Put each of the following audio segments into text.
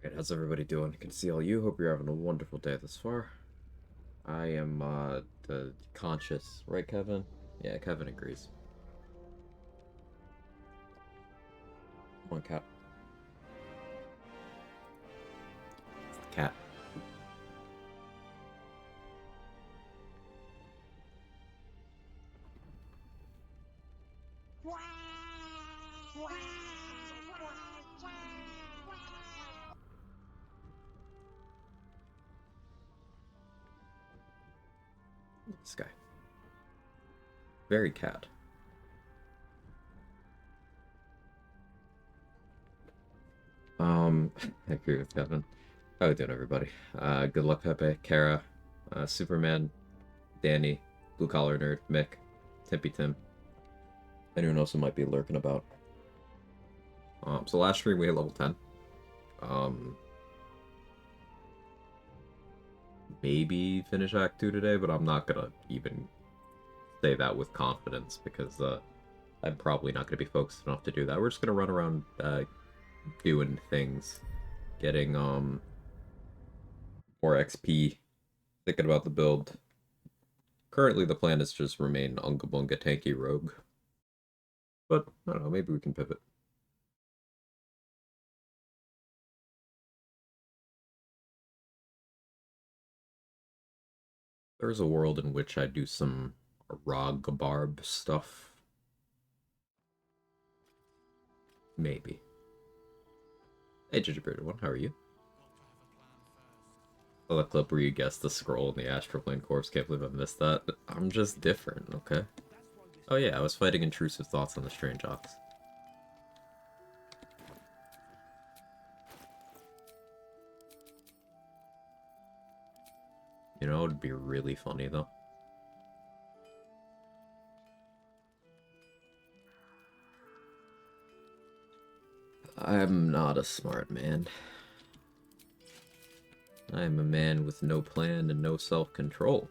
Alright, how's everybody doing? I can see all you. Hope you're having a wonderful day thus far. I am, the conscious, right, Kevin? Yeah, Kevin agrees. Come on, cat. It's the cat. This guy. Very cat. I agree with Kevin. How we doing, everybody? Good luck, Pepe, Kara, Superman, Danny, Blue Collar Nerd, Mick, Timpy Tim. Anyone else who might be lurking about. So last stream we hit level 10. Maybe finish Act 2 today, but I'm not gonna even say that with confidence because I'm probably not gonna be focused enough to do that. We're just gonna run around doing things, getting more XP, thinking about the build. Currently the plan is just remain Unga Bunga Tanky Rogue. But, I don't know, maybe we can pivot. There's a world in which I do some Rog-Barb stuff. Maybe. Hey, Gingerbread One, how are you? Oh, the clip where you guessed the scroll in the Astral Plane Corpse. Can't believe I missed that. I'm just different, okay? Oh yeah, I was fighting intrusive thoughts on the Strange Ox. You know, it would be really funny, though. I'm not a smart man. I am a man with no plan and no self-control.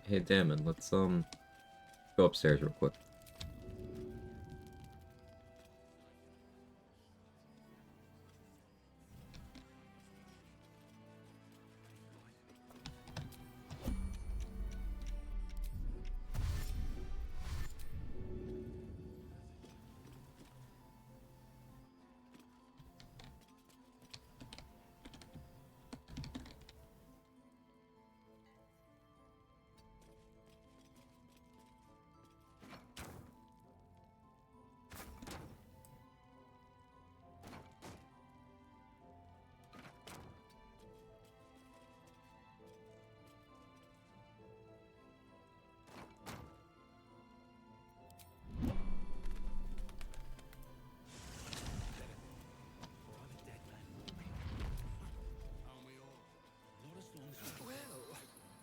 Hey, Damon, let's, go upstairs real quick.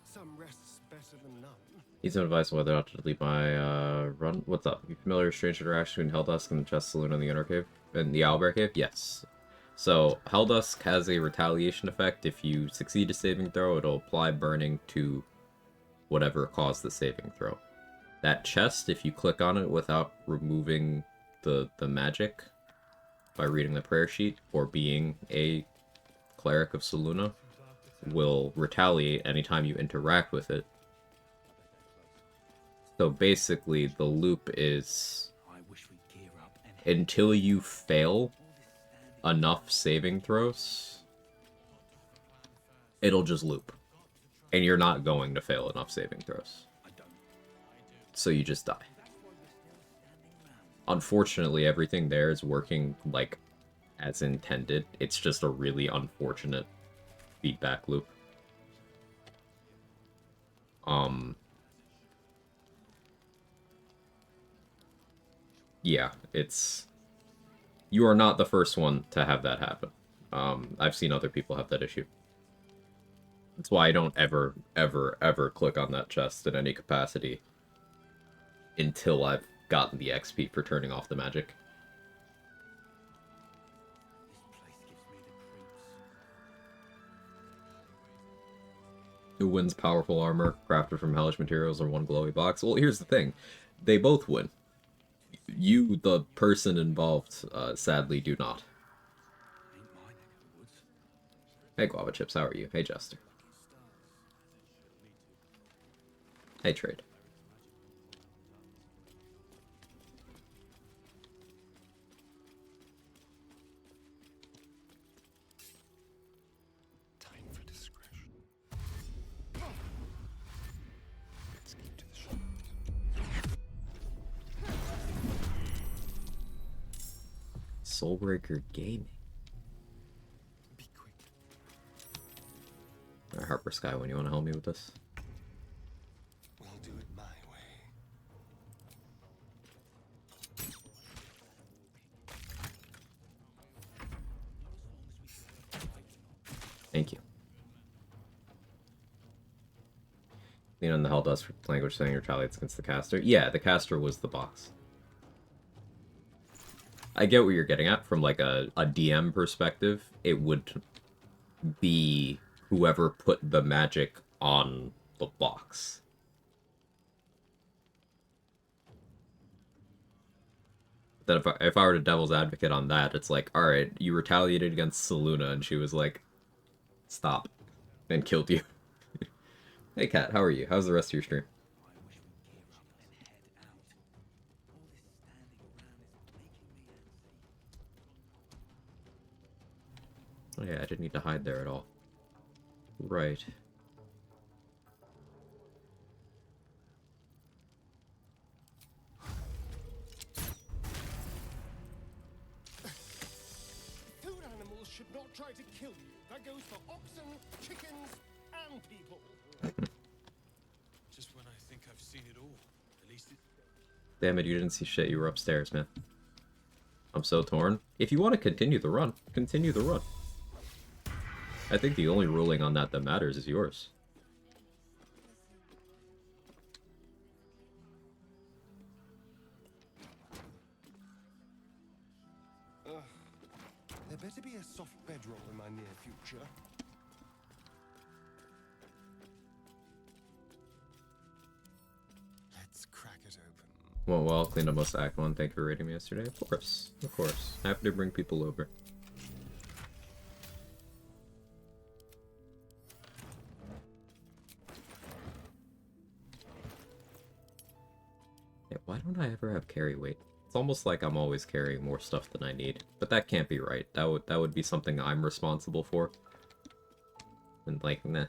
Some rest's better than none. Need some advice on whether or not to delete my, run. What's up? You familiar with strange interaction between Helldusk and the chest saloon in the Inner Cave? In the Owlbear Cave? Yes. So, Helldusk has a retaliation effect. If you succeed a saving throw, it'll apply burning to whatever caused the saving throw. That chest, if you click on it without removing the magic by reading the prayer sheet or being a cleric of Saluna, will retaliate anytime you interact with it. So basically, the loop is until you fail enough saving throws, it'll just loop. And you're not going to fail enough saving throws. So you just die. Unfortunately, everything there is working, like, as intended. It's just a really unfortunate feedback loop. Yeah, it's... You are not the first one to have that happen. I've seen other people have that issue. That's why I don't ever, ever, ever click on that chest in any capacity until I've gotten the XP for turning off the magic. Who wins powerful armor crafted from hellish materials or one glowy box? Well, here's the thing. They both win. You, the person involved, sadly do not. Hey, Guava Chips, how are you? Hey, Jester. Hey, Trade. Time for discretion. Let's keep to the shadows. Soulbreaker Gaming. Be quick. Alright, Harper Skywin, you want to help me with this? We'll do it my way. Thank you. Lean on the Hell Dust language saying retaliates against the caster. Yeah, the caster was the box. I get what you're getting at from like a DM perspective. It would be whoever put the magic on the box. Then if I were to devil's advocate on that, it's like, alright, you retaliated against Seluna and she was like, stop, and killed you. Hey Kat, how are you? How's the rest of your stream? Oh yeah, I didn't need to hide there at all. Right. Food animals should not try to kill you. That goes for oxen, chickens, and people. Just when I think I've seen it all. At least it... Damn it, you didn't see shit. You were upstairs, man. I'm so torn. If you want to continue the run, continue the run. I think the only ruling on that matters is yours. There better be a soft bedroll in my near future. Let's crack it open. Well, cleaned up most Act 1. Thank you for rating me yesterday. Of course. Of course. Happy to bring people over. Yeah, why don't I ever have carry weight? It's almost like I'm always carrying more stuff than I need. But that can't be right. That would be something I'm responsible for. And like, nah.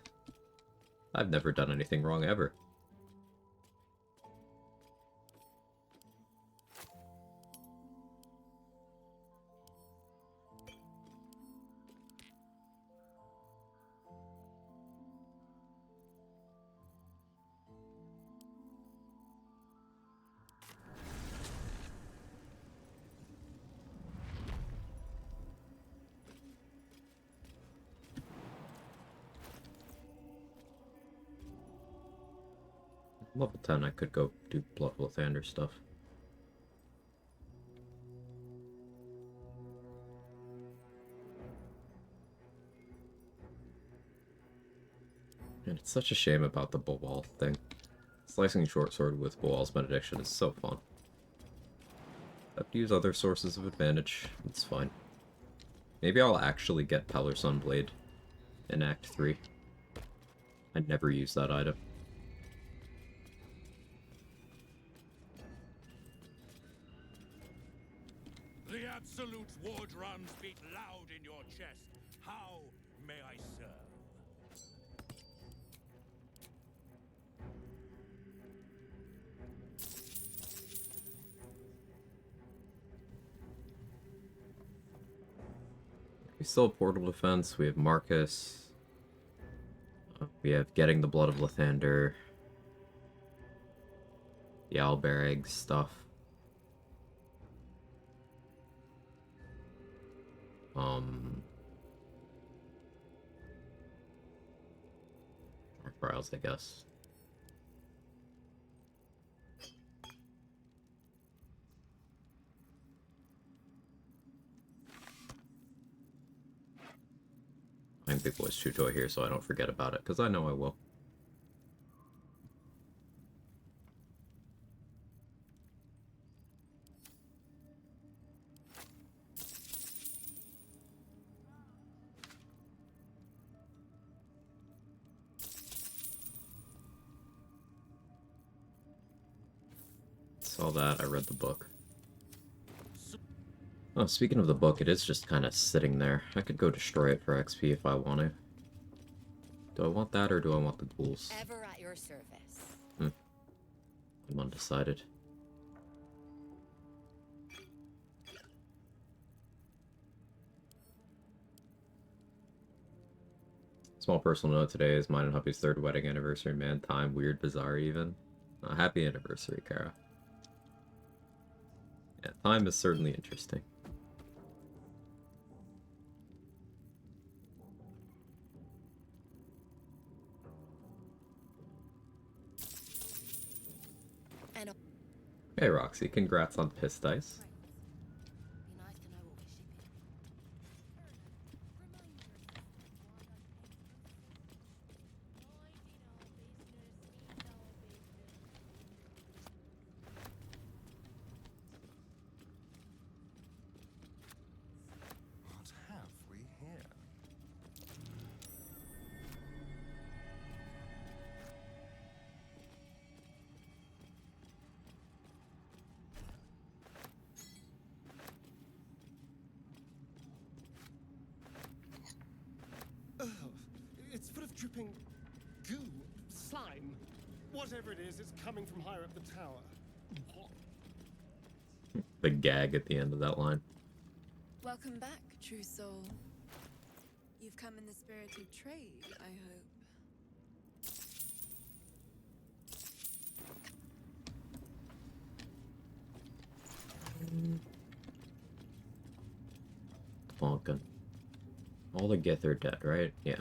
I've never done anything wrong ever. Level 10, I could go do Blood of Lathander stuff. And it's such a shame about the Bowal thing. Slicing short sword with Bowal's benediction is so fun. I have to use other sources of advantage. It's fine. Maybe I'll actually get Peller Sunblade in Act 3. I never use that item. The absolute war drums beat loud in your chest. How may I serve? We still have Portal Defense, we have Marcus. We have Getting the Blood of Lathander. The Albereg stuff. Or Trials, I guess. I'm Big Boy's Chuto here so I don't forget about it, because I know I will. saw that. I read the book. Oh, speaking of the book, it is just kind of sitting there. I could go destroy it for XP if I want to. Do I want that or do I want the ghouls? Ever at your service. I'm undecided. Small personal note today is mine and hubby's 3rd wedding anniversary, man. Time, weird, bizarre even. Happy anniversary, Kara. Yeah, time is certainly interesting. And Hey Roxy, congrats on Piss Dice. be nice to know what we're shipping. What have we here? Oh, it's full of dripping goo, slime. Whatever it is, it's coming from higher up the tower. The gag at the end of that line. Welcome back, true soul. You've come in the spirit of trade, I hope. Bonkin. All the Gith are dead, right? Yeah.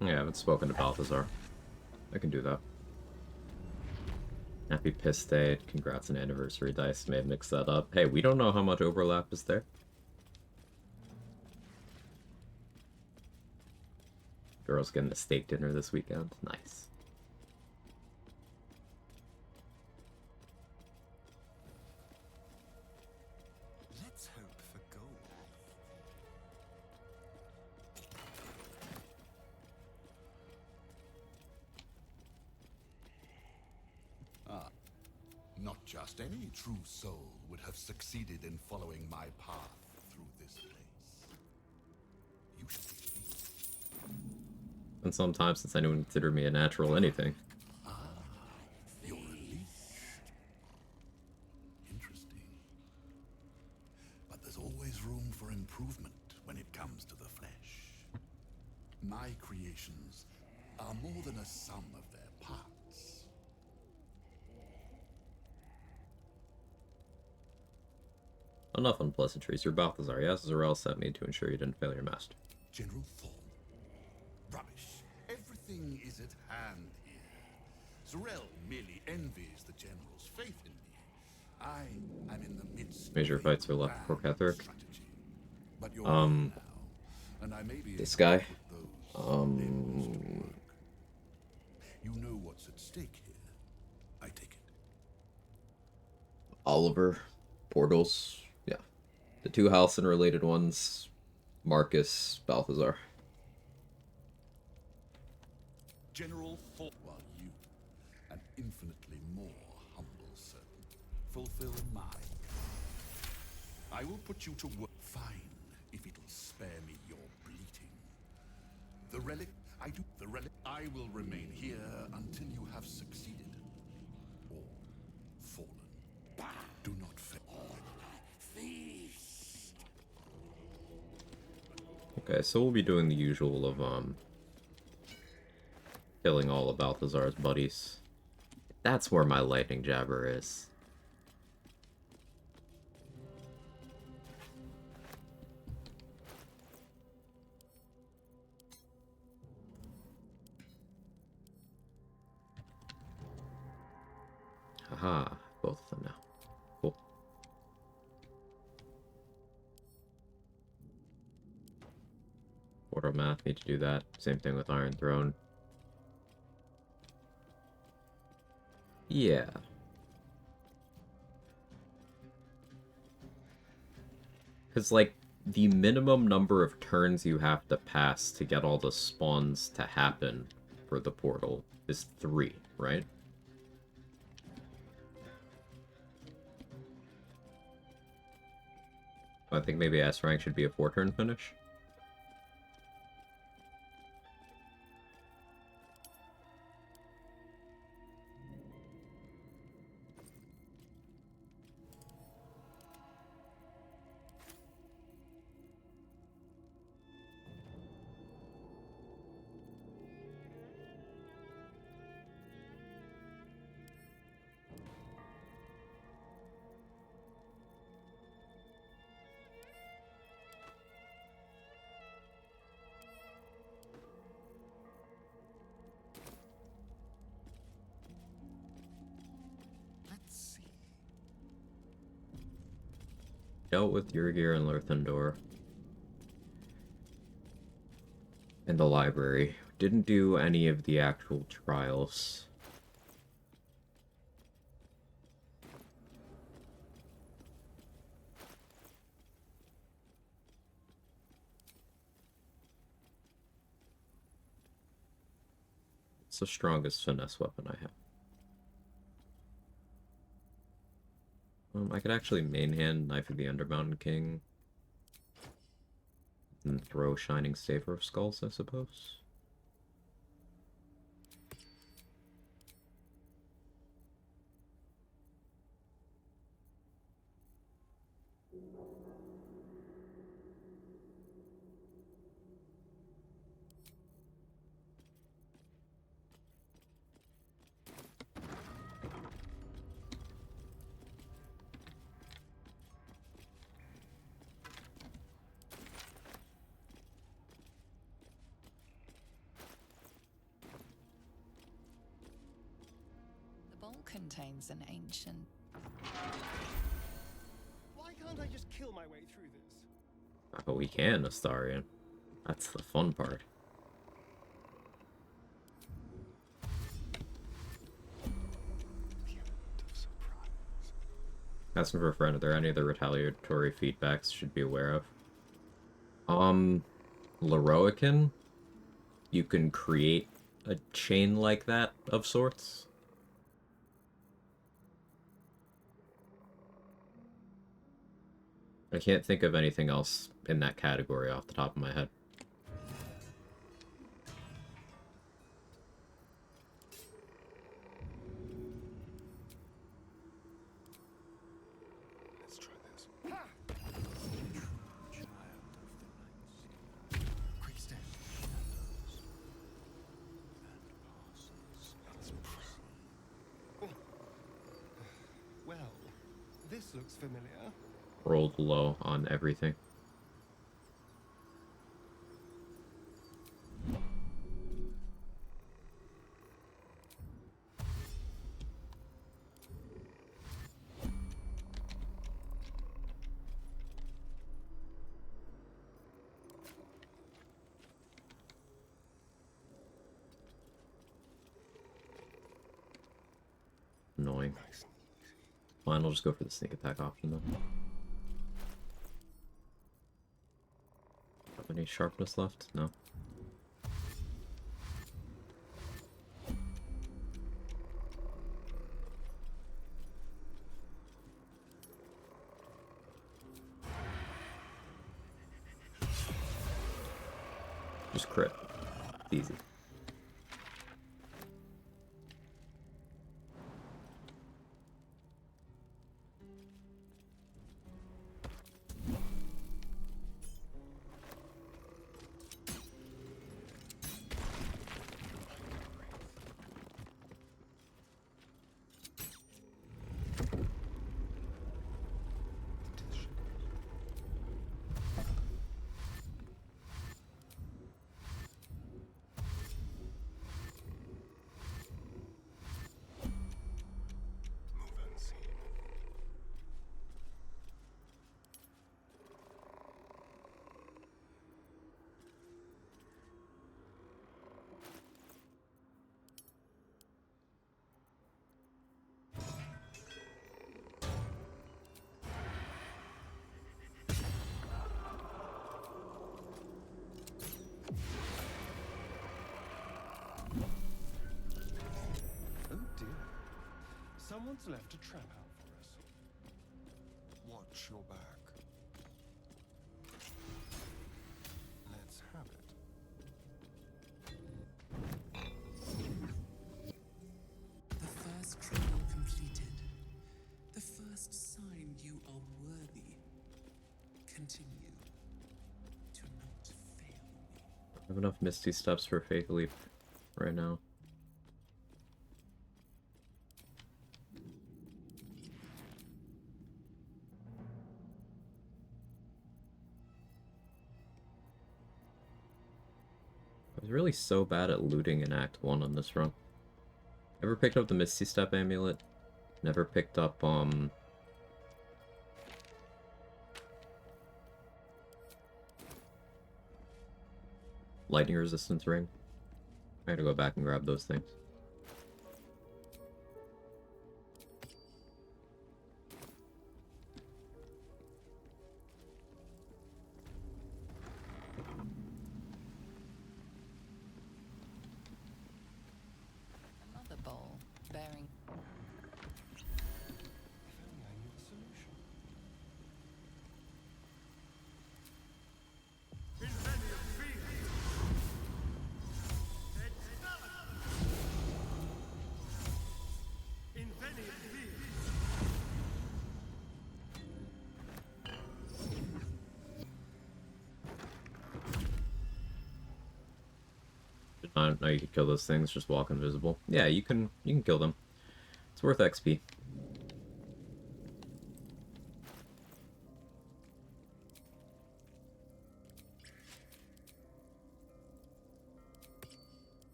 Yeah, I haven't spoken to Balthazar. I can do that. Happy Piss Day. Congrats on anniversary dice. May have mixed that up. Hey, we don't know how much overlap is there. Girls getting a steak dinner this weekend. Nice. Let's hope for gold. Not just any true soul would have succeeded in following my path through this place. You should be. And sometimes, since anyone considered me a natural anything. You're a leech. Interesting. But there's always room for improvement when it comes to the flesh. My creations are more than a sum of their parts. Enough on pleasantries. You're Balthazar, yes? Zarel sent me to ensure you didn't fail your master. General Thorn. Rubbish. Everything is at hand here. Zarel merely envies the General's faith in me. I am in the midst Major of a fights are left for grand Catherick. strategy. But you're here now, and I may be This able to guy. put those limbs to work. You know what's at stake here. I take it. Oliver. Portals. Yeah. The two Halcyon related ones. Marcus. Balthazar. General Thorn, while you, an infinitely more humble servant, fulfill mine. I will put you to work. Fine, if it'll spare me your bleating. The relic, I will remain here until you have succeeded. Or fallen. Do not fail. Okay, so we'll be doing the usual of, killing all of Balthazar's buddies. That's where my lightning jabber is. Haha, both of them now. Cool. Automath, need to do that. Same thing with Iron Throne. Yeah. Because, like, the minimum number of turns you have to pass to get all the spawns to happen for the portal is 3, right? I think maybe S rank should be a 4-turn finish. Let's see. Dealt with Yurgir and Lerthandor. In the library. Didn't do any of the actual trials. It's the strongest finesse weapon I have. I could actually main hand Knife of the Undermountain King. And throw Shining Saber of Skulls, I suppose. The bowl contains an ancient... Why can't I just kill my way through this? But we can, Astarion. That's the fun part. Asking for a friend, are there any other retaliatory feedbacks should be aware of? Leroican, you can create a chain like that of sorts. I can't think of anything else in that category off the top of my head. Let's try this. Well, this looks familiar. Rolled low on everything. Annoying. Fine, I'll just go for the sneak attack option then. Have any sharpness left? No. Just crit. Easy. Someone's left a trap out for us. Watch your back. Let's have it. The first trial completed. The first sign you are worthy. Continue to not fail me. I have enough Misty Steps for Fake Leap right now. I was really so bad at looting in Act 1 on this run. Never picked up the Misty Step amulet. Never picked up, lightning resistance ring. I had to go back and grab those things. Another bowl bearing. If only I knew the solution. Did not know you could kill those things, just walk invisible. Yeah, you can kill them. It's worth XP.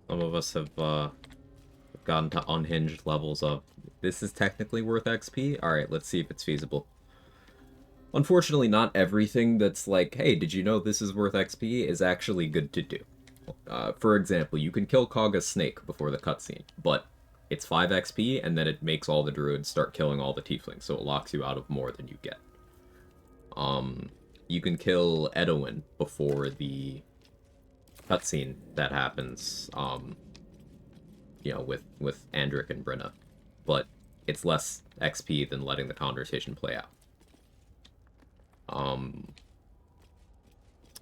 Some of us have gotten to unhinged levels of, this is technically worth XP? Alright, let's see if it's feasible. Unfortunately, not everything that's like, hey, did you know this is worth XP is actually good to do. For example, you can kill Quag as Snake before the cutscene, but it's 5 XP, and then it makes all the druids start killing all the tieflings, so it locks you out of more than you get. You can kill Edwin before the cutscene that happens, you know, with Andric and Brenna, but it's less XP than letting the conversation play out.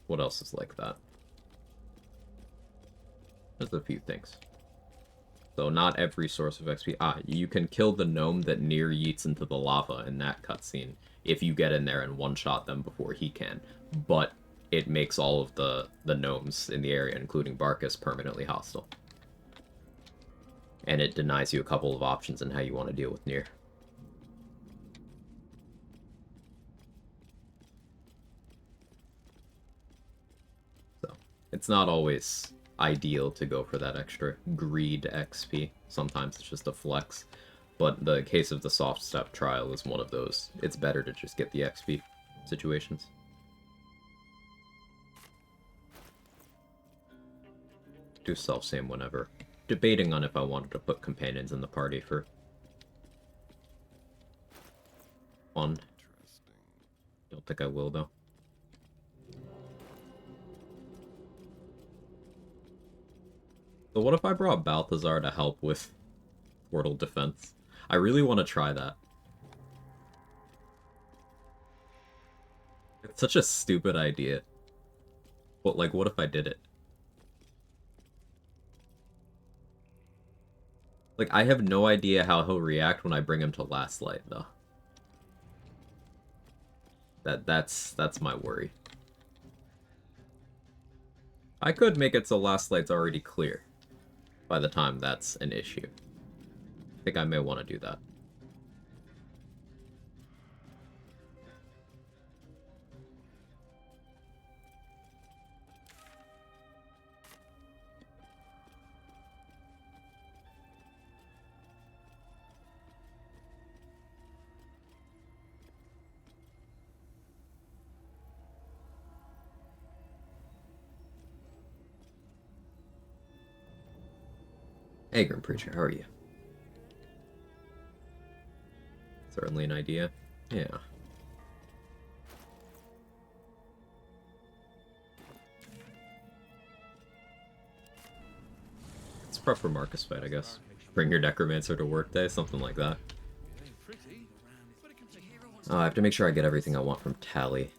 What else is like that? There's a few things. So not every source of XP. You can kill the gnome that near yeets into the lava in that cutscene if you get in there and one-shot them before he can. But it makes all of the gnomes in the area, including Barkus, permanently hostile. And it denies you a couple of options in how you want to deal with Nier. It's not always ideal to go for that extra greed XP. Sometimes it's just a flex. But the case of the soft step trial is one of those. It's better to just get the XP situations. Do self-same whenever. Debating on if I wanted to put companions in the party for fun. Don't think I will, though. So what if I brought Balthazar to help with portal defense? I really want to try that. It's such a stupid idea. But, like, what if I did it? Like, I have no idea how he'll react when I bring him to Last Light, though. That's my worry. I could make it so Last Light's already clear by the time that's an issue. I think I may want to do that. Hey, Grim Preacher, how are you? Certainly an idea. Yeah. It's prep for Marcus fight, I guess. Bring your necromancer to work day, something like that. Pretty, but it can take I have to make sure I get everything I want from Tally.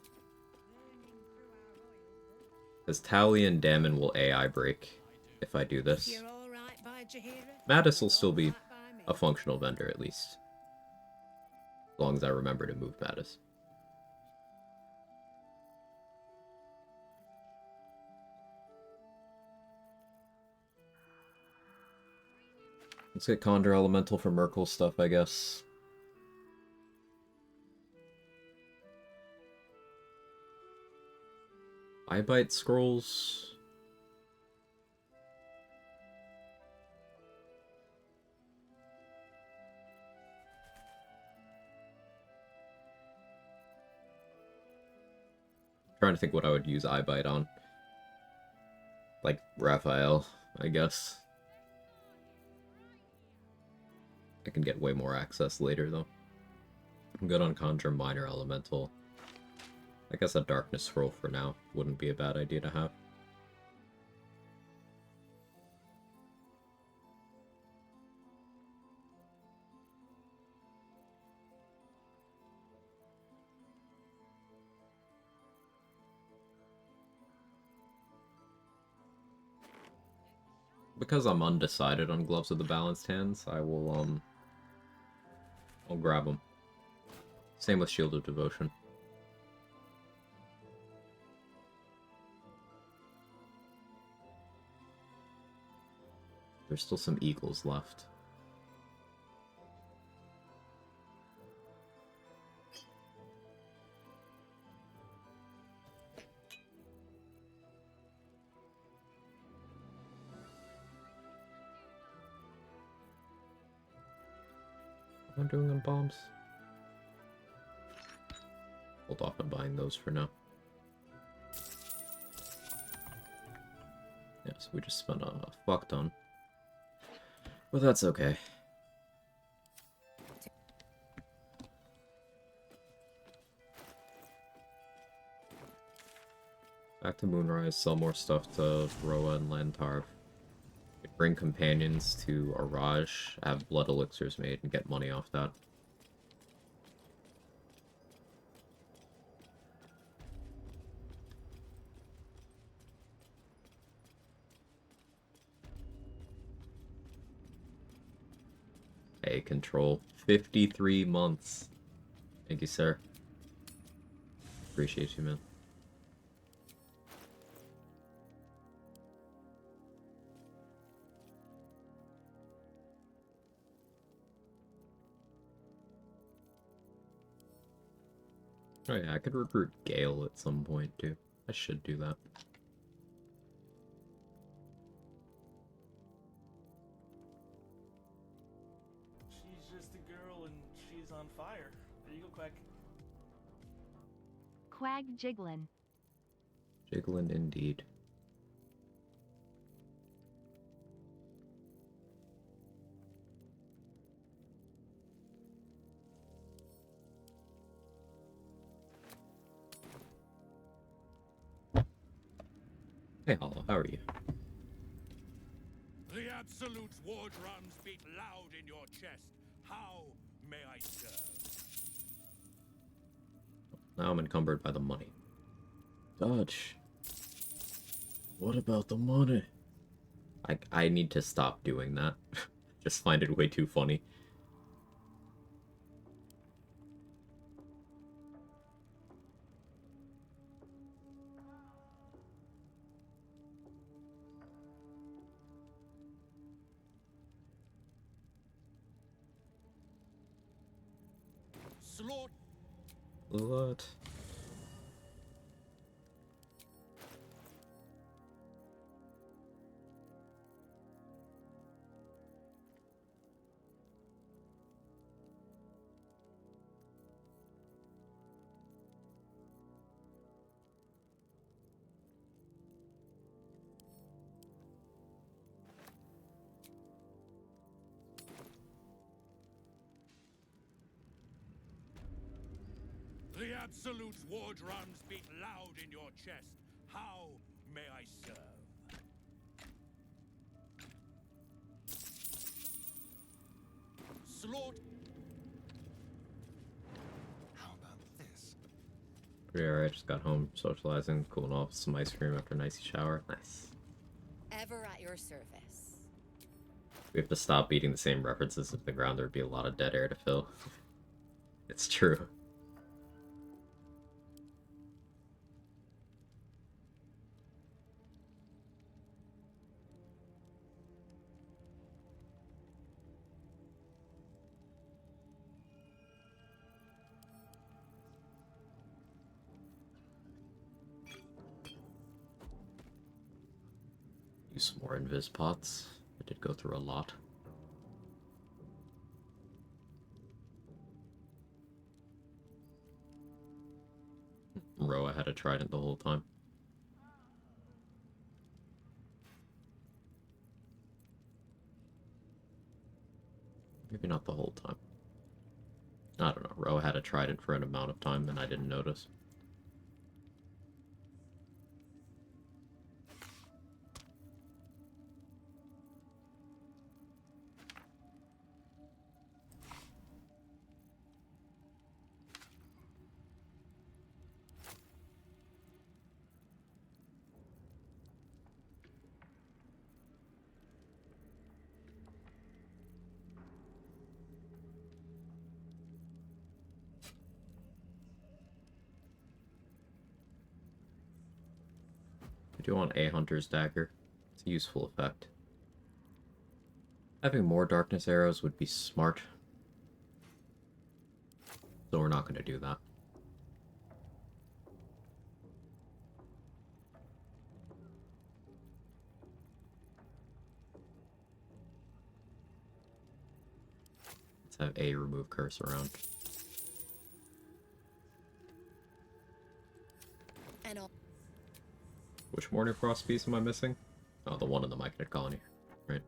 Because Tally and Damon will AI break if I do this. You're all right by Jahira? Mattis will You're still all be right by me. a functional vendor at least. As long as I remember to move Mattis. Let's get Conjure Elemental for Merkel's stuff, I guess. Eyebite Scrolls. Trying to think what I would use Eyebite on. Like Raphael, I guess. I can get way more access later, though. I'm good on Conjure Minor Elemental. I guess a Darkness Scroll for now wouldn't be a bad idea to have. Because I'm undecided on Gloves of the Balanced Hands, I will, I'll grab them. Same with Shield of Devotion. There's still some Eagles left. What am I doing on bombs? Hold off on buying those for now. Yeah, so we just spent a fuck ton. But that's okay. Back to Moonrise, sell more stuff to Roa and Lantarv. Bring companions to Araj, have blood elixirs made, and get money off that. Hey, control. 53 months. Thank you, sir. Appreciate you, man. Oh yeah, I could recruit Gale at some point, too. I should do that. She's just a girl and she's on fire. There you go, Quag. Quag Jiggling. Jiggling indeed. Hey, Hollow, how are you? The Absolute war drums beat loud in your chest. How may I serve? Now I'm encumbered by the money. Dodge. What about the money? I need to stop doing that. Just find it way too funny. Slaughter. What? The Absolute war drums beat loud in your chest. How may I serve? slaughter. How about this? Pretty alright, just got home, socializing, cooling off, some ice cream after an icy shower. Nice. Ever at your service. We have to stop beating the same references into the ground, there'd be a lot of dead air to fill. It's true. Use some more invis pots. I did go through a lot. Roa had a trident the whole time. Maybe not the whole time. I don't know. Roa had a trident for an amount of time and I didn't notice. I do want a Hunter's Dagger. It's a useful effect. Having more darkness arrows would be smart. So we're not going to do that. Let's have A remove curse around. And all. Which Morning Frost piece am I missing? Oh, the one in the Myconid colony. Right.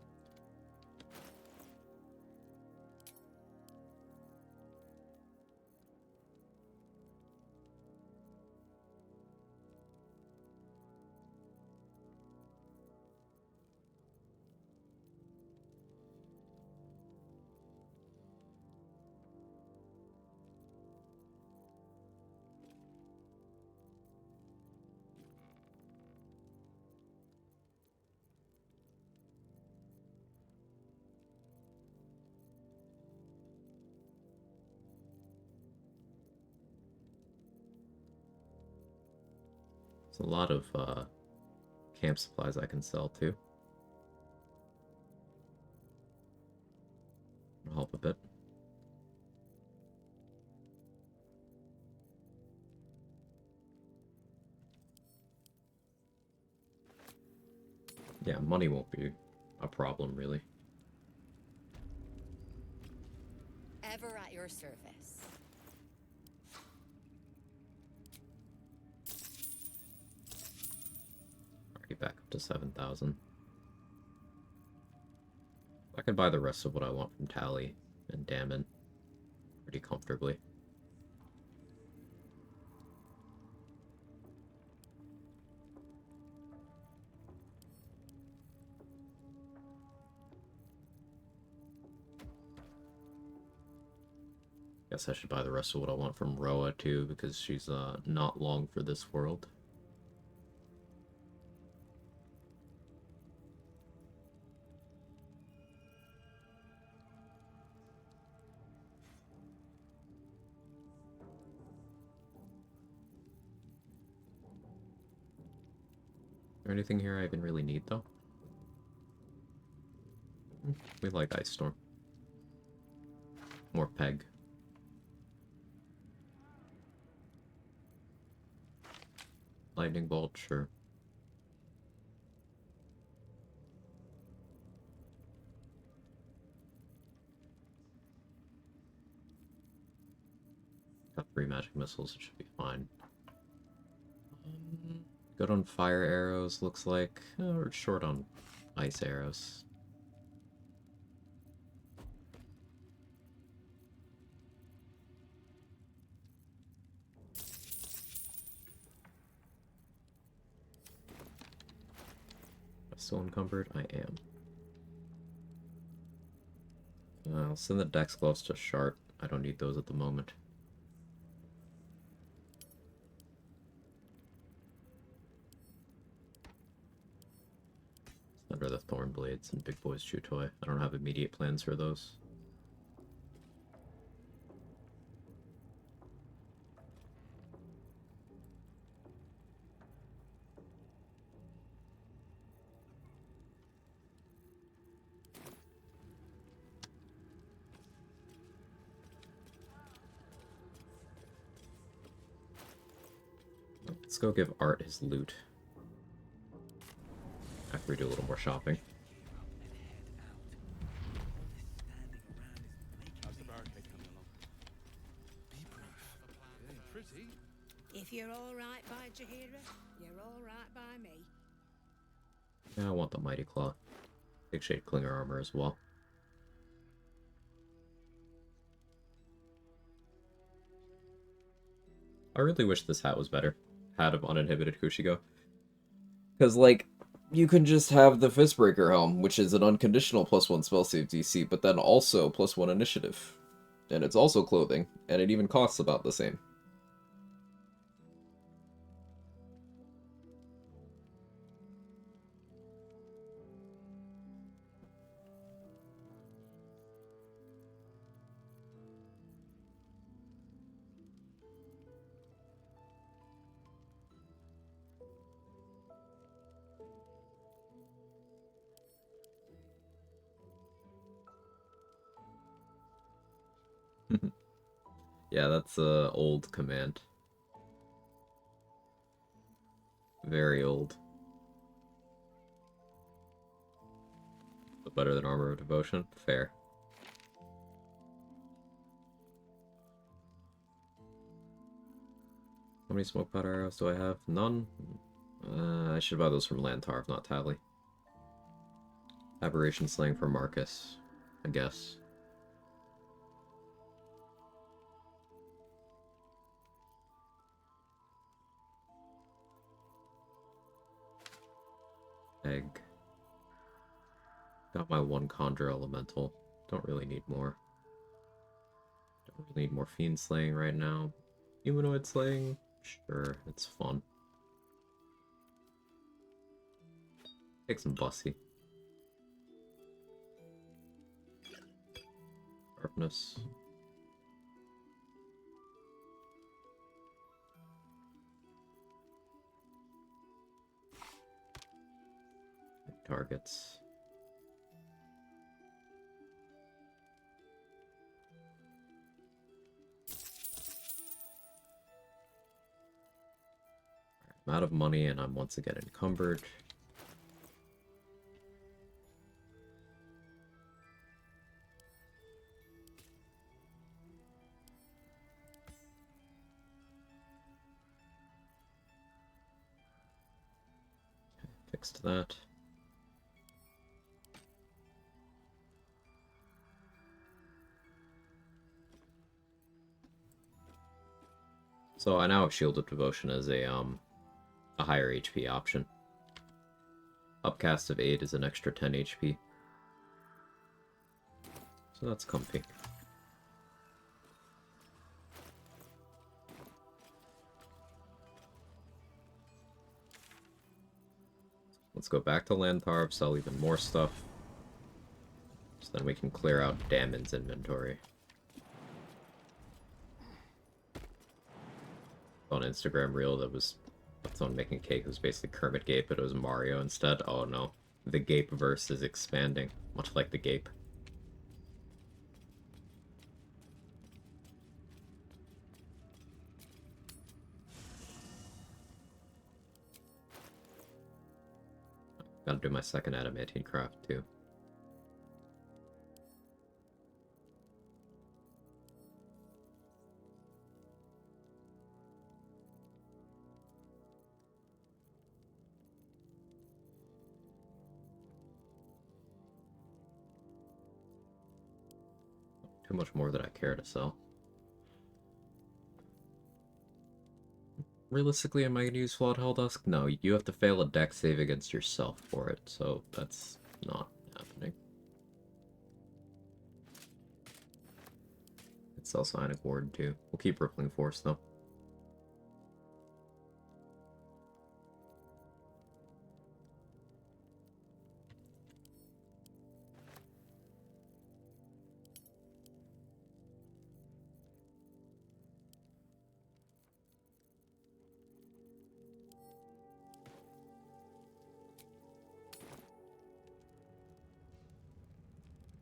There's a lot of camp supplies I can sell too. It'll help a bit. Yeah, money won't be a problem really. Ever at your service. Already back up to 7,000. I can buy the rest of what I want from Tally and Damon pretty comfortably. Guess I should buy the rest of what I want from Roa too, because she's not long for this world. Is there anything here I even really need though? We like Ice Storm. More Peg. Lightning Bolt, sure. Got 3 magic missiles, it should be fine. Good on fire arrows, looks like. We're short on ice arrows. Still encumbered? I am. I'll send the Dex gloves to Shart. I don't need those at the moment. Under the Thorn Blades and Big Boy's Chew Toy. I don't have immediate plans for those. Let's go give Art his loot. After we do a little more shopping. How's the barricade coming along? Be brief. It ain't pretty. If you're all right by Jahira, you're all right by me. Yeah, I want the Mighty Claw. Big Shade Clinger armor as well. I really wish this hat was better. Hat of Uninhibited Kushigo. Because, like, you can just have the Fistbreaker Helm, which is an unconditional +1 spell save DC, but then also +1 initiative. And it's also clothing, and it even costs about the same. Yeah, that's a old command. Very old. But better than Armor of Devotion? Fair. How many smoke powder arrows do I have? None? I should buy those from Lantar, if not Tally. Aberration Slaying for Marcus, I guess. Egg. Got my one Conjure Elemental. Don't really need more. Don't really need more Fiend Slaying right now. Humanoid Slaying? Sure, it's fun. Take some Bussy. Sharpness. Targets. I'm out of money and I'm once again encumbered. Fixed that. So I now have Shield of Devotion as a higher HP option. Upcast of 8 is an extra 10 HP. So that's comfy. Let's go back to Lantarv, sell even more stuff. So then we can clear out Damon's inventory. On Instagram reel that was someone making cake. It was basically Kermit Gape, but it was Mario instead. Oh no. The Gape verse is expanding, much like the Gape. Gotta do my second adamantine craft too. Too much more that I care to sell. Realistically, am I going to use Flawed Helldusk? No, you have to fail a dex save against yourself for it, so that's not happening. Sell Psionic Ward too. We'll keep Rippling Force though.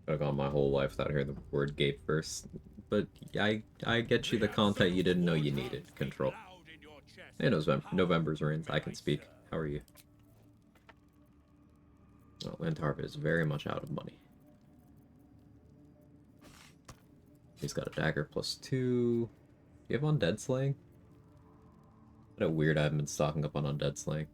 I've gone my whole life without hearing the word gate first, but I get you the content you didn't know you needed. Control. Hey, November's rains. I can speak. How are you? Well, Lantarva is very much out of money. He's got a dagger +2. Do you have Undead Slaying? What a weird I haven't been stocking up on Undead Slaying.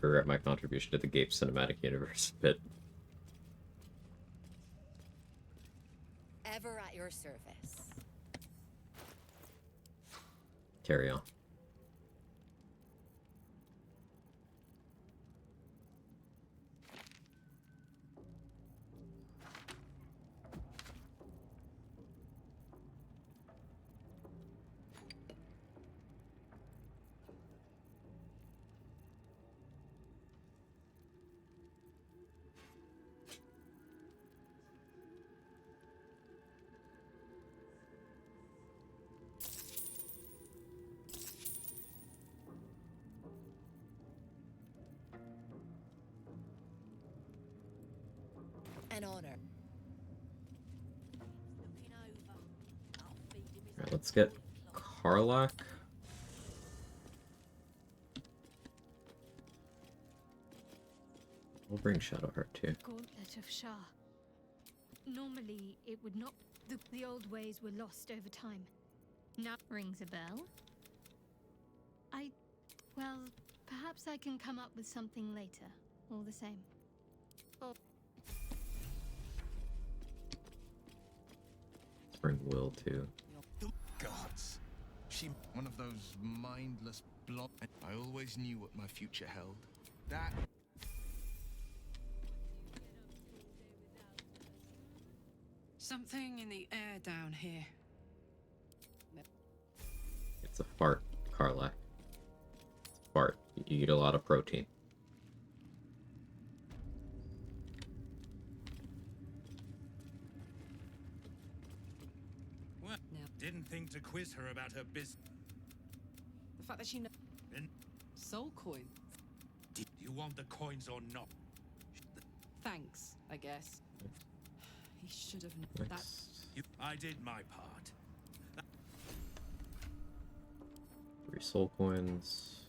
Regret my contribution to the Gape cinematic universe a bit. Ever at your service. Carry on. An honor. Alright, let's get Karlach. We'll bring Shadowheart too. Gauntlet of Shah. Normally, it would not. The old ways were lost over time. Now rings a bell. Well, perhaps I can come up with something later. All the same. Oh. Bring Will too. Gods. She one of those mindless blob. I always knew what my future held. That. Something in the air down here. It's a fart, Karlach. It's a fart. You eat a lot of protein. Well, didn't think to quiz her about her business. The fact that she knows. Soul coin. Do you want the coins or not? Thanks, I guess. He should have known that. I did my part. 3 soul coins.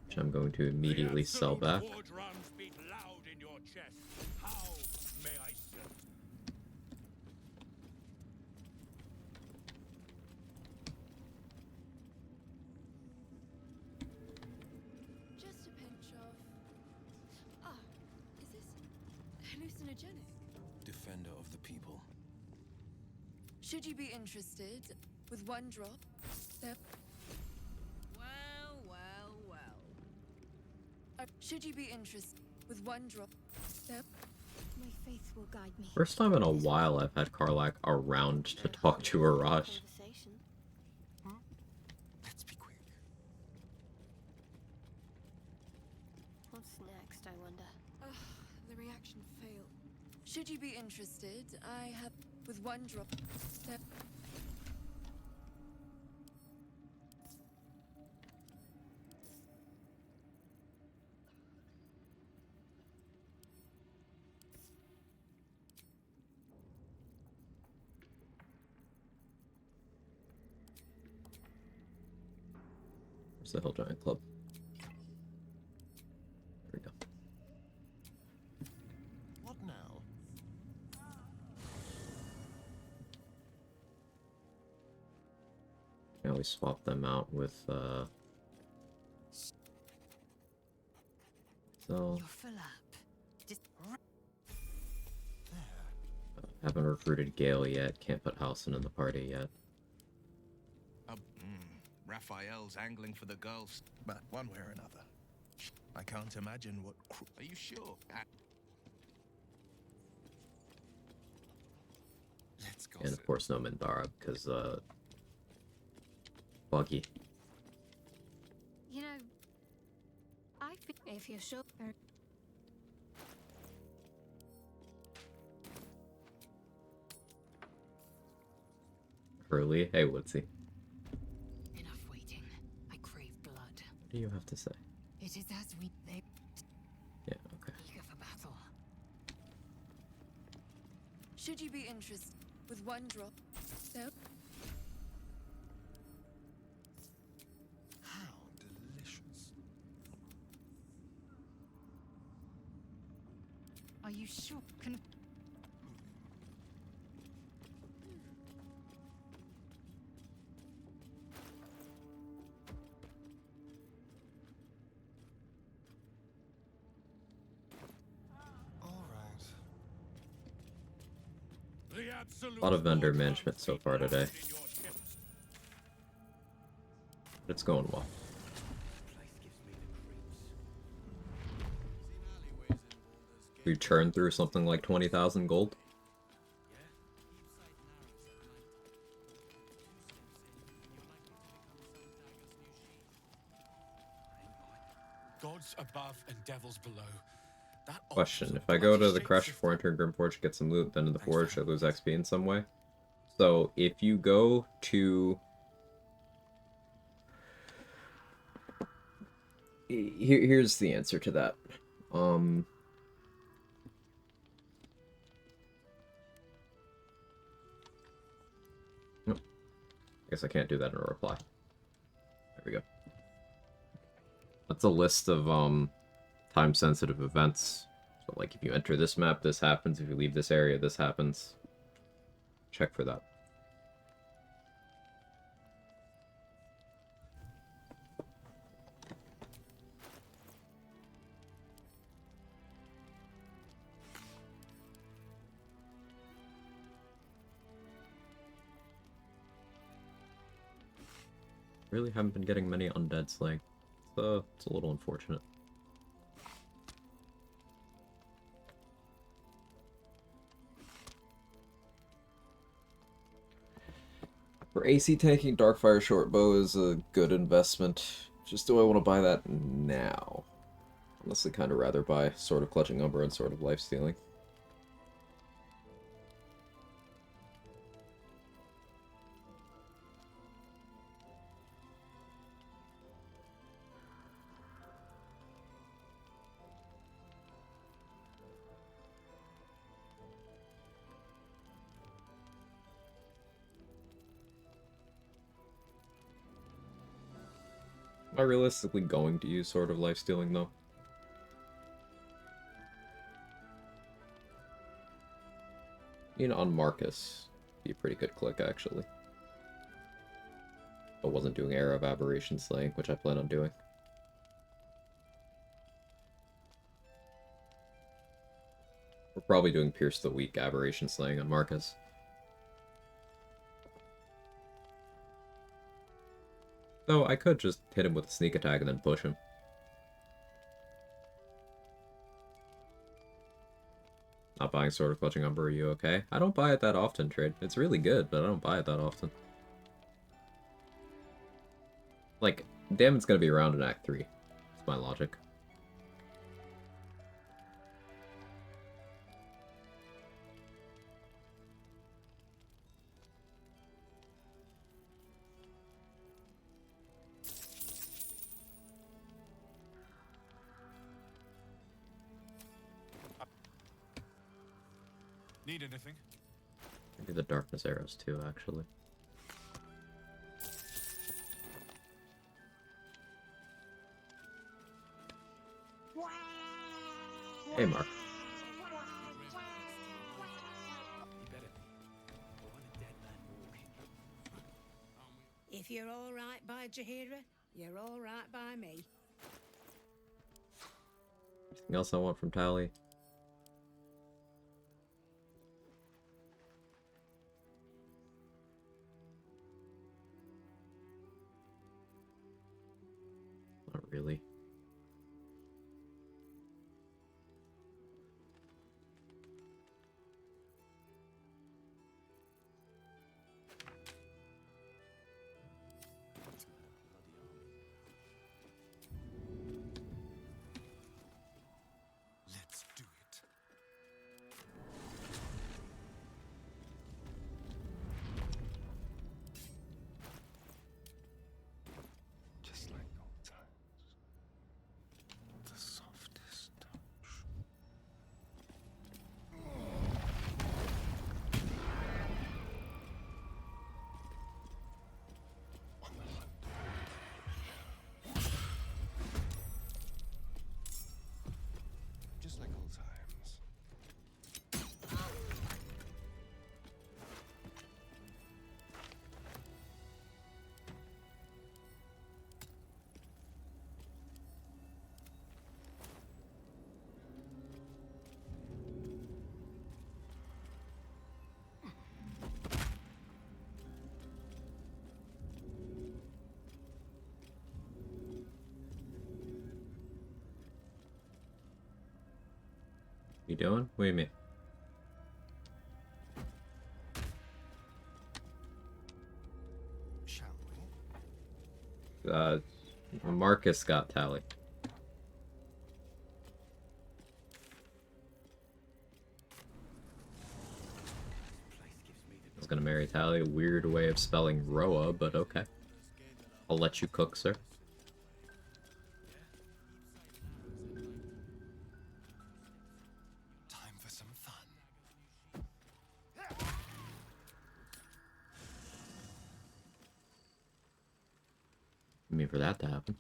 Which I'm going to immediately sell back. Beat loud in your chest. How may I serve? Just a pinch of. Ah, is this hallucinogenic? Defender of the people. Should you be interested, with one drop, there. Should you be interested, with one drop, there. My faith will guide me. First time in a while I've had Karlach around to talk to Arash. Let's be quick. What's next, I wonder? The reaction failed. Should you be interested, I have with one drop. Where's the Hill Giant Club? There we go. What now? Now we swap them out with so You're full up. Just haven't recruited Gale yet, can't put Halson in the party yet. Raphael's angling for the girls, but one way or another. I can't imagine what. Are you sure? Let's go. And of course no Mindara, because Buggy. You know, I think if you're sure. Hurley, hey Woodsy. enough waiting. I crave blood. What do you have to say? It is as we they Yeah, okay. eager for battle. Should you be interested with one drop? So How delicious. Are you sure? Can All right. The absolute A lot of vendor war management so far drums today. beat loud in your chest. But it's going well. We churned through something like 20,000 gold. Gods above and devils below. That Question, if I go to the Crash before entering Grimforge, get some loot, then to the Forge, I lose XP in some way? So, if you go to... Here's the answer to that. Nope. I guess I can't do that in a reply. There we go. That's a list of, time-sensitive events. So, like, if you enter this map, this happens. If you leave this area, this happens. Check for that. Really haven't been getting many undead slaying. So, it's a little unfortunate. For AC tanking, Darkfire Shortbow is a good investment. Just do I want to buy that now? Honestly, kind of rather buy Sword of Clutching Umber and Sword of Lifestealing. Am I realistically going to use Sword of Lifestealing, though? You know, on Marcus, be a pretty good click, actually. I wasn't doing Era of Aberration Slaying, which I plan on doing. We're probably doing Pierce the Weak Aberration Slaying on Marcus. Though I could just hit him with a sneak attack and then push him. Not buying Sword of Clutching Umber, are you okay? I don't buy it that often, Trade. It's really good, but I don't buy it that often. Like, Damon's gonna be around in Act 3. That's my logic. Need anything? Maybe the Darkness Arrows too, actually. Hey, Mark. If you're all right by Jaheira, you're all right by me. Anything else I want from Tally? Not really. Let's do it. Just like old times. The softest touch. On the hunt. Just like old times. You doing? What do you mean? Shall we? Marcus got Tally. I was gonna marry Tally. Weird way of spelling Roa, but okay. I'll let you cook, sir. Time for some fun. I mean, for that to happen.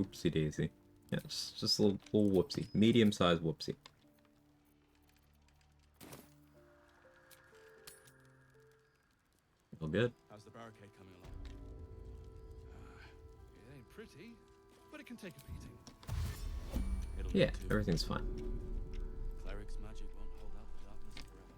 Oopsie daisy. Yeah, just a little whoopsie. Medium-sized whoopsie. All good. How's the barricade coming along? It ain't pretty, but it can take a beating. It'll Yeah, need to. everything's fine. Cleric's magic won't hold out the darkness forever.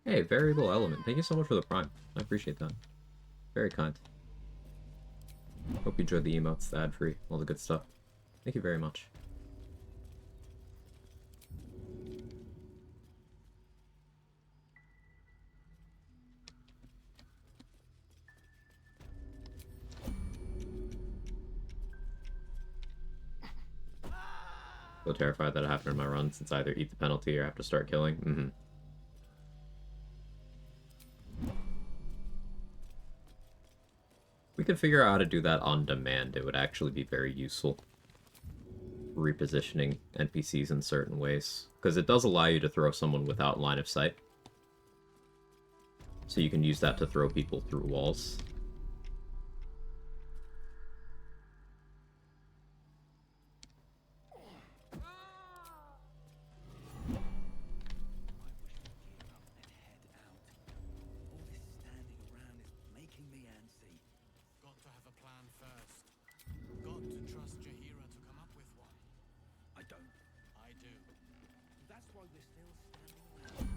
Hey, variable element. Thank you so much for the prime. I appreciate that. Very kind. Hope you enjoyed the emotes, the ad-free, all the good stuff. Thank you very much. So terrified that it happened in my run since I either eat the penalty or have to start killing. We could figure out how to do that on demand. It would actually be very useful. Repositioning NPCs in certain ways. Because it does allow you to throw someone without line of sight. So you can use that to throw people through walls. don't. I do. That's why we're still standing around.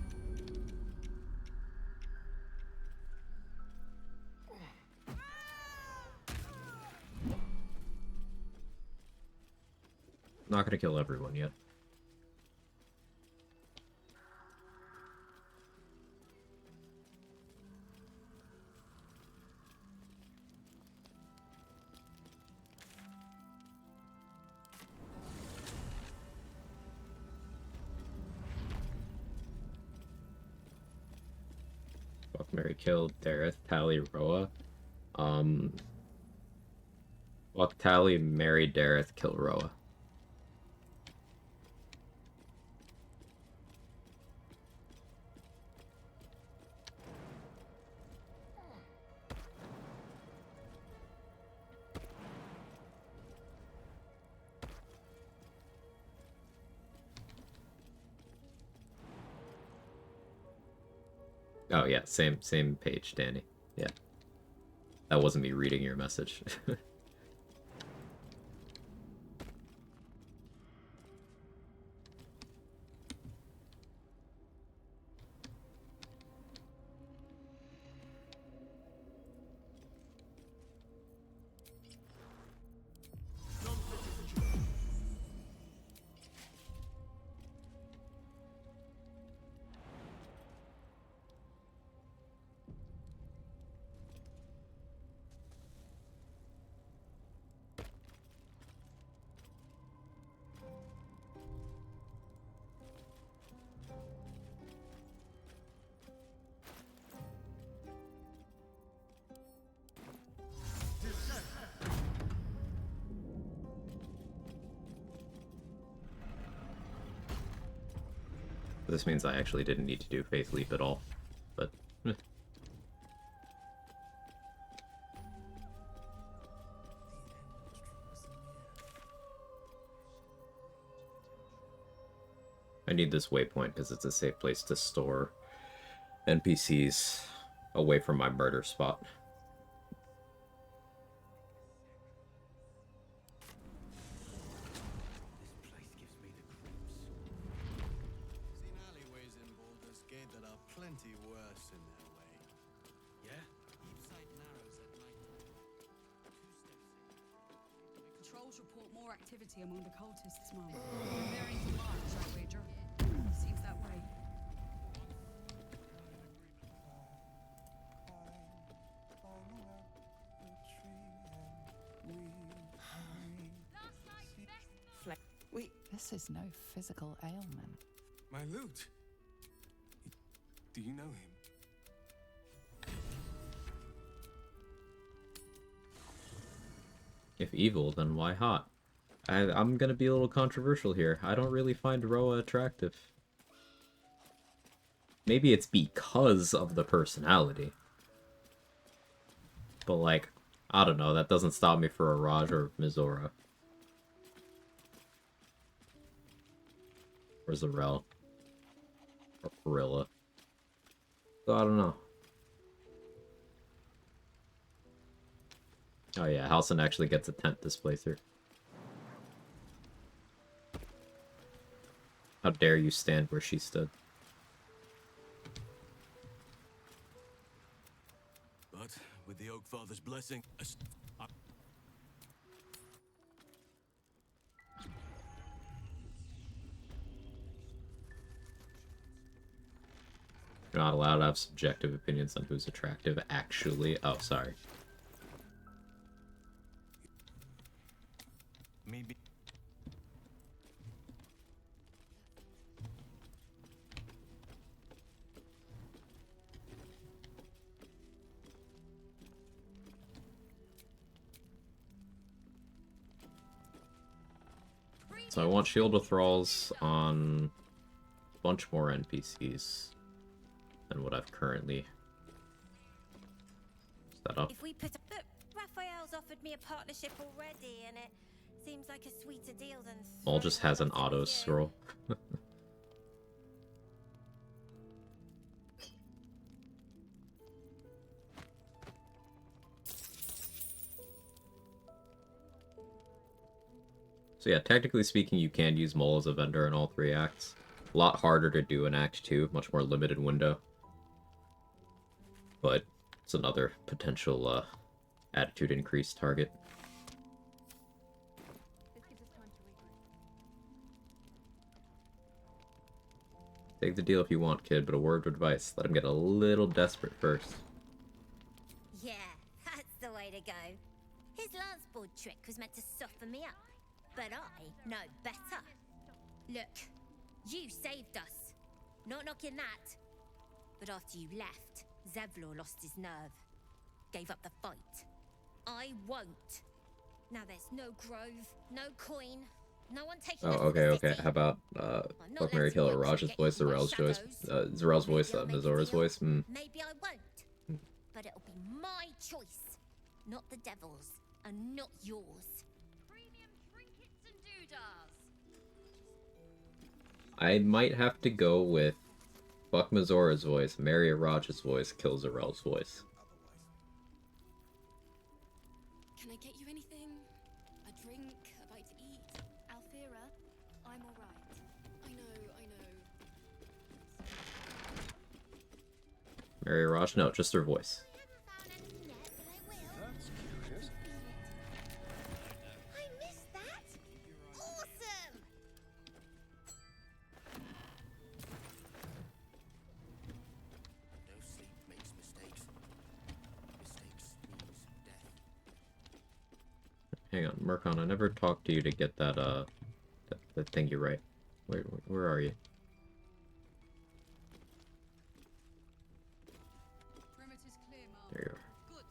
Not gonna kill everyone yet. Fuck, Mary killed Dareth, Tally, Roa. Fuck, Tally, marry Dareth, kill Roa. Oh yeah, same page, Danny. Yeah. That wasn't me reading your message. This means I actually didn't need to do Faith Leap at all, but... I need this waypoint because it's a safe place to store NPCs away from my murder spot. Plenty worse in their way. Yeah? Each side narrows at night. 2 steps in. Controls report more activity among the cultists, Mum. Preparing to march, I wager. Seems that way. This is no physical ailment. My loot. Do you know him? If evil, then why hot? I'm gonna be a little controversial here. I don't really find Roa attractive. Maybe it's because of the personality. But like, I don't know, that doesn't stop me for a Raj or Mizora. Or Zarel. Or Gorilla. So I don't know. Oh yeah, Halson actually gets a tent this playthrough. How dare you stand where she stood. But with the Oak Father's blessing, You're not allowed to have subjective opinions on who's attractive, actually. Oh, sorry. maybe. So I want shield withdrawals on a bunch more NPCs than what I've currently set up. If we put but Raphael's offered me a partnership already, and it seems like a sweeter deal than. Maul just has an auto scroll. So So yeah, technically speaking, you can use Mole as a vendor in all 3 acts. A lot harder to do in Act 2, much more limited window. But it's another potential attitude increase target. Take the deal if you want, kid, but a word of advice. Let him get a little desperate first. Yeah, that's the way to go. His lance board trick was meant to soften me up, but I know better. Look, you saved us. Not knocking that. But after you left, Zevlor lost his nerve. Gave up the fight. I won't. Now there's no grove, no coin, no one taking Oh, us to okay, the okay. city. How about, fuck, Mary, kill it, Raj's voice, Zarel's voice, Zarel's voice, Mizora's voice? Maybe I won't. But it'll be my choice, not the devil's, and not yours. Premium trinkets and doodahs. I might have to go with fuck Mizora's voice, marry Raj's voice, kill Zarel's voice. Can I get you anything? A drink, a bite to eat? Alfira, I'm alright. I know. Marry Raj? No, just her voice. That's curious. I missed that. Awesome. No sleep makes mistakes. Mistakes means death. Hang on, Murkon, I never talked to you to get that, that thing you write. Where are you? Perimeter's clear, Mark. There you are. Good.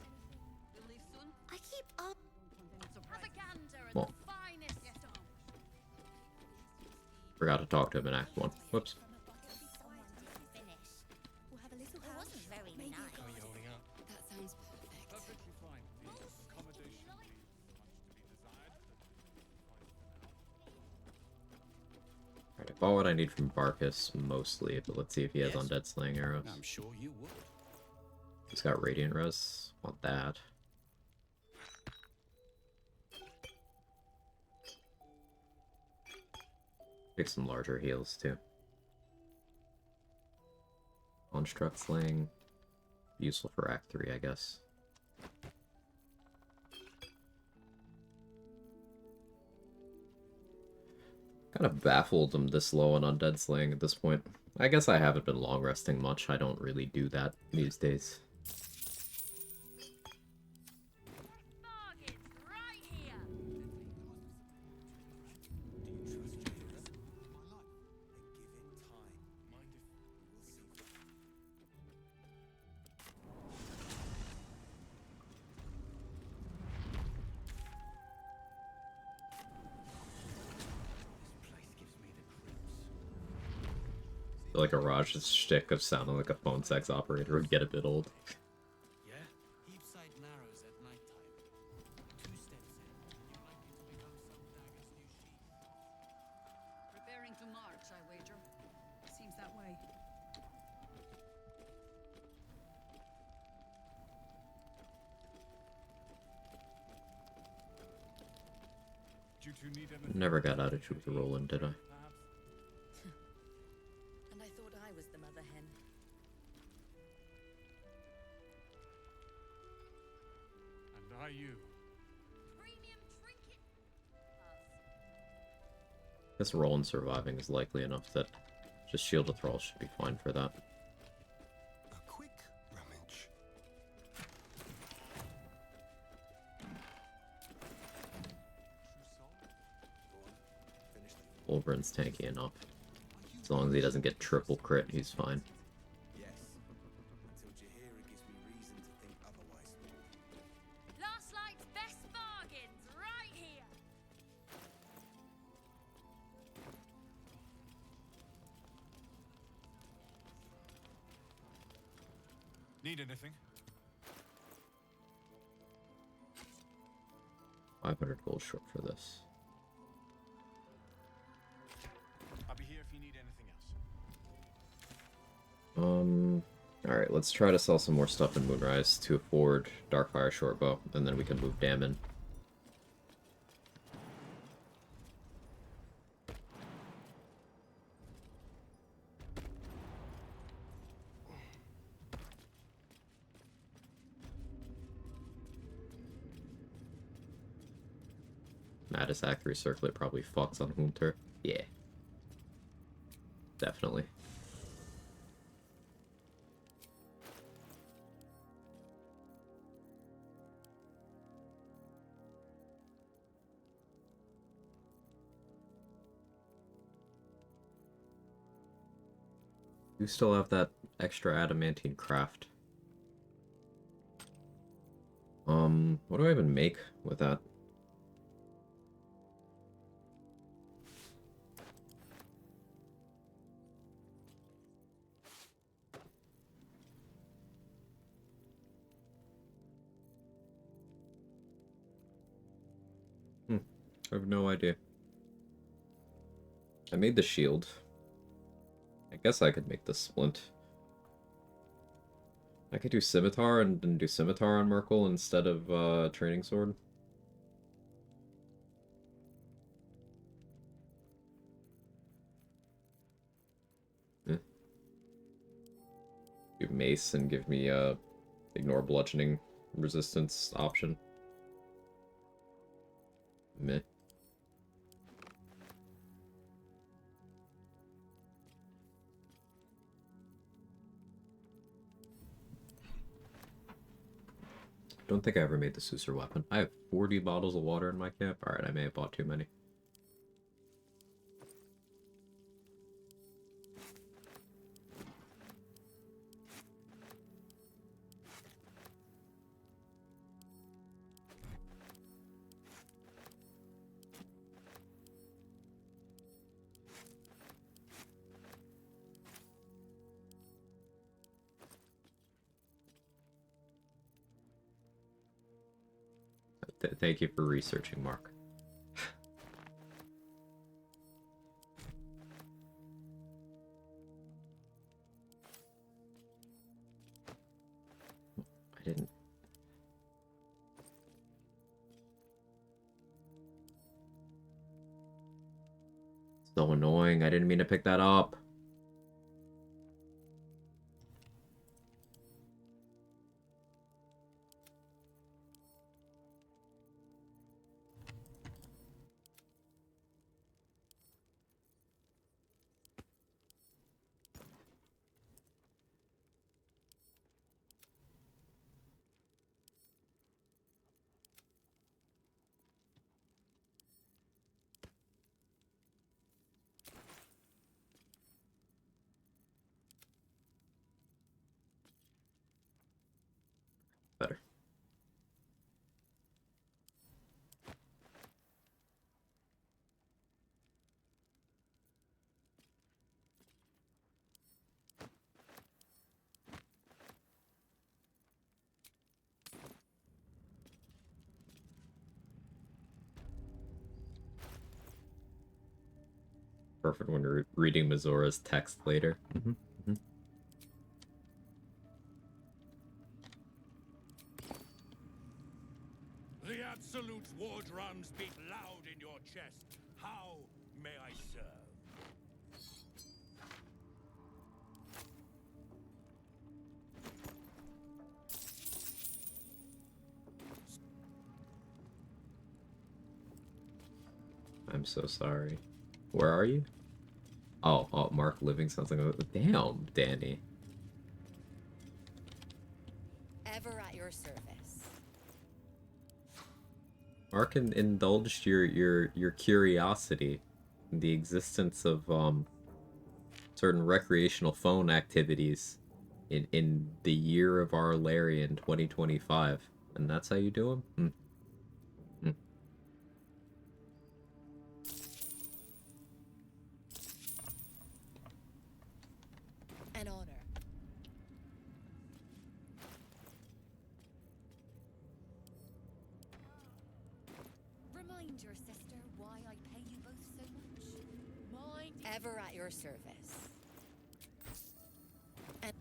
We'll leave soon. I keep up. Have a gander at Well. the finest. Yes, Forgot to talk to him in Act 1. Whoops. We'll have a little It wasn't very maybe nice. a coffee. That sounds perfect. Perfectly fine. The accommodation leaves much to be desired. Alright, I bought what I need from Barkus, mostly, but let's see if he has Yes. undead slaying arrows. I'm sure you would. He's got Radiant Res. Want that. Pick some larger heals, too. Construct Slaying. Useful for Act 3, I guess. Kind of baffled I'm this low on Undead Slaying at this point. I guess I haven't been long resting much. I don't really do that these days. Bargains right here. I feel like a Raj's shtick of sounding like a phone sex operator would get a bit old. Yeah? Heapside narrows at nighttime. 2 steps in, you're likely to become some dagger's new sheath. Preparing to march, I wager. Seems that way. Do you two need anything? Never got out of shoot with Roland, did I? Perhaps? And I thought I was the mother hen. And are you? Premium trinket. This Roland surviving is likely enough that just Shield of Thrall should be fine for that. A quick rummage. Wolverine's tanky enough. As long as he doesn't get triple crit, he's fine. Yes. Until Jaheira gives me reason to think otherwise. Last night's best bargains right here. Need anything? 500 gold short for this. I'll be here if you need anything else. Alright, let's try to sell some more stuff in Moonrise to afford Darkfire Shortbow, and then we can move Damon. Mattis Acre Circlet probably fucks on Hunter. Yeah. Definitely. You still have that extra adamantine craft. What do I even make with that? I have no idea. I made the shield. I guess I could make the splint. I could do scimitar and then do scimitar on Merkel instead of training sword. Yeah. Do mace and give me ignore bludgeoning resistance option. Meh. Don't think I ever made the Susur weapon. I have 40 bottles of water in my camp. Alright, I may have bought too many. Thank you for researching, Mark. I didn't. So annoying. I didn't mean to pick that up. Better. Perfect when you're reading Mizora's text later. The Absolute's war drums beat loud in your chest. How may I serve? I'm so sorry. Where are you? Oh, Mark Living sounds like a... Damn, Danny. Ever at your service. Mark indulged your curiosity in the existence of certain recreational phone activities in the year of our Larian 2025, and that's how you do them. An honor. Remind your sister why I pay you both so much. Mind Ever at your service. And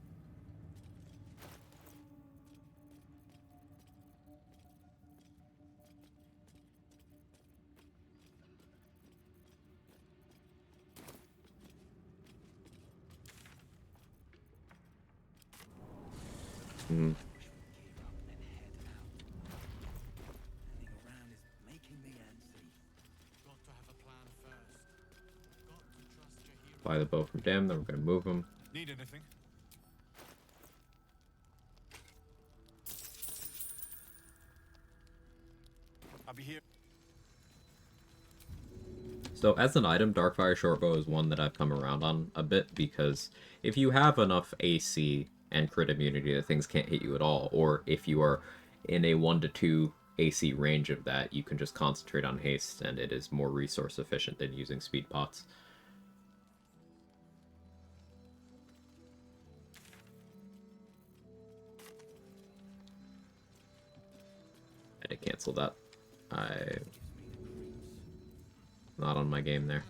Mm. Standing around is making me antsy. buy the bow from Dam, then we're going to move him. Need anything? I'll be here. So as an item, Darkfire Shortbow is one that I've come around on a bit, because if you have enough AC and crit immunity that things can't hit you at all, or if you are in a 1 to 2 AC range of that, you can just concentrate on haste, and it is more resource efficient than using speed pots. I had to cancel that. Not on my game there.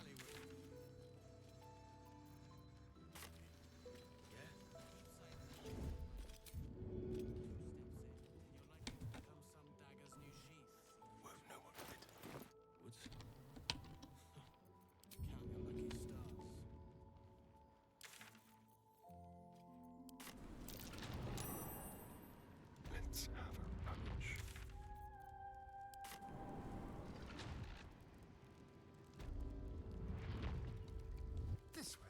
Let's have a punch. This way.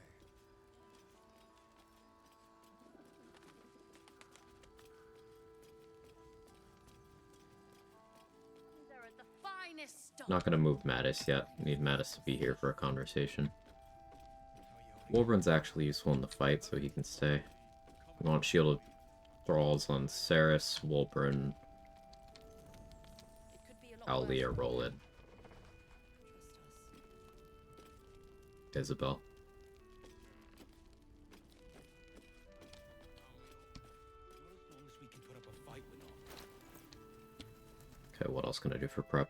The finest stock. Not gonna move Mattis yet. Need Mattis to be here for a conversation. Wolverine's actually useful in the fight, so he can stay. We want Shielded Thralls on Ceres, Wolverine, Alia, roll it. Isabel. Okay, what else can I do for prep?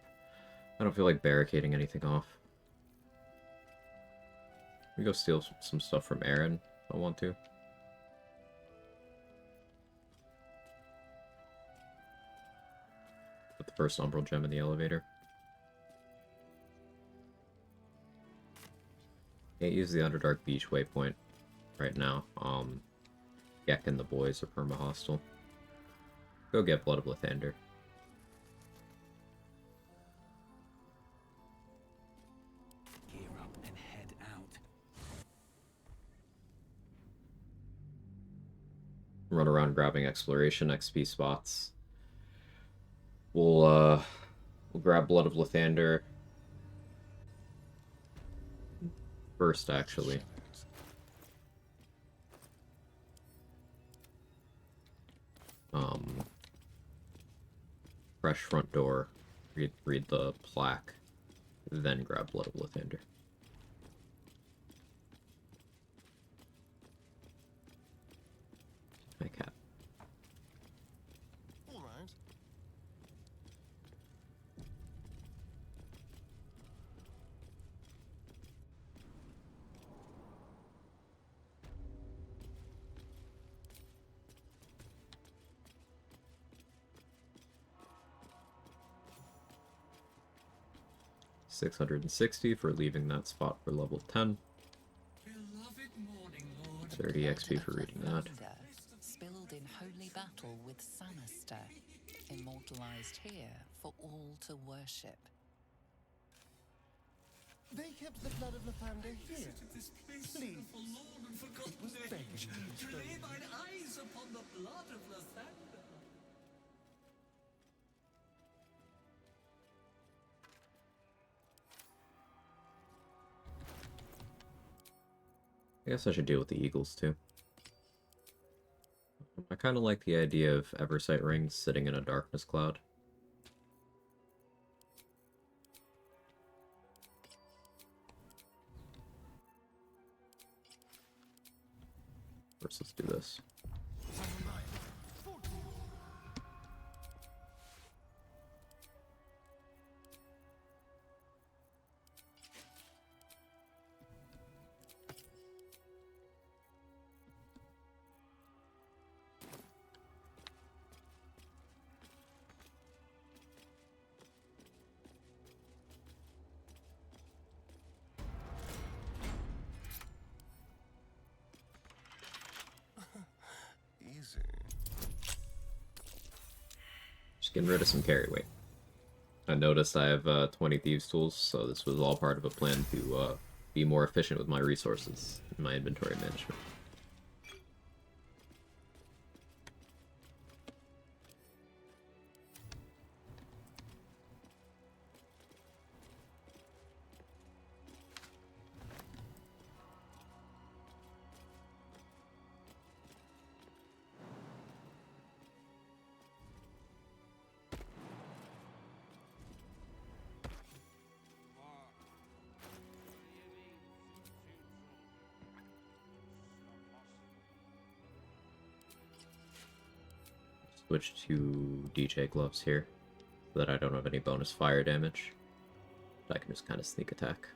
I don't feel like barricading anything off. We go steal some stuff from Aaron if I want to. Put the first Umbral Gem in the elevator. Can't use the Underdark Beach waypoint right now. Gek and the boys are perma-hostile. Go get Blood of Lathander. Gear up and head out. Run around grabbing exploration XP spots. We'll grab Blood of Lathander first, actually. Fresh front door. Read the plaque, then grab Blood of Lathander. My cat. All right. $660 for leaving that spot for level 10. 30 XP for reading that. Spilled in holy battle with Sanister, immortalized here for all to worship. They kept the blood of Lathander here. This place Please. forlorn and forgotten It was begged to be to stolen. lay mine eyes upon the blood of Lathander. I guess I should deal with the eagles too. I kind of like the idea of Eversight rings sitting in a darkness cloud. First, let's do this. Easy. Just getting rid of some carry weight. I noticed I have 20 Thieves Tools, so this was all part of a plan to be more efficient with my resources and my inventory management. Switch to DJ gloves here, so that I don't have any bonus fire damage. But I can just kind of sneak attack.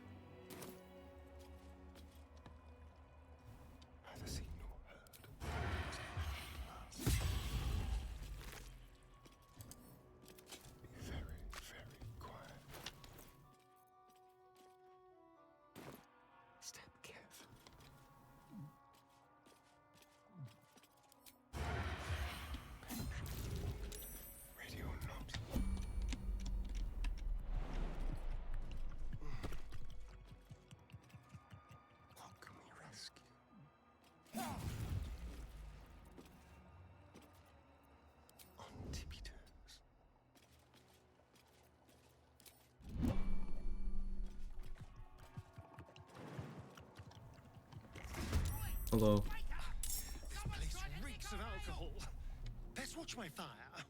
Hello. This place reeks of alcohol. Let's watch my fire. Or not.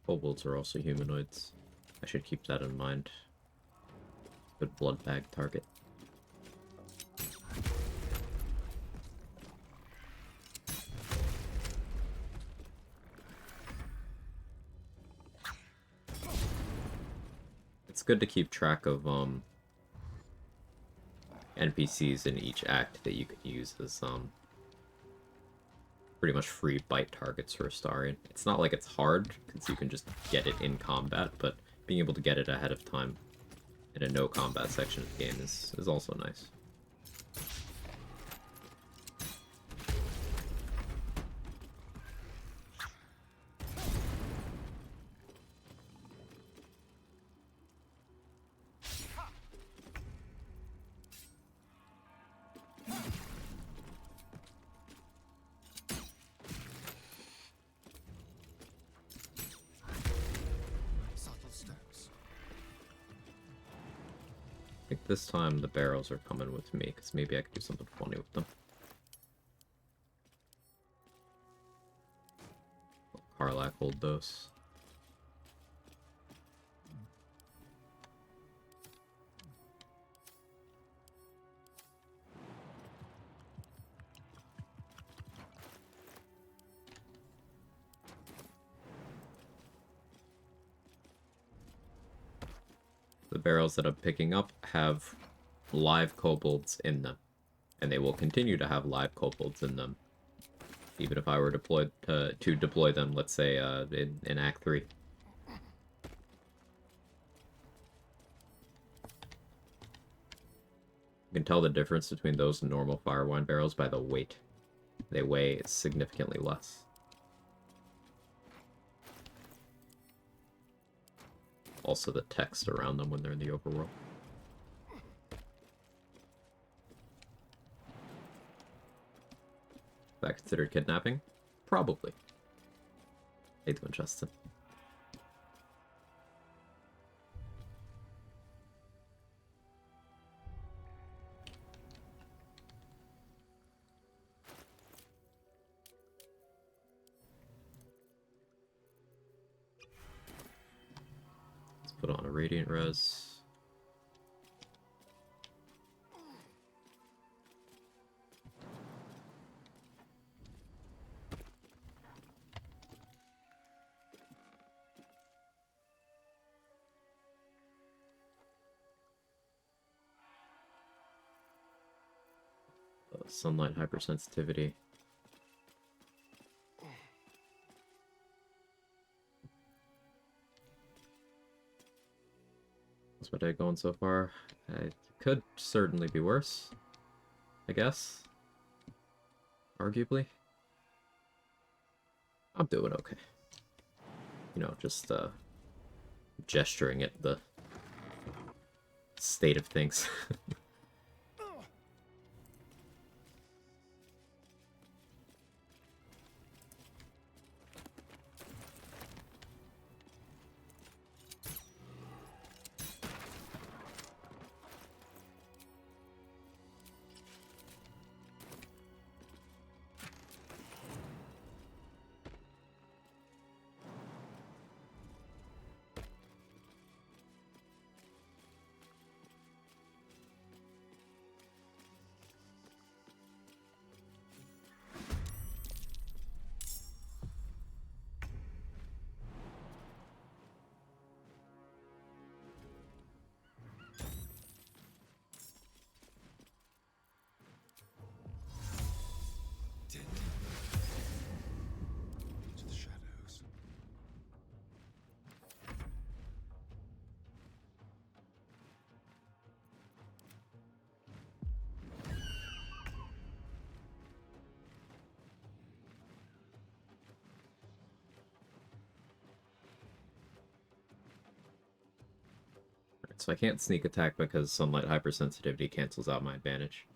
Kobolds are also humanoids. I should keep that in mind. Good blood bag target. It's good to keep track of NPCs in each act that you can use as pretty much free bite targets for Astarion. It's not like it's hard, because you can just get it in combat, but being able to get it ahead of time in a no combat section of the game is also nice. I think this time the barrels are coming with me, because maybe I could do something funny with them. Karlak, hold those. The barrels that I'm picking up have live kobolds in them, and they will continue to have live kobolds in them, even if I were deployed to deploy them, let's say, in Act 3. You can tell the difference between those and normal firewine barrels by the weight. They weigh significantly less. Also the text around them when they're in the overworld. Is that considered kidnapping? Probably. Hey, doing Justin. Put on a radiant res. Sunlight hypersensitivity. What's my day going so far? It could certainly be worse, I guess. Arguably. I'm doing okay. You know, just gesturing at the state of things. To the shadows. So I can't sneak attack because sunlight hypersensitivity cancels out my advantage.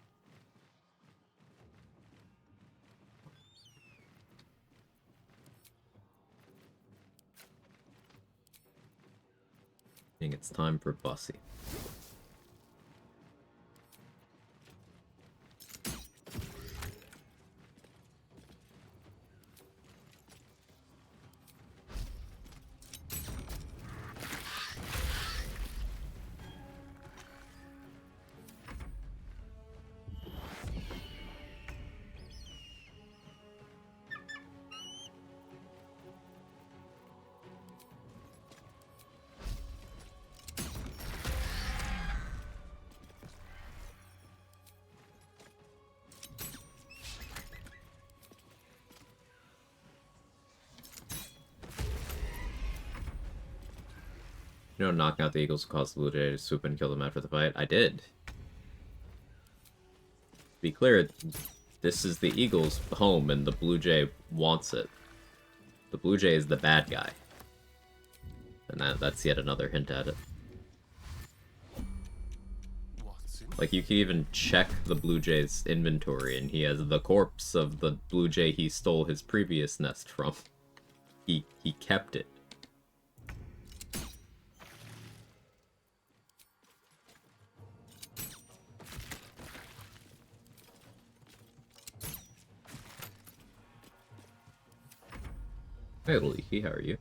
I think it's time for Bussy. You know, knocking out the Eagles will cause the Blue Jay to swoop in and kill them after the fight. I did. To be clear, this is the Eagles' home, and the Blue Jay wants it. The Blue Jay is the bad guy. And that's yet another hint at it. Like, you can even check the Blue Jay's inventory, and he has the corpse of the Blue Jay he stole his previous nest from. He kept it. Hey, Leaky, how are you?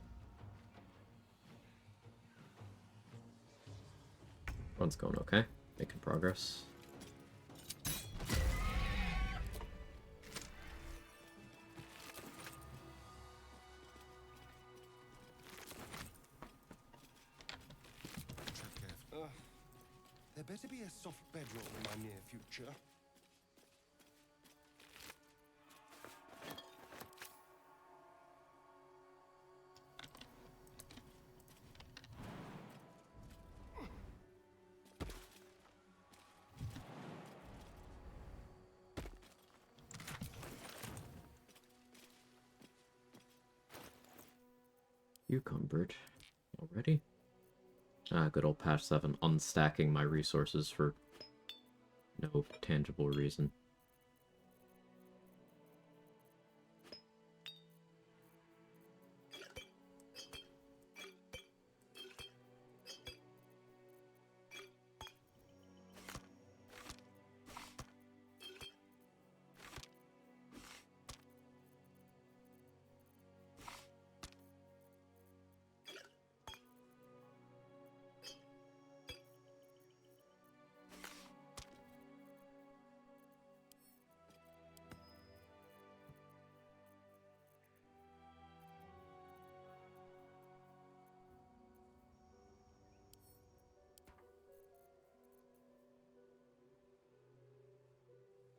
Run's going okay. Making progress. There better be a soft bedroll in my near future. Cucumbered. Already? Ah, good old patch 7, unstacking my resources for no tangible reason.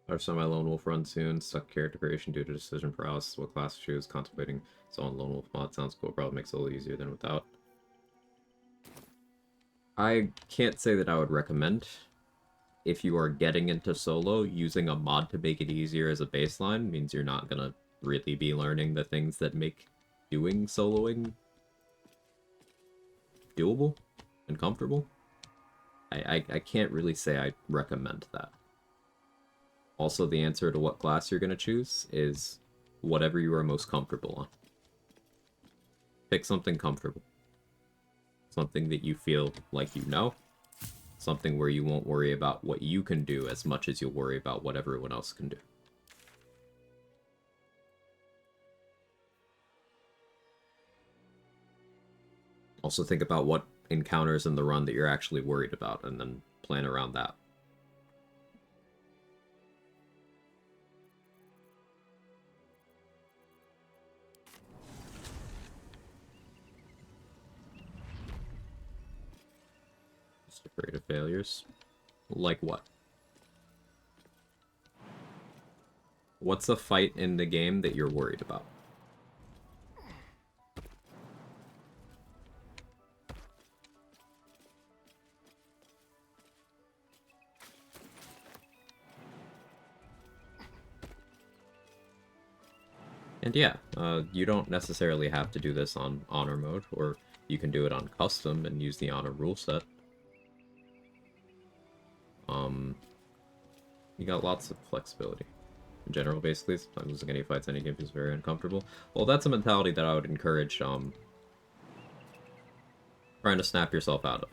Or semi lone wolf run soon. Stuck character creation due to decision paralysis. What class to choose? Contemplating its own lone wolf mod. Sounds cool. Probably makes it a little easier than without. I can't say that I would recommend. If you are getting into solo, using a mod to make it easier as a baseline means you're not gonna really be learning the things that make doing soloing doable and comfortable. I can't really say I recommend that. Also, the answer to what class you're gonna choose is whatever you are most comfortable on. Pick something comfortable. Something that you feel like you know. Something where you won't worry about what you can do as much as you'll worry about what everyone else can do. Also think about what encounters in the run that you're actually worried about, and then plan around that. Just afraid of failures. Like what? What's a fight in the game that you're worried about? And yeah, you don't necessarily have to do this on Honor mode, or you can do it on Custom and use the Honor rule set. You got lots of flexibility. In general, basically, sometimes losing any fights any game is very uncomfortable. Well, that's a mentality that I would encourage trying to snap yourself out of.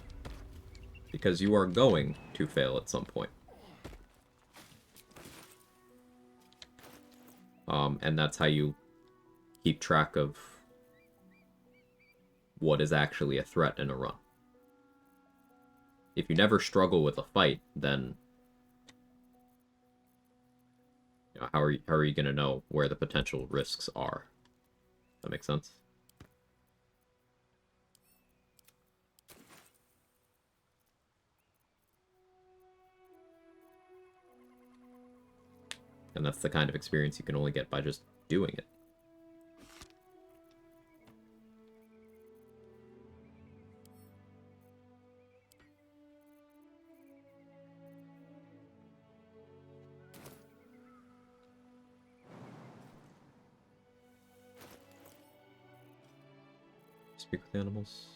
Because you are going to fail at some point. And that's how you keep track of what is actually a threat in a run. If you never struggle with a fight, then you know, how are you going to know where the potential risks are? That makes sense? And that's the kind of experience you can only get by just doing it. Speak with animals.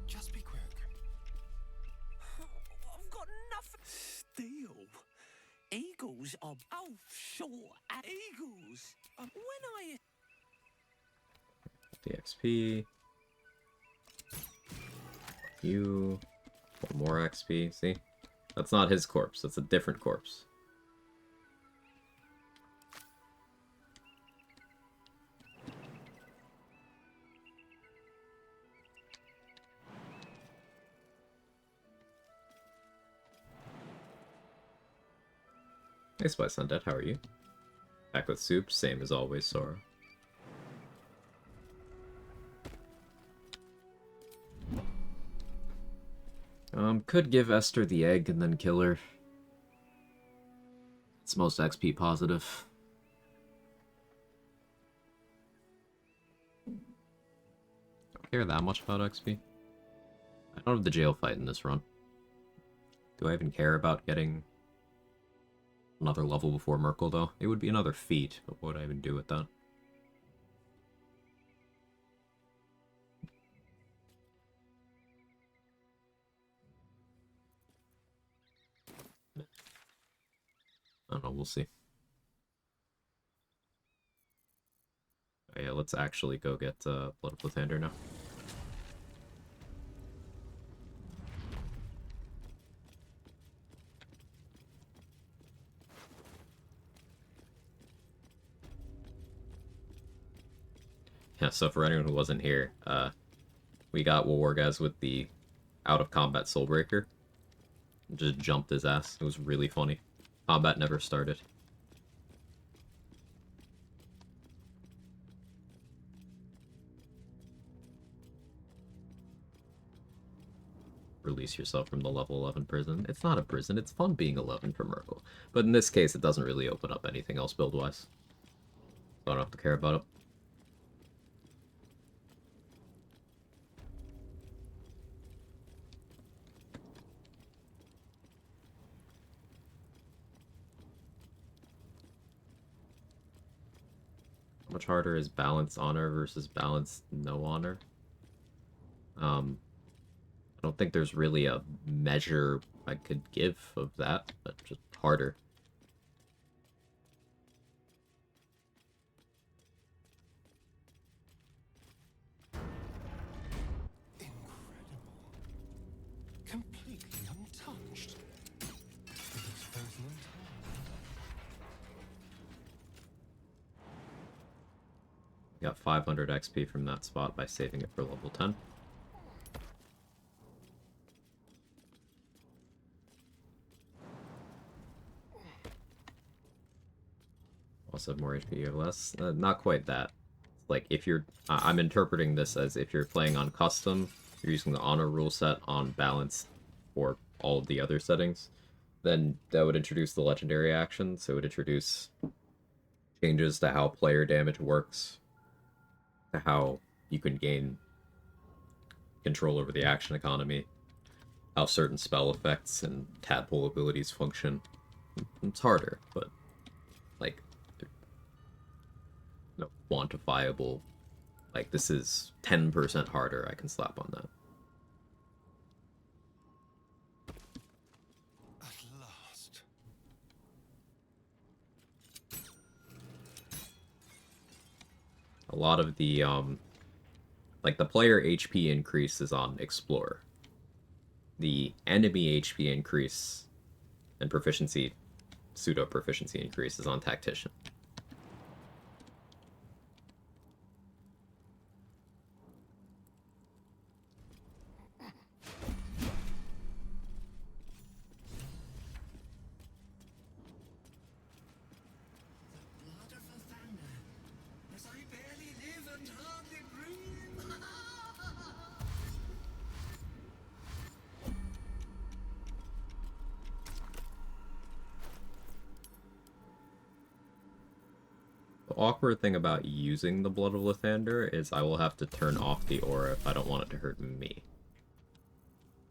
Just be quick. I've got nothing. Steal. Eagles are sure. Eagles. When I The XP. You. One more XP. See? That's not his corpse. That's a different corpse. Hey, Spice Undead, how are you? Back with soup, same as always, Sora. Could give Esther the egg and then kill her. It's most XP positive. Don't care that much about XP. I don't have the jail fight in this run. Do I even care about getting another level before Merkel, though? It would be another feat, but what would I even do with that? I don't know, we'll see. Oh, yeah, let's actually go get Blood of Lathander now. Yeah, so for anyone who wasn't here, we got Wargaz with the out-of-combat Soulbreaker. Just jumped his ass. It was really funny. Combat never started. release yourself from the level 11 prison. It's not a prison, it's fun being 11 for Merkel. But in this case, it doesn't really open up anything else build-wise. So I don't have to care about it. How much harder is balanced honor versus balanced no honor? I don't think there's really a measure I could give of that, but just harder. Completely untouched. It looks frozen in time. Got 500 XP from that spot by saving it for level 10. Also more HP or less. Not quite that. Like, if you're... I'm interpreting this as if you're playing on custom, you're using the honor rule set on balanced for all of the other settings, then that would introduce the legendary action, so it would introduce changes to how player damage works, to how you can gain control over the action economy, how certain spell effects and tadpole abilities function. It's harder, but, like, no quantifiable, like, this is 10% harder I can slap on that. At last. A lot of the, like, the player HP increase is on Explorer. The enemy HP increase and proficiency, pseudo-proficiency increase is on Tactician. The awkward thing about using the Blood of Lathander is I will have to turn off the aura if I don't want it to hurt me.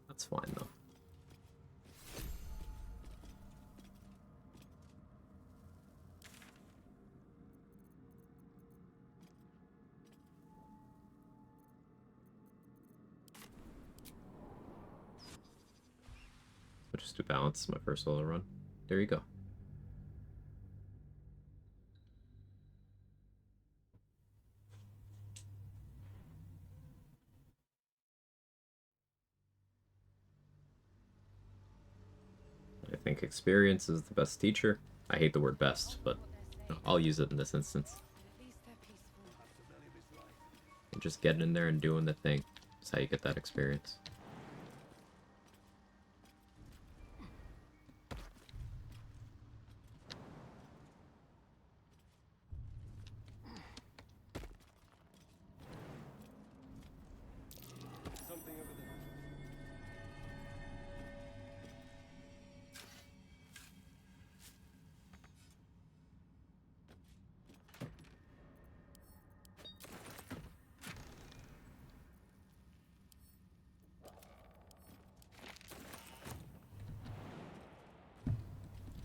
That's fine, though. So just to balance my first solo run. There you go. I think experience is the best teacher. I hate the word best, but I'll use it in this instance. And just getting in there and doing the thing is how you get that experience. Something over there.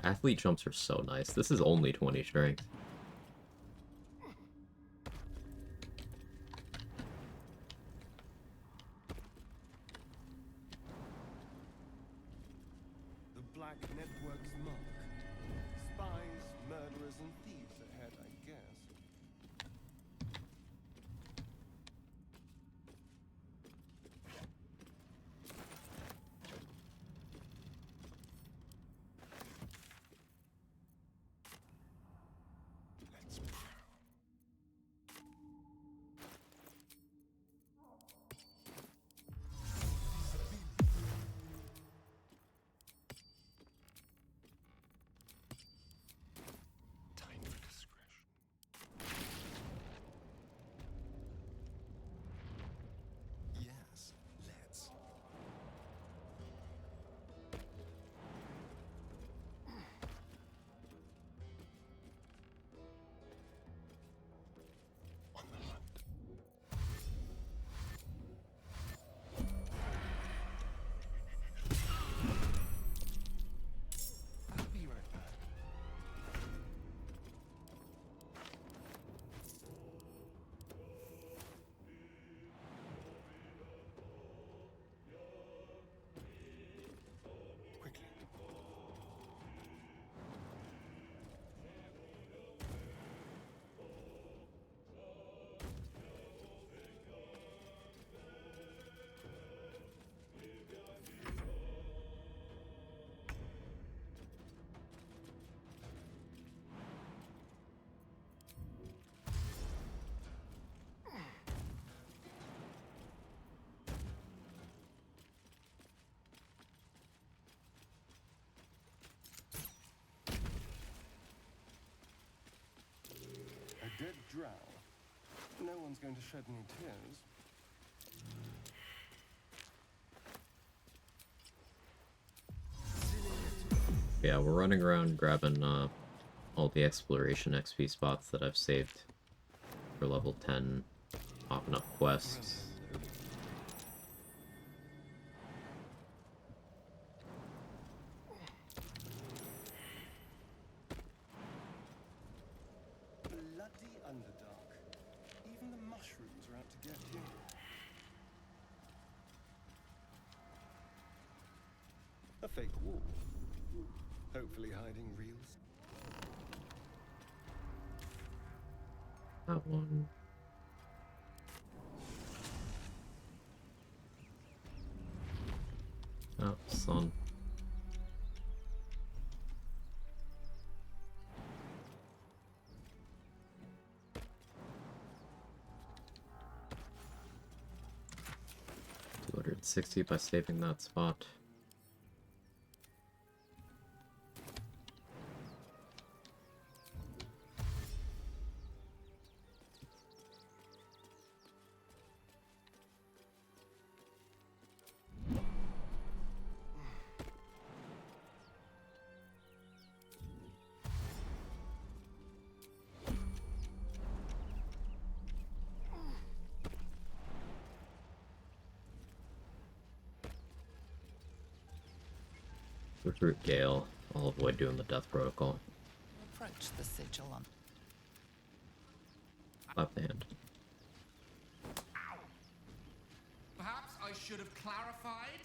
Athlete jumps are so nice. This is only 20 strength. The Black Network's mark. Spies, murderers, and thieves ahead, I guess. dead drow. No one's going to shed any tears. Yeah, we're running around grabbing all the exploration XP spots that I've saved for level 10, popping up quests. Bloody Underdark. Even the mushrooms are out to get you. A fake wall. Hopefully hiding reels. That one. Oh, sun. $260 by saving that spot. Recruit Gale. I'll avoid doing the death protocol. Approach the sigil on. Left hand. Perhaps I should have clarified.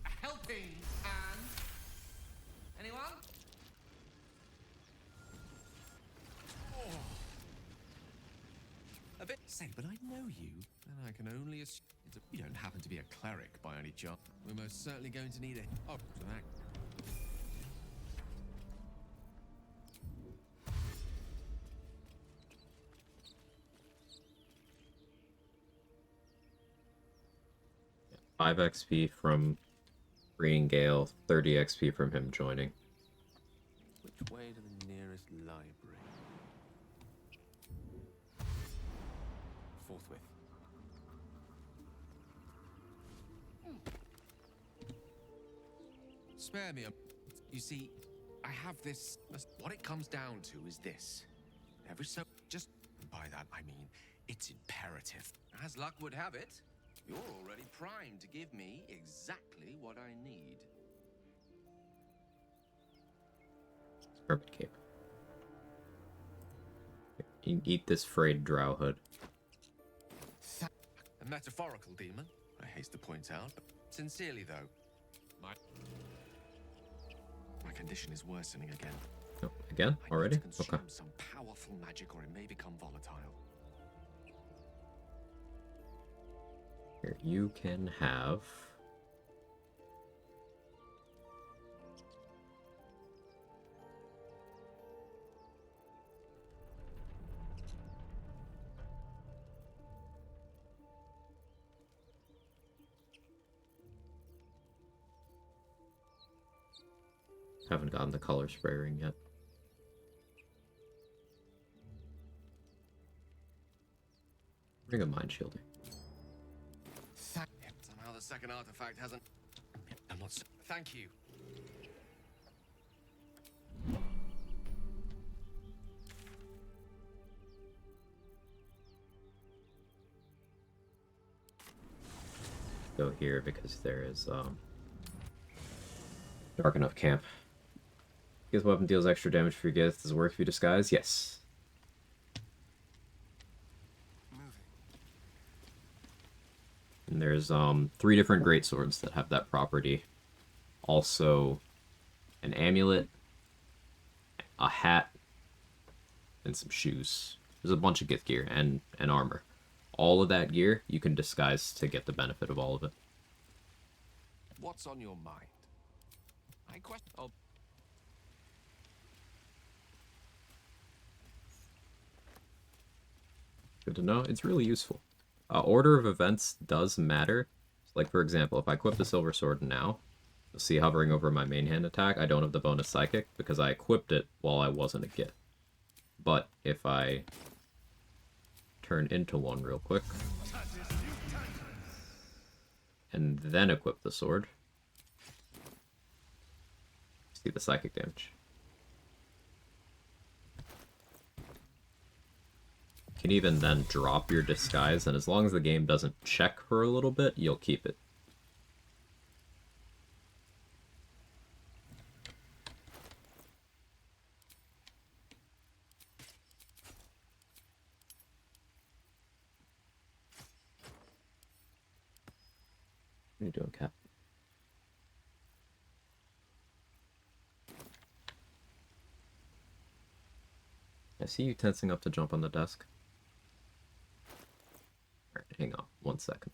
A helping hand. Anyone? A bit. Say, but I know you, and I can only assume you don't happen to be a cleric by any chance. We're most certainly going to need a. Oh, to that. Yeah, 5 XP from freeing Gale, 30 XP from him joining. Which way to the nearest library? Forthwith. Spare me a. You see, I have this. What it comes down to is this. Every so. Just by that, I mean, it's imperative. As luck would have it, you're already primed to give me exactly what I need. Scarlet Cape. You can eat this frayed drow hood. A metaphorical demon, I haste to point out. Sincerely, though, my condition is worsening again. Oh, again? Already? I need to consume Okay. some powerful magic, or it may become volatile. Here, you can have... Haven't gotten the color spray ring yet. Ring of Mind Shielding. Somehow the second artifact hasn't. I'm not. Thank you. Go here because there is dark enough camp. This weapon deals extra damage for your gifts. Does it work if you disguise? Yes. And there's 3 different greatswords that have that property. Also, an amulet, a hat, and some shoes. There's a bunch of gift gear and armor. All of that gear you can disguise to get the benefit of all of it. What's on your mind? I question. Oh. Good to know. It's really useful. Order of events does matter. Like, for example, if I equip the Silver Sword now, you'll see hovering over my main hand attack, I don't have the bonus Psychic because I equipped it while I wasn't a gift. But if I turn into one real quick, and then equip the sword, see the psychic damage. You can even then drop your disguise, and as long as the game doesn't check for a little bit, you'll keep it. What are you doing, Cap? I see you tensing up to jump on the desk. Alright, hang on 1 second.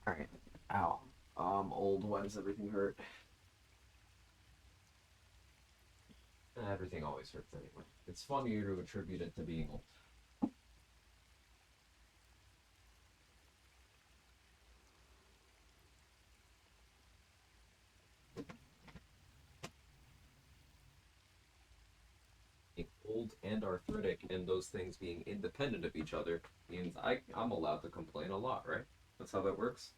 Alright. Ow. I'm old. Why does everything hurt? Everything always hurts anyway. It's funnier to attribute it to being old. Being old and arthritic, and those things being independent of each other, means I'm allowed to complain a lot, right? That's how that works.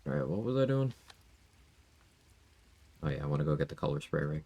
Alright, what was I doing? Oh yeah, I want to go get the color spray ring.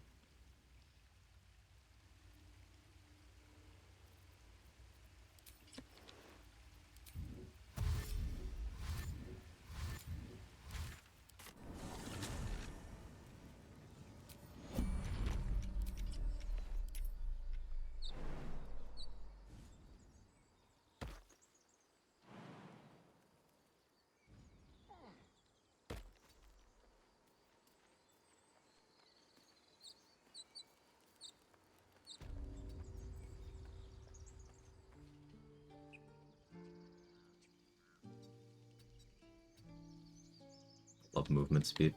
Love movement speed.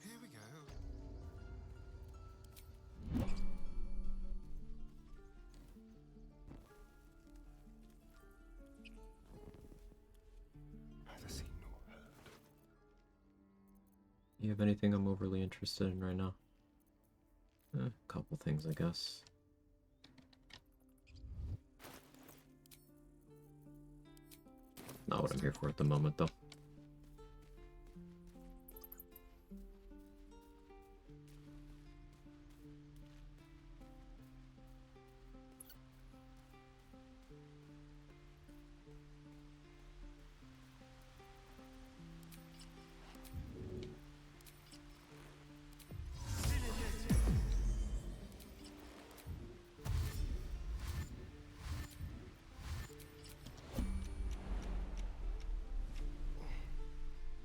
Here we go. Neither seen nor heard. You have anything I'm overly interested in right now? A couple things, I guess. Not what I'm here for at the moment, though.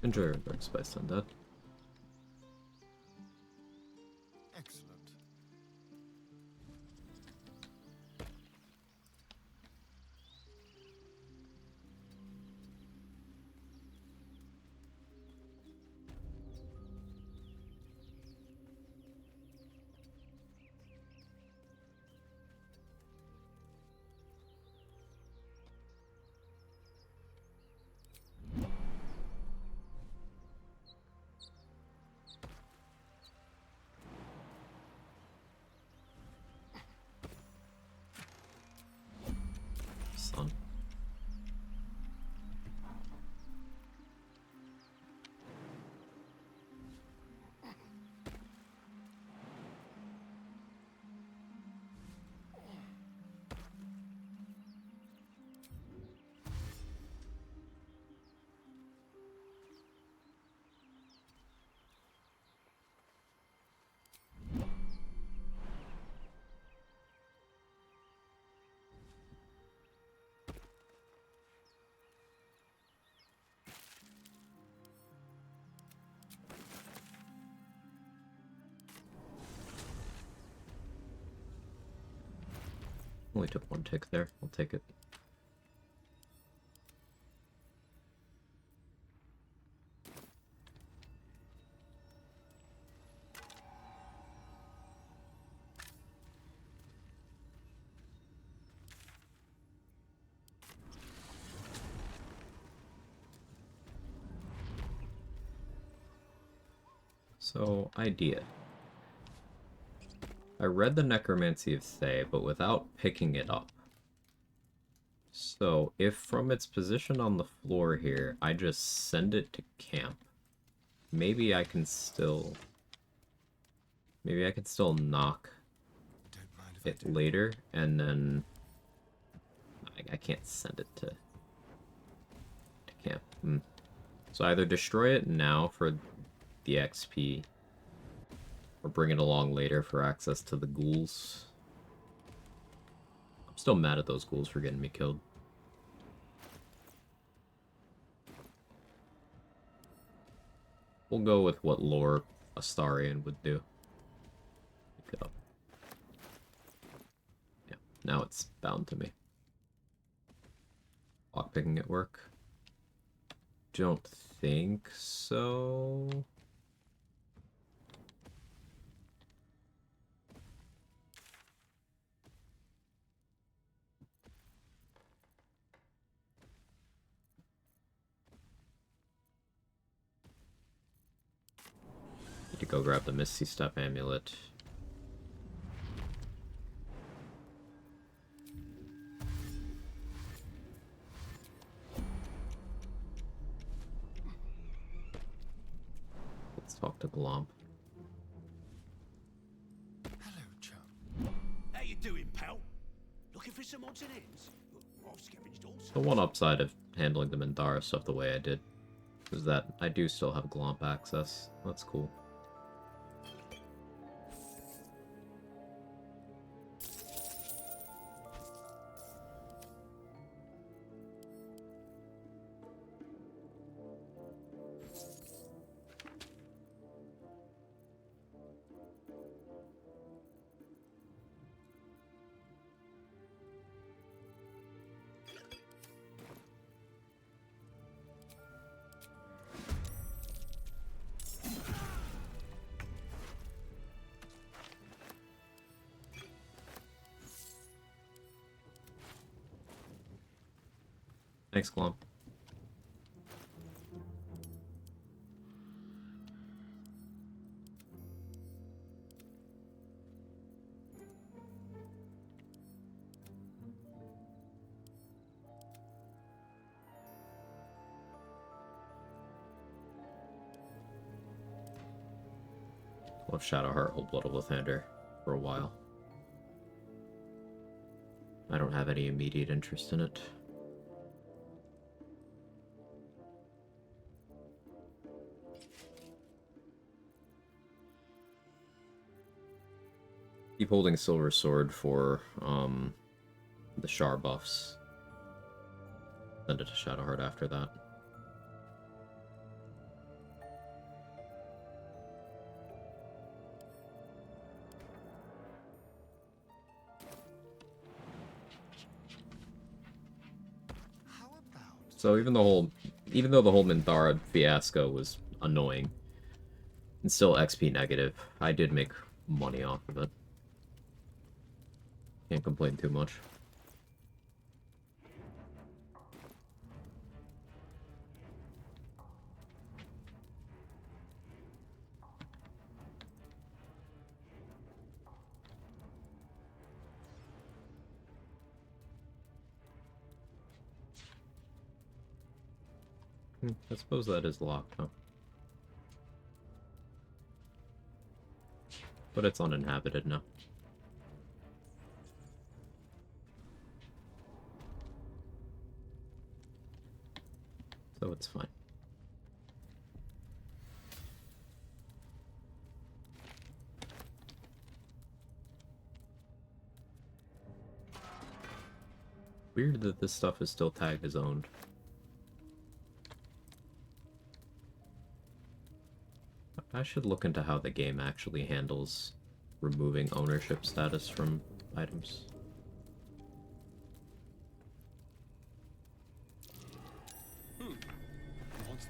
Enjoy your dark spice, undead. Excellent. Only took one tick there. I'll take it. So, idea. I read the Necromancy of Thay, but without picking it up. So, if from its position on the floor here, I just send it to camp, maybe I can still... Maybe I can still knock it later, and then... I can't send it to camp. So either destroy it now for the XP, or bring it along later for access to the ghouls. I'm still mad at those ghouls for getting me killed. We'll go with what lore Astarion would do. Pick it up. Yeah, now it's bound to me. Lockpicking at work? Don't think so. Need to go grab the Misty Step amulet. Let's talk to Glomp. Hello, chum. How you doing, pal? Looking for some odds and ends? I've scavenged all sorts. The one upside of handling the Minthara stuff the way I did is that I do still have Glomp access. That's cool. Thanks, Glomp. I'll have Shadowheart hold Blood of Lathander for a while. I don't have any immediate interest in it. Keep holding Silver Sword for the Shar buffs. Send it to Shadowheart after that. So even though the whole Minthara fiasco was annoying and still XP negative, I did make money off of it. Can't complain too much. I suppose that is locked, huh? But it's uninhabited now. So it's fine. Weird that this stuff is still tagged as owned. I should look into how the game actually handles removing ownership status from items.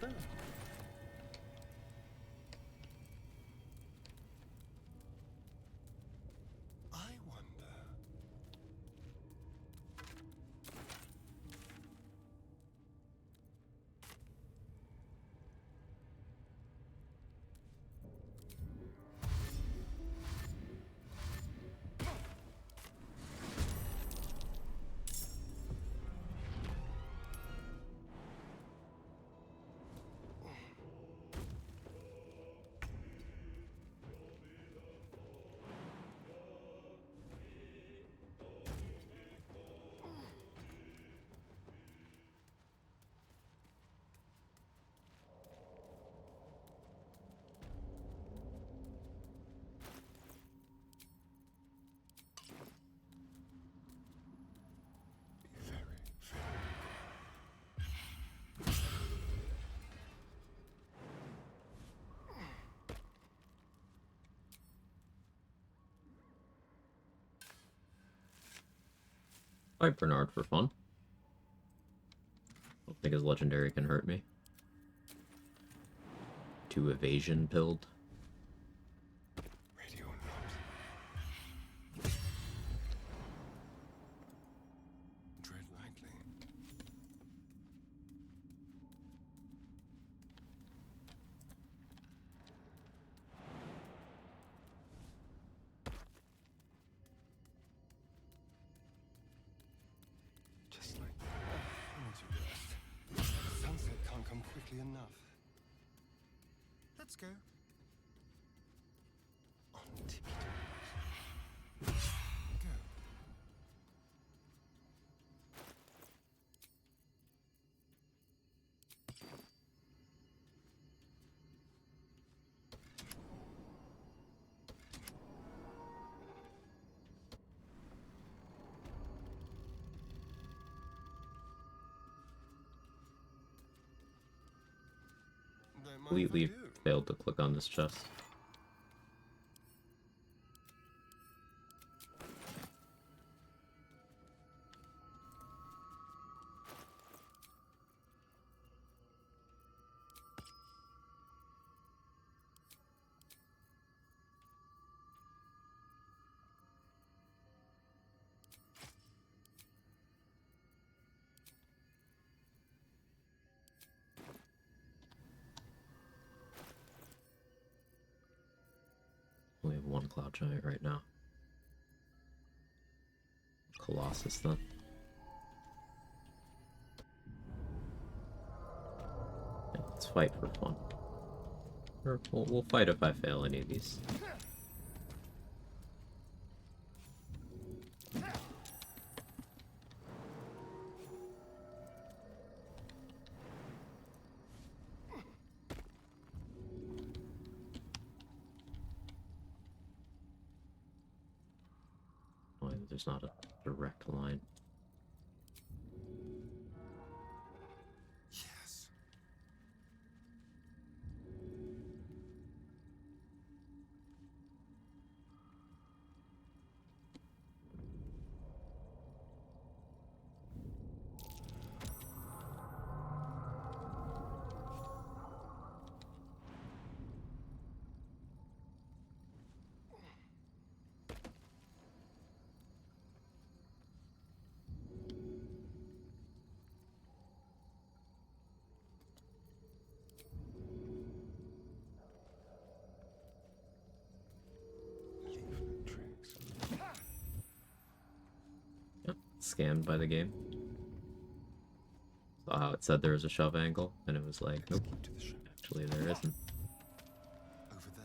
that? I wonder. Fight Bernard for fun. Don't think his legendary can hurt me. 2 evasion pilled. Radio not. Tread lightly. Just like that. I need to rest. Sunset can't come quickly enough. Let's go. On tippy toes. Go. Completely failed to click on this chest. We have 1 Cloud Giant right now. Colossus then. Yeah, let's fight for fun. Or we'll fight if I fail any of these. There's not a direct line. Yes. Yep, scammed by the game. Saw how it said there was a shove angle, and it was like, nope, actually there isn't. Over there.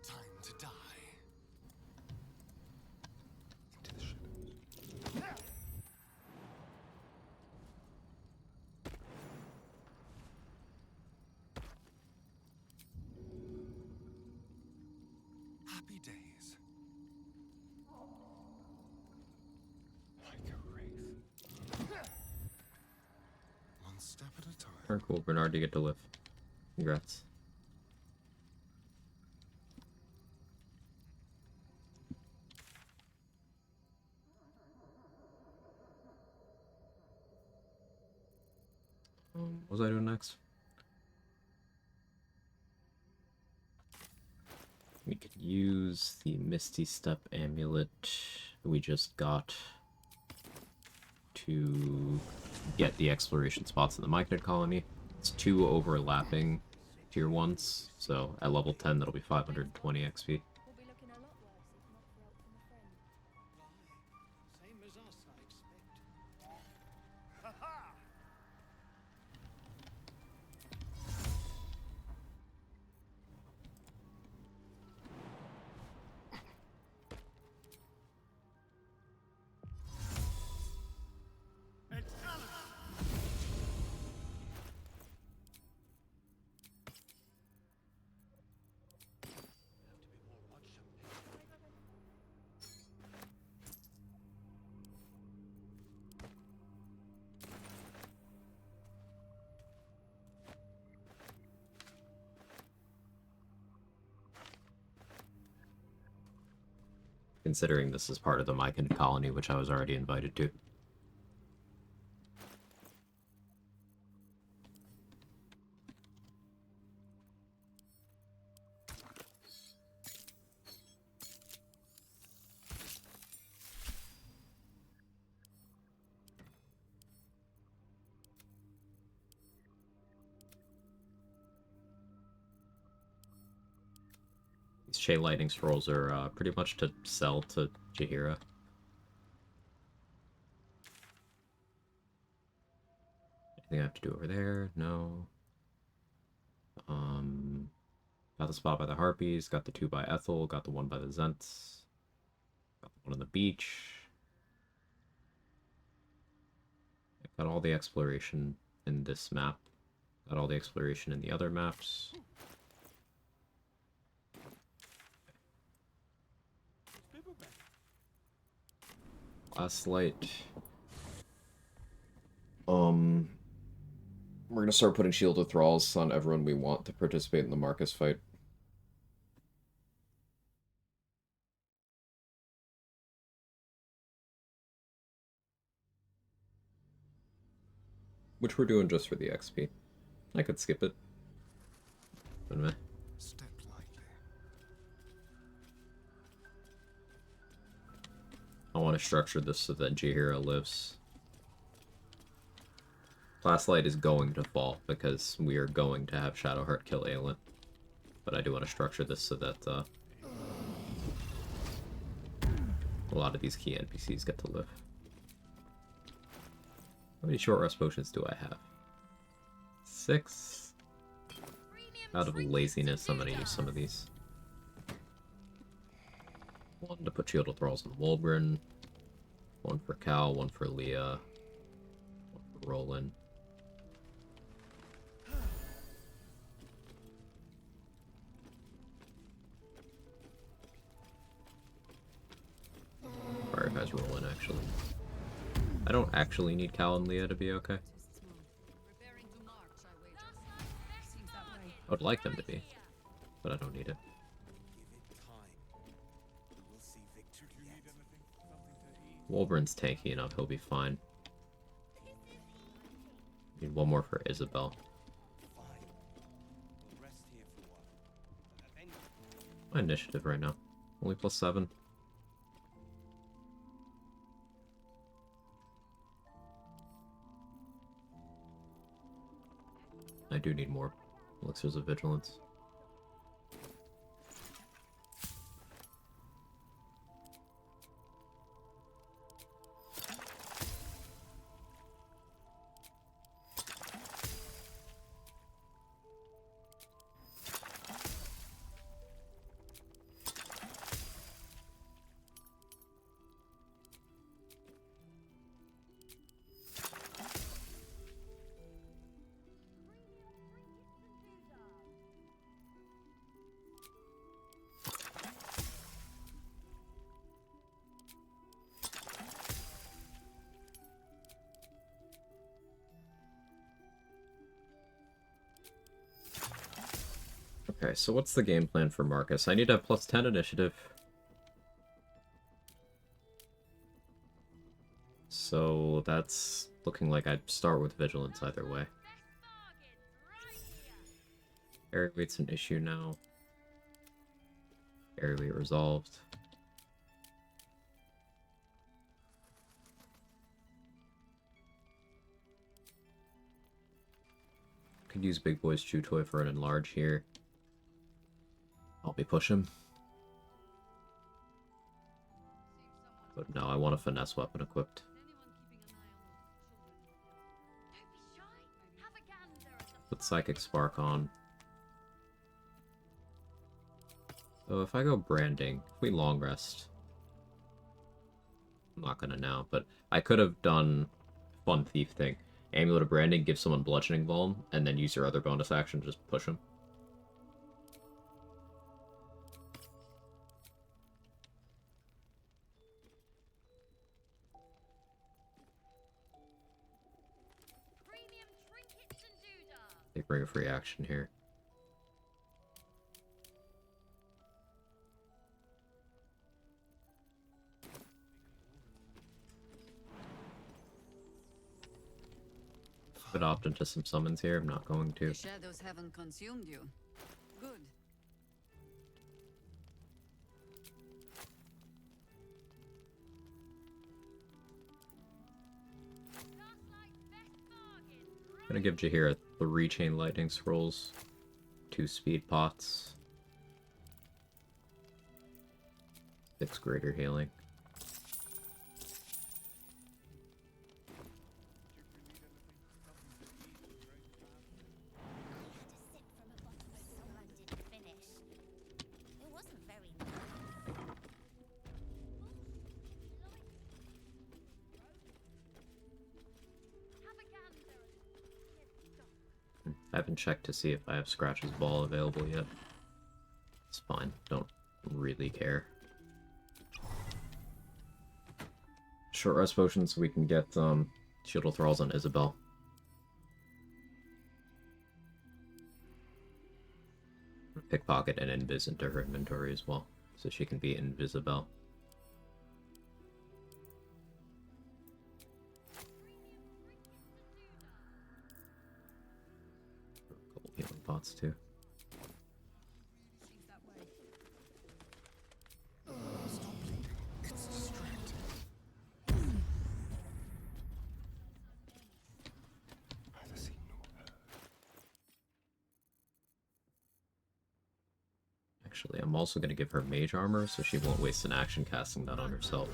Time to die. Into the shadows. Happy days. Like a wraith. One step at a time. Or cool, Bernard, you get to live. Congrats. What was I doing next? We could use the Misty Step amulet we just got to get the exploration spots in the Myconid colony. It's 2 overlapping tier 1s, so at level 10 that'll be 520 XP. Same as us, I expect. Ha ha! Considering this is part of the Myconid colony, which I was already invited to. These Shea Lightning Scrolls are pretty much to sell to Jaheira. Anything I have to do over there? No. Got the spot by the Harpies, got the 2 by Ethel, got the 1 by the Zents, got the 1 on the beach. Got all the exploration in this map. Got all the exploration in the other maps. Last light. We're gonna start putting shielded thralls on everyone we want to participate in the Marcus fight. Which we're doing just for the XP. I could skip it. But meh. Step lightly. I want to structure this so that Jaheira lives. Last light is going to fall because we are going to have Shadowheart kill Aelin. But I do want to structure this so that a lot of these key NPCs get to live. How many short rest potions do I have? 6? Out of laziness, I'm going to use some of these. 1 to put shielded thralls on Wulbren. 1 for Cal, 1 for Leah. 1 for Roland. Prioritize Roland, actually. I don't actually need Cal and Leah to be okay. I would like them to be, but I don't need it. Wulbren's tanky enough, he'll be fine. Need 1 more for Isabel. My initiative right now. Only +7. I do need more elixirs of vigilance. Okay, so what's the game plan for Marcus? I need to have +10 initiative. So that's looking like I'd start with vigilance either way. Area weight's an issue now. Area weight resolved. Could use Big Boy's Chew Toy for an enlarge here. I'll be pushing. But no, I want a finesse weapon equipped. Put Psychic Spark on. So if I go branding, if we long rest, I'm not gonna now, but I could have done fun thief thing. Amulet of Branding, give someone bludgeoning vuln, and then use your other bonus action to just push them. They bring a free action here. Could opt into some summons here. I'm not going to. The shadows haven't consumed you. Good. Gonna give Jaheira 3 Chain Lightning Scrolls, 2 Speed Pots, 6 Greater Healing. I haven't checked to see if I have Scratch's Ball available yet. It's fine. Don't really care. Short rest potion so we can get Shield of Thralls on Isabel. Pickpocket and Invis into her inventory as well, so she can be Invisibel. Healing pots too. It's distracting. Neither seen nor heard. Actually, I'm also going to give her mage armor so she won't waste an action casting that on herself.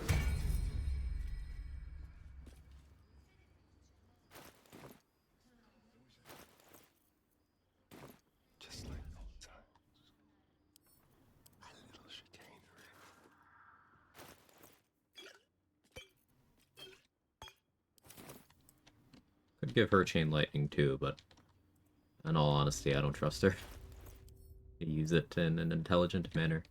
Could give her Chain Lightning too, but in all honesty, I don't trust her to use it in an intelligent manner.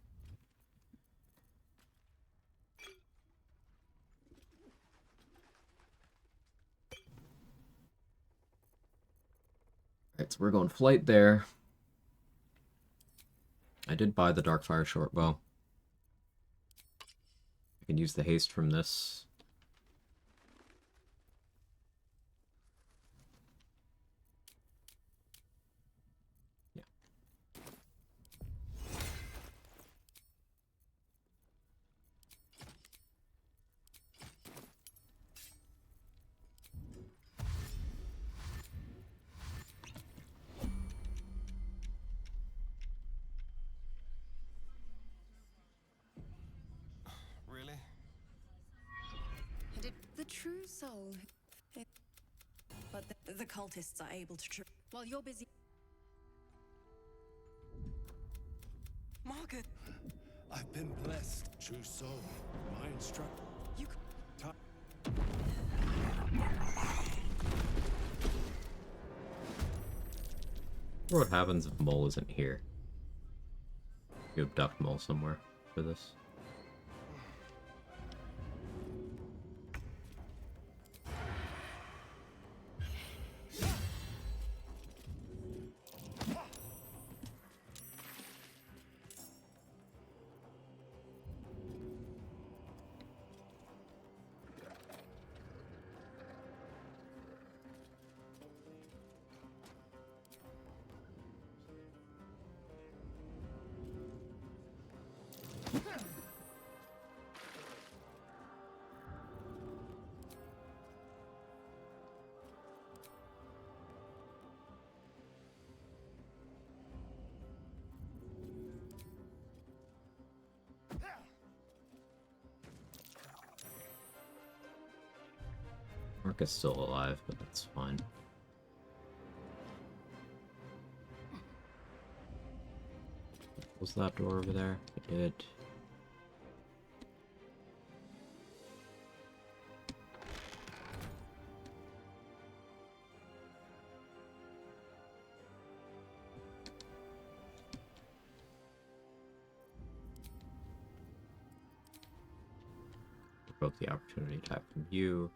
Alright, so we're going flight there. I did buy the Darkfire Shortbow. I can use the haste from this. Really? The true soul. But the cultists are able to. While you're busy. Margaret! I've been blessed, true soul. My instructor. You. What happens if Mole isn't here? You abduct Mole somewhere for this. Marcus still alive, but that's fine. Was that door over there? It. Provoke the opportunity attack from you.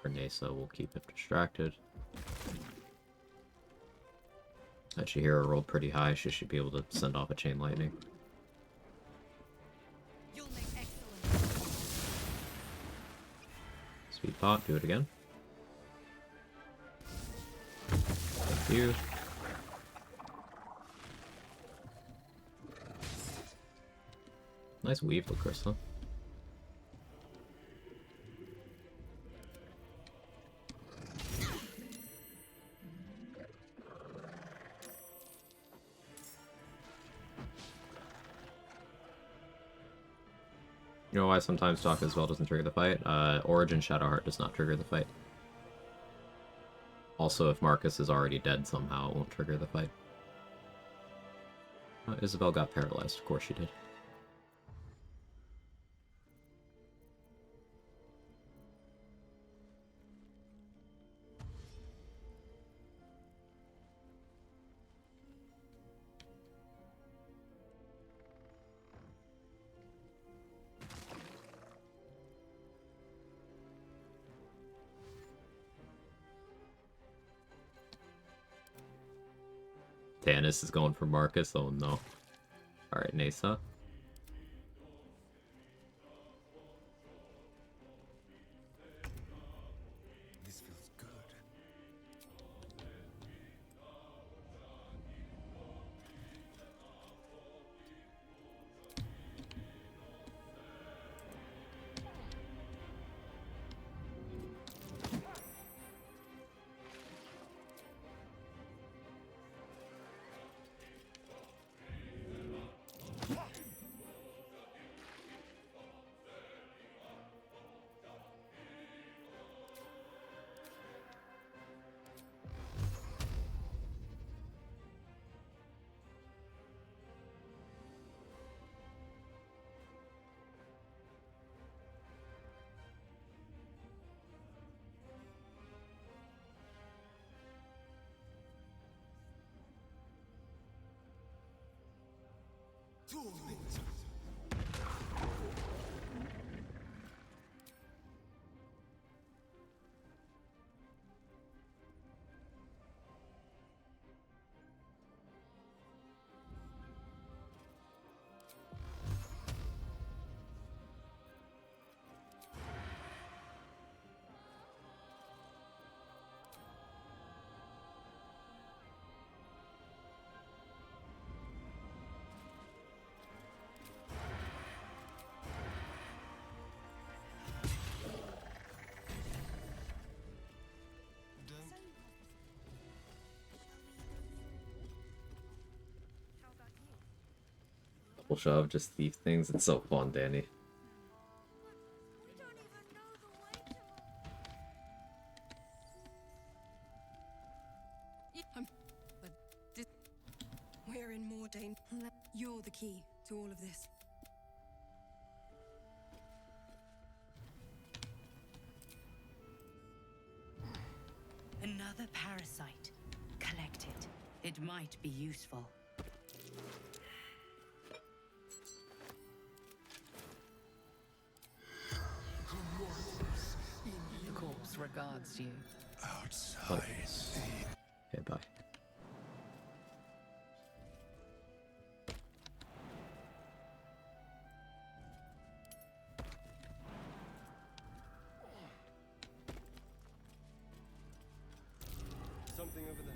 Nasa will keep it distracted. That Shahira rolled pretty high. She should be able to send off a chain lightning. Speed pot, do it again. Thank you. Nice weave with Crystal. You know why sometimes Talk as well doesn't trigger the fight? Origin Shadowheart does not trigger the fight. Also, if Marcus is already dead somehow, it won't trigger the fight. Isabel got paralyzed, of course she did. Tannis is going for Marcus, oh no. Alright, Nasa. This feels good. Double shove, just thief things. It's so fun, Danny. We're in more danger. You're the key to all of this. Another parasite. Collect it. It might be useful. The corpse regards you. Outside. Okay, bye. something over there.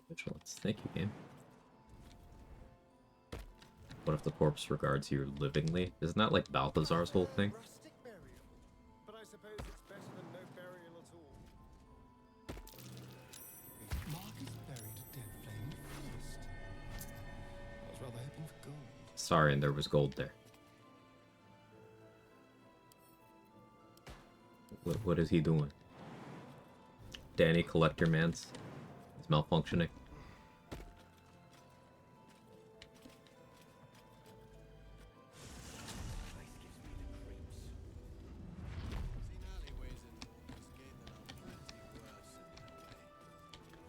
Vigilance. Thank you, game. What if the corpse regards you livingly? Isn't that like Balthazar's whole thing? Rustic burial. But I suppose it's better than no burial at all. If Mark is buried a dead flame first. I was rather hoping for gold. Sorry, and there was gold there. What is he doing? Danny, collector man's. He's malfunctioning.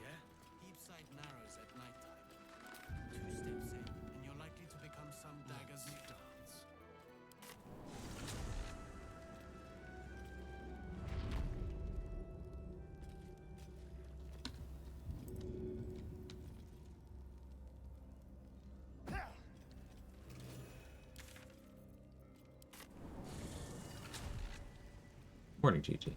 Yeah? Deep-side narrows at nighttime. 2 steps in, and you're likely to become some dagger's dance. Morning, Gigi.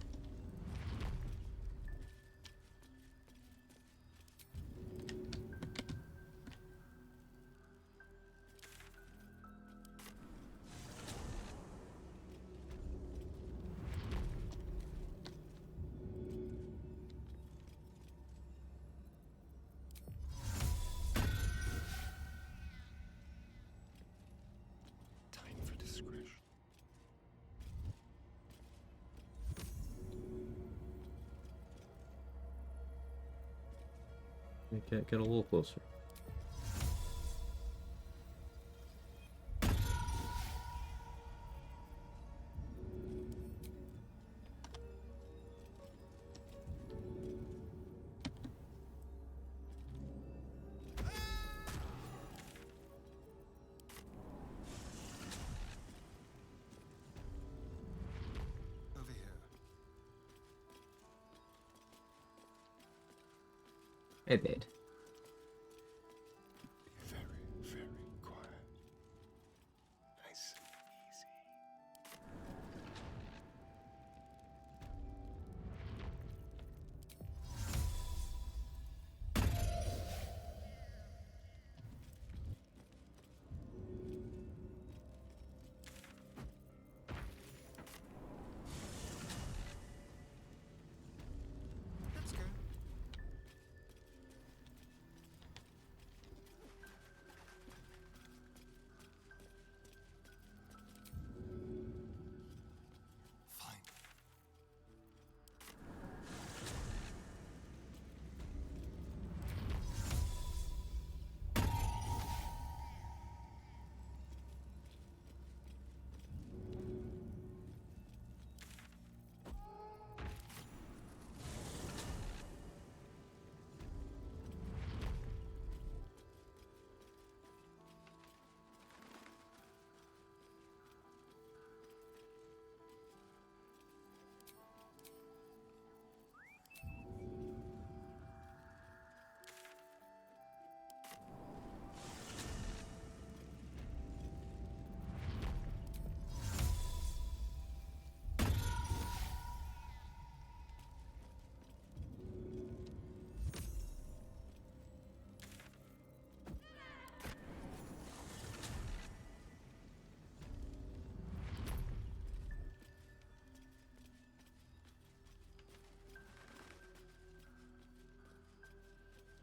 Time for discretion. Get a little closer. Over here. Hey, babe. Be very quiet. Nice and easy. Let's go. Fine.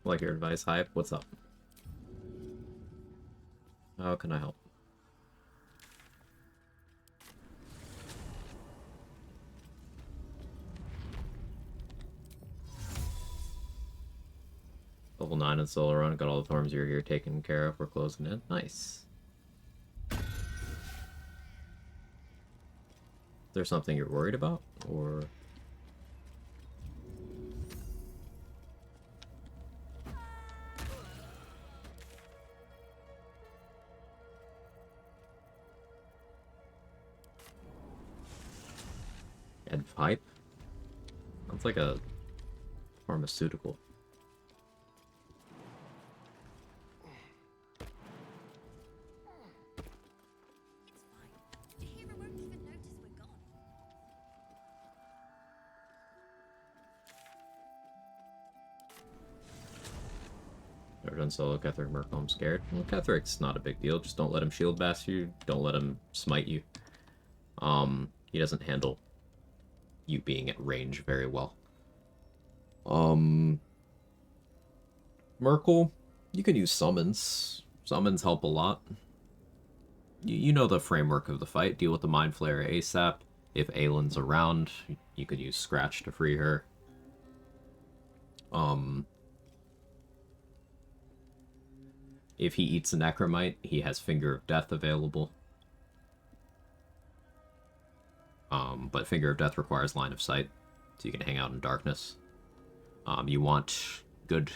Like your advice, Hype? What's up? How can I help? Level 9 in solo run. Got all the farms you're here taken care of. We're closing in. Nice. Is there something you're worried about? Or... And pipe? Sounds like a pharmaceutical. Never done solo Ketheric Merkel, I'm scared. Well, Ketheric's not a big deal, just don't let him shield bash you, don't let him smite you. He doesn't handle you being at range very well. Merkel, you can use summons. Summons help a lot. You know the framework of the fight. Deal with the Mind Flayer ASAP. If Aylin's around, you could use Scratch to free her. If he eats a Necromite, he has Finger of Death available. But Finger of Death requires line of sight, so you can hang out in darkness. You want good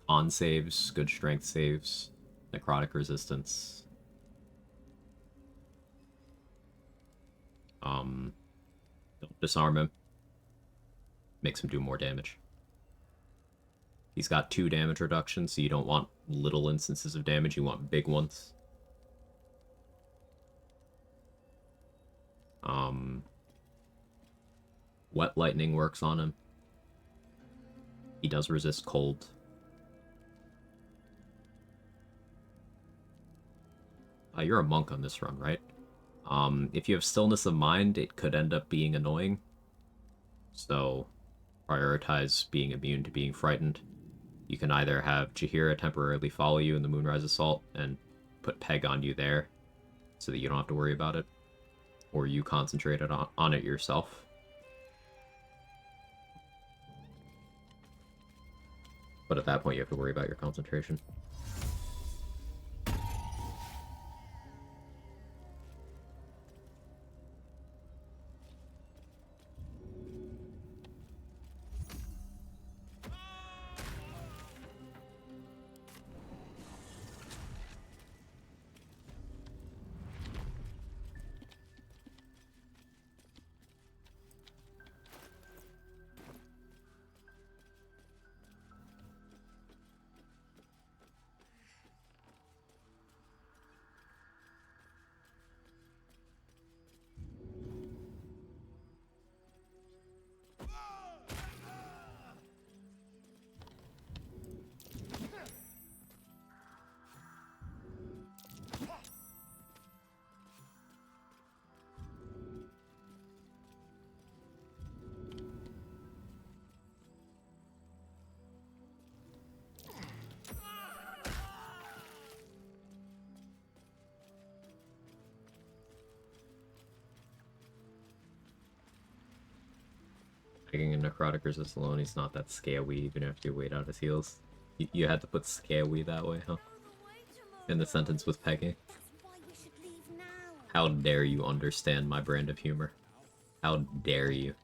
on saves, good strength saves, necrotic resistance. Don't disarm him. Makes him do more damage. He's got 2 damage reduction, so you don't want little instances of damage, you want big ones. Wet Lightning works on him. He does resist cold. You're a monk on this run, right? If you have Stillness of Mind, it could end up being annoying. So, prioritize being immune to being frightened. You can either have Jaheira temporarily follow you in the Moonrise Assault and put Peg on you there, so that you don't have to worry about it. Or you concentrate on it yourself. But at that point, you have to worry about your concentration. Taking a necrotic resist alone, he's not that scary even after you wait out his heals. You had to put scary that way, huh? In the sentence with pegging. How dare you understand my brand of humor? How dare you?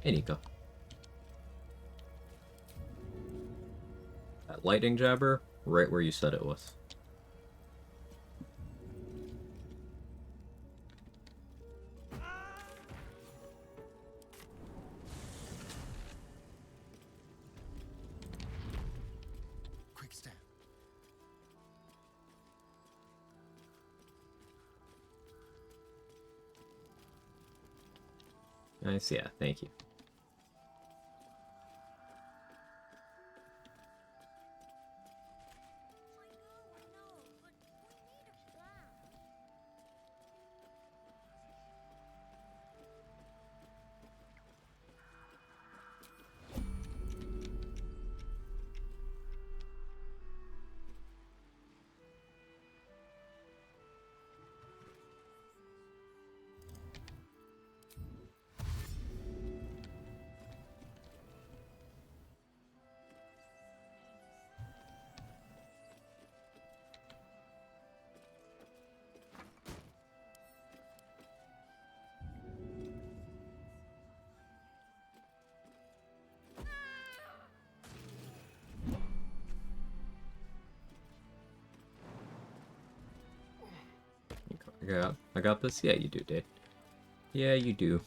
Hey, Nico. That lightning jabber, right where you said it was. Quick step. Nice, yeah, thank you. Yeah, I got this? Yeah, you do, Dave. Yeah, you do.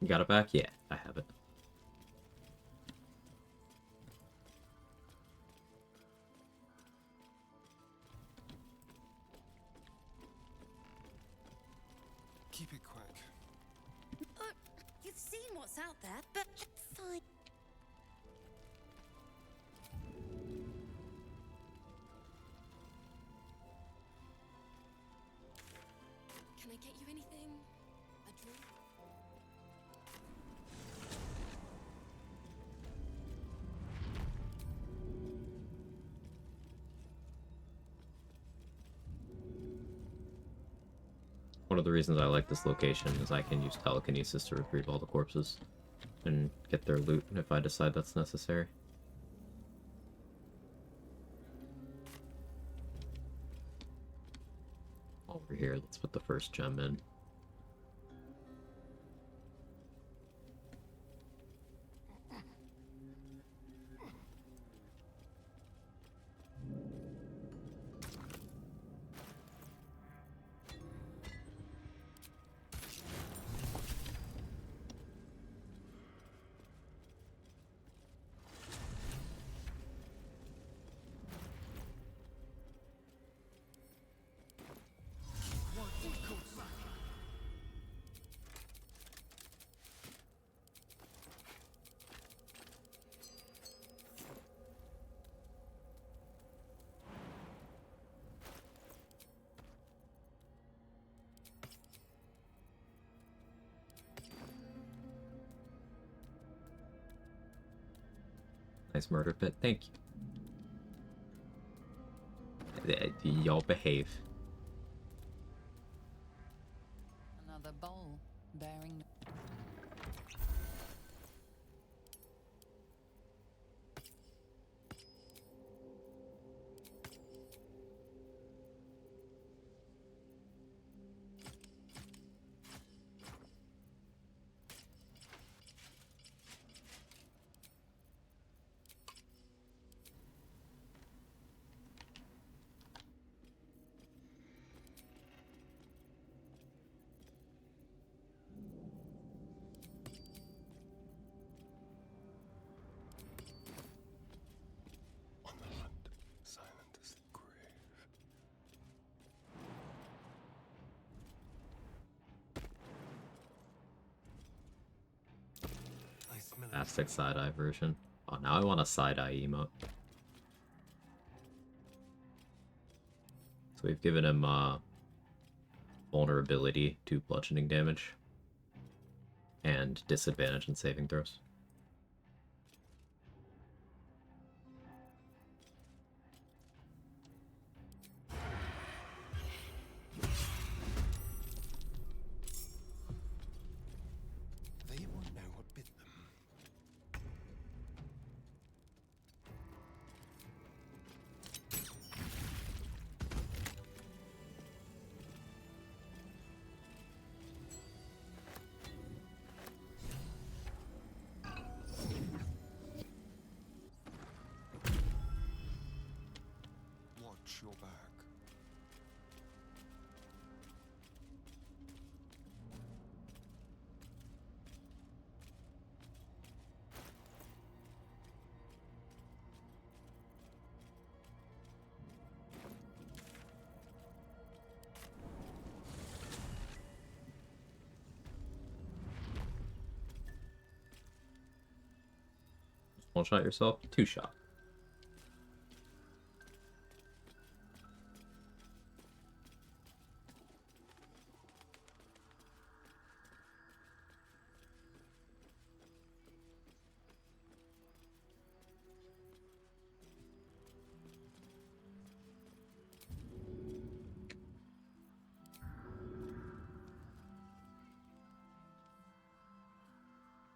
You got it back? Yeah, I have it. Keep it quick. You've seen what's out there, but fine. Can I get you anything? A drink? One of the reasons I like this location is I can use telekinesis to retrieve all the corpses and get their loot if I decide that's necessary. Over here, let's put the first gem in. Nice murder pit, thank you. Y'all behave. Another bowl bearing. On the hunt, silent as the grave. I smell it. Aztec side-eye version. Oh, now I want a side-eye emote. So we've given him vulnerability to bludgeoning damage and disadvantage in saving throws. They won't know what bit them. Watch your back. One shot yourself, two shot.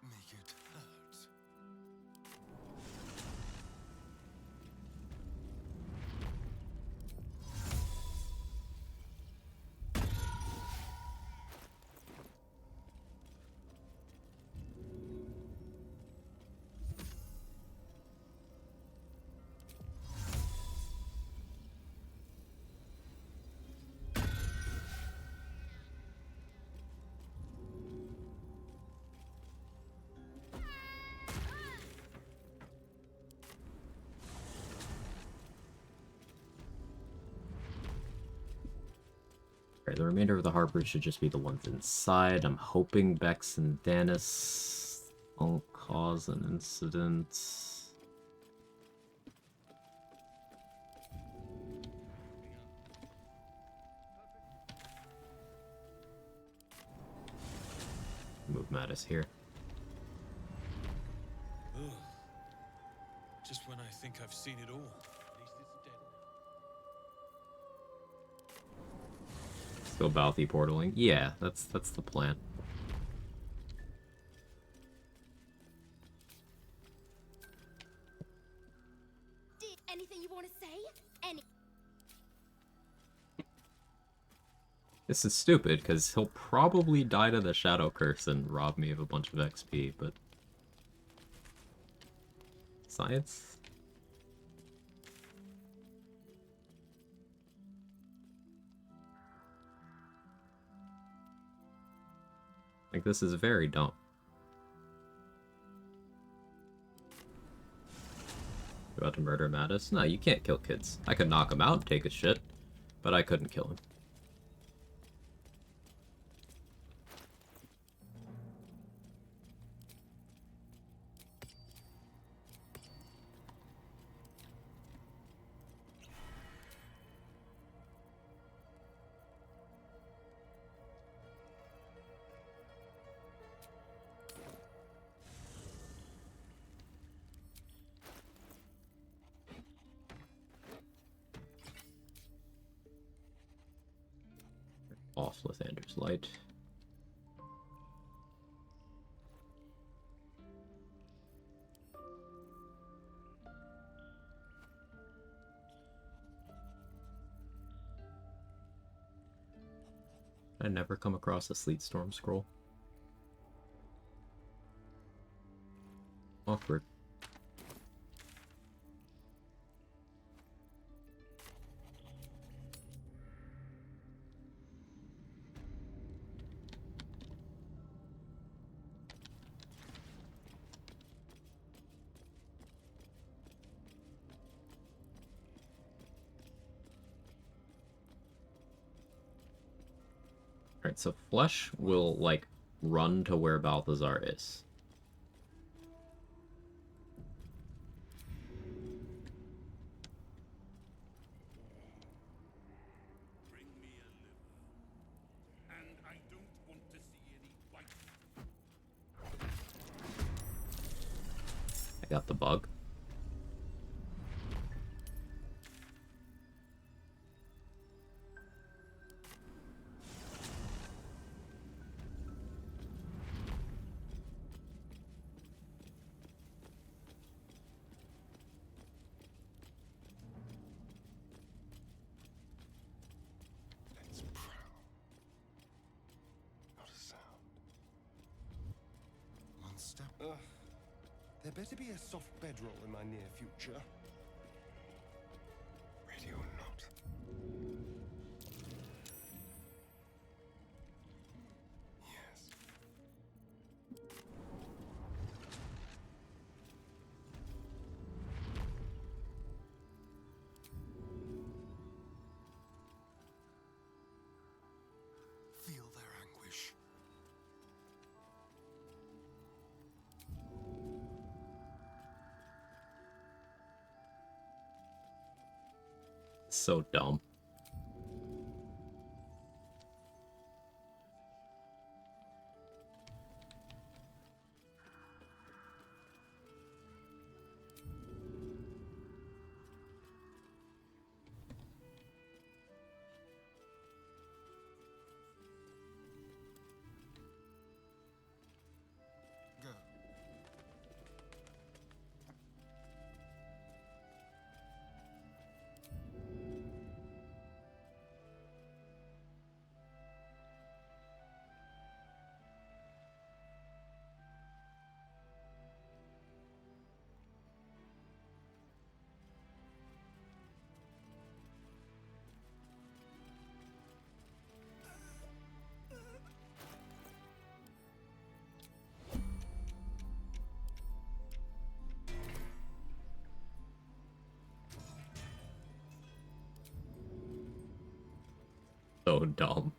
Make it hurt. Alright, the remainder of the harbor should just be the ones inside. I'm hoping Bex and Danis won't cause an incident. Move Mattis here. Ugh. Just when I think I've seen it all. At least it's dead now. Still Balthy portaling. Yeah, that's the plan. Anything you want to say? This is stupid, because he'll probably die to the Shadow Curse and rob me of a bunch of XP, but... Science? Like, this is very dumb. About to murder Mattis? No, you can't kill kids. I could knock him out and take his shit, but I couldn't kill him. Off Lathander's Light. I never come across a Sleet Storm scroll. Awkward. Alright, so Flesh will, like, run to where Balthazar is. Bring me a liver. And I don't want to see any white. I got the bug. Let's prowl. Not a sound. One step. There better be a soft bedroll in my near future. Ready or not. Yes. Feel their anguish. So dumb. Go. so dumb.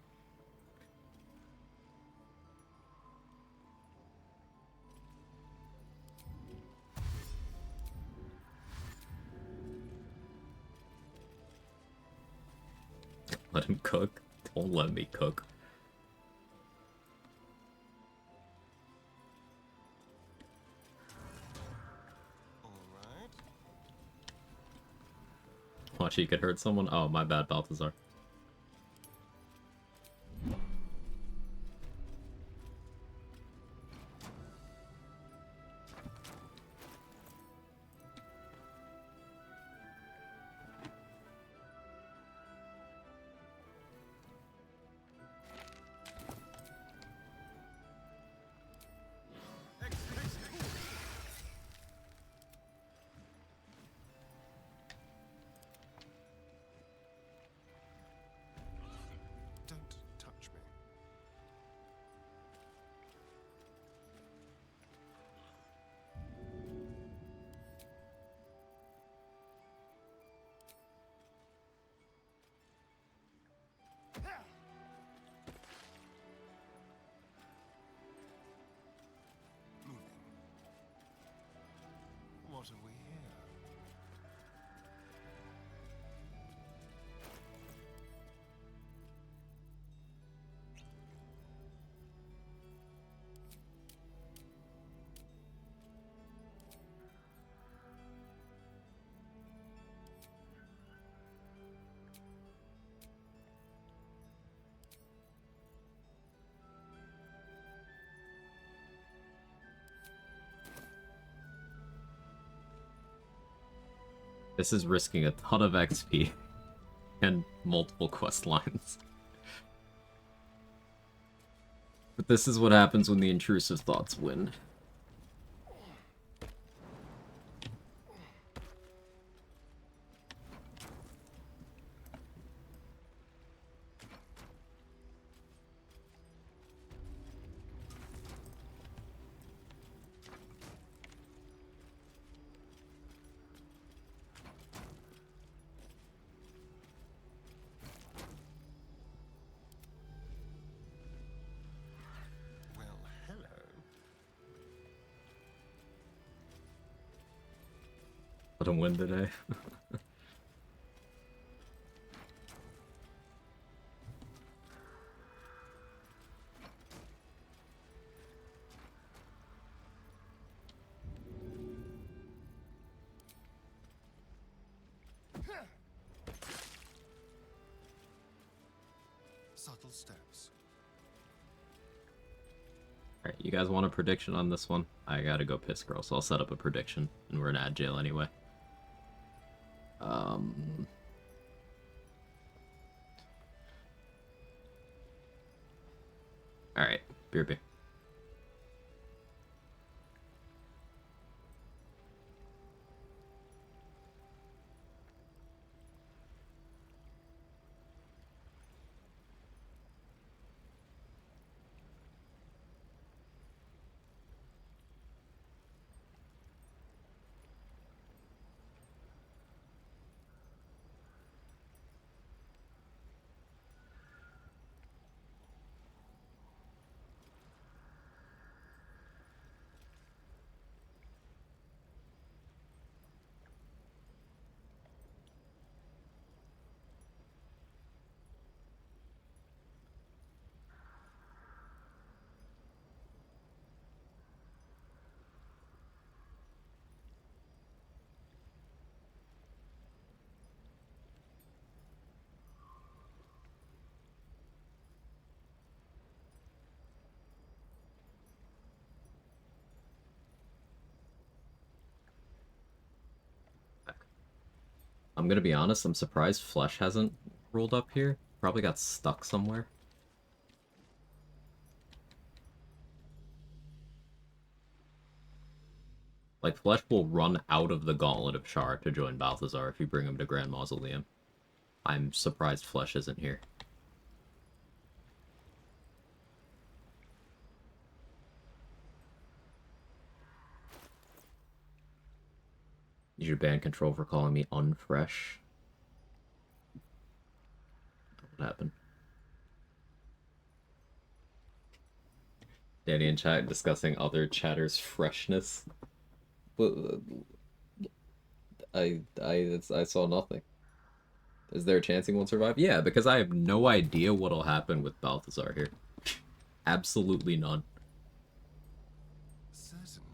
Let him cook. Don't let me cook. Alright. Watch, you could hurt someone. Oh, my bad, Balthazar. Don't touch me. Moving. What are we here? This is risking a ton of XP and multiple quest lines. But this is what happens when the intrusive thoughts win. Well, hello. Let him win today. Subtle steps. Alright, you guys want a prediction on this one? I gotta go piss girl, so I'll set up a prediction, and we're in ad jail anyway. Alright, beer. I'm gonna be honest, I'm surprised Flesh hasn't rolled up here. Probably got stuck somewhere. Like, Flesh will run out of the Gauntlet of Shar to join Balthazar if you bring him to Grand Mausoleum. I'm surprised Flesh isn't here. You should ban control for calling me unfresh. What happened? Danny and chat discussing other chatters' freshness. But I saw nothing. Is there a chance he won't survive? Yeah, because I have no idea what'll happen with Balthazar here. Absolutely none. Certainly.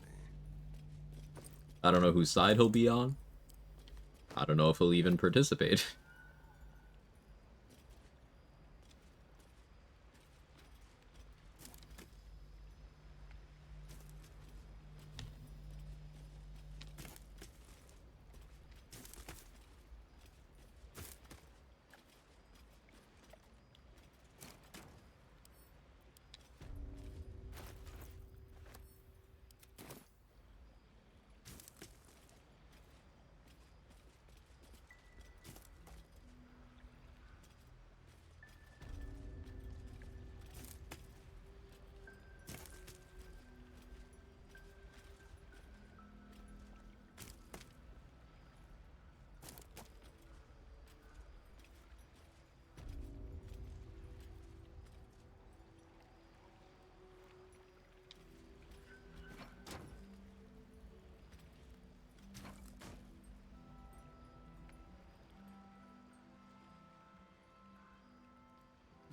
I don't know whose side he'll be on. I don't know if he'll even participate.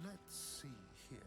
Let's see here.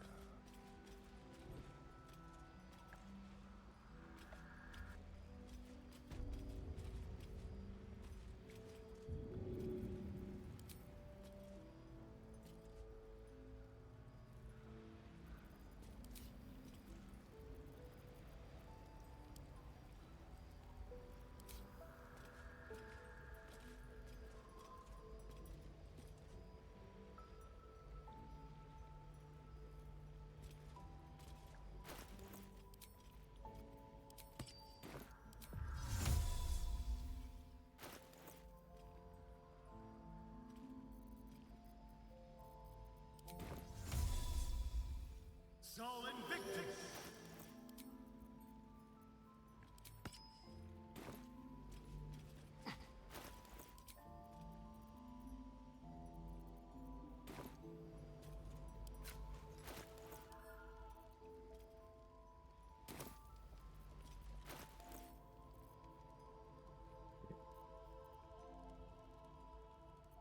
Sol Invictus!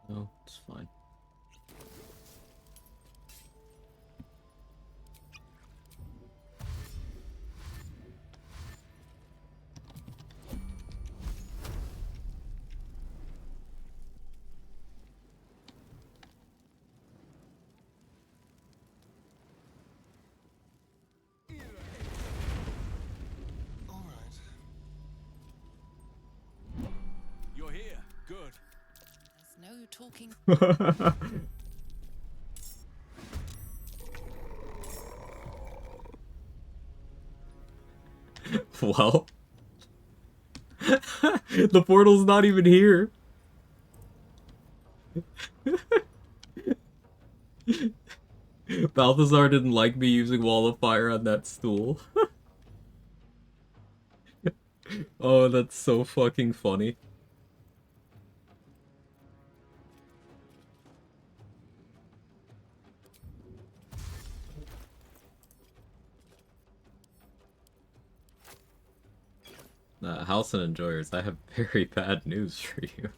No, it's fine. All right. You're here. Good. There's no talking. Well, the portal's not even here. Balthazar didn't like me using Wall of Fire on that stool. Oh, that's so fucking funny. House and Enjoyers, I have very bad news for you.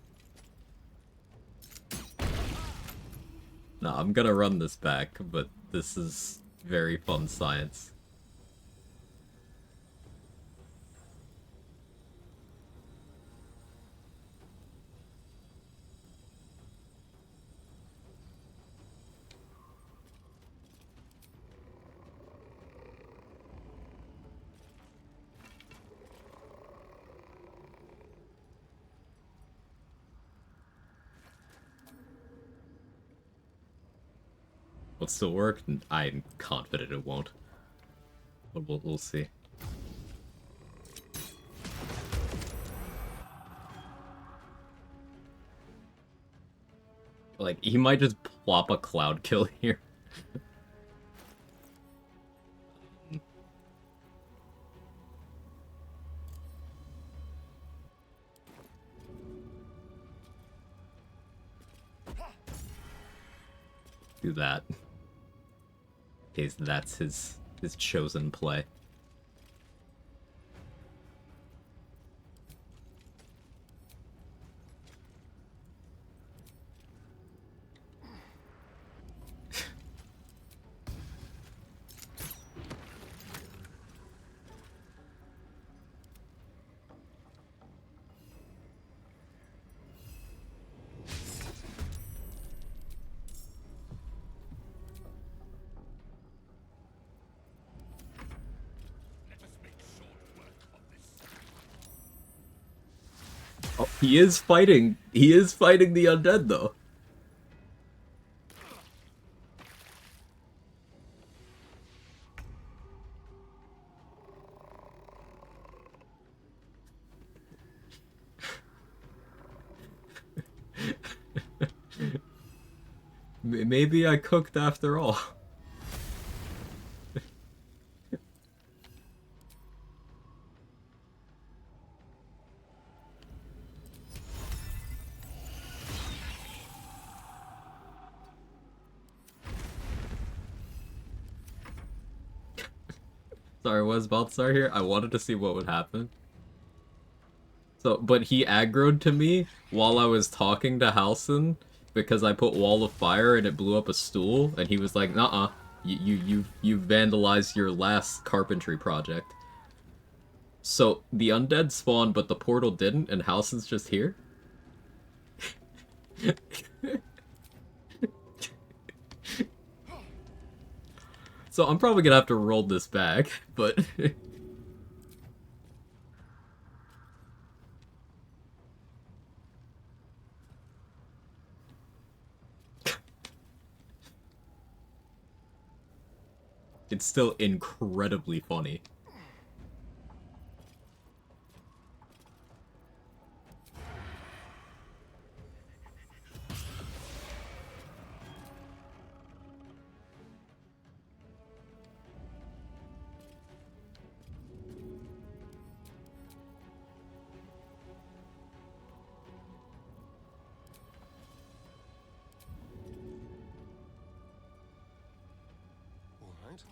Nah, I'm gonna run this back, but this is very fun science. Will it still work? I'm confident it won't. But we'll see. Like, he might just plop a cloud kill here. Do that. In case that's his chosen play. He is fighting. He is fighting the undead, though. Maybe I cooked after all. Sorry, was Balthazar here? I wanted to see what would happen. So, but he aggroed to me while I was talking to Halson because I put Wall of Fire and it blew up a stool, and he was like, "Nuh-uh, you vandalized your last carpentry project." So the undead spawned, but the portal didn't, and Halson's just here. So I'm probably gonna have to roll this back, but it's still incredibly funny. All right.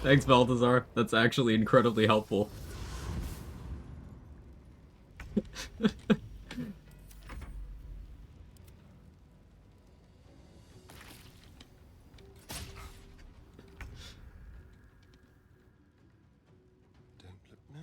Thanks, Balthazar. That's actually incredibly helpful. Don't look now.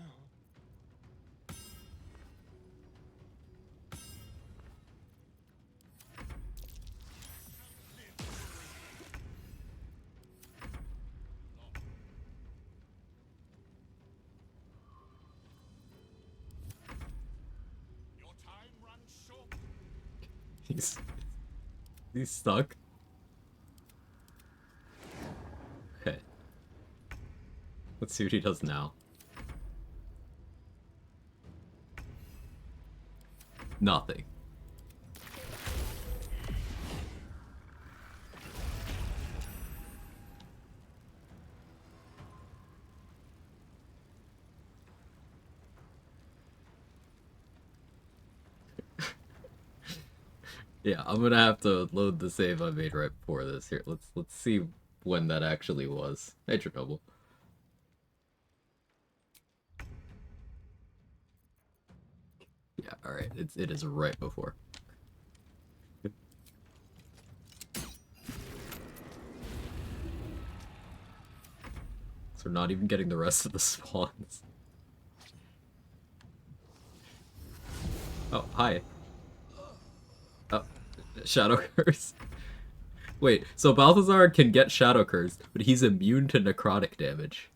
He's stuck. Okay. Let's see what he does now. Nothing. Yeah, I'm gonna have to load the save I made right before this. Here, let's see when that actually was. Hey, Chernobyl. Yeah, alright, it is right before. So we're not even getting the rest of the spawns. Oh, hi. Oh, Shadow Curse. Wait, so Balthazar can get Shadow Curse, but he's immune to necrotic damage.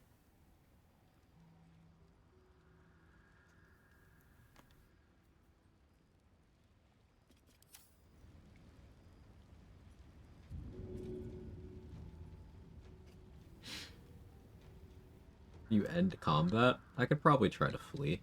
You end combat? I could probably try to flee.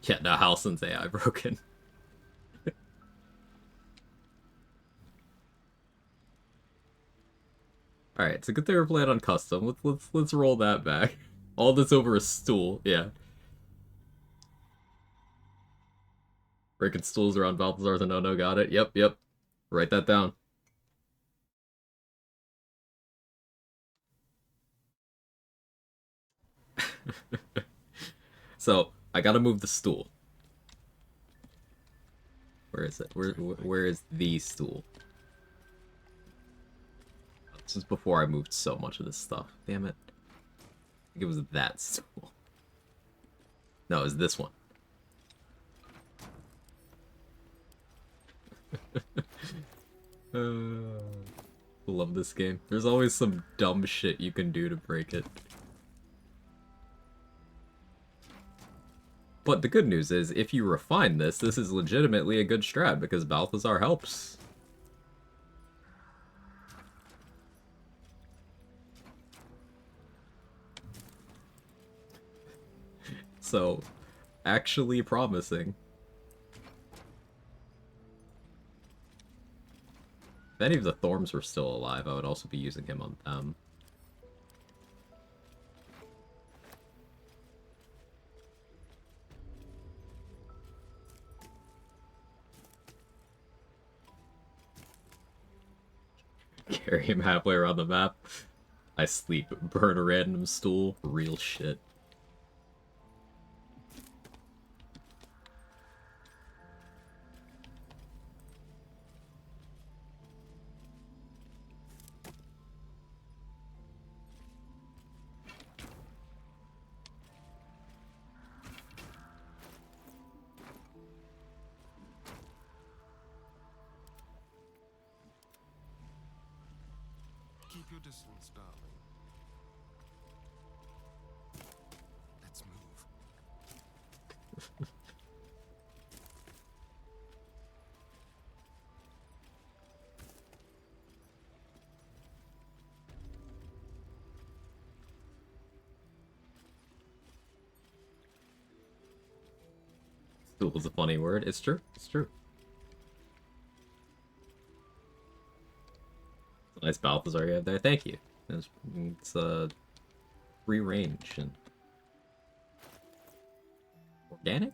Yeah, no, Halson's AI broken. Alright, it's a good thing we're playing on custom. Let's roll that back. All this over a stool, yeah. Breaking stools around Balthazar's a no-no, got it. Yep. Write that down. So, I gotta move the stool. Where is it? Where is the stool? This is before I moved so much of this stuff. Damn it. I think it was that stool. No, it was this one. Love this game. There's always some dumb shit you can do to break it. But the good news is, if you refine this, this is legitimately a good strat, because Balthazar helps. So, actually promising. If any of the Thorms were still alive, I would also be using him on them. Carry him halfway around the map. I sleep, burn a random stool. Real shit. Keep your distance, darling. Let's move. Stool is a funny word. It's true. It's true. Nice Balthazar you have there. Thank you. It's free range and organic.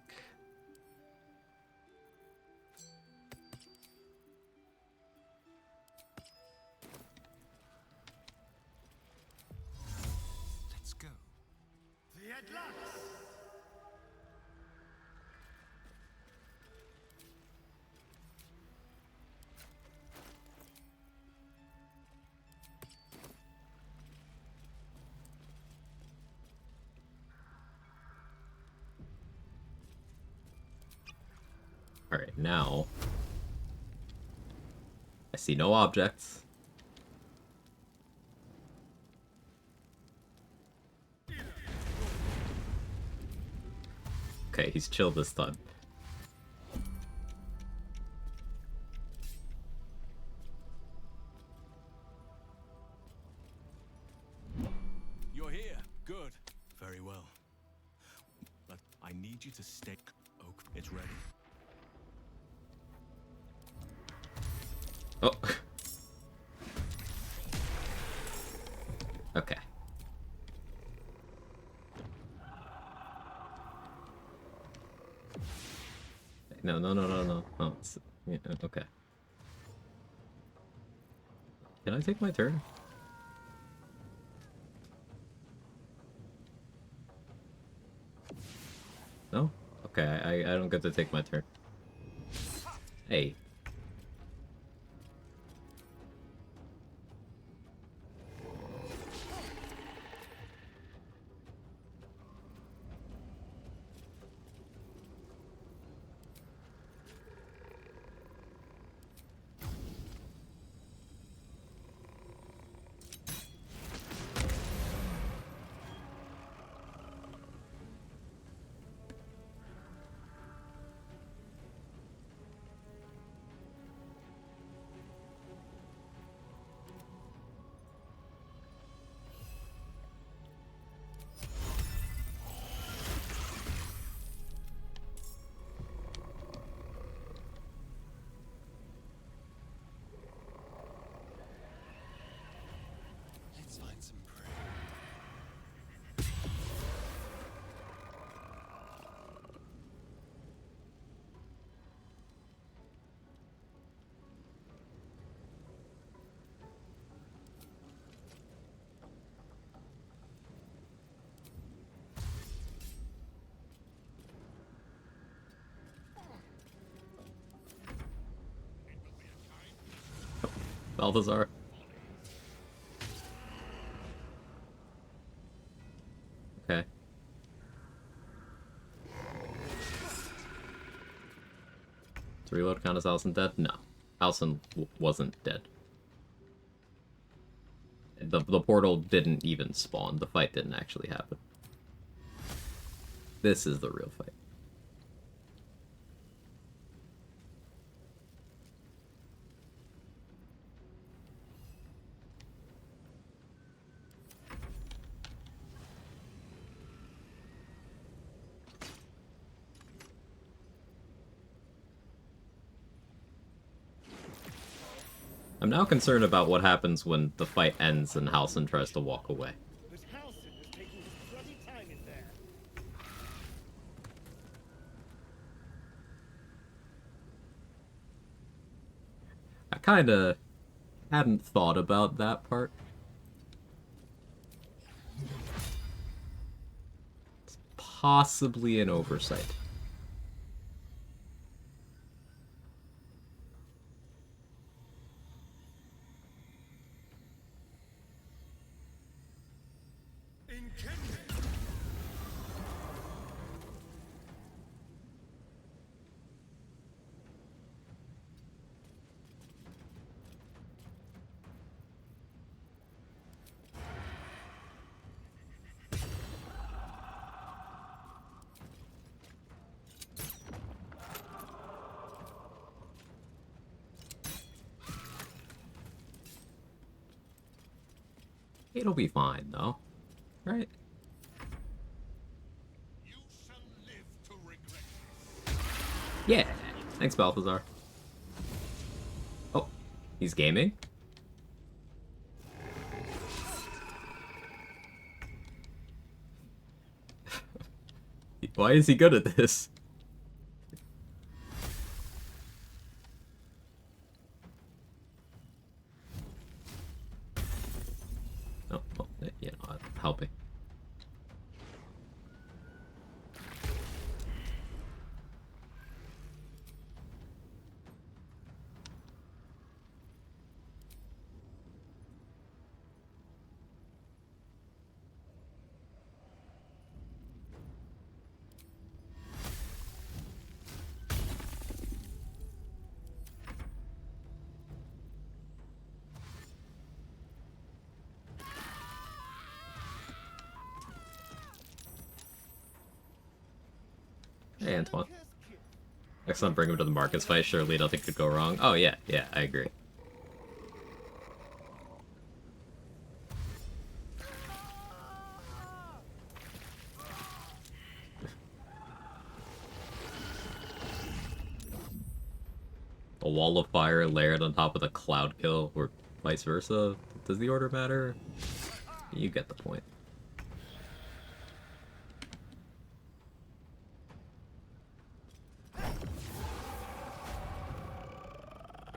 Let's go. The Atlas! Alright, now I see no objects. Okay, he's chill this time. You're here. Good. Very well. But I need you to stay. Oak, it's ready. Oh. Okay. No. Oh, yeah, okay. Can I take my turn? No? Okay, I don't get to take my turn. Hey. Balthazar. Okay. Does reload count as Allison dead? No. Allison wasn't dead. The portal didn't even spawn. The fight didn't actually happen. This is the real fight. I'm now concerned about what happens when the fight ends and Halsin tries to walk away. This Halsin is taking his bloody time in there. I kinda hadn't thought about that part. It's possibly an oversight. It'll be fine, though. Right? Yeah. Thanks, Balthazar. Oh, he's gaming? Why is he good at this? Oh, well, you know, I'm helping. Hey, Antoine. Next time, bring him to the Marcus fight. Surely nothing could go wrong. Oh, yeah, I agree. A wall of fire layered on top of the cloud kill, or vice versa. Does the order matter? You get the point.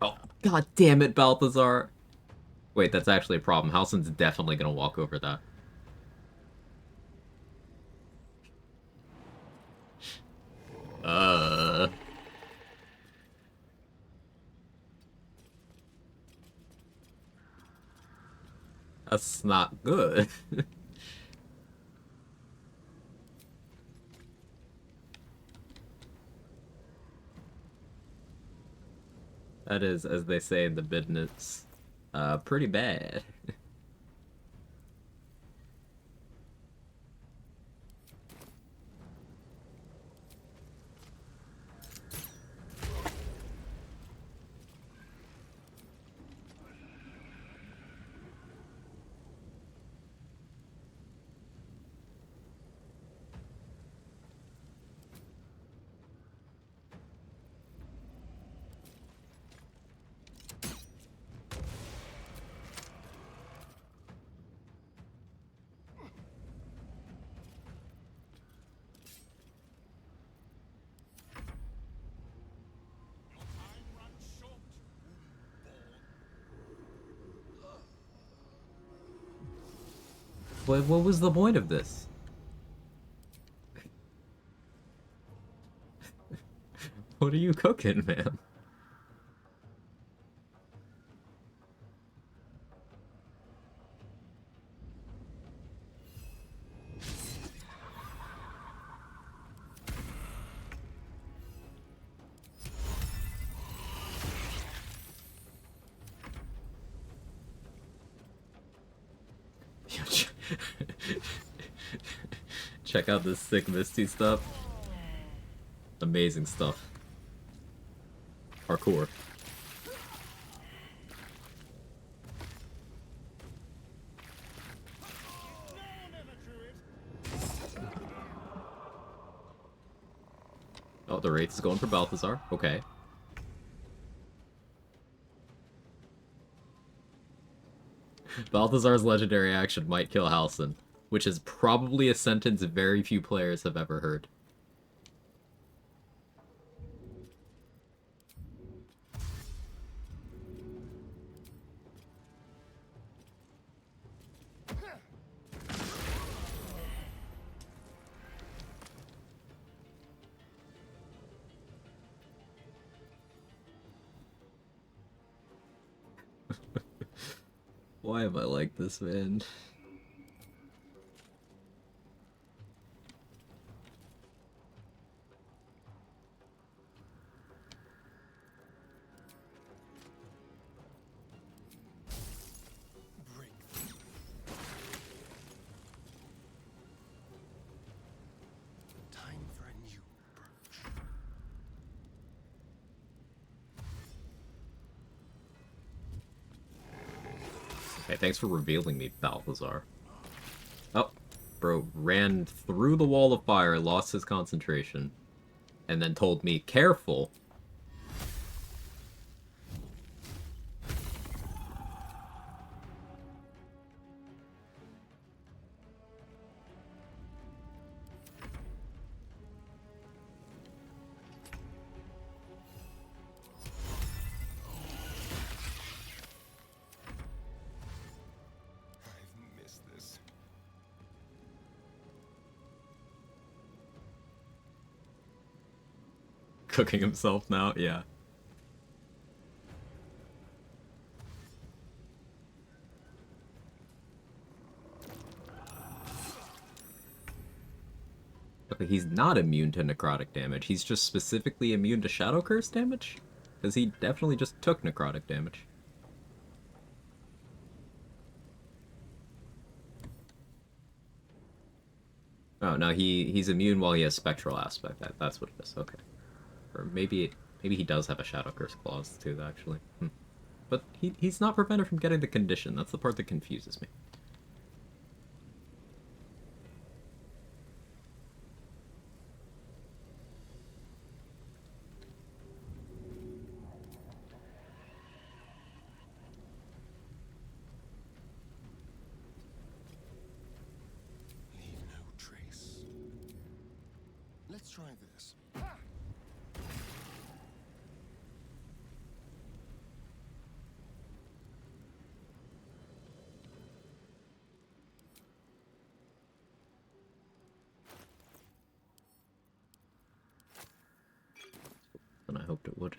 Oh, god damn it, Balthazar! Wait, that's actually a problem. Halsin's definitely gonna walk over that. That's not good. That is, as they say in the business, pretty bad. What was the point of this? What are you cooking, man? Check out this sick Misty stuff. Amazing stuff. Parkour. Oh, the Wraith is going for Balthazar. Okay. Balthazar's legendary action might kill Halsin, which is probably a sentence very few players have ever heard. Why am I like this, man? Time for a new approach. Okay, thanks for revealing me, Balthazar. Oh, bro ran through the wall of fire, lost his concentration, and then told me, careful! I've missed this. Cooking himself now? Yeah. Okay, he's not immune to necrotic damage. He's just specifically immune to Shadow Curse damage? Because he definitely just took necrotic damage. Oh, no, he's immune while he has Spectral Aspect. That's what it is. Okay. Or maybe he does have a Shadow Curse clause, too, actually. But he's not prevented from getting the condition. That's the part that confuses me. Leave no trace. Let's try this. And I hoped it would.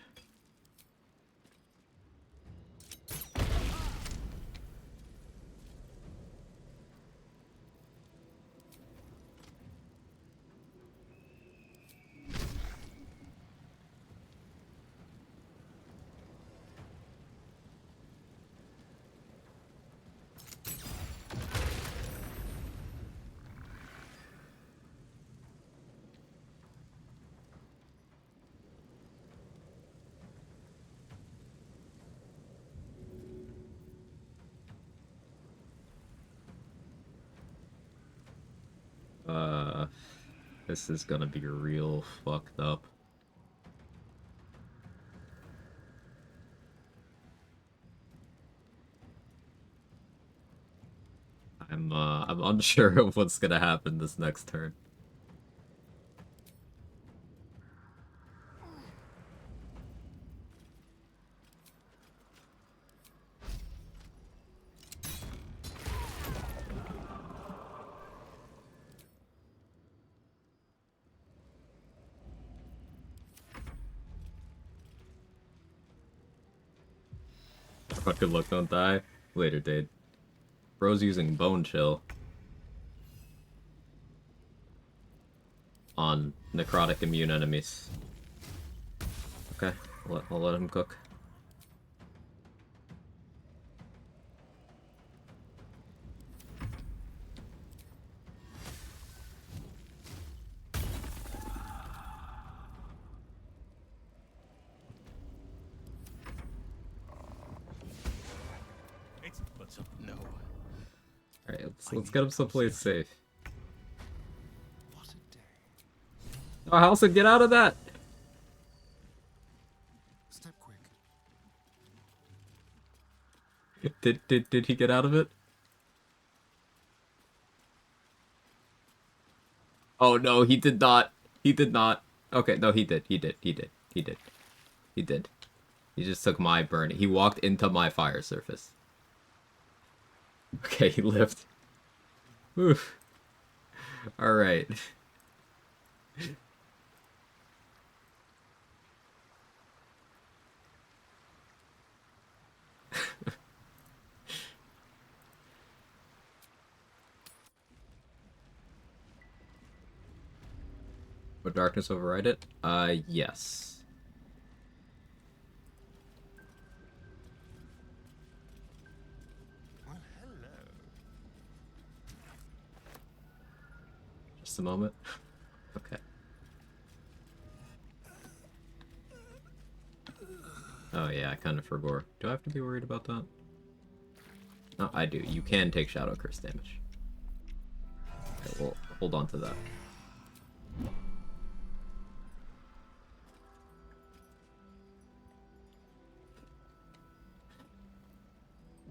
This is gonna be real fucked up. I'm unsure of what's gonna happen this next turn. But good luck, don't die. Later date. Bro's using Bone Chill on necrotic immune enemies. Okay, I'll let him cook. So, no. Alright, let's get him someplace safe. Oh, Halson, get out of that! Step quick. Did he get out of it? Oh no, he did not. He did not. Okay, no, he did. He did. He did. He did. He did. He just took my burn. He walked into my fire surface. Okay, he lived. Oof. Alright. Would darkness override it? Yes. Well, hello. Just a moment. Okay. Oh yeah, I kind of forgot. Do I have to be worried about that? No, I do. You can take Shadow Curse damage. Okay, we'll hold on to that.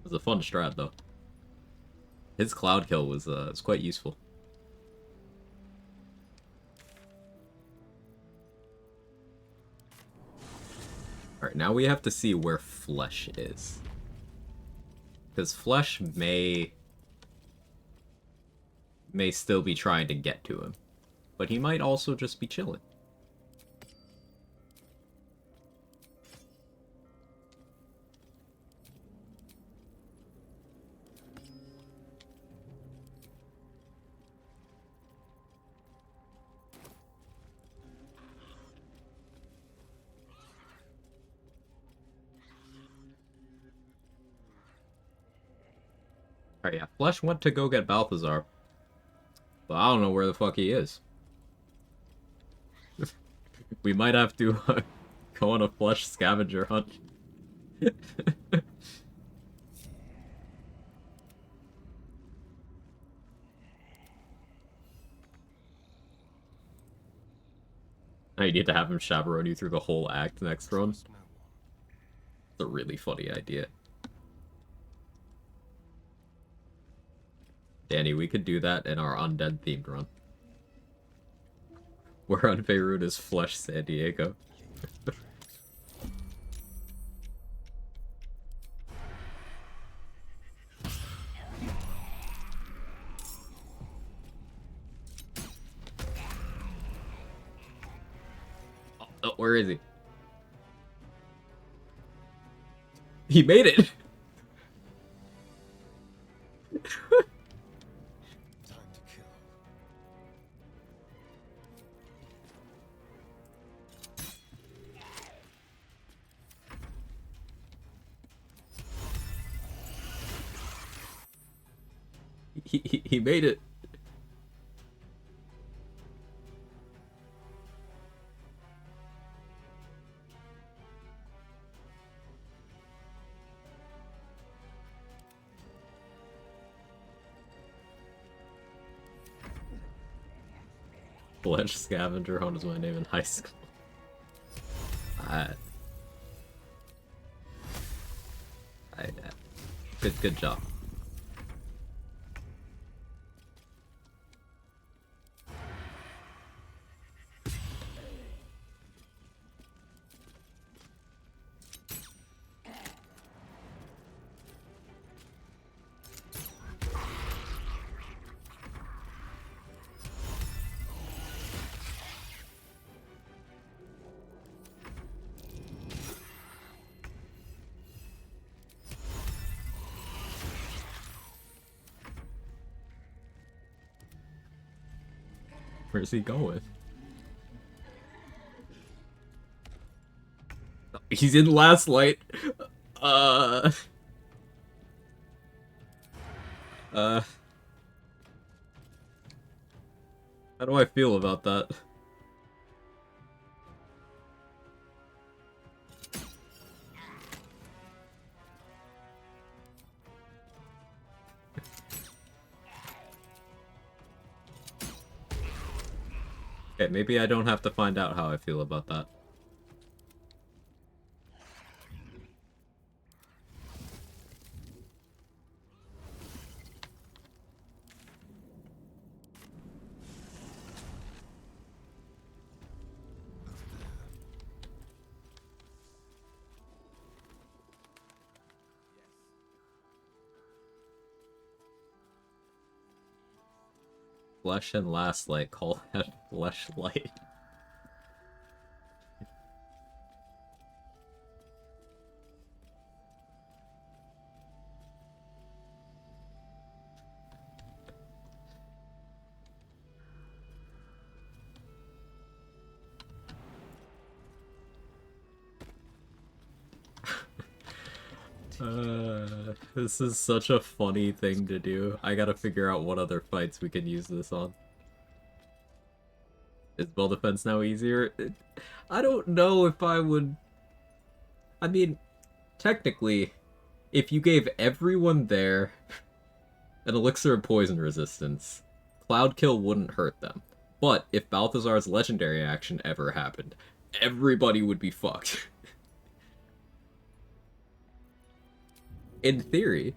It was a fun strat, though. His cloud kill was quite useful. Alright, now we have to see where Flesh is. Because Flesh may still be trying to get to him. But he might also just be chilling. Alright, yeah, Flesh went to go get Balthazar. But I don't know where the fuck he is. We might have to go on a Flesh scavenger hunt. I need to have him chaperone you through the whole act next run. It's a really funny idea. Danny, we could do that in our undead themed run. Where on Beirut is Flesh San Diego. Oh, where is he? He made it! He made it. Flesh Scavenger Hunt is my name in high school. Good job. Where's he going? He's in Last Light. How do I feel about that? Okay, maybe I don't have to find out how I feel about that. Flesh and last light, call that fleshlight. This is such a funny thing to do. I gotta figure out what other fights we can use this on. Is spell defense now easier? I don't know if I would... I mean, technically, if you gave everyone there an elixir of poison resistance, Cloud Kill wouldn't hurt them. But if Balthazar's legendary action ever happened, everybody would be fucked. In theory.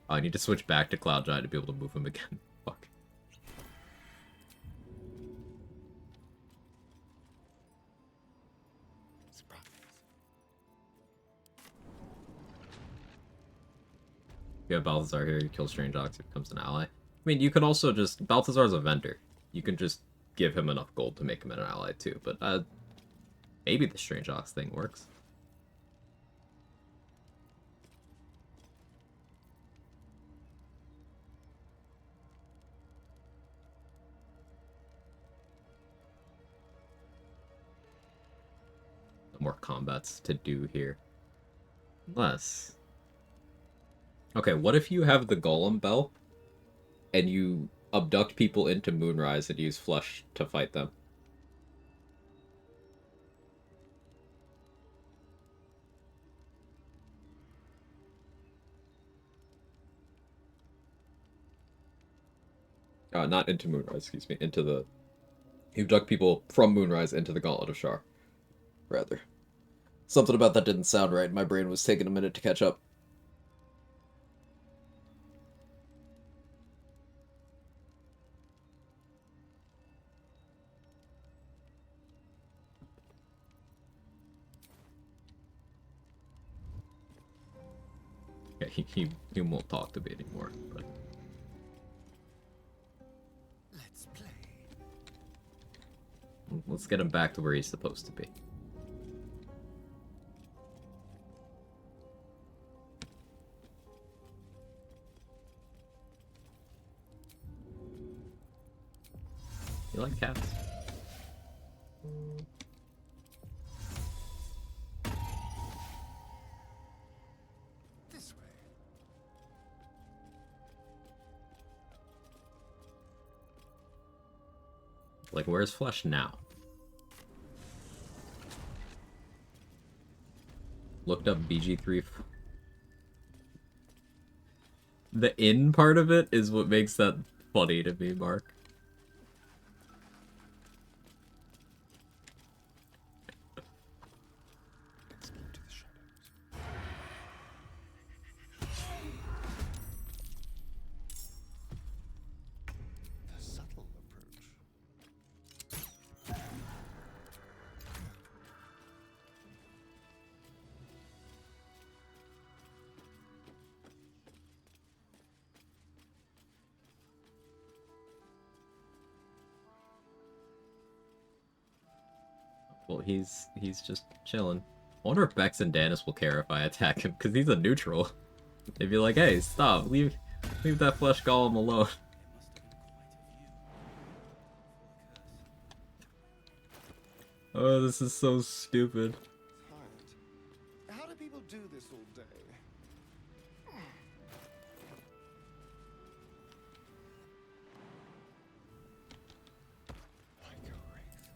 Oh, I need to switch back to Cloud Giant to be able to move him again. Fuck. You have Balthazar here, you kill Strange Ox, it becomes an ally. I mean, you can also just... Balthazar's a vendor. You can just give him enough gold to make him an ally too, but maybe the Strange Ox thing works. More combats to do here. Unless... Okay, what if you have the Golem Bell, and you abduct people into Moonrise and use Flesh to fight them? Not into Moonrise, excuse me, into the... You abduct people from Moonrise into the Gauntlet of Shar. Rather. Something about that didn't sound right. My brain was taking a minute to catch up. Yeah, he won't talk to me anymore, but... Let's play. Let's get him back to where he's supposed to be. You like cats? This way. Like, where's Flesh now? Looked up BG3. The in part of it is what makes that funny to me, Mark. The subtle approach. Well, he's just chilling. I wonder if Bex and Danis will care if I attack him, because he's a neutral. They'd be like, hey, stop, leave that Flesh Golem alone. Oh, this is so stupid. How do people do this all day? Like a wraith.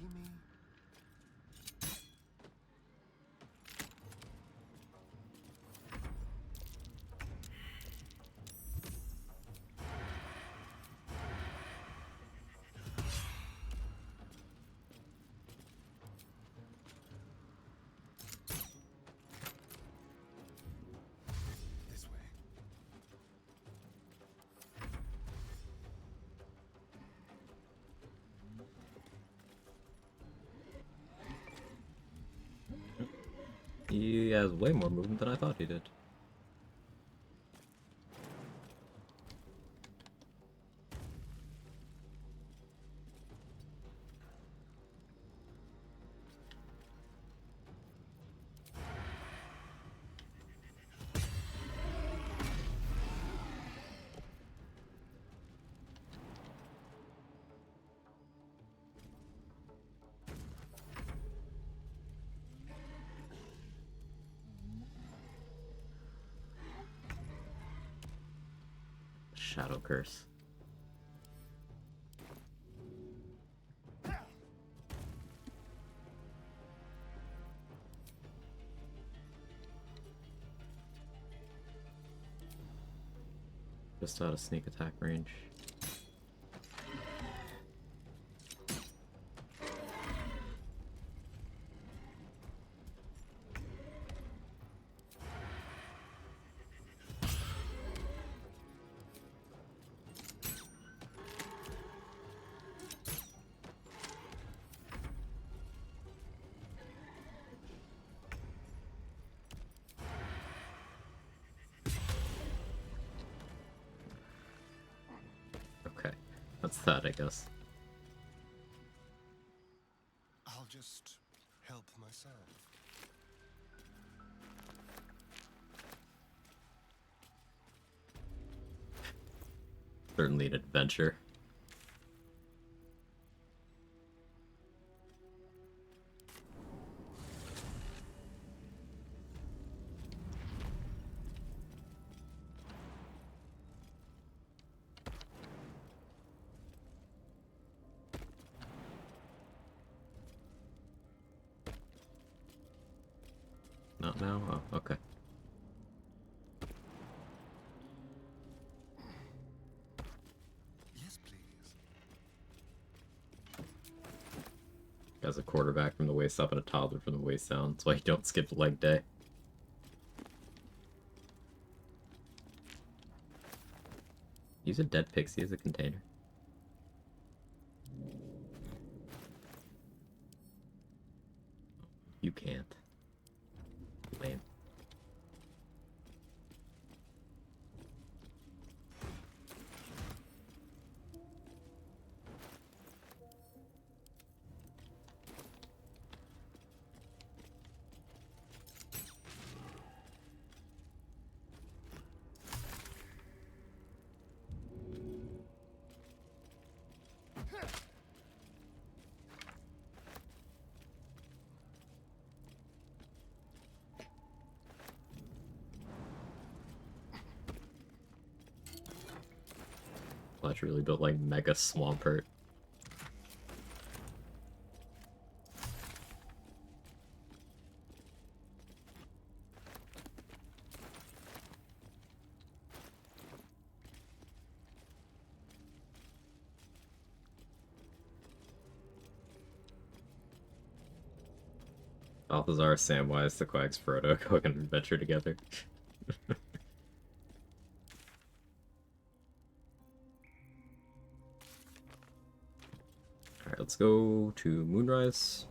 me? This way. He has way more movement than I thought he did. Shadow Curse. Just out of sneak attack range. Okay, that's that, I guess. I'll just help myself. Certainly an adventure. Not now? Oh, okay. Yes, please. As a quarterback from the waist up and a toddler from the waist down. That's why you don't skip leg day. Use a dead pixie as a container. You can't. Lame. Fletch really built like mega Swampert. Balthazar, Samwise, the Quags, Frodo go on an adventure together. Alright, let's go to Moonrise.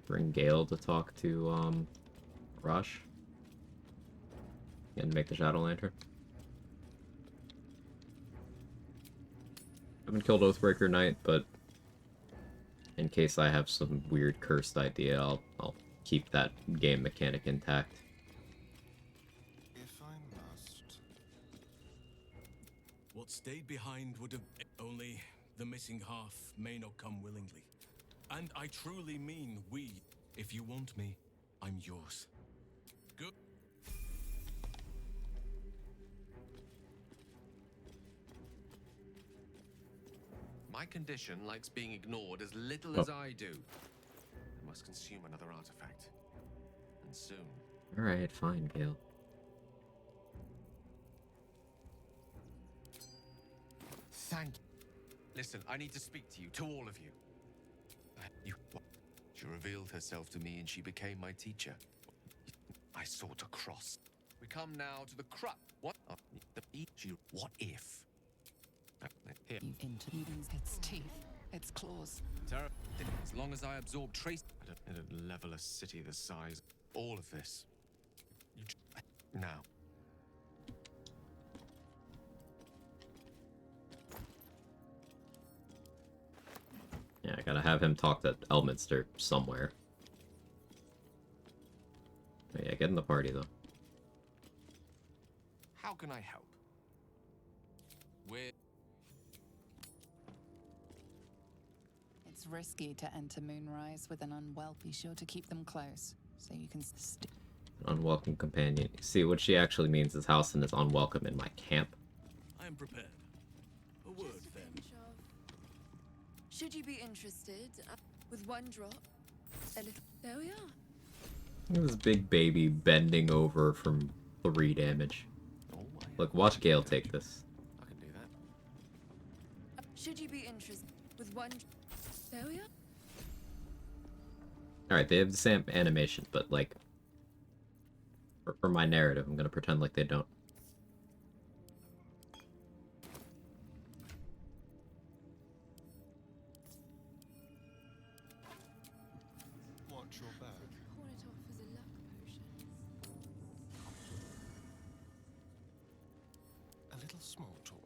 Bring Gale to talk to, Rush. And make the Shadow Lantern. I haven't killed Oathbreaker Knight, but in case I have some weird cursed idea, I'll keep that game mechanic intact. If I stayed behind would have only the missing half may not come willingly. And I truly mean we. If you want me, I'm yours. Good. My condition likes being ignored as little as I do. I must consume another artifact. And soon. Alright, fine, Gale. Thank you. Listen, I need to speak to you, to all of you. She revealed herself to me and she became my teacher. I sought a cross. We come now to the crux. What? What if? Here. Its teeth, its claws. As long as I absorb trace, it'd level a city the size. All of this. Now. Yeah, I gotta have him talk to Elminster somewhere. Oh, yeah, get in the party, though. How can I help? It's risky to enter Moonrise with an unwell. Be sure to keep them close, so you can Unwelcome companion. See, what she actually means is Halsin is unwelcome in my camp. I am prepared. A word, then. Should you be interested, with one drop, a little... There we are. Look at this big baby bending over from 3 damage. Look, watch Gale take this. I can do that. Should you be interested, with one... There we are. Alright, they have the same animation, but like... For my narrative, I'm gonna pretend like they don't. Watch your back. Pawn it off as a luck potion. A little small talk.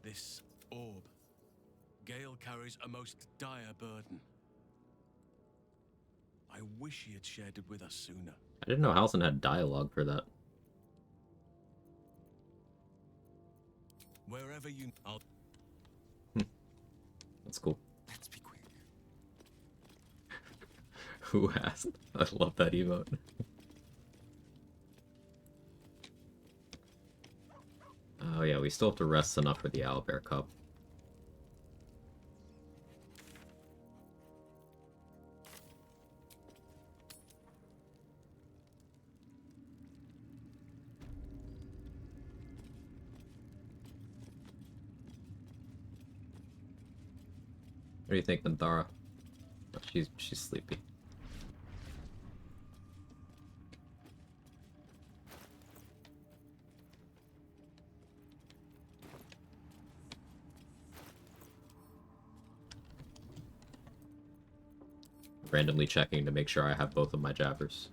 This orb. Gale carries a most dire burden. I wish he had shared it with us sooner. I didn't know Halsin had dialogue for that. Wherever you... I'll... That's cool. Let's be quick. Who asked? I love that emote. Oh yeah, we still have to rest enough for the Owlbear Cup. What do you think, Minthara? Oh, she's sleepy. Randomly checking to make sure I have both of my jabbers.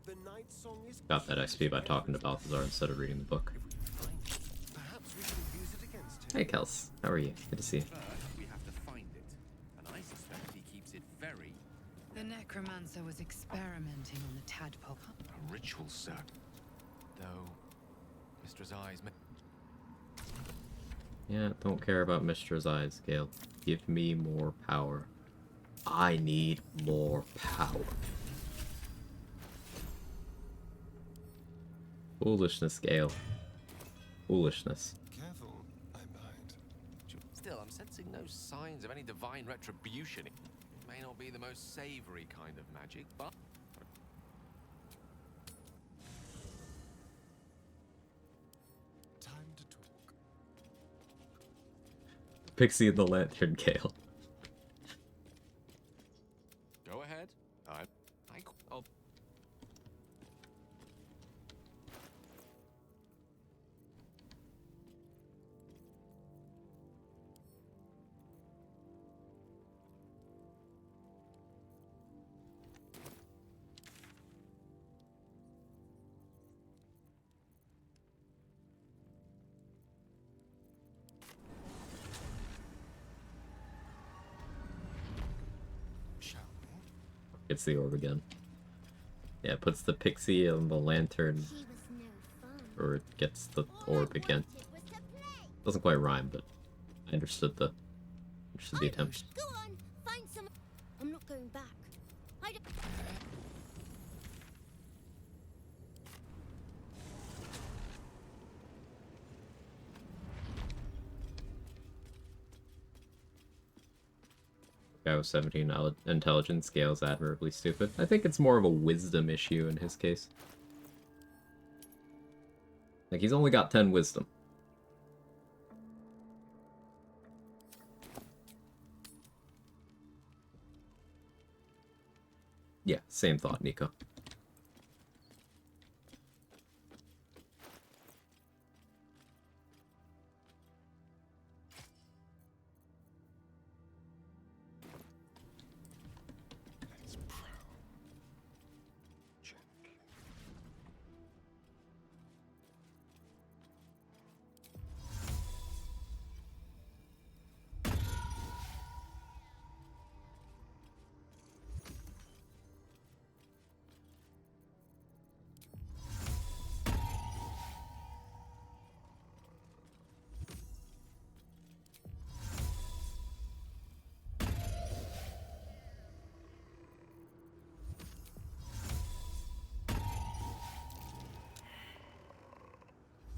The night song is Got that XP by talking to Balthazar instead of reading the book. perhaps we can use it against him. Hey Kels, how are you? Good to see you. First, we have to find it. And I suspect he keeps it very... The necromancer was experimenting on the tadpole. A ritual, sir. Though, Mistress Eyes... Yeah, don't care about Mistress Eyes, Gale. Give me more power. I need more power. Foolishness, Gale. Foolishness. Careful, I might. Still, I'm sensing no signs of any divine retribution. It may not be the most savory kind of magic, but... Pixie and the Lantern Gale. Go ahead. I'll... Gets the orb again. Yeah, it puts the Pixie and the Lantern, or it gets the orb again. Doesn't quite rhyme, but I understood the attempt. Go on, find some. I'm not going back. I don't... Guy with 17 intelligence, Gale's admirably stupid. I think it's more of a wisdom issue in his case. Like, he's only got 10 wisdom. Yeah, same thought, Nico.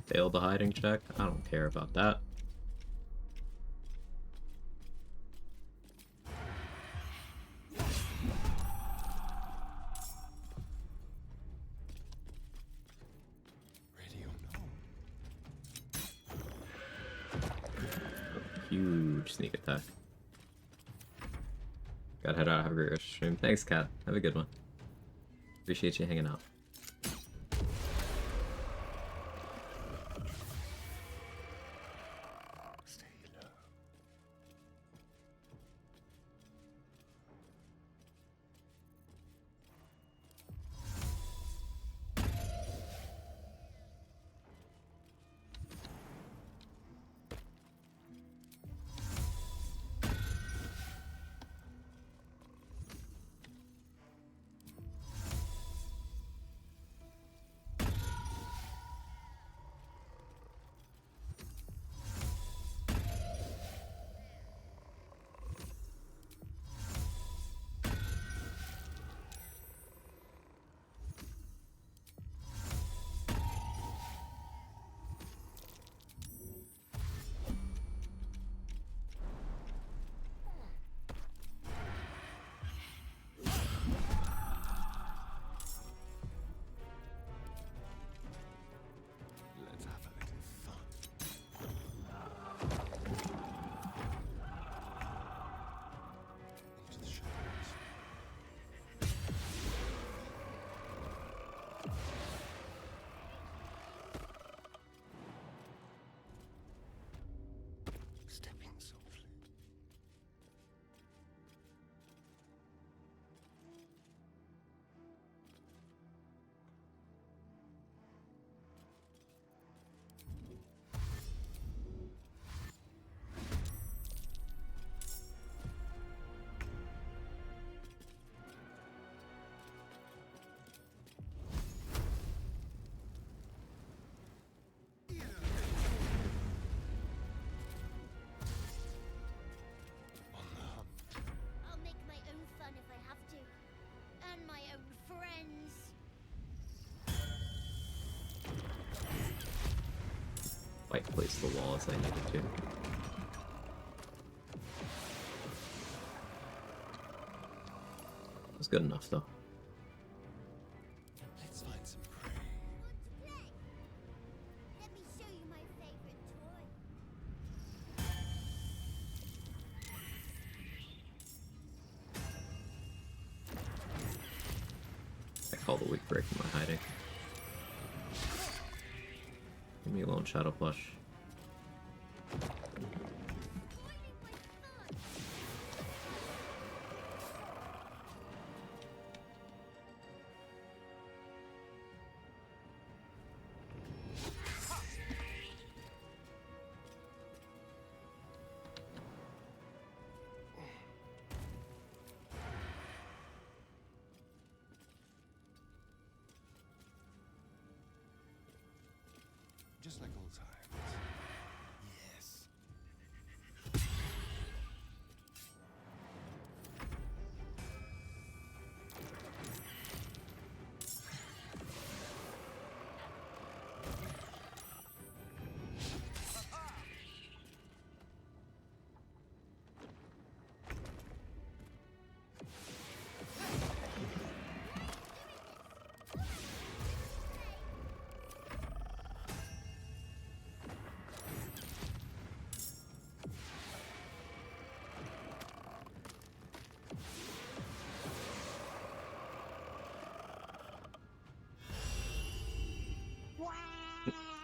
Failed the hiding check? I don't care about that. Huge sneak attack. Gotta head out, have a great rest of the stream. Thanks, Kat. Have a good one. Appreciate you hanging out. I'll make my own fun if I have to. And my own friends. Quite place the wall as I needed to. It was good enough though. Let's find some prey. Want to play? Let me show you my favorite toy. weak break am I hiding? Leave me alone, Shadow Plush. Just like old times. Yes.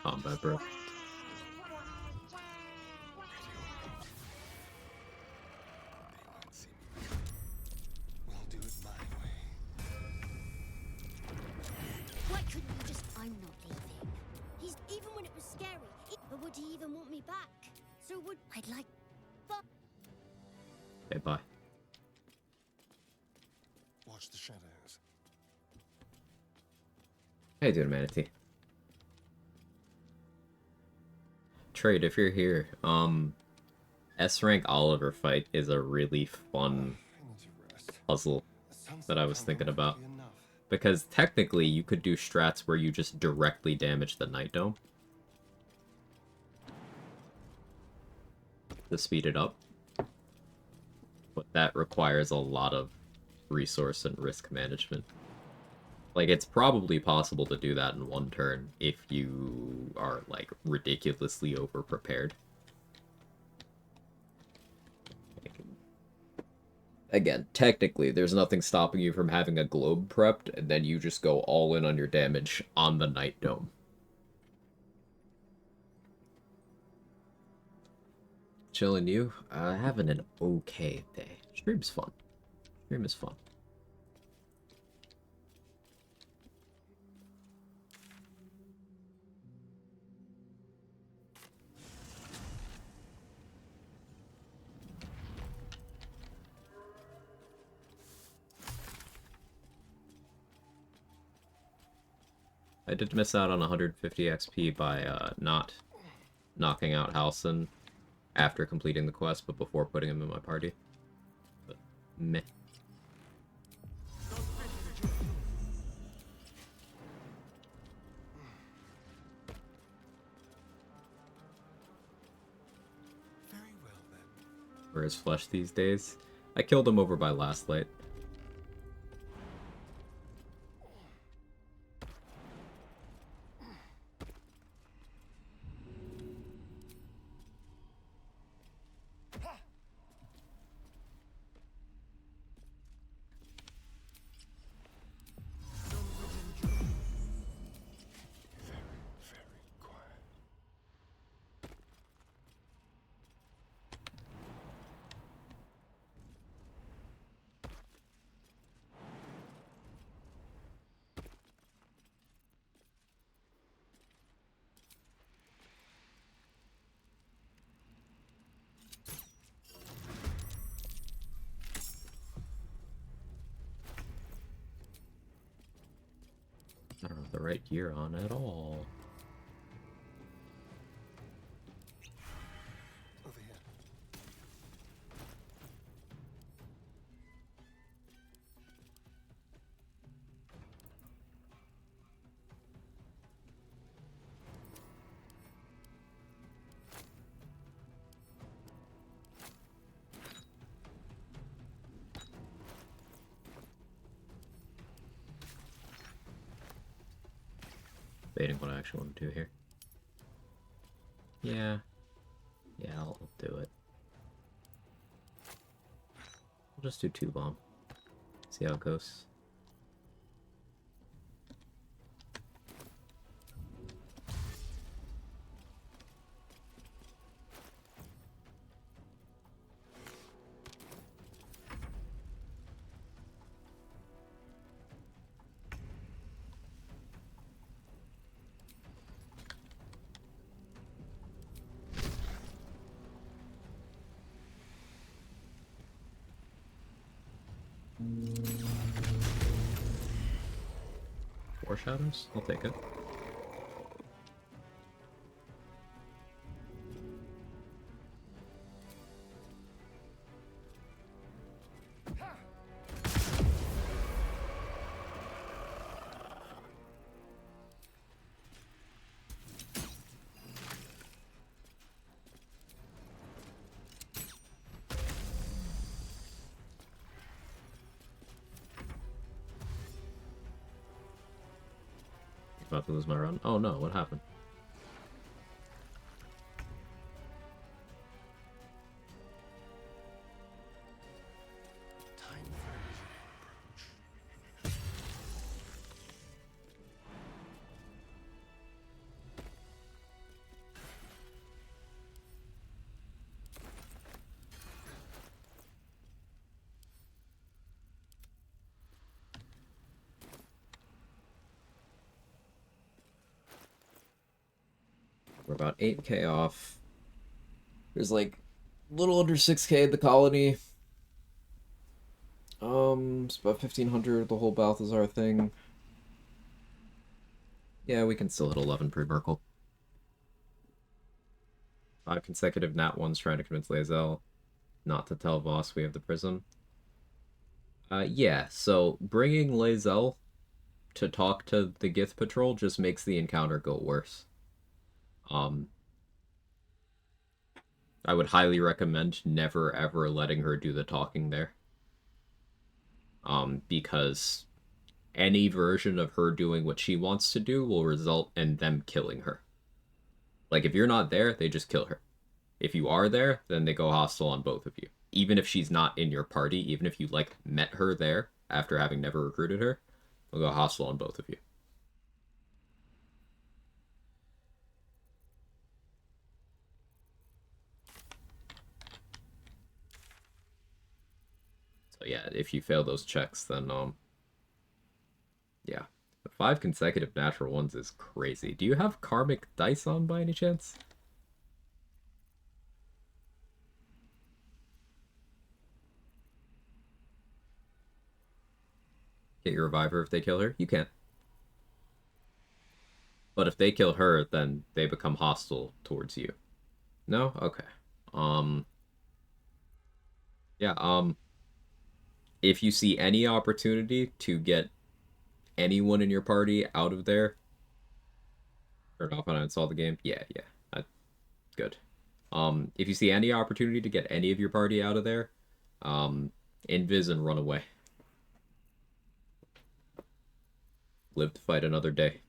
Combat, bro. We'll do it my way. Why couldn't you just... I'm not leaving. He's... Even when it was scary, but would he even want me back? So would... I'd like... But... Okay, bye. Watch the shadows. How you doing, Manatee? Trade, if you're here, S-rank Oliver fight is a really fun puzzle that I was thinking about. Because technically you could do strats where you just directly damage the Night Dome to speed it up. But that requires a lot of resource and risk management. Like, it's probably possible to do that in one turn if you are, like, ridiculously over-prepared. Again, technically, there's nothing stopping you from having a globe prepped, and then you just go all in on your damage on the Night Dome. Chilling you? Having an okay day. Stream's fun. Stream is fun. I did miss out on 150 XP by not knocking out Halcyon after completing the quest, but before putting him in my party. But meh. Very well then. For his flesh these days. I killed him over by Last Light. I don't have the right gear on at all. Over here. Debating what I actually want to do here. Yeah. Yeah, I'll do it. I'll just do 2 bomb. See how it goes. 4 shadows? I'll take it. About to lose my run. Oh no, what happened? We're about 8k off. There's like a little under 6k at the colony. It's about 1500, the whole Balthazar thing. Yeah, we can still hit 11 pre-Merkle. 5 consecutive nat 1s trying to convince Lae'zel not to tell Voss we have the prism. Yeah, so bringing Lae'zel to talk to the Gith Patrol just makes the encounter go worse. I would highly recommend never ever letting her do the talking there. Because any version of her doing what she wants to do will result in them killing her. Like, if you're not there, they just kill her. If you are there, then they go hostile on both of you. Even if she's not in your party, even if you, like, met her there after having never recruited her, they'll go hostile on both of you. So yeah, if you fail those checks, then, yeah. 5 consecutive natural ones is crazy. Do you have karmic dice on by any chance? Get your reviver if they kill her? You can. But if they kill her, then they become hostile towards you. No? Okay. Yeah, if you see any opportunity to get anyone in your party out of there, turn off and uninstall the game. Yeah, good. If you see any opportunity to get any of your party out of there, invis and run away. Live to fight another day.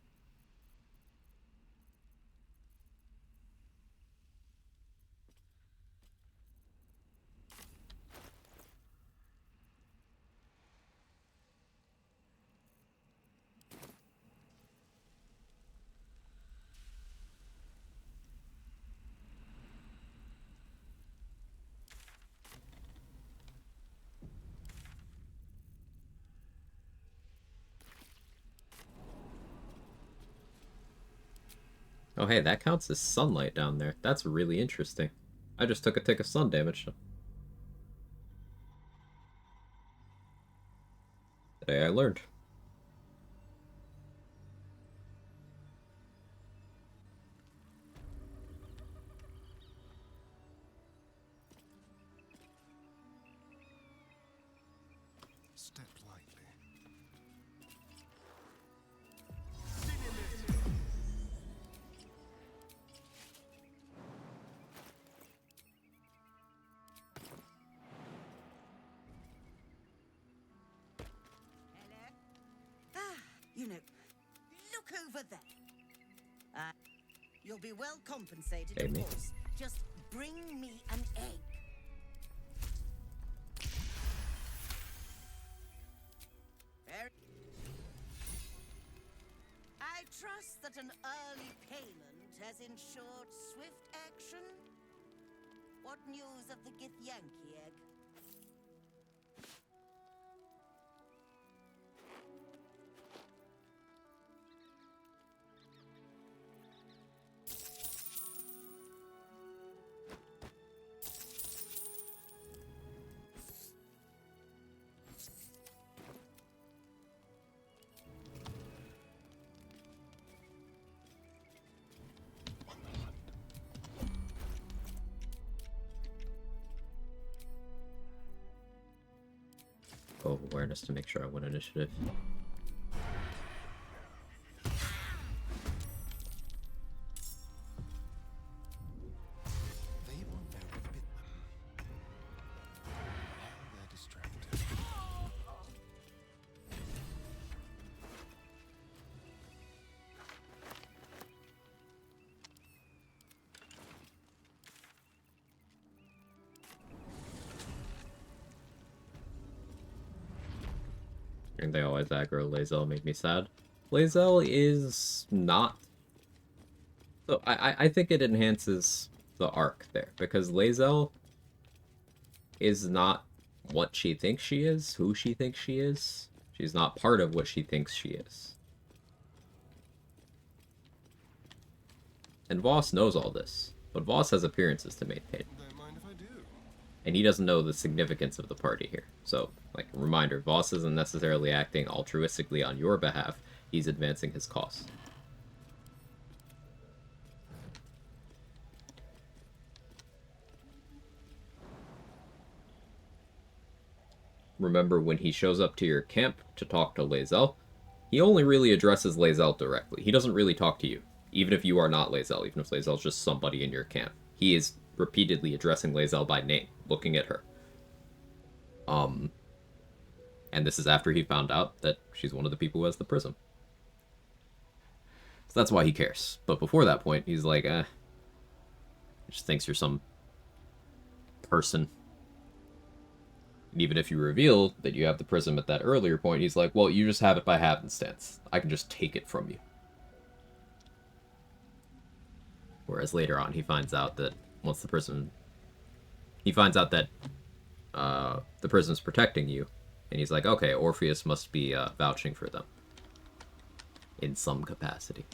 Oh hey, that counts as sunlight down there. That's really interesting. I just took a tick of sun damage. Today I learned. Step lightly. You know, look over there. You'll be well compensated, of course. Just bring me an egg. I trust that an early payment has ensured swift action. What news of the Githyanki egg? Oh, awareness to make sure I win initiative. They will know what bit them while they're distracted. And they always aggro Lae'zel, make me sad. Lae'zel is not... So I think it enhances the arc there, because Lae'zel is not what she thinks she is, who she thinks she is. She's not part of what she thinks she is. And Voss knows all this, but Voss has appearances to maintain. Don't mind if I do. And he doesn't know the significance of the party here. So, like, a reminder, Voss isn't necessarily acting altruistically on your behalf, he's advancing his cause. Remember, when he shows up to your camp to talk to Lae'zel, he only really addresses Lae'zel directly. He doesn't really talk to you, even if you are not Lae'zel, even if Lae'zel's just somebody in your camp. He is repeatedly addressing Lae'zel by name, looking at her. And this is after he found out that she's one of the people who has the prism. So that's why he cares. But before that point, he's like, he just thinks you're some person. And even if you reveal that you have the prism at that earlier point, he's like, well, you just have it by happenstance. I can just take it from you. Whereas later on, he finds out that once the prism... He finds out that the prism's protecting you. And he's like, okay, Orpheus must be vouching for them. In some capacity.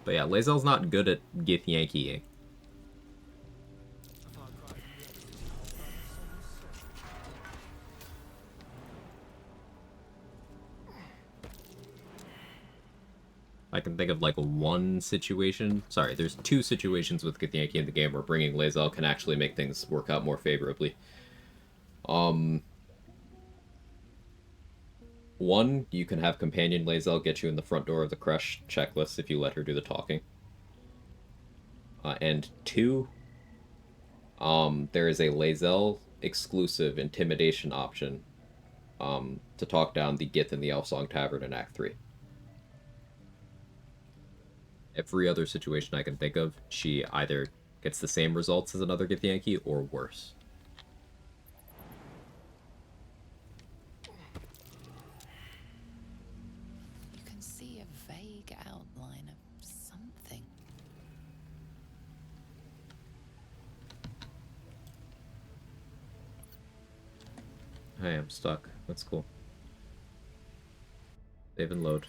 But yeah, Lae'zel's not good at Githyankiing. I can think of like one situation. Sorry, there's two situations with Githyanki in the game where bringing Lae'zel can actually make things work out more favorably. One, you can have Companion Lae'zel get you in the front door of the Crush checklist if you let her do the talking. And two, there is a Lae'zel exclusive intimidation option to talk down the Gith in the Elfsong Tavern in Act 3. Every other situation I can think of, she either gets the same results as another Githyanki or worse. You can see a vague outline of something. Hey, I'm stuck. That's cool. Save and load.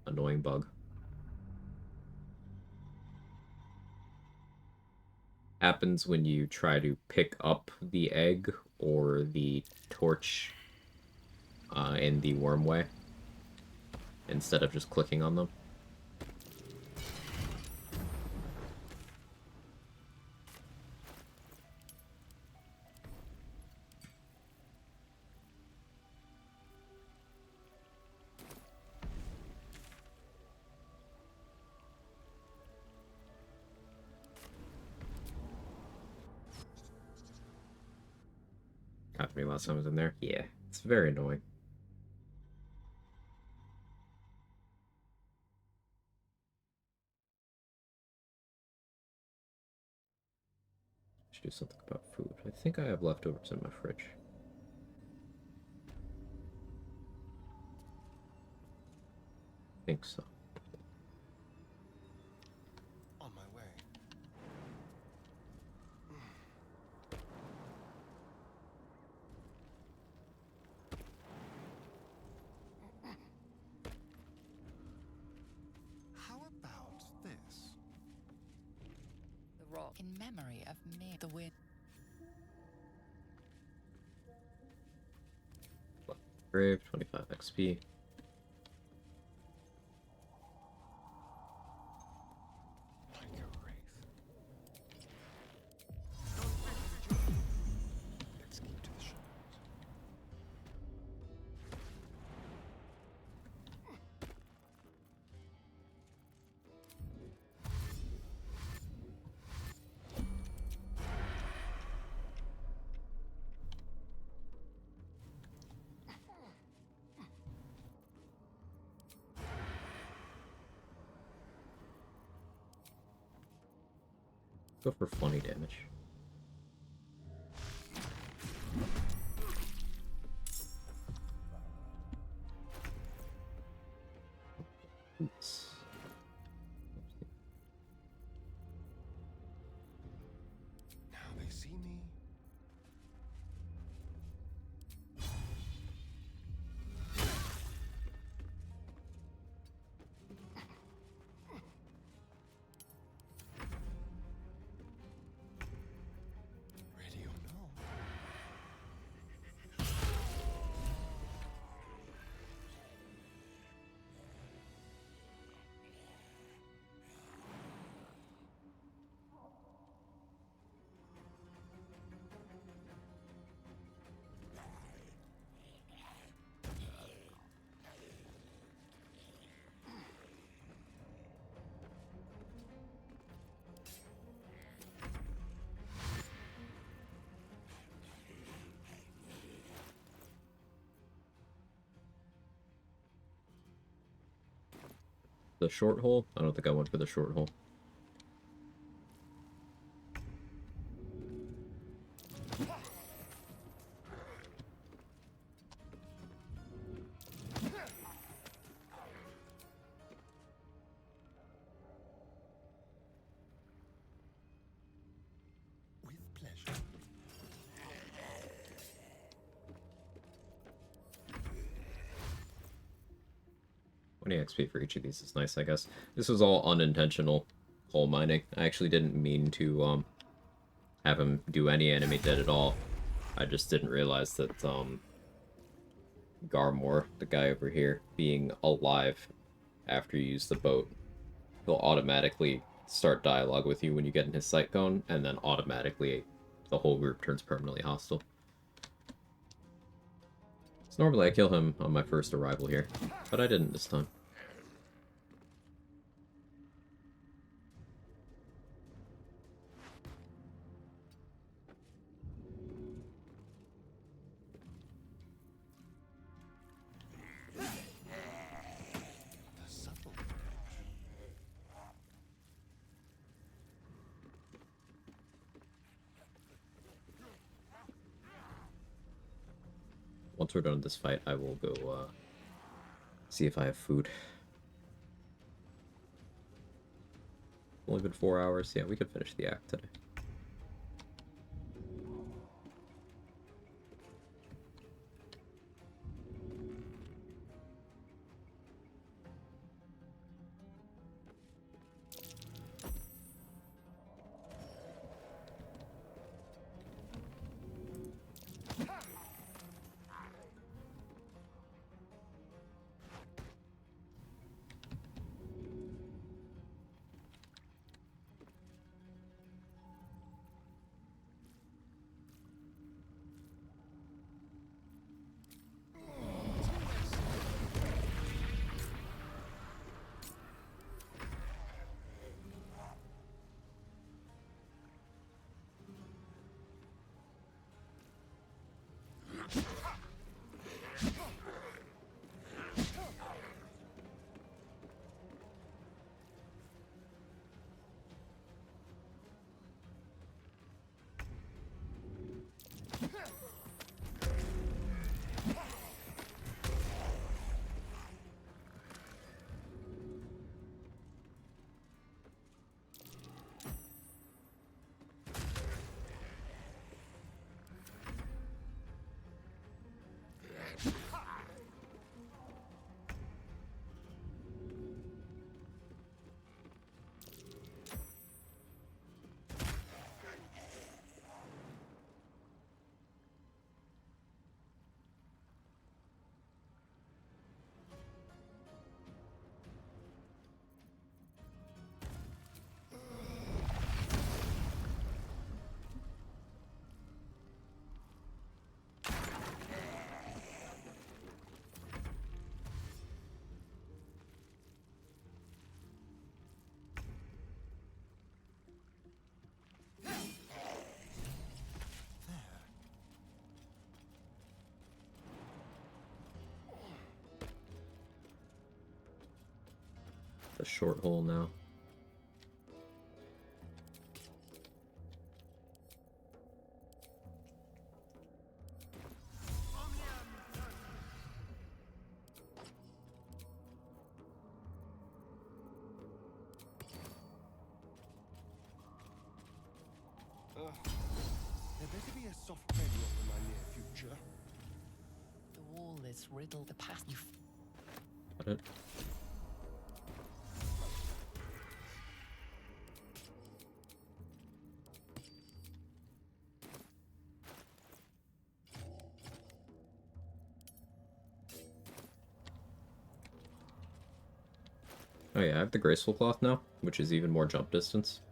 Annoying bug. Happens when you try to pick up the egg or the torch in the worm way instead of just clicking on them. Happened to me last time I was in there. Yeah, it's very annoying. Should do something about food. I think I have leftovers in my fridge. I think so. On my way. How about this? The rock in memory of me. The wind. Grave, 25 XP. Go for funny damage. Oops. Now they see me. Ready or no? The short hole? I don't think I went for the short hole. With pleasure. 20 XP for each of these is nice, I guess. This was all unintentional coal mining. I actually didn't mean to have him do any enemy dead at all. I just didn't realize that Garmor, the guy over here, being alive after you use the boat, he'll automatically start dialogue with you when you get in his sight cone, and then automatically the whole group turns permanently hostile. So normally I kill him on my first arrival here, but I didn't this time. The subtle. Once we're done with this fight, I will go see if I have food. Only been 4 hours. Yeah, we could finish the act today. The short hole now. There better be a soft bedrock in my near future. The wall is riddled. The past. Got it. Oh yeah, I have the Graceful Cloth now, which is even more jump distance.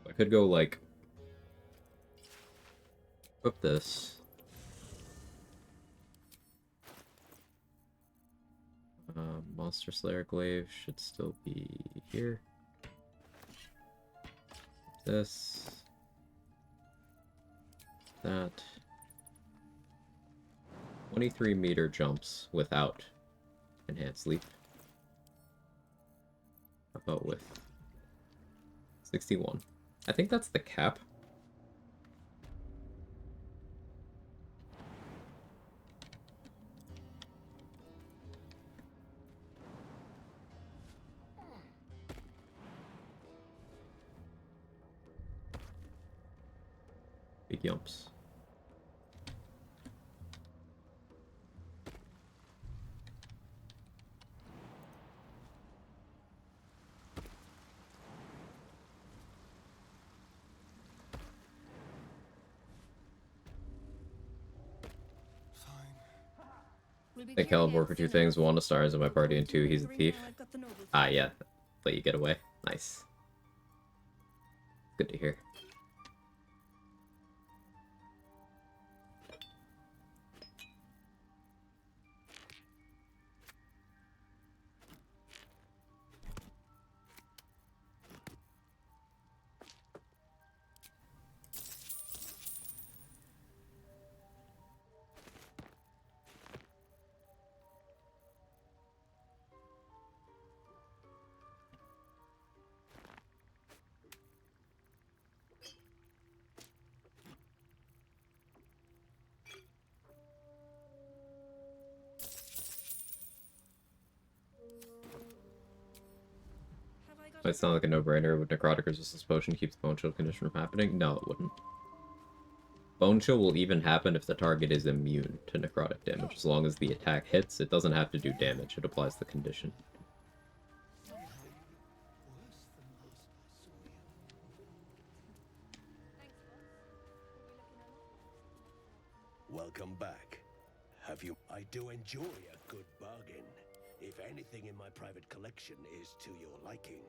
I could go, like, equip this. Monster Slayer Glaive should still be here. This. That. 23-meter jumps without Enhanced Leap. How about with 61? I think that's the cap. Big yumps. I think Caliber for two things. One, Astarion in my party, and two, he's a thief. Ah, yeah. Let you get away. Nice. Good to hear. Might sound like a no-brainer. Would Necrotic Resistance Potion keep the Bone Chill condition from happening? No, it wouldn't. Bone Chill will even happen if the target is immune to necrotic damage. As long as the attack hits, it doesn't have to do damage. It applies the condition. Welcome back. Have you... I do enjoy a good bargain. If anything in my private collection is to your liking.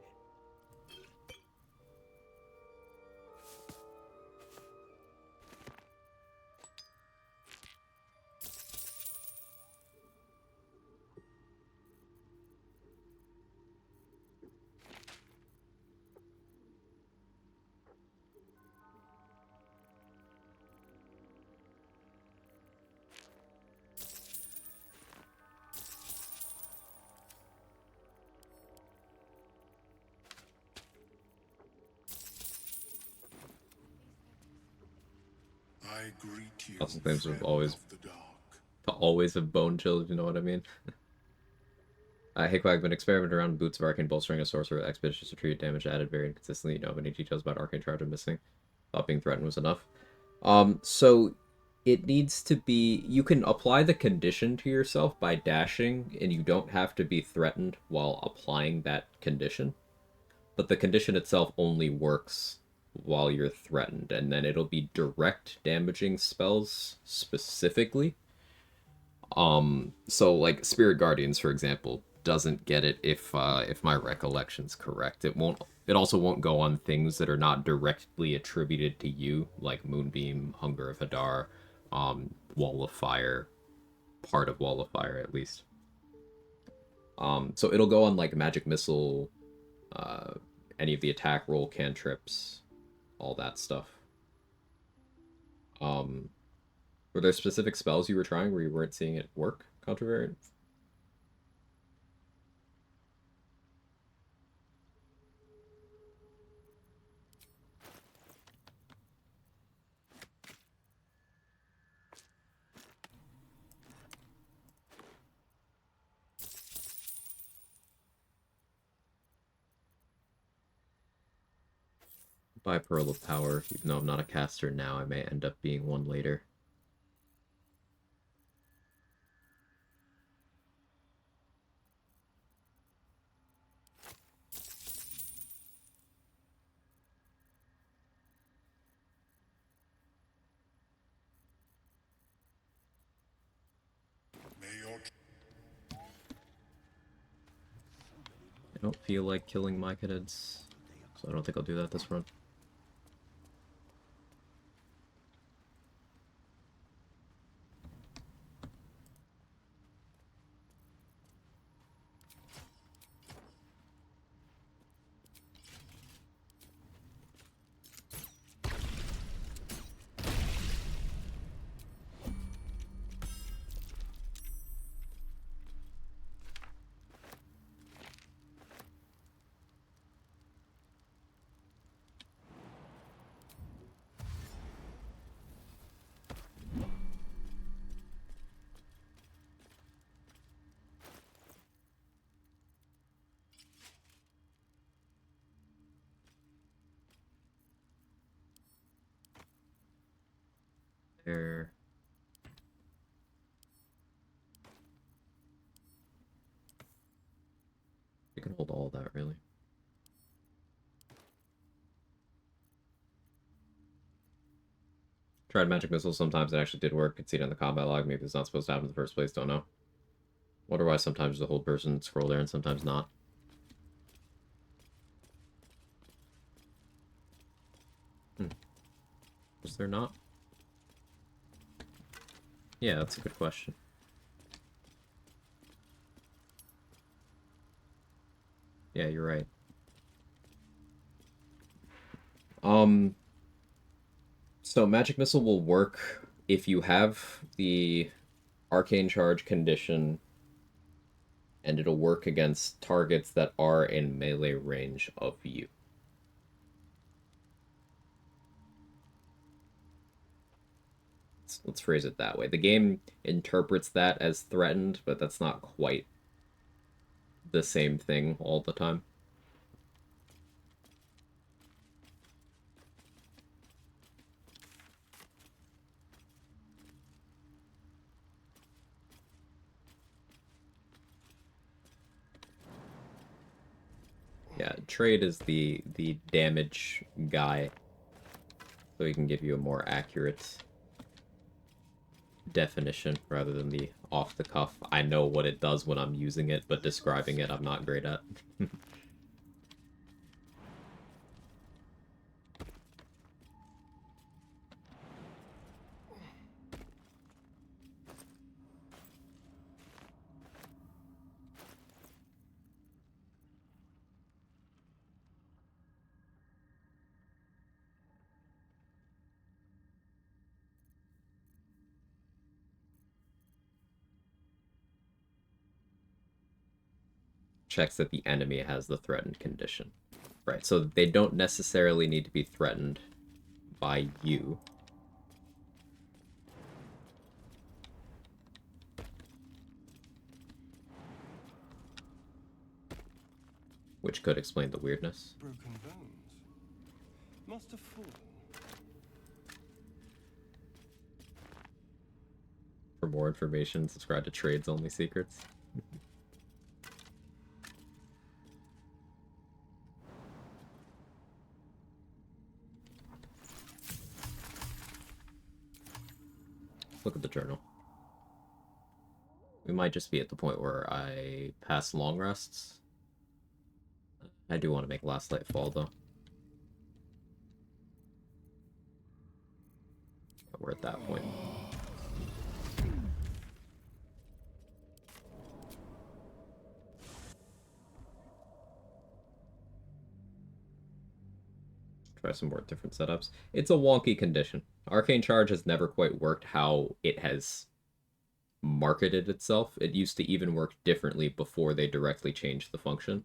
I greet you. Lots of things have always have bone chill, if you know what I mean. Hey Quag, been experimenting around boots of arcane bolstering a sorcerer expeditious retreat damage added very inconsistently. You know of any details about arcane charge I'm missing? Thought being threatened was enough. So it needs to be, you can apply the condition to yourself by dashing, and you don't have to be threatened while applying that condition. But the condition itself only works while you're threatened, and then it'll be direct damaging spells specifically. So like Spirit Guardians, for example, doesn't get it if my recollection's correct. It also won't go on things that are not directly attributed to you, like Moonbeam, Hunger of Hadar, Wall of Fire, part of Wall of Fire at least. So it'll go on like Magic Missile, any of the attack roll cantrips, all that stuff. Were there specific spells you were trying where you weren't seeing it work, Contravariant? Buy Pearl of Power. Even though I'm not a caster now, I may end up being one later. I don't feel like killing Myconids, so I don't think I'll do that this run. There. You can hold all that, really. Tried Magic Missile, sometimes it actually did work. Could see it in the combat log. Maybe it's not supposed to happen in the first place, don't know. Wonder why sometimes the whole person scroll there and sometimes not. Was there not? Yeah, that's a good question. Yeah, you're right. So Magic Missile will work if you have the Arcane Charge condition, and it'll work against targets that are in melee range of you. Let's phrase it that way. The game interprets that as threatened, but that's not quite the same thing all the time. Yeah, Trade is the damage guy, so he can give you a more accurate definition rather than the off-the-cuff. I know what it does when I'm using it, but describing it I'm not great at. Checks that the enemy has the threatened condition. Right, so they don't necessarily need to be threatened by you. Which could explain the weirdness. Broken bones. Must have fallen. For more information, subscribe to Trades Only Secrets. Look at the journal. We might just be at the point where I pass long rests. I do want to make Last Light fall, though. We're at that point. Try some more different setups. It's a wonky condition. Arcane Charge has never quite worked how it has marketed itself. It used to even work differently before they directly changed the function.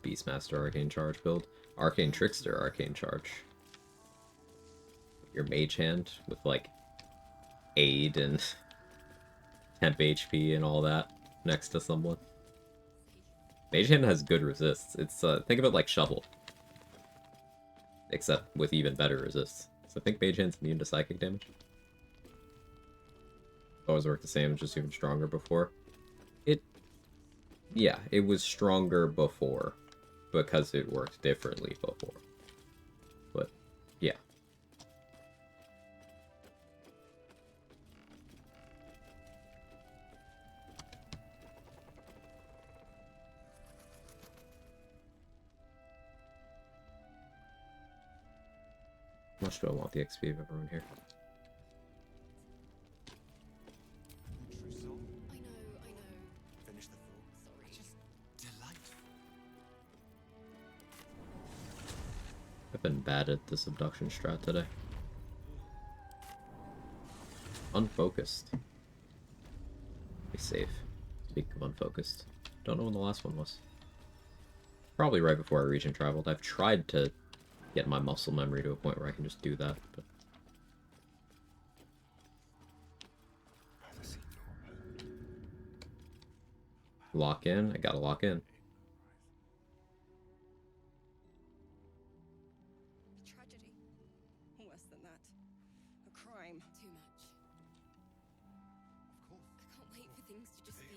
Beastmaster Arcane Charge build. Arcane Trickster Arcane Charge. Your mage hand with like aid and temp HP and all that. next to someone. Mage Hand has good resists. It's think of it like Shovel, except with even better resists. So I think Mage Hand's immune to psychic damage. Always worked the same, just even stronger before. Yeah, it was stronger before because it worked differently before. But yeah. How much do I want the XP of everyone here? Finish the thought. Sorry. Just delightful. I've been bad at this abduction strat today. Unfocused. Be safe. Speaking of unfocused. Don't know when the last one was. Probably right before I region traveled. I've tried to get my muscle memory to a point where I can just do that, but... Lock in? I gotta lock in. A tragedy. Worse than that. A crime. Too much. Of course. I can't wait for things to just be.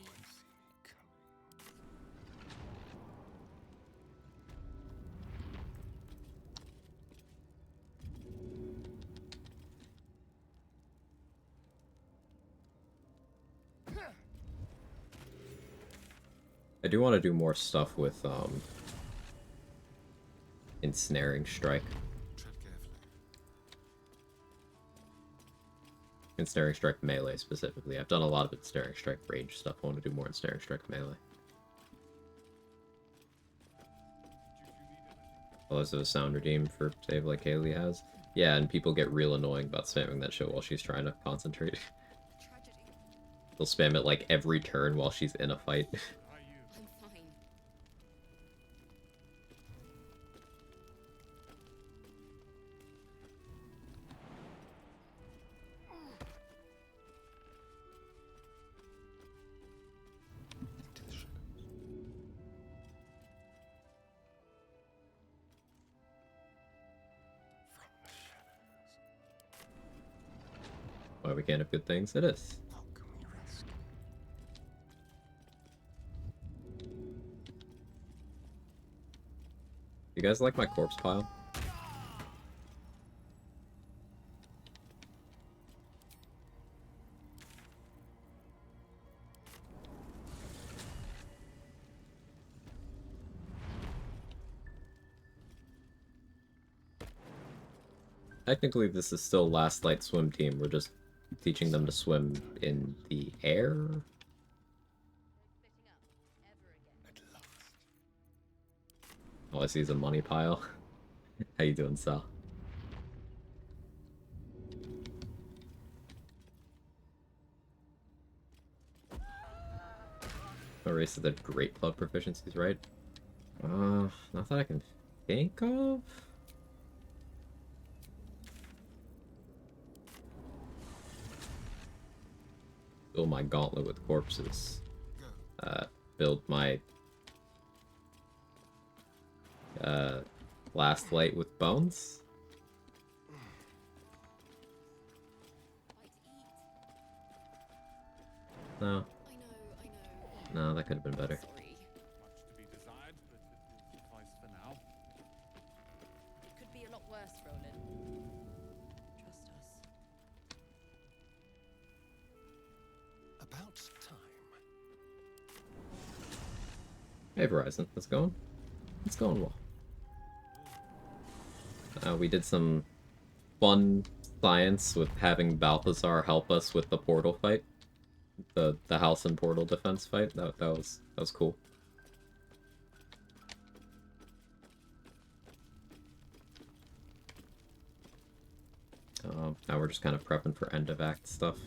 I do want to do more stuff with, Ensnaring Strike. Tread carefully. Ensnaring Strike melee, specifically. I've done a lot of Ensnaring Strike range stuff. I want to do more Ensnaring Strike melee. Follows a sound redeem for save like Kaylee has. Yeah, and people get real annoying about spamming that shit while she's trying to concentrate. They'll spam it like every turn while she's in a fight. I'm fine. Into the shadows. From the shadows. Why we can't have good things? It is. How can we rescue? You guys like my corpse pile? Technically, this is still Last Light swim team. We're just teaching them to swim in the air. At last. All I see is a money pile. How you doing, Sal? Erase the great club proficiencies, right? Not that I can think of. Build my gauntlet with corpses. Build my last light with bones. No. No, that could have been better. Much to be desired, but it will suffice for now. It could be a lot worse, Roland. Trust us. About time. Hey Verizon, how's it going? It's going well. We did some fun science with having Balthazar help us with the portal fight. The house and portal defense fight. That was cool. Now we're just kind of prepping for end of act stuff.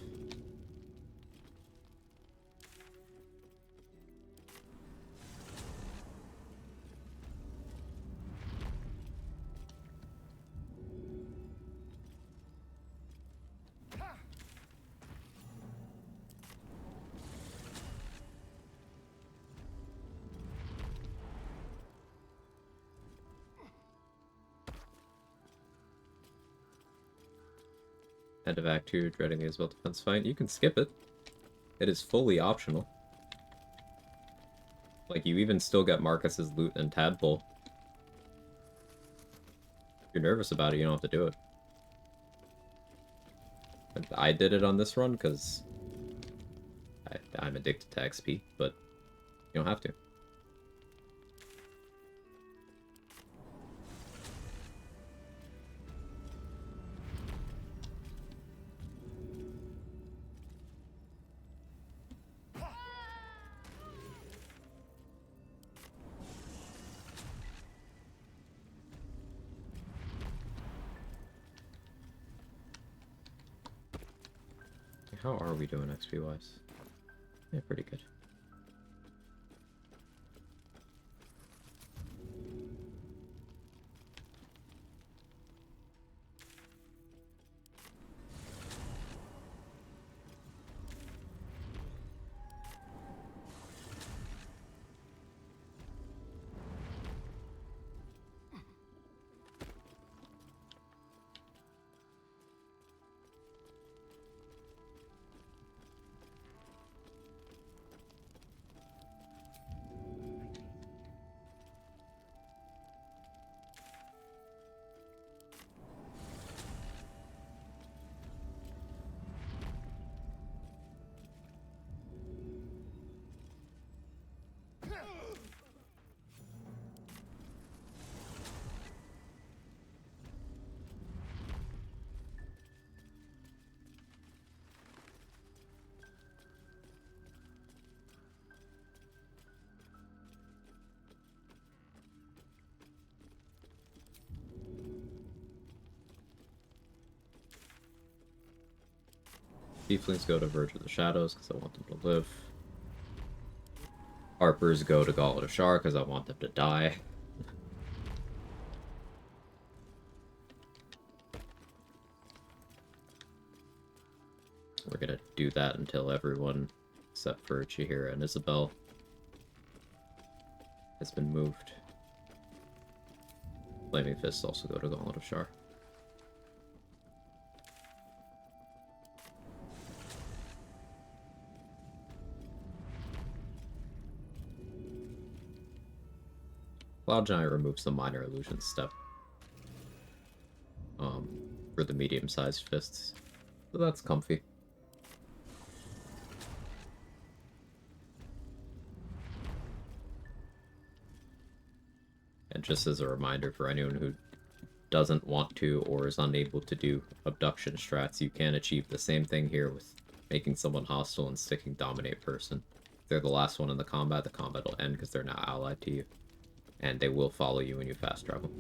End of Act 2, dreading the Isabel defense fight. You can skip it. It is fully optional. Like, you even still get Marcus's loot and Tadpole. If you're nervous about it, you don't have to do it. I did it on this run because I'm addicted to XP, but you don't have to. How are we doing XP-wise? Yeah, pretty good. Tieflings go to Verge of the Shadows because I want them to live. Harpers go to Gauntlet of Shar because I want them to die. We're gonna do that until everyone, except for Chihira and Isabel, has been moved. Flaming Fists also go to Gauntlet of Shar. Cloud Giant removes the minor illusion step for the medium-sized fists, so that's comfy. And just as a reminder for anyone who doesn't want to or is unable to do abduction strats, you can achieve the same thing here with making someone hostile and sticking Dominate Person. If they're the last one in the combat will end because they're now allied to you. And they will follow you when you fast travel.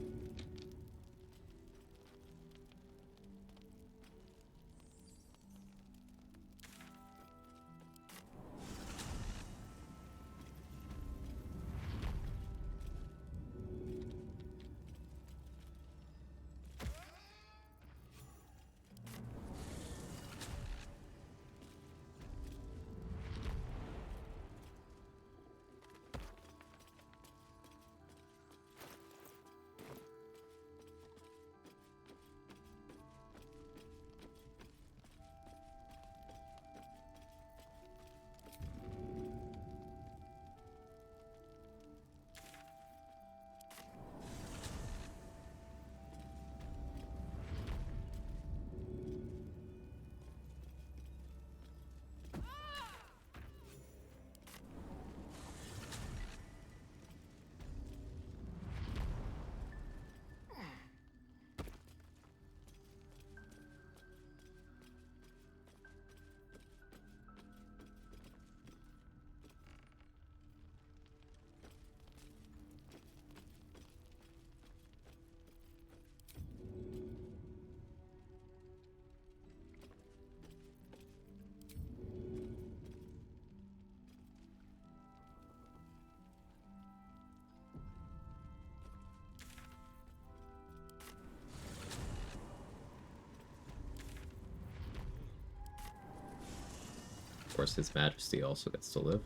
Of course, His Majesty also gets to live.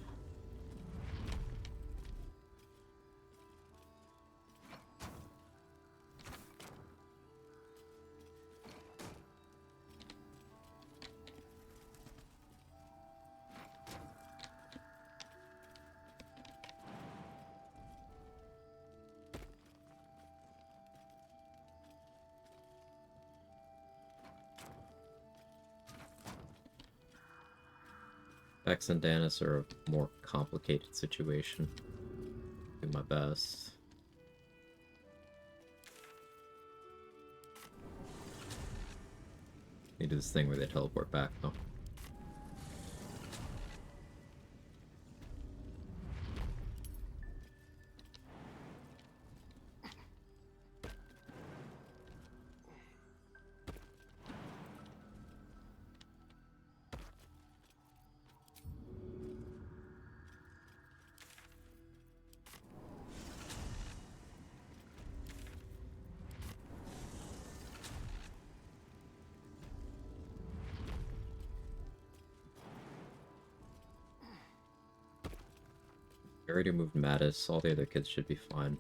Vex and Danis are a more complicated situation. Do my best. They do this thing where they teleport back, though. I already moved Mattis. All the other kids should be fine.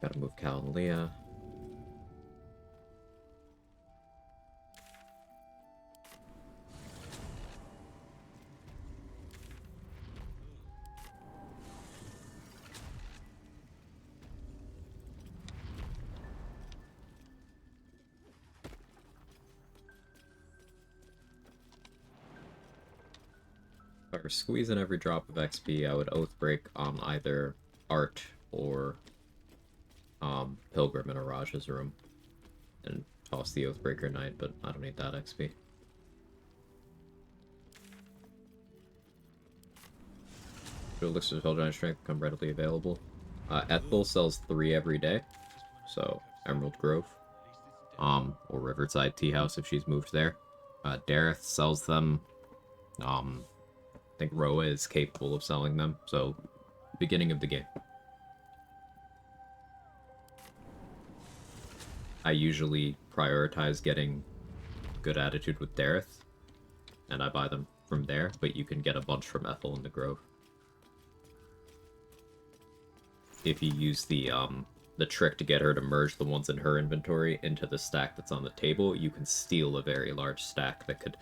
Gotta move Cal and Leah. If I were squeezing every drop of XP, I would Oathbreak on either Art or Pilgrim in Araj's room. And toss the Oathbreaker Knight, but I don't need that XP. Elixirs of Hellgiant Strength become readily available. Ethel sells 3 every day, so Emerald Grove. Or Riverside Tea House if she's moved there. Dareth sells them. I think Roa is capable of selling them, so beginning of the game. I usually prioritize getting good attitude with Dareth, and I buy them from there, but you can get a bunch from Ethel in the Grove. If you use the trick to get her to merge the ones in her inventory into the stack that's on the table, you can steal a very large stack that could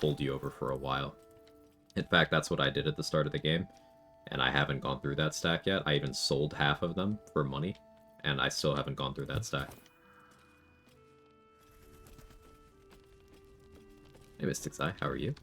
hold you over for a while. In fact, that's what I did at the start of the game, and I haven't gone through that stack yet. I even sold half of them for money, and I still haven't gone through that stack. Hey, Mystic's Eye, how are you?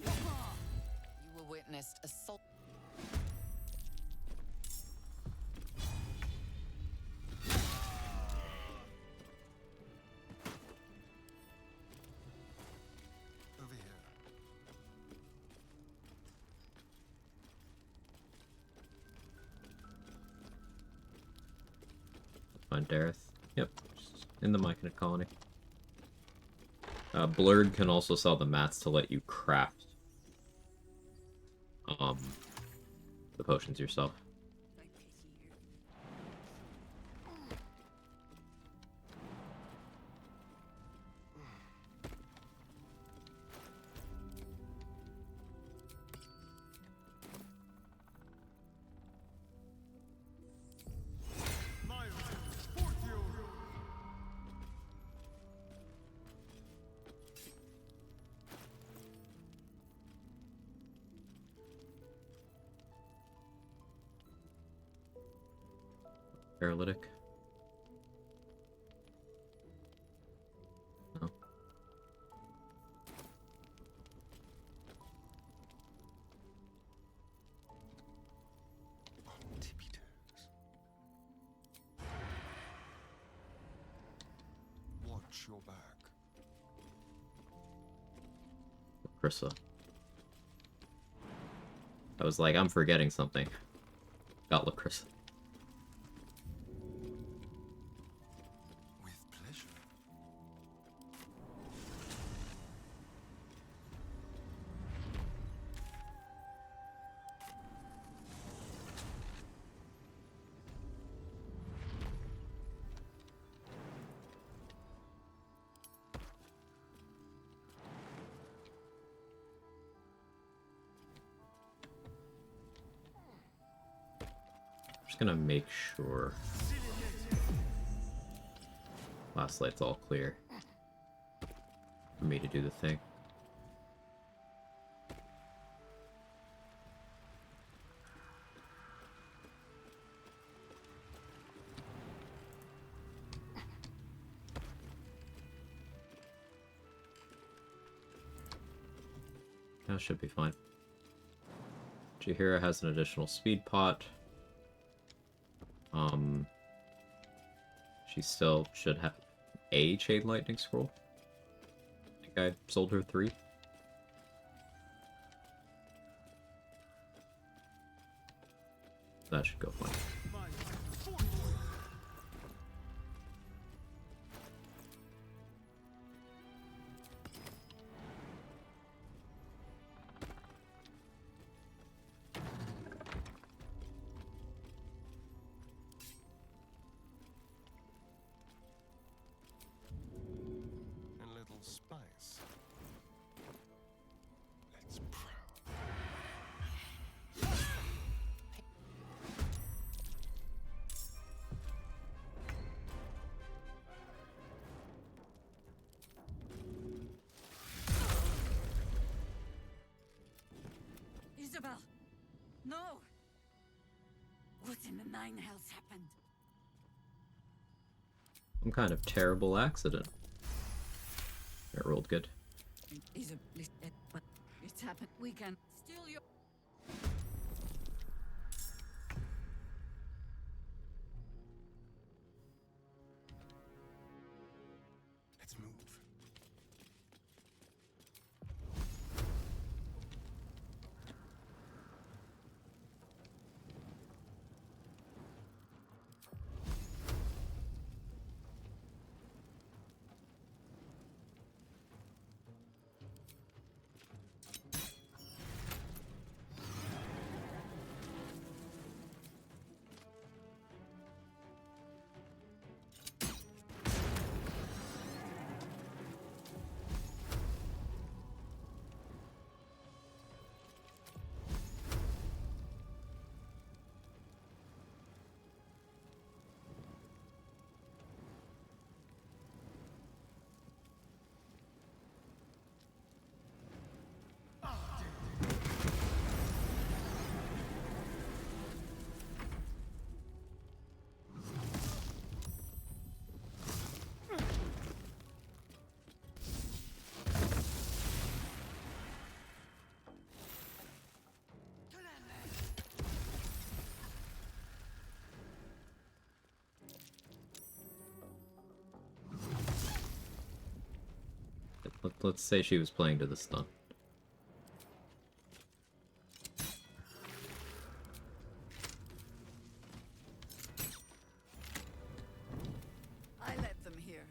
You were witnessed assault. Over here. Find Dareth. Yep, just in the Myconid colony. Blurred can also sell the mats to let you craft the potions yourself. Paralytic. No. On tippy toes. Watch your back. Krissa. I was like, I'm forgetting something. Got Lacrissa. With pleasure. Just gonna make sure last light's all clear for me to do the thing. That should be fine. Jahira has an additional speed pot. She still should have a Chain Lightning Scroll. I think I sold her 3. That should go fine. A little spice. Let's prowl. Isabel! No! What in the nine hells happened? Some kind of terrible accident. It rolled good. Isabel, it's happened. We can steal your... Let's move. Let's say she was playing to the stun. I let them here.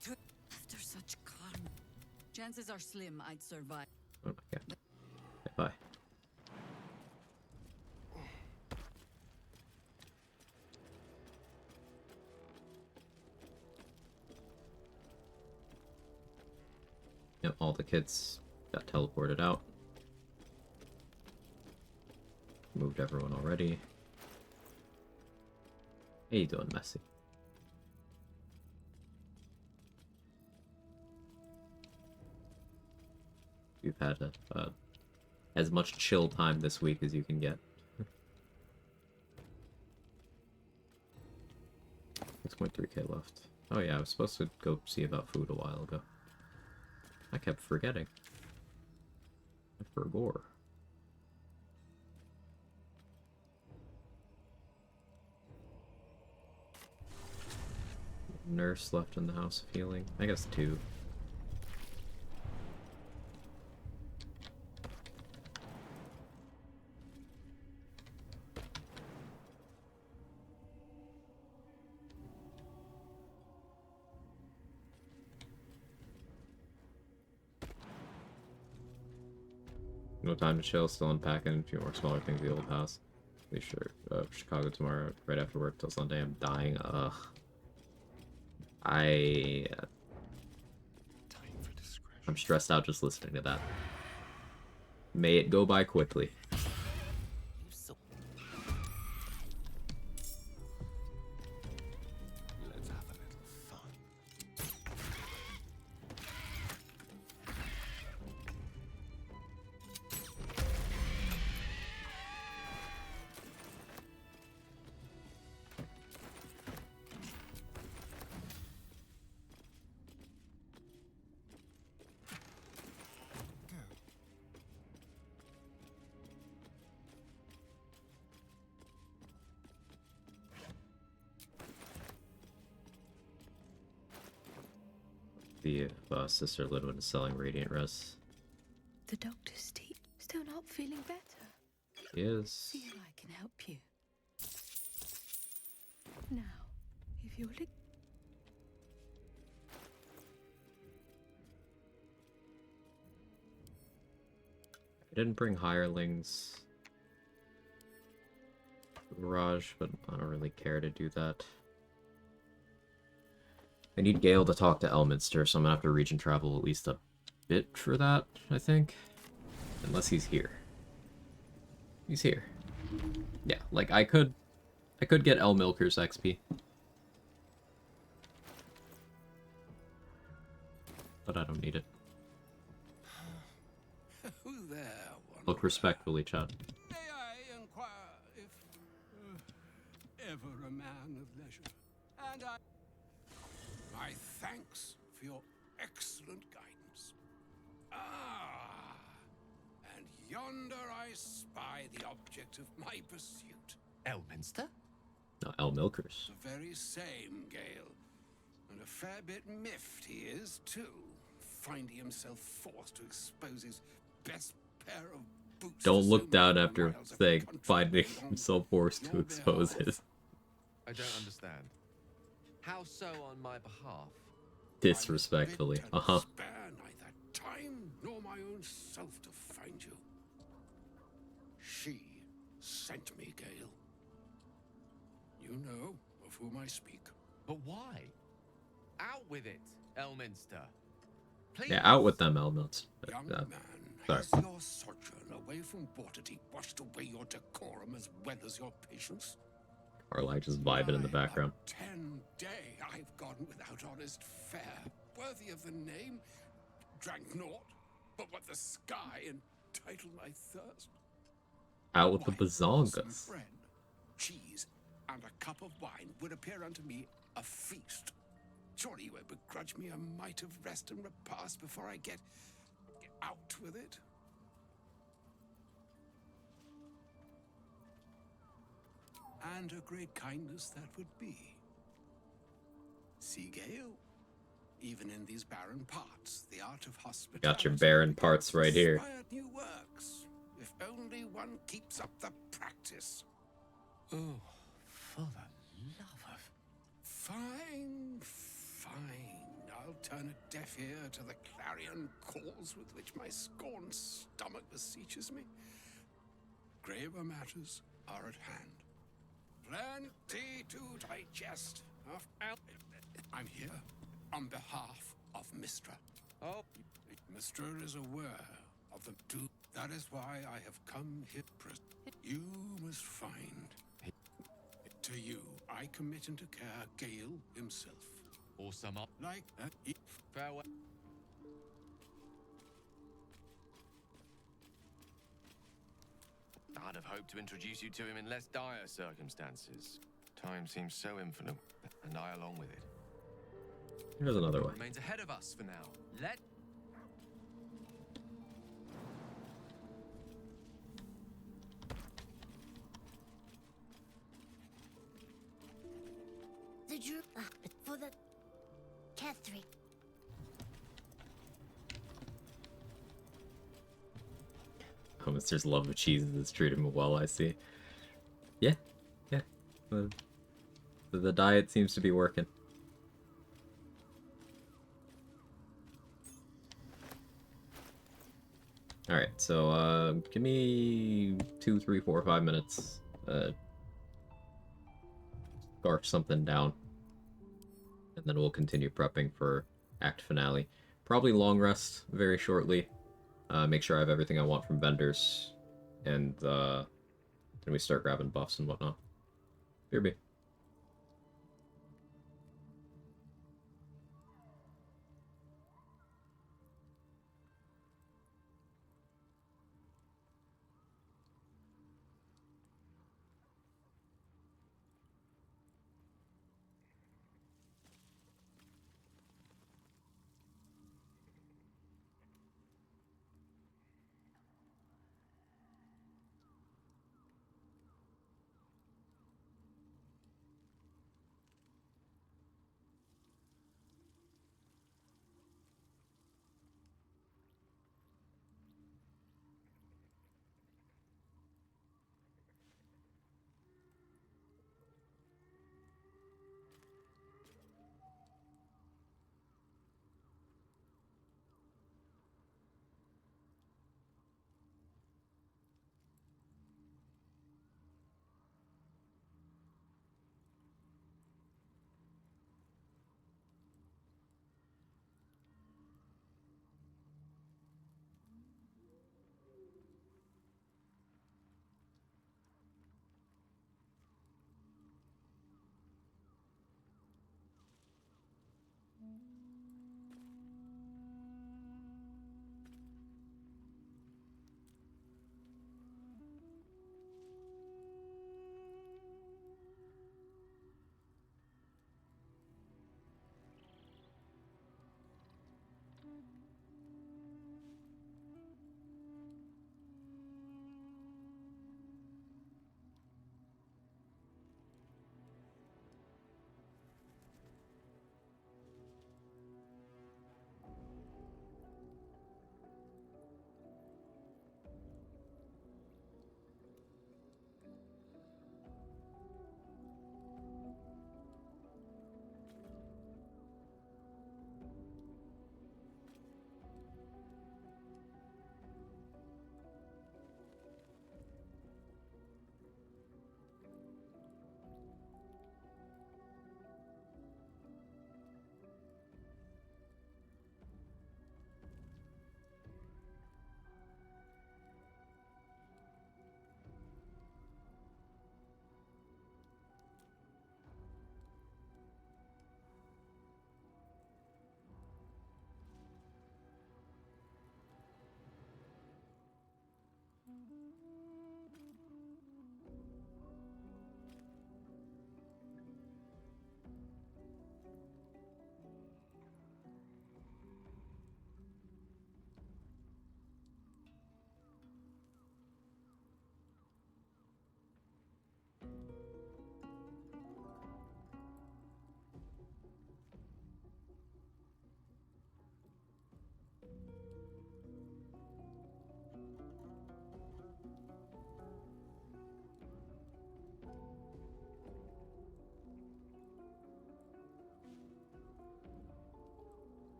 After such calm, chances are slim I'd survive. Oh my god. Okay, bye. Yep, all the kids got teleported out. Moved everyone already. How you doing, Messi? You've had as much chill time this week as you can get. 6.3k left. Oh yeah, I was supposed to go see about food a while ago. I kept forgetting. I forgot. Nurse left in the house of healing. I guess 2. No time to chill, still unpacking a few more smaller things in the old house. Be sure Chicago tomorrow, right after work till Sunday. I'm dying. Ugh. I'm stressed out just listening to that. May it go by quickly. see if Sister Lidwin is selling Radiant Res. The doctor's still not feeling better. She is. See if I can help you. Now, if you'll I didn't bring hirelings to Garage, but I don't really care to do that. I need Gale to talk to Elminster, so I'm gonna have to region travel at least a bit for that, I think. Unless he's here. He's here. Yeah, like I could get El Milker's XP. But I don't need it. Who there? Look respectfully, Chad. May I inquire if ever a man of leisure? And my thanks for your excellent guidance. Ah, and yonder I spy the object of my pursuit. Elminster? No, El Milker's. The very same, Gale. And a fair bit miffed he is, too, finding himself forced to expose his best pair of boots. Don't look down after saying finding himself forced to expose his. I don't understand. How so on my behalf? Disrespectfully. Uh-huh. Spare neither time nor my own self to find you. She sent me, Gale. You know of whom I speak. But why? Out with it, Elminster. Please. Yeah, out with them, Elminster. Young man, sorry. has your sojourn away from Waterdeep washed away your decorum as well as your patience? Carly just vibing in the background. 10 day I've gone without honest fare, worthy of the name, drank naught, but what the sky entitled my thirst. Out with the bazongas. Bread, cheese, and a cup of wine would appear unto me a feast. Surely you won't begrudge me a mite of rest and repast before I get out with it. And a great kindness that would be. See, Gale, even in these barren parts, the art of hospitality. Got your barren parts right here. Inspired new works, if only one keeps up the practice. Oh, for the love of... Fine, fine. I'll turn a deaf ear to the clarion calls with which my scorned stomach beseeches me. Graver matters are at hand. Plenty to digest. I'm here on behalf of Mistra. Oh, Mistra is aware of the doom. That is why I have come here. You must find. To you, I commit into care Gale himself. or some up. Like that. Farewell. I'd have hoped to introduce you to him in less dire circumstances. Time seems so infinite, and I along with it. Here's another one. Remains ahead of us for now. Let... The Drew for the Catherine. Oh, Mr.'s love of cheeses is treating him well, I see. Yeah, yeah. The diet seems to be working. Alright, so, give me 2, 3, 4, 5 minutes. Scarf something down. And then we'll continue prepping for Act Finale. Probably long rest very shortly. Make sure I have everything I want from vendors. And, then we start grabbing buffs and whatnot. Here be.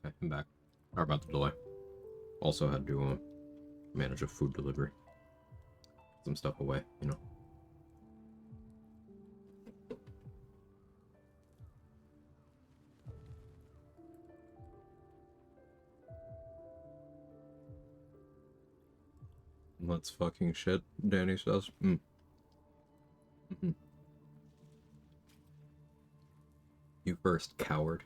Okay, I'm back. Sorry about the delay. Also had to manage a food delivery. Some stuff away, you know. Let's fucking shit, Danny says. You first, coward.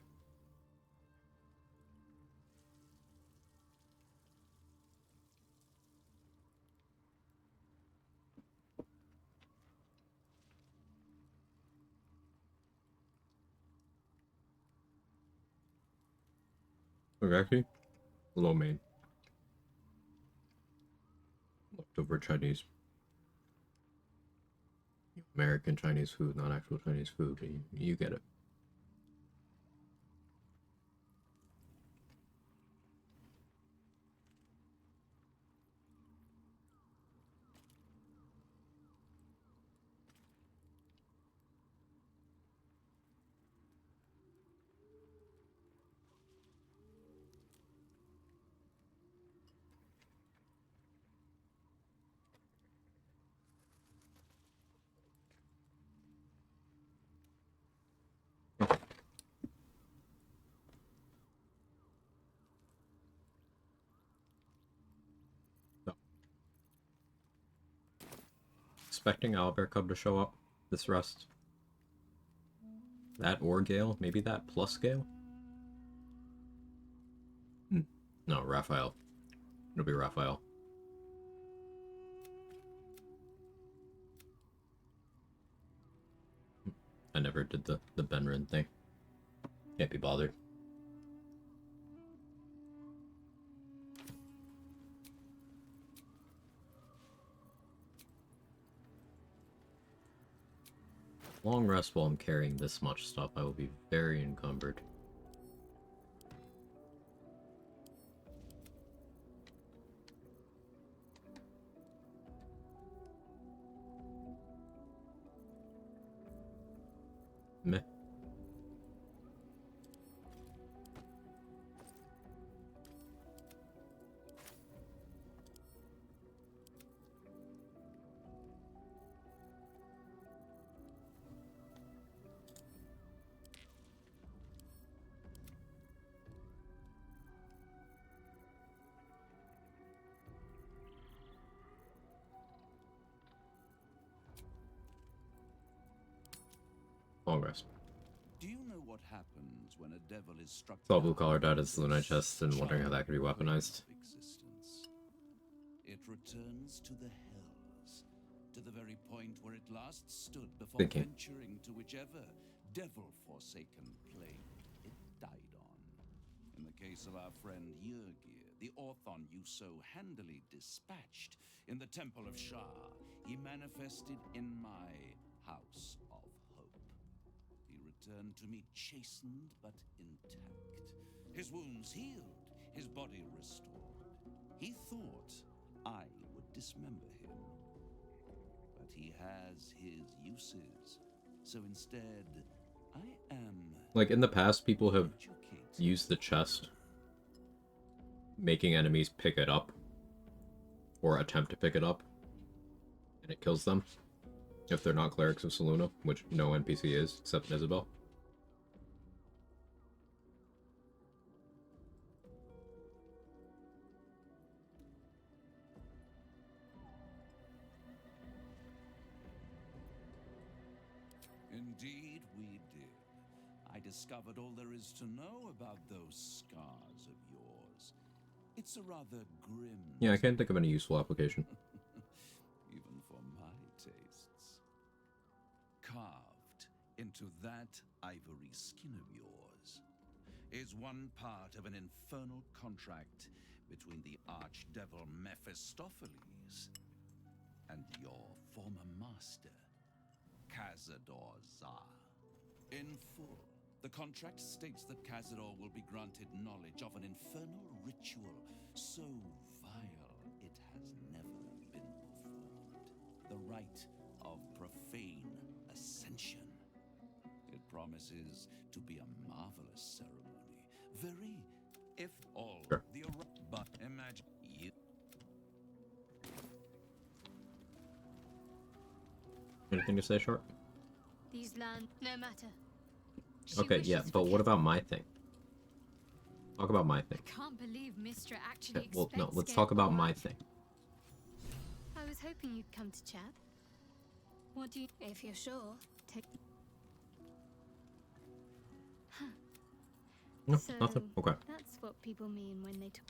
Okay, lo mein. Leftover Chinese. American Chinese food, not actual Chinese food. You get it. Expecting Owlbear Cub to show up this rest. That or Gale? Maybe that plus Gale? No, Raphael. It'll be Raphael. I never did the Benrin thing. Can't be bothered. Long rest while I'm carrying this much stuff, I will be very encumbered. Meh. Long rest. Do you know what happens when a devil is struck? Saw blue collar died as the night chest and wondering how that could be weaponized. It returns to the hells, to the very point where it last stood before venturing to whichever devil-forsaken plane it died on. In the case of our friend Yurgir, the Orthon you so handily dispatched in the Temple of Shah, he manifested in my house of hope. He returned to me chastened but intact, his wounds healed, his body restored. He thought I would dismember him, but he has his uses, so instead, I am... Like, in the past, people have used the chest, making enemies pick it up, or attempt to pick it up, and it kills them, if they're not clerics of Selûne, which no NPC is, except Isabel. Indeed we did. I discovered all there is to know about those scars of yours. It's a rather grim... Yeah, I can't think of any useful application. Even for my tastes. Carved into that ivory skin of yours is one part of an infernal contract between the archdevil Mephistopheles and your former master, Cazador Zar. In full, the contract states that Cazador will be granted knowledge of an infernal ritual so vile it has never been performed. The rite of profane ascension. It promises to be a marvelous ceremony, very to say, Short? These land, no matter. Okay, yeah, but what about my thing? Talk about my thing. I can't believe Mistra actually Okay, well, no, expects let's Gale talk about Quag. my thing. I was hoping you'd come to chat. What do you... If you're sure, take... Huh. No, So, nothing. Okay. that's what people mean when they talk.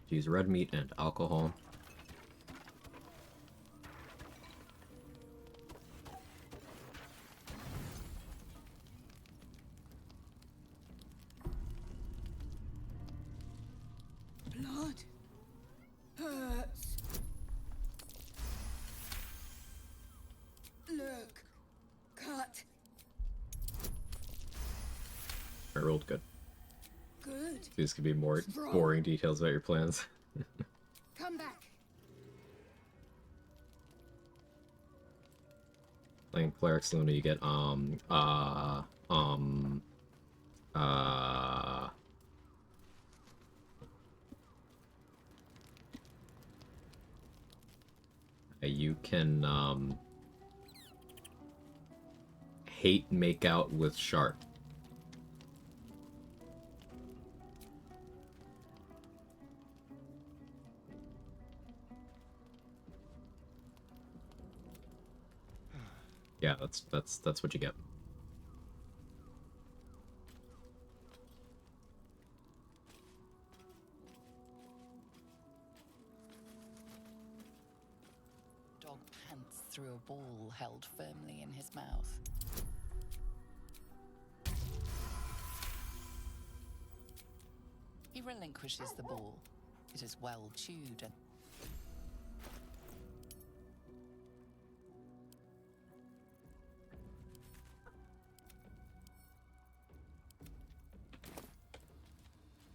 Use red meat and alcohol. Blood hurts. Look, cut. I rolled good. Good. These could be more Strong. boring details about your plans. Come back. Playing Cleric Luna, you get, you can, hate make out with Shark. Yeah, that's what you get. Dog pants through a ball held firmly in his mouth. He relinquishes the ball. It is well chewed and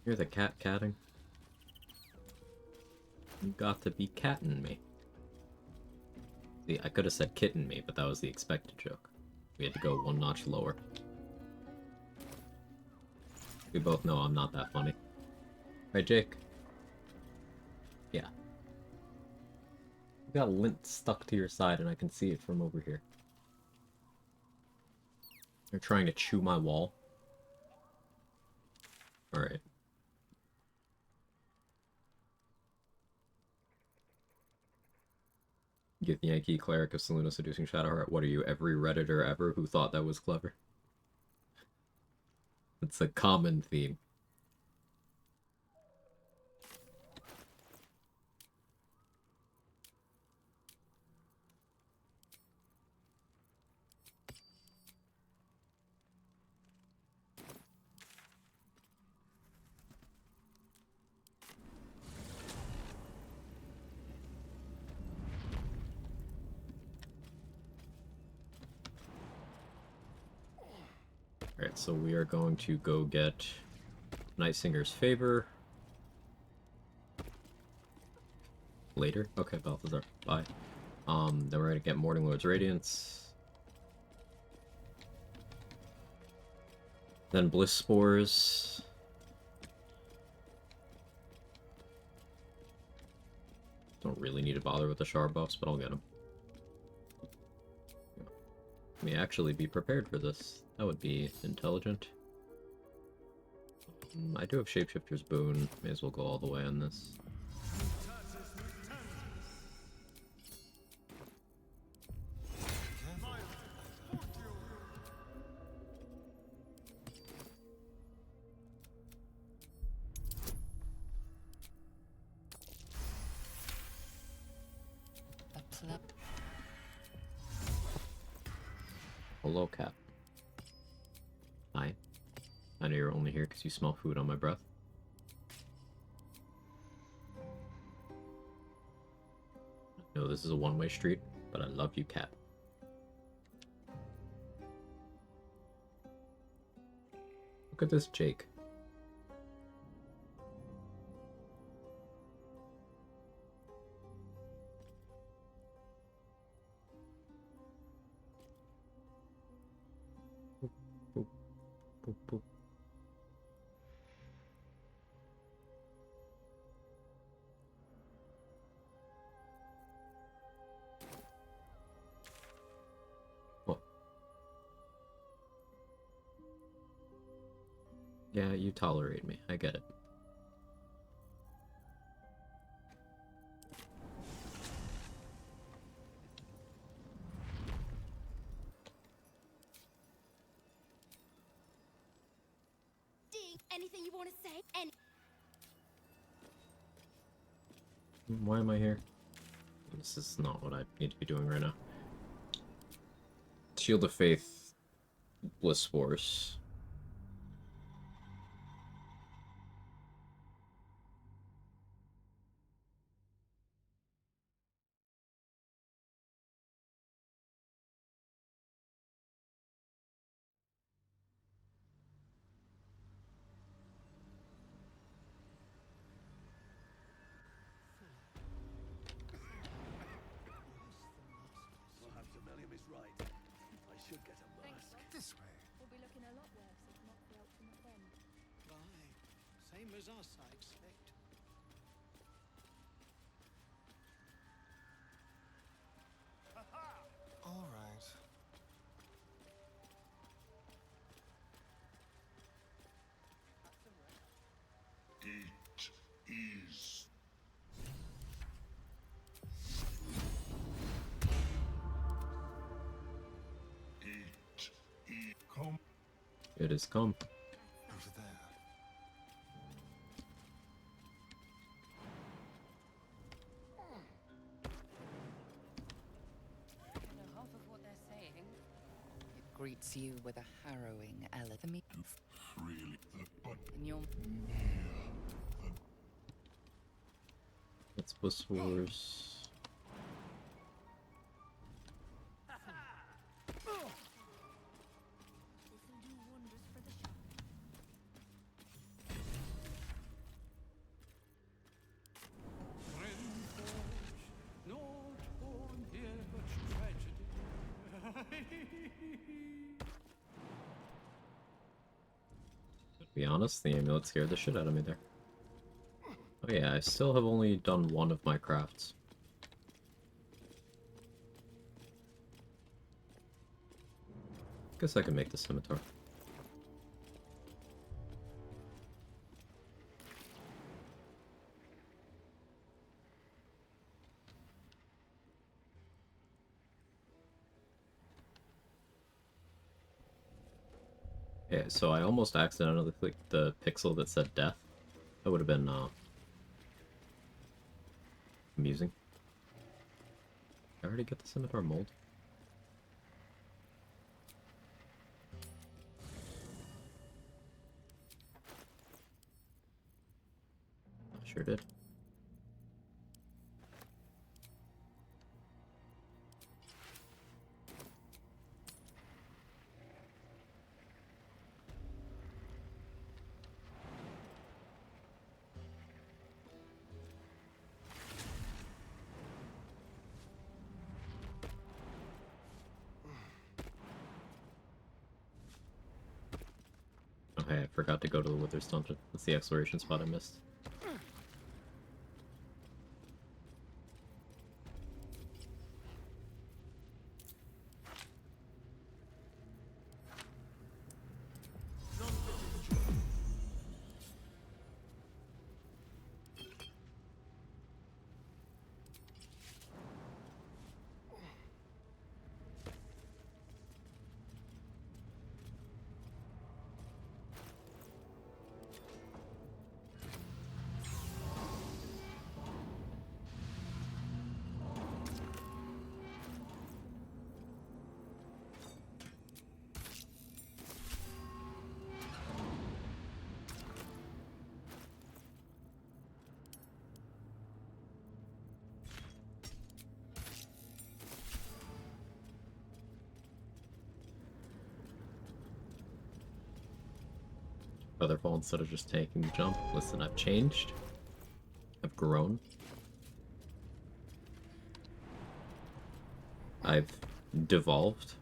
You're the catting. You got to be catting me. See, I could have said kitten me, but that was the expected joke. We had to go one notch lower. We both know I'm not that funny. Right, Jake? Yeah. You got lint stuck to your side and I can see it from over here. You're trying to chew my wall? Alright. Get Yankee, Cleric of Selena seducing Shadowheart. What are you, every Redditor ever who thought that was clever? It's a common theme. Alright, so we are going to go get Nightsinger's Favor. Later? Okay, Balthazar. Bye. Then we're gonna get Morning Lord's Radiance. Then Bliss Spores. Don't really need to bother with the Shard buffs, but I'll get them. Let me actually be prepared for this. That would be intelligent. I do have Shapeshifter's Boon. May as well go all the way on this. Hello, Cap. Hi. I know you're only here because you smell food on my breath. I know this is a one-way street, but I love you, Cap. Look at this Jake. Boop, boop, boop. Yeah, you tolerate me. I get it. Ding, anything you want to say? Any Why am I here? This is not what I need to be doing right now. Shield of Faith, Bliss Force. Perhaps Ammonium is right. I should get a mask. This way. We'll be looking a lot worse if not for help from a friend. Aye, same as us, I expect. All right. It is. It is. Come. It has come. Over there. I know half of what they're saying. It greets you with a harrowing element. Really, but And you're That's Bliss Force. This'll do wonders for the shop. Not born here, but tragedy. To be honest, the amulet scared the shit out of me there. Oh yeah, I still have only done one of my crafts. Guess I can make the scimitar. Yeah, so I almost accidentally clicked the pixel that said death. That would have been amusing. I already get the scimitar mold. I sure did. Oh hey, I forgot to go to the Withers Dungeon. That's the exploration spot I missed. Featherfall instead of just taking the jump. Listen, I've changed. I've grown. I've devolved.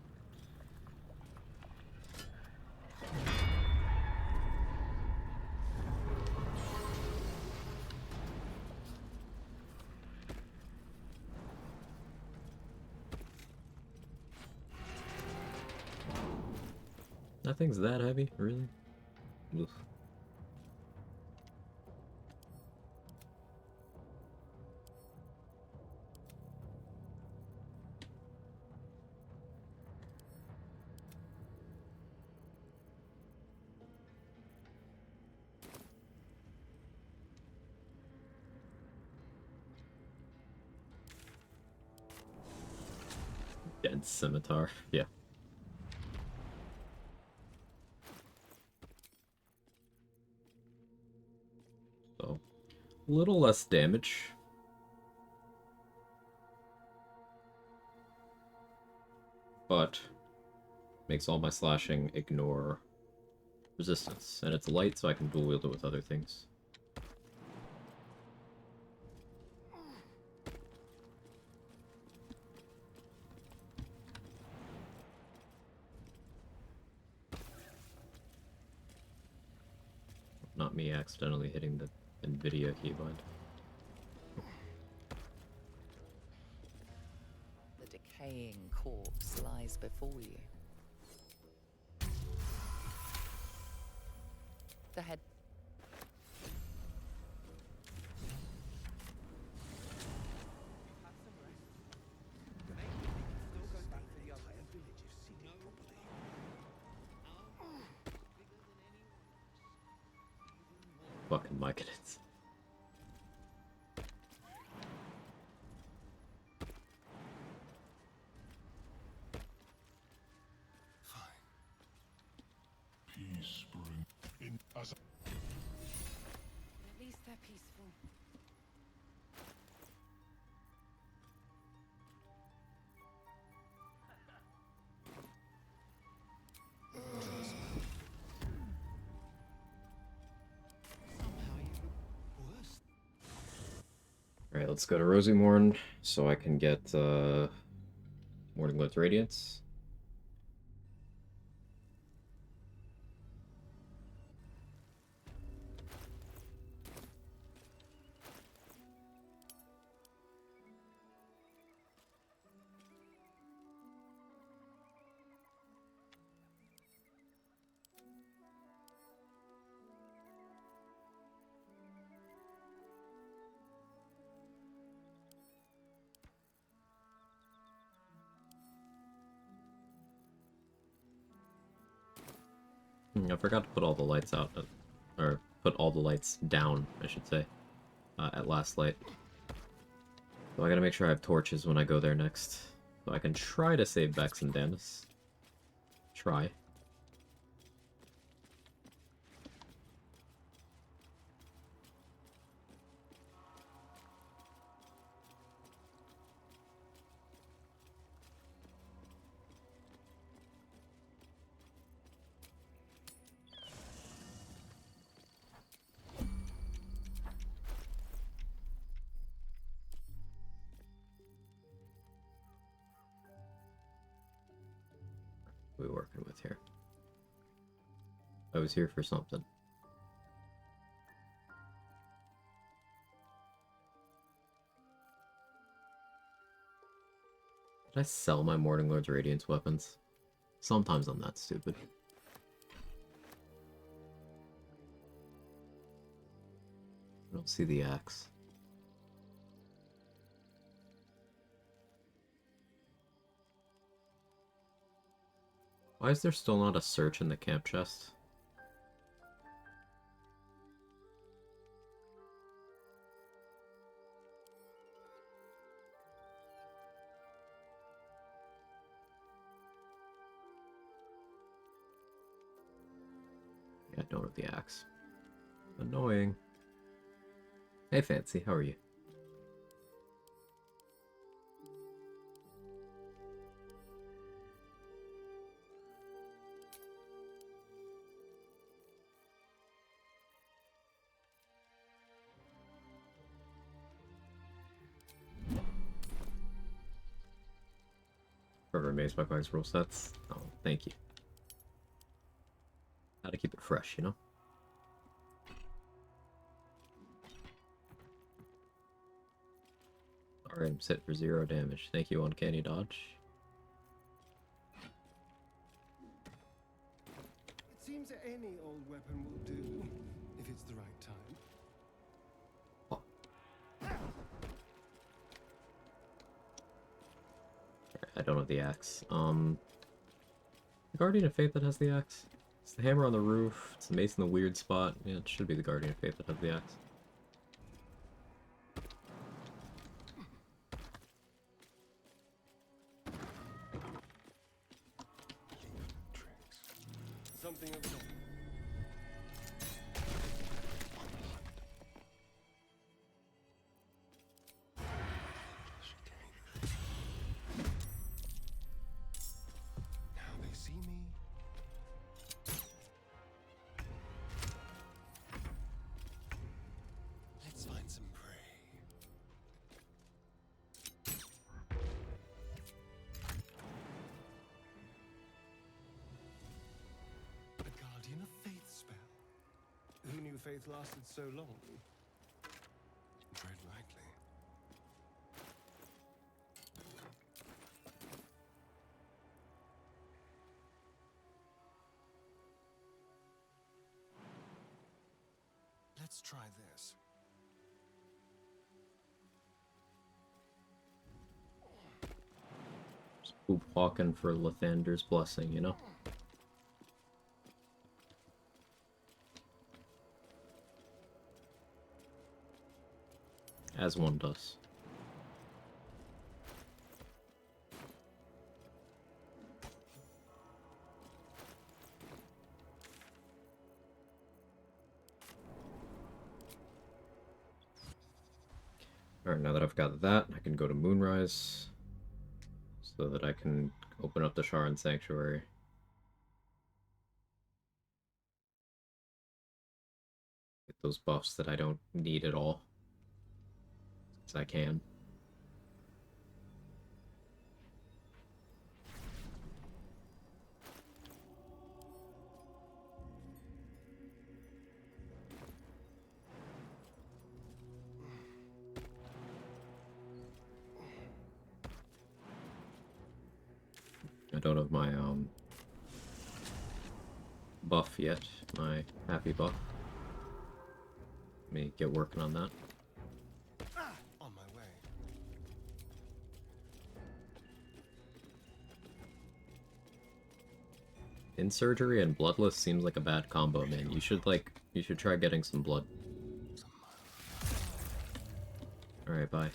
Nothing's that heavy, really. Ugh. Dense scimitar. Yeah. So, a little less damage. But makes all my slashing ignore resistance. And it's light, so I can dual wield it with other things. Not me accidentally hitting the NVIDIA keybind. The decaying corpse lies before you. The head. Fucking Myconids. Peace bring in us. At least they're peaceful. Alright, let's go to Rosymorn so I can get Morning Glode's Radiance. I forgot to put all the lights out, or put all the lights down, I should say, at last light. So I gotta make sure I have torches when I go there next. So I can try to save Vex and Danis. Try. What are we working with here? I was here for something. Did I sell my Morning Lord's Radiance weapons? Sometimes I'm that stupid. I don't see the axe. Why is there still not a search in the camp chest? Yeah, I don't have the axe. Annoying. Hey Fancy, how are you? Forever amazed by Quag's rule sets. Oh, thank you. How to keep it fresh, you know? Sorry, I'm set for 0 damage. Thank you, Uncanny Dodge. It seems that any old weapon will do, if it's the right time. I don't have the axe. The Guardian of Fate that has the axe. It's the hammer on the roof. It's the mace in the weird spot. Yeah, it should be the Guardian of Fate that has the axe. something of note. Now they see me. Let's find some prey. A Guardian of Faith spell. Who knew faith lasted so long? Very likely. Let's try this. Poop walking for Lathander's blessing, you know? As one does. Alright, now that I've got that, I can go to Moonrise so that I can open up the Sharan Sanctuary. Get those buffs that I don't need at all. Because I can. I don't have my buff yet, my happy buff. Let me get working on that. On my way. Insurgery and Bloodless seems like a bad combo, man. You should try getting some blood. Alright, bye.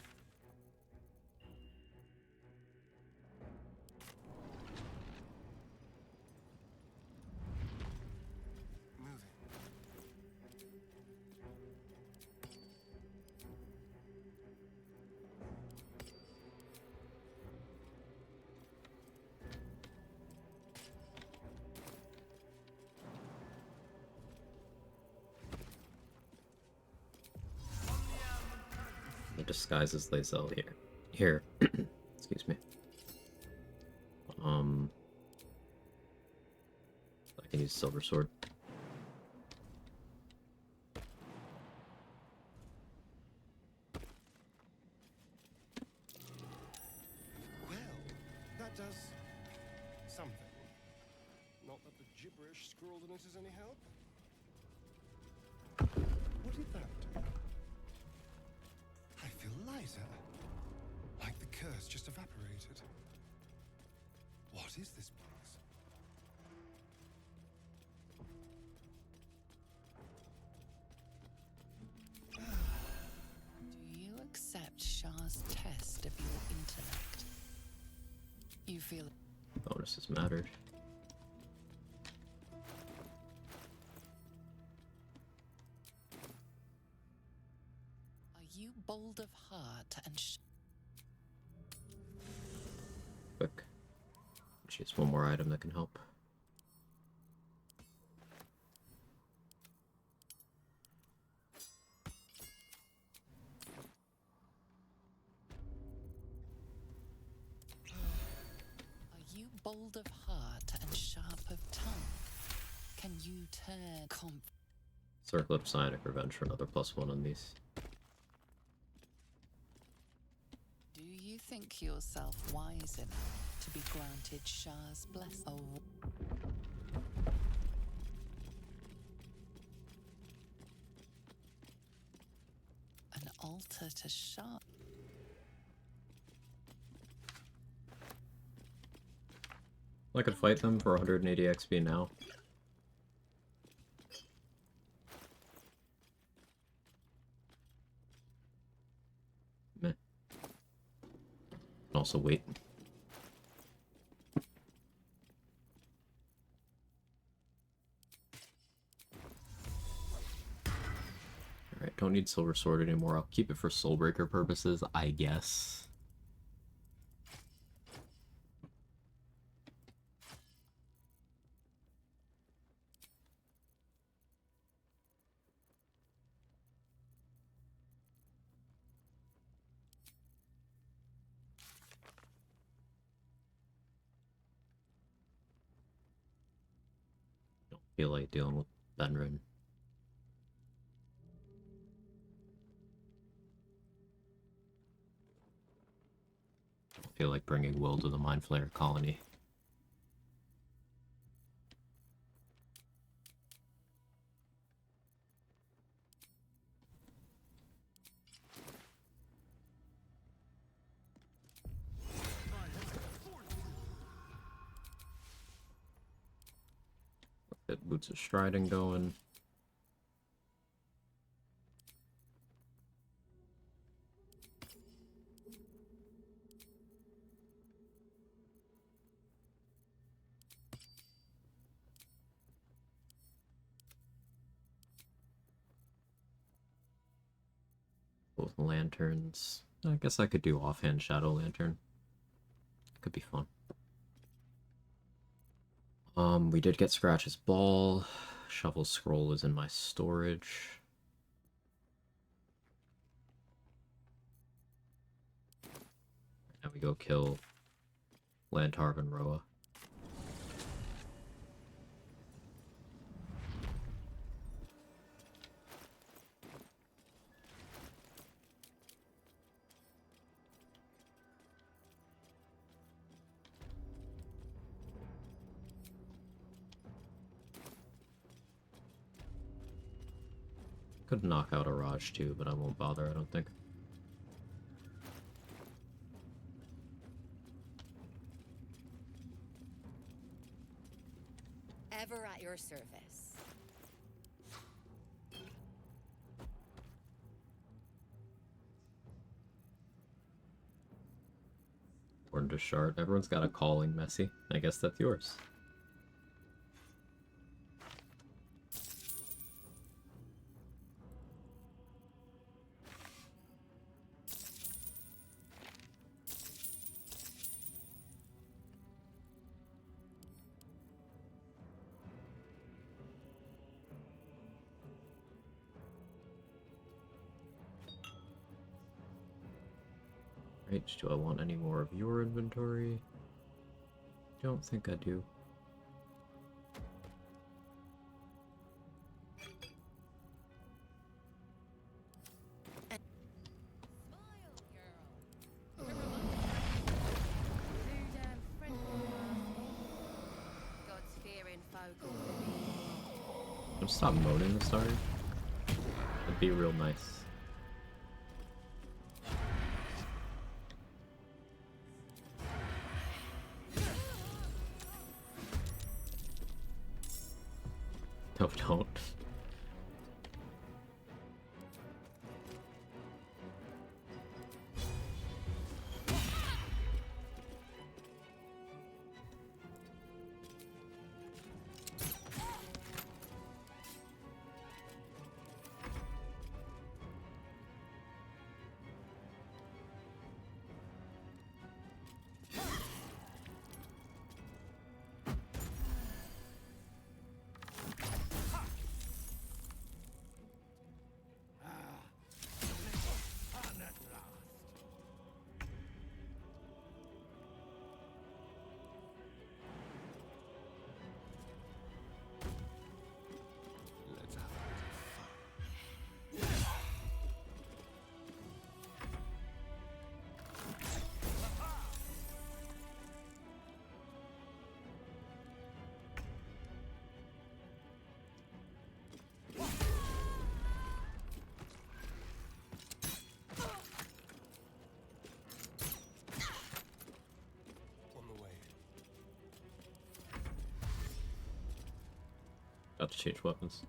The disguise is Lae'zel here. Here. Excuse me. I can use Silver Sword. Well, that does something. Not that the gibberish scrawled in it is any help. What did that do? I feel lighter. Like the curse just evaporated. What is this place? Do you accept Shah's test of your intellect? You feel Bonuses mattered. Are you bold of heart and Quick. Just one more item that can help. Are you bold of heart and sharp of tongue? Can you turn Circlet of Psionic Revenge for another +1 on these. Do you think yourself wise enough to be granted Shah's blessing? An altar to Shah. I could fight them for 180 XP now. Meh. Can also wait. don't need Silver Sword anymore. I'll keep it for Soulbreaker purposes, I guess. Don't feel like dealing with Benrin. Feel like bringing Will to the Mind Flayer colony. Get Boots of Striding going. Both lanterns. I guess I could do offhand Shadow Lantern. Could be fun. We did get Scratch's ball. Shovel Scroll is in my storage. Now we go kill Lantarv and Roa. Could knock out a Raj too, but I won't bother, I don't think. Ever at your service. Born to Shard. Everyone's got a calling, Messy. I guess that's yours. Right, do I want any more of your inventory? Don't think I do. Just stop moaning, sorry. That'd be real nice. No, don't. Got to change weapons.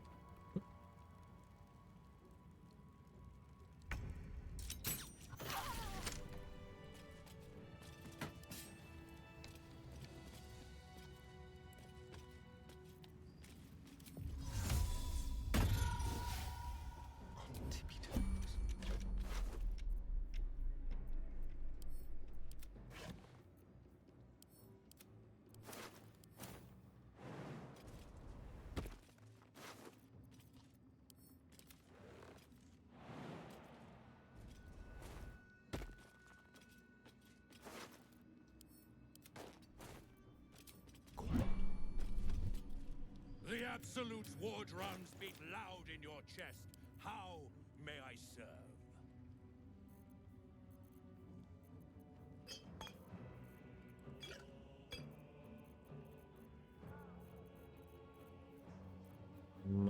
Absolute's war drums beat loud in your chest. How may I serve?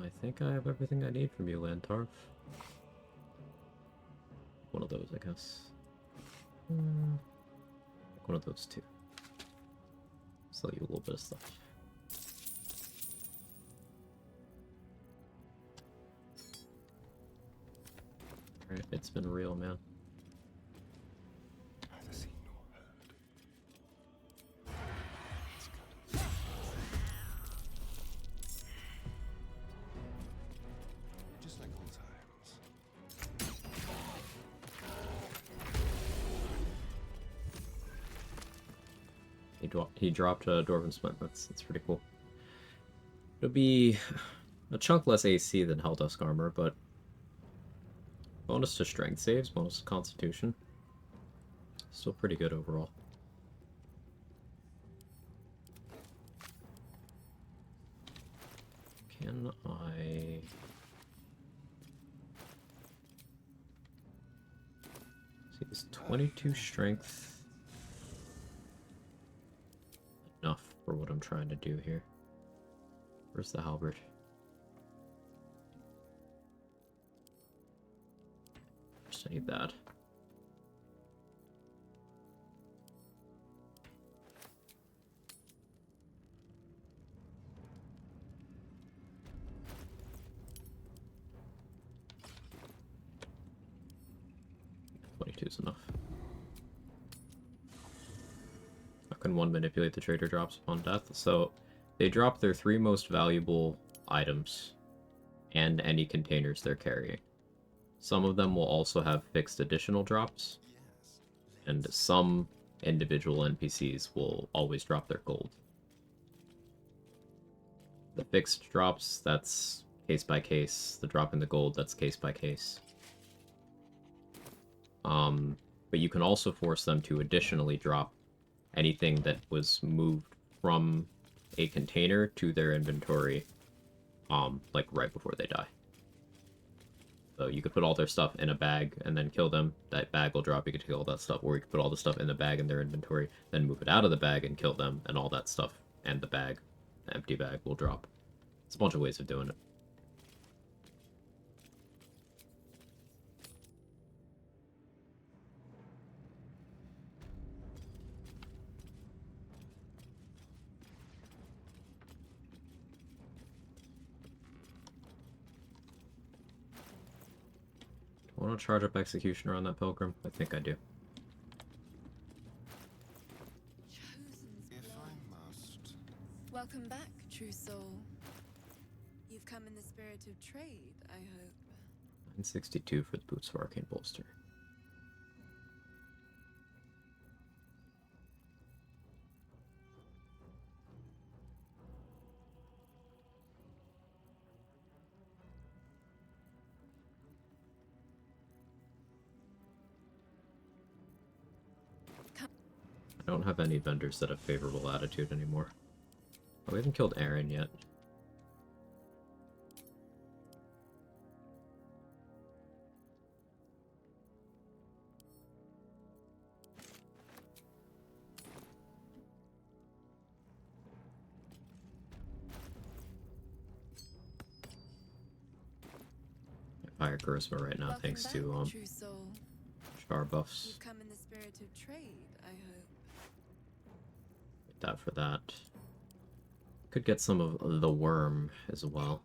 I think I have everything I need from you, Lantarf. One of those, I guess. One of those two. Sell you a little bit of stuff. Alright, it's been real, man. Neither seen nor heard. It's good. Just like old times. He dropped a Dwarven Splint. That's pretty cool. It'll be a chunk less AC than Helldusk armor, but bonus to strength saves, bonus to constitution. Still pretty good overall. Can I... see, this 22 strength enough for what I'm trying to do here. Where's the halberd? First I need that. Is enough. How can one manipulate the trader drops upon death? So they drop their 3 most valuable items and any containers they're carrying. Some of them will also have fixed additional drops, and some individual NPCs will always drop their gold. The fixed drops, that's case by case. The drop in the gold, that's case by case. But you can also force them to additionally drop anything that was moved from a container to their inventory, like right before they die. So you could put all their stuff in a bag and then kill them. That bag will drop, you could kill all that stuff. Or you could put all the stuff in the bag in their inventory, then move it out of the bag and kill them, and all that stuff and the bag, the empty bag, will drop. It's a bunch of ways of doing it. I want to charge up Executioner on that Pilgrim? I think I do. If I must. Welcome back, true soul. You've come in the spirit of trade, I hope. 962 for the Boots of Arcane Bolster. I don't have any vendors that have favorable attitude anymore. Oh, we haven't killed Aaron yet. Higher charisma right now, thanks to char buffs. You've come in the spirit of trade, I hope. Get that for that. Could get some of the worm as well.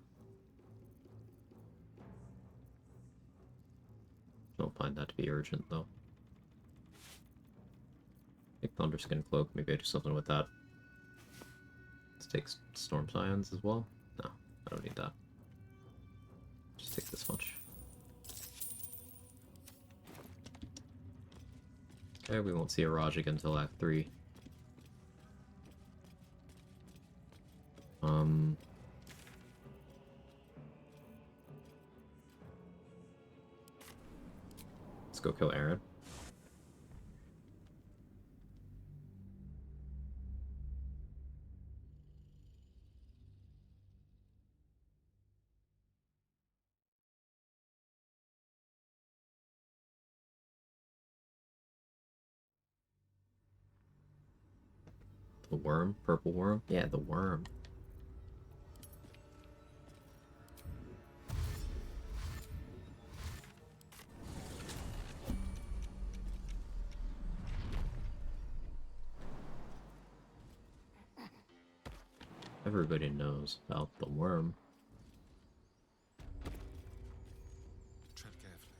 Don't find that to be urgent though. Take Thunderskin Cloak, maybe I do something with that. Let's take Storm Scions as well. No, I don't need that. Just take this much. Okay, we won't see a Raj again until Act 3. Let's go kill Aaron. The worm? Purple worm? Yeah, the worm. Everybody knows about the worm. Tread carefully.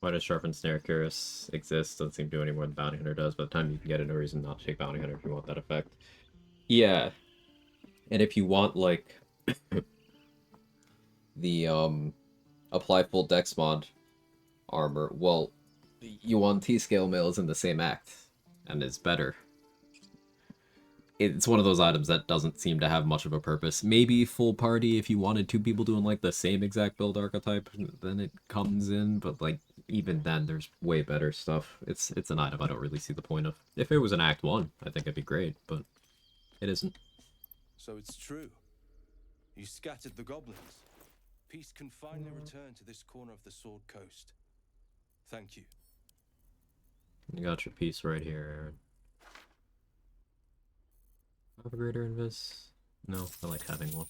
Why does Sharpened Snare Curious exist? Doesn't seem to do any more than Bounty Hunter does. By the time you can get it, no reason not to take Bounty Hunter if you want that effect. Yeah. And if you want, like, the, apply full dex mod armor, well, Yuan T-Scale Mail is in the same act, and is better. It's one of those items that doesn't seem to have much of a purpose. Maybe full party if you wanted two people doing, like, the same exact build archetype, then it comes in, but, like, even then, there's way better stuff. It's an item I don't really see the point of. If it was an Act 1, I think it'd be great, but it isn't. So it's true. You scattered the goblins. Peace can finally return to this corner of the Sword Coast. Thank you. You got your piece right here, Aaron. Have a greater invis? No, I like having one.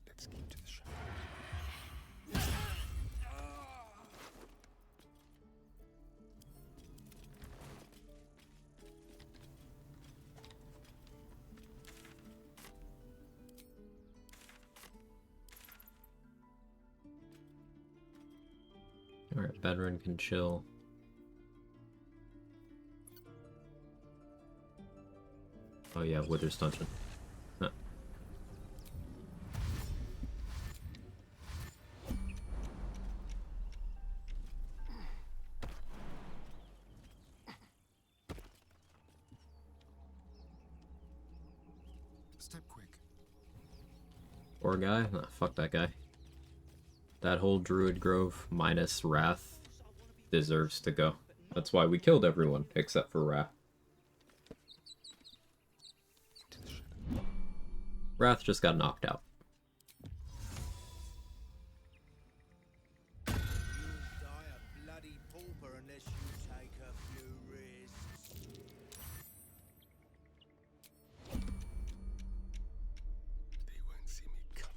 Let's keep to the shadows. Alright, veteran can chill. Oh yeah, Wither's Dungeon. Huh. Step quick. Or guy? Nah, fuck that guy. That whole Druid Grove minus Wrath deserves to go. That's why we killed everyone, except for Wrath. Wrath just got knocked out. You'll die a bloody pauper unless you take a few risks. They won't see me coming.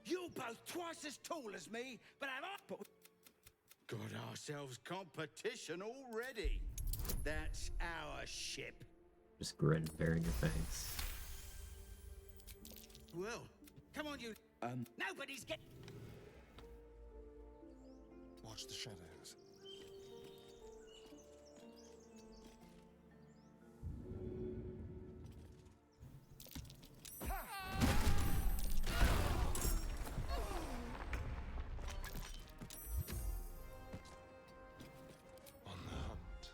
You're both twice as tall as me, but have I got ourselves competition already? That's our ship. Just grin, baring your fangs. Well, come on, you. Nobody's get. Watch the shadows. On the hunt.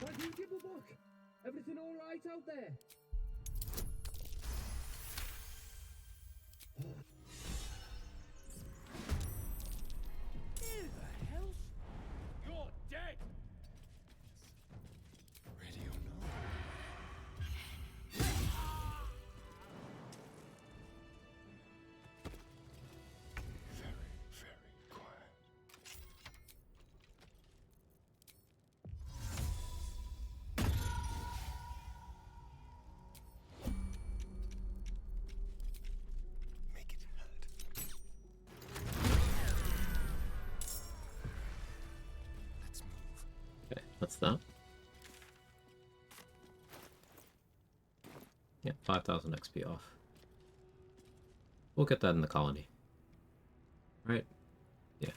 Why do you give a fuck? Everything all right out there? Who the hell? You're dead! What's that? Yeah, 5,000 XP off. We'll get that in the colony. Right? Yeah.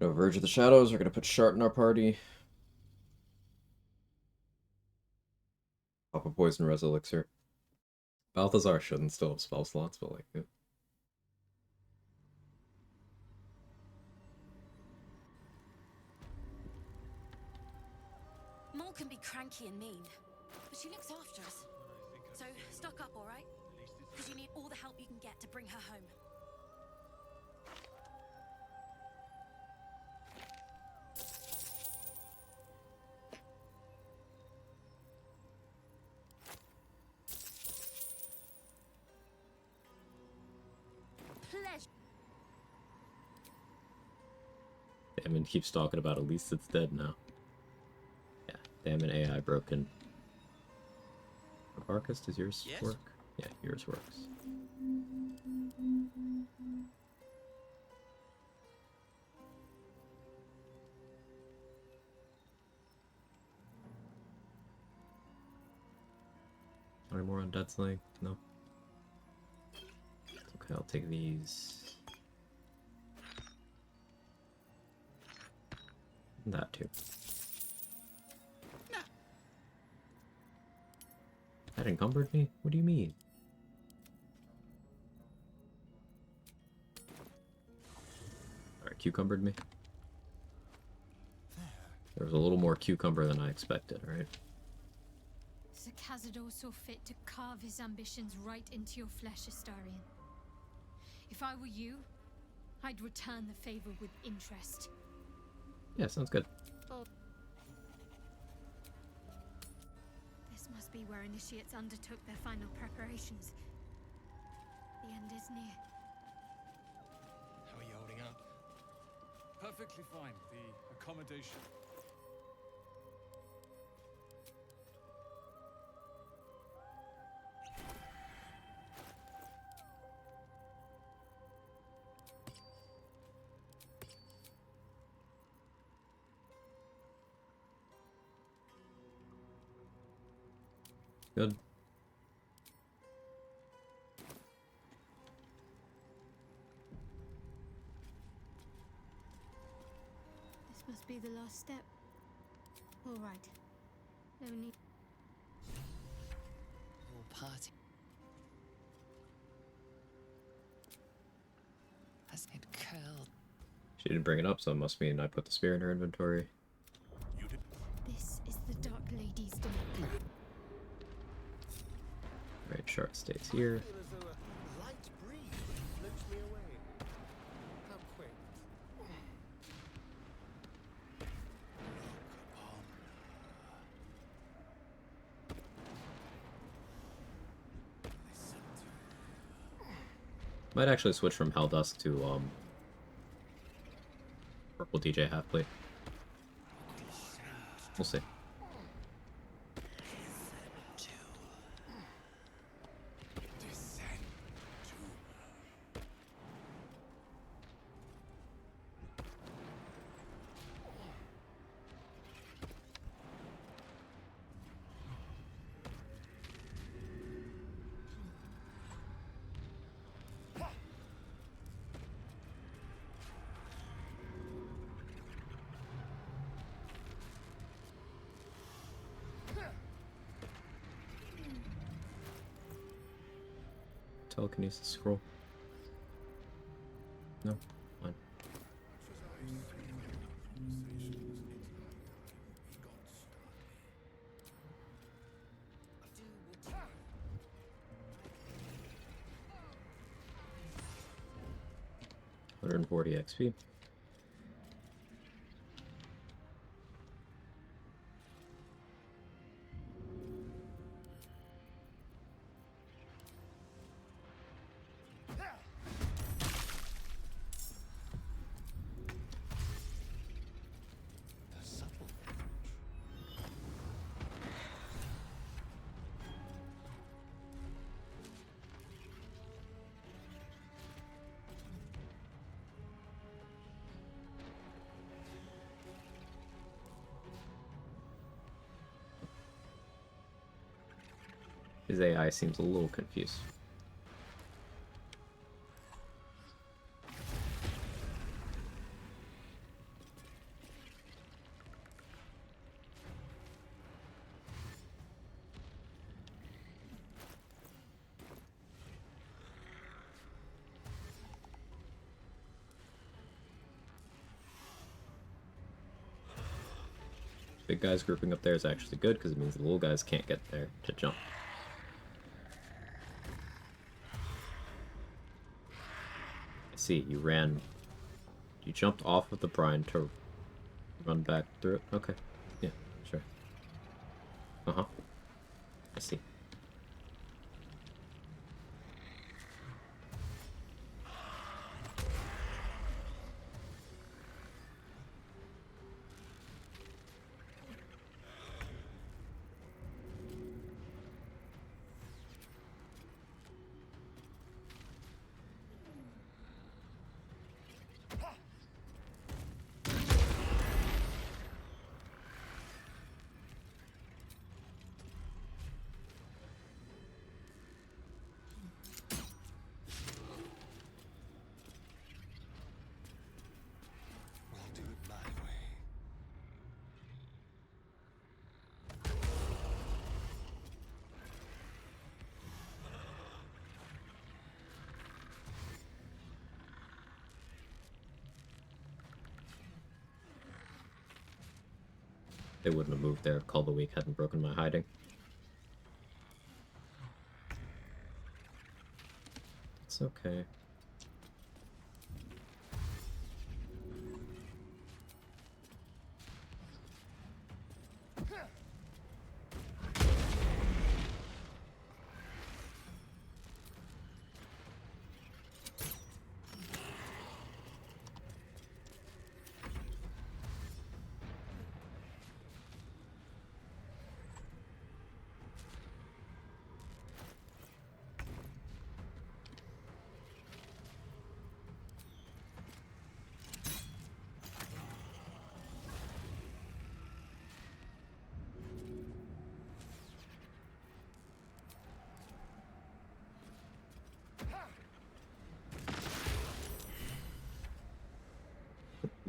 No Verge of the Shadows, we're gonna put Shart in our party. Pop a Poison Res Elixir. Balthazar shouldn't still have spell slots, but like... Yeah. Mol can be cranky and mean, but she looks after us. So stock up, alright? Because you need all the help you can get to bring her home. Pleasure. Damon keeps talking about at least it's dead now. Yeah, Damon AI broken. Arcus, does yours work? Yeah, yours works. Any more on Dead Slaying? No. Okay, I'll take these. And that too. That encumbered me? What do you mean? Alright, cucumbered me. There was a little more cucumber than I expected, right? Is a Cazador so fit to carve his ambitions right into your flesh, Astarion? If I were you, I'd return the favor with interest. Yeah, sounds good. This must be where initiates undertook their final preparations. The end is near. How are you holding up? Perfectly fine. The accommodation. Good. This must be the last step. All right. No need. Your party has it curled. She didn't bring it up, so it must mean I put the spear in her inventory. This is the Dark Lady's domain. Right, Shart stays here. Might actually switch from Helldusk to Purple DJ Halfblade. We'll see. Telekinesis scroll. No, fine. $140 XP. His AI seems a little confused. Big guys grouping up there is actually good because it means the little guys can't get there to jump. I see, you jumped off of the brine to run back through it? Okay, yeah, sure. Uh-huh, I see. We'll do it my way. They wouldn't have moved there if Call the Weak hadn't broken my hiding. It's okay.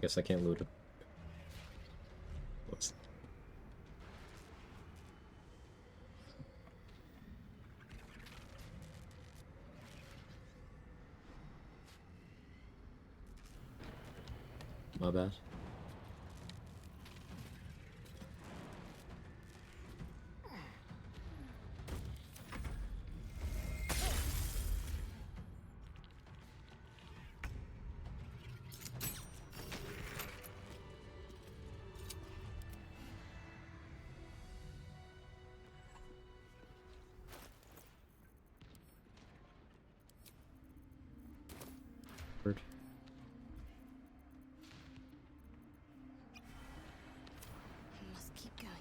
Guess I can't loot him. Whoops. My bad. Bird. I must keep going.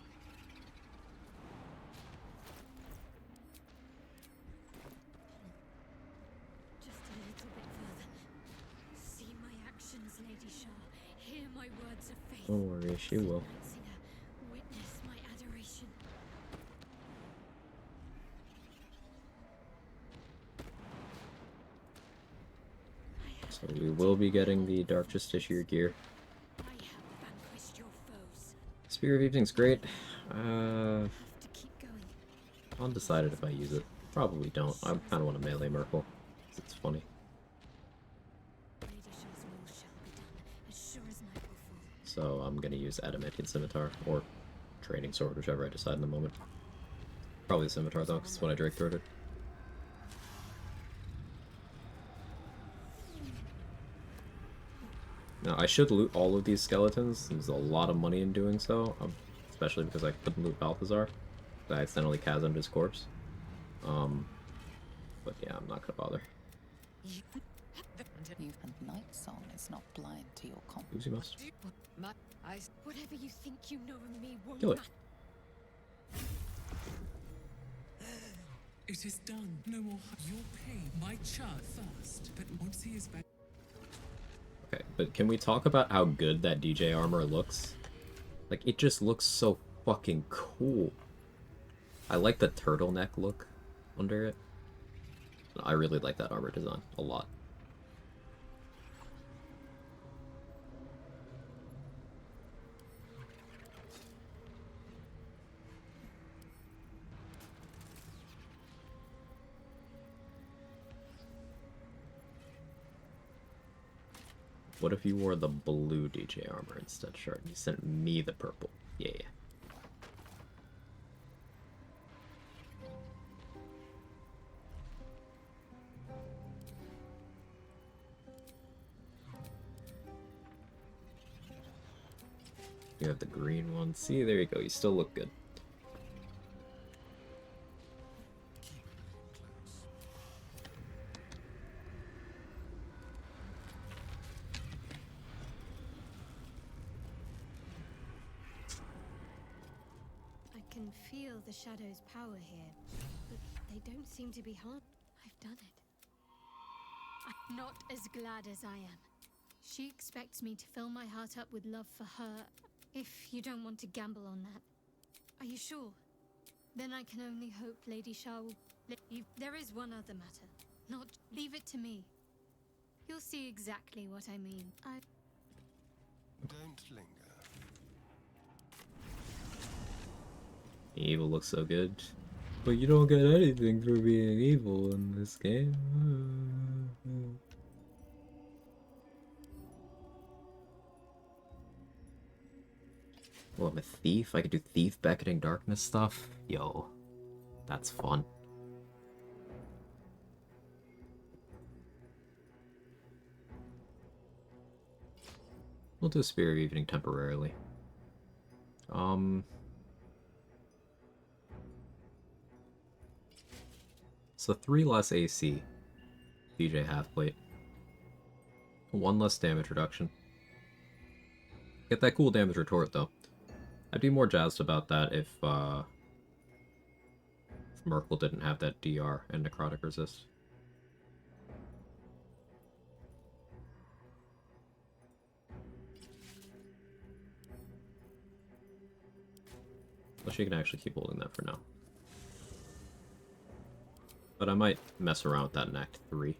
Just a little bit further. See my actions, Lady Shah. Hear my words of faith. Don't worry, she will. Singer, witness my adoration. So we will be getting the Dark Justiciar gear. I have vanquished your foes. Spear of Evening's great. To keep going. Undecided if I use it. Probably don't. I kind of want to melee Merkle. 'Cause it's funny. Lady Shah's will shall be done, as sure as night will fall. So I'm going to use Adamantium Scimitar, or Training Sword, whichever I decide in the moment. Probably the Scimitar though, because when I Drake throat it. Now, I should loot all of these skeletons. There's a lot of money in doing so, especially because I couldn't loot Balthazar. I accidentally chasmed his corpse. But yeah, I'm not gonna bother. And Night Song is not blind to your Use you must. Whatever you think you know of me won't Kill it. matter. It is done. No more. You'll pay my charge first, but once he is back. Okay, but can we talk about how good that DJ armor looks? Like, it just looks so fucking cool. I like the turtleneck look. under it. I really like that armor design a lot. What if you wore the blue DJ armor instead, Shard? You sent me the purple. Yeah. You have the green one. See, there you go. You still look good. I can feel the shadow's power here, but they don't seem to be harmed. I've done it. I'm not as glad as I am. She expects me to fill my heart up with love for her. If you don't want to gamble on that. Are you sure? Then I can only hope Lady Shah will let you. There is one other matter. Not leave it to me. You'll see exactly what I mean. Don't linger. Evil looks so good. But you don't get anything for being evil in this game. Oh, I'm a thief? I could do thief beckoning darkness stuff? Yo, that's fun. We'll do Spear of Evening temporarily. So 3 less AC. DJ Halfplate. 1 less damage reduction. Get that cool damage retort though. I'd be more jazzed about that if Merkle didn't have that DR and necrotic resist. Well, she can actually keep holding that for now. But I might mess around with that in Act 3.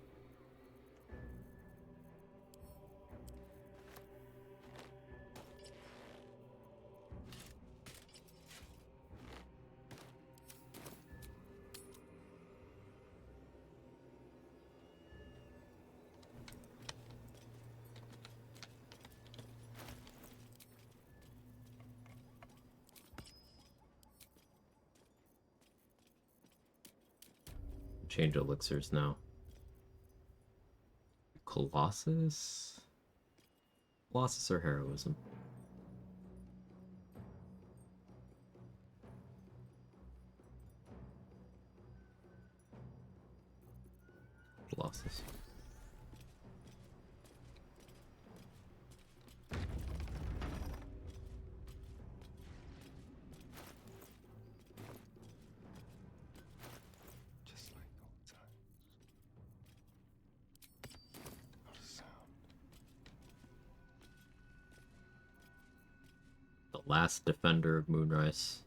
Change elixirs now. Colossus? Colossus or Heroism? Colossus. The last defender of Moonrise.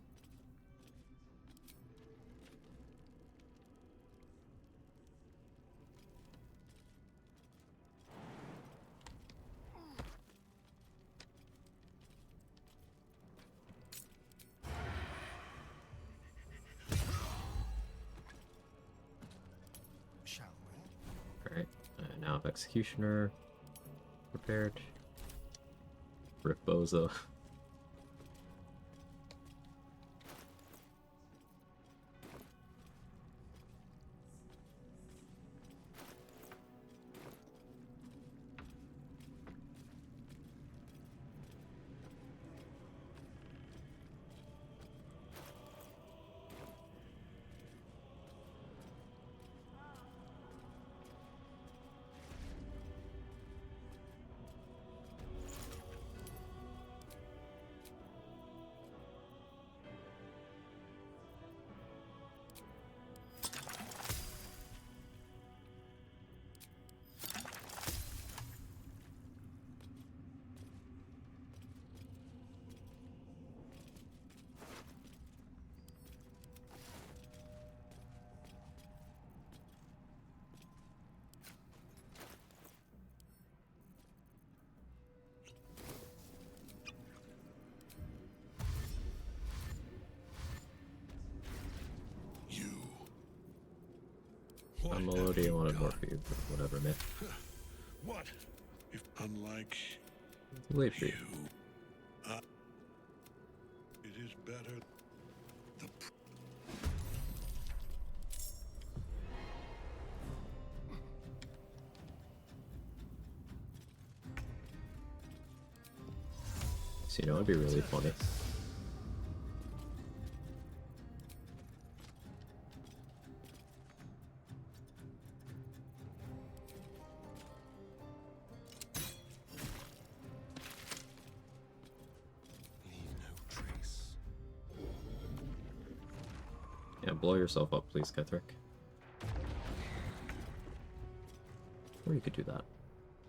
Shall we? Alright, now have Executioner prepared. Rip Boza. I'm Melody, wanted more for you, but whatever, man. What? If unlike Late for you. It is better. The So, you know, it'd be really funny. Yeah, blow yourself up, please, Kethric. Or you could do that.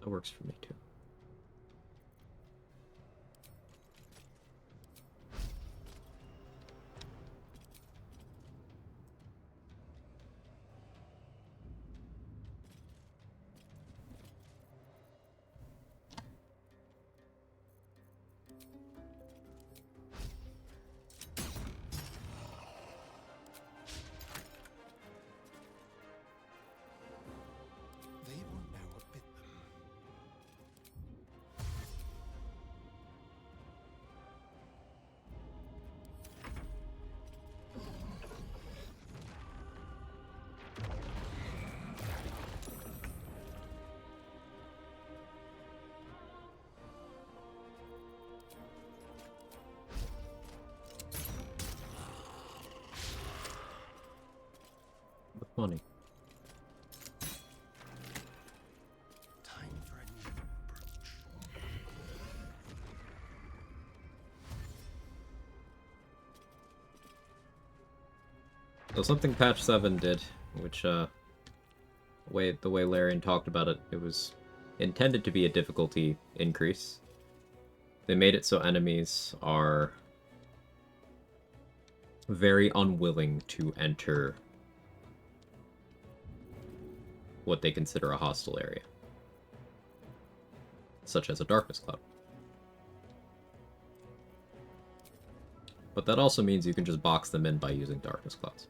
That works for me, too. They won't know what bit them. With money. Time for a new approach. So something patch 7 did, which, the way Larian talked about it, it was intended to be a difficulty increase. They made it so enemies are very unwilling to enter what they consider a hostile area, such as a darkness cloud. But that also means you can just box them in by using darkness clouds.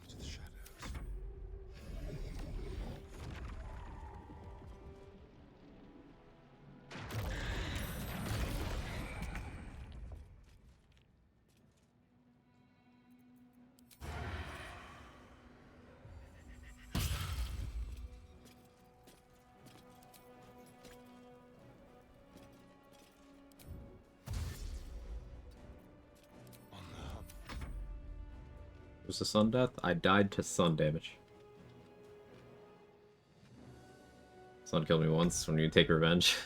Into the shadows. On the hub. Was the sun death? I died to sun damage. Sun killed me once when you take revenge.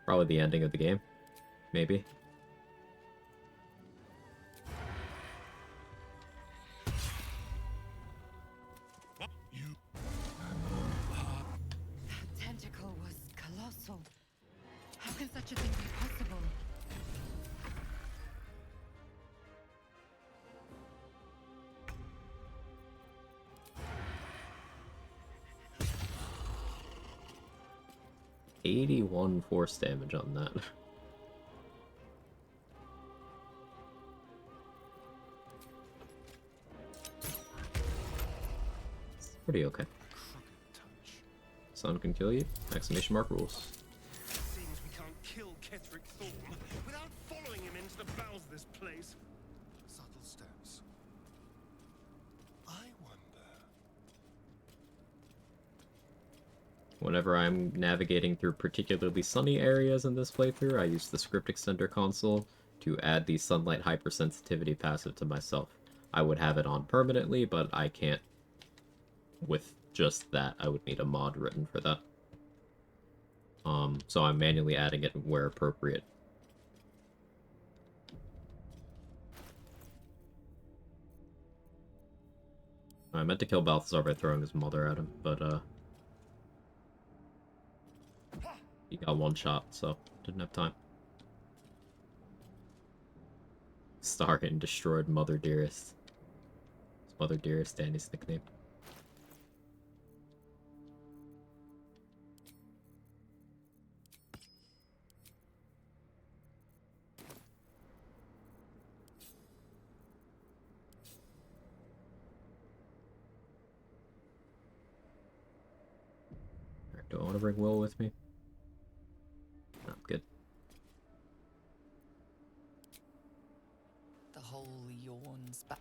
Probably the ending of the game. Maybe. That tentacle was colossal. How can such a thing be possible? $81 force damage on that. It's pretty okay. Sun can kill you. Exclamation mark rules. Seems we can't kill Kethric Thorn without following him into the bowels of this place. Subtle steps. I wonder. Whenever I'm navigating through particularly sunny areas in this playthrough, I use the script extender console to add the sunlight hypersensitivity passive to myself. I would have it on permanently, but I can't with just that. I would need a mod written for that. So I'm manually adding it where appropriate. I meant to kill Balthazar by throwing his mother at him, but he got one shot, so didn't have time. Astarion destroyed Mother Dearest. It's Mother Dearest Danny's nickname. Do I want to bring Will with me? No, I'm good. The hole yawns back.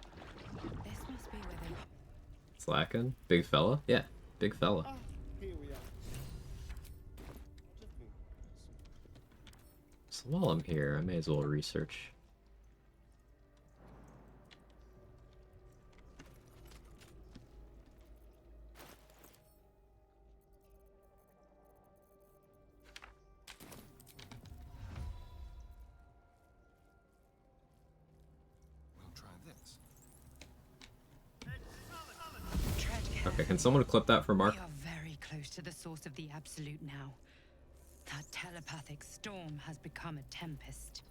This must be where they... Slacking? Big fella? Yeah, big fella. Here we are. So while I'm here, I may as well research. Okay, can someone clip that for Mark? We are very close to the source of the Absolute now. That telepathic storm has become a tempest.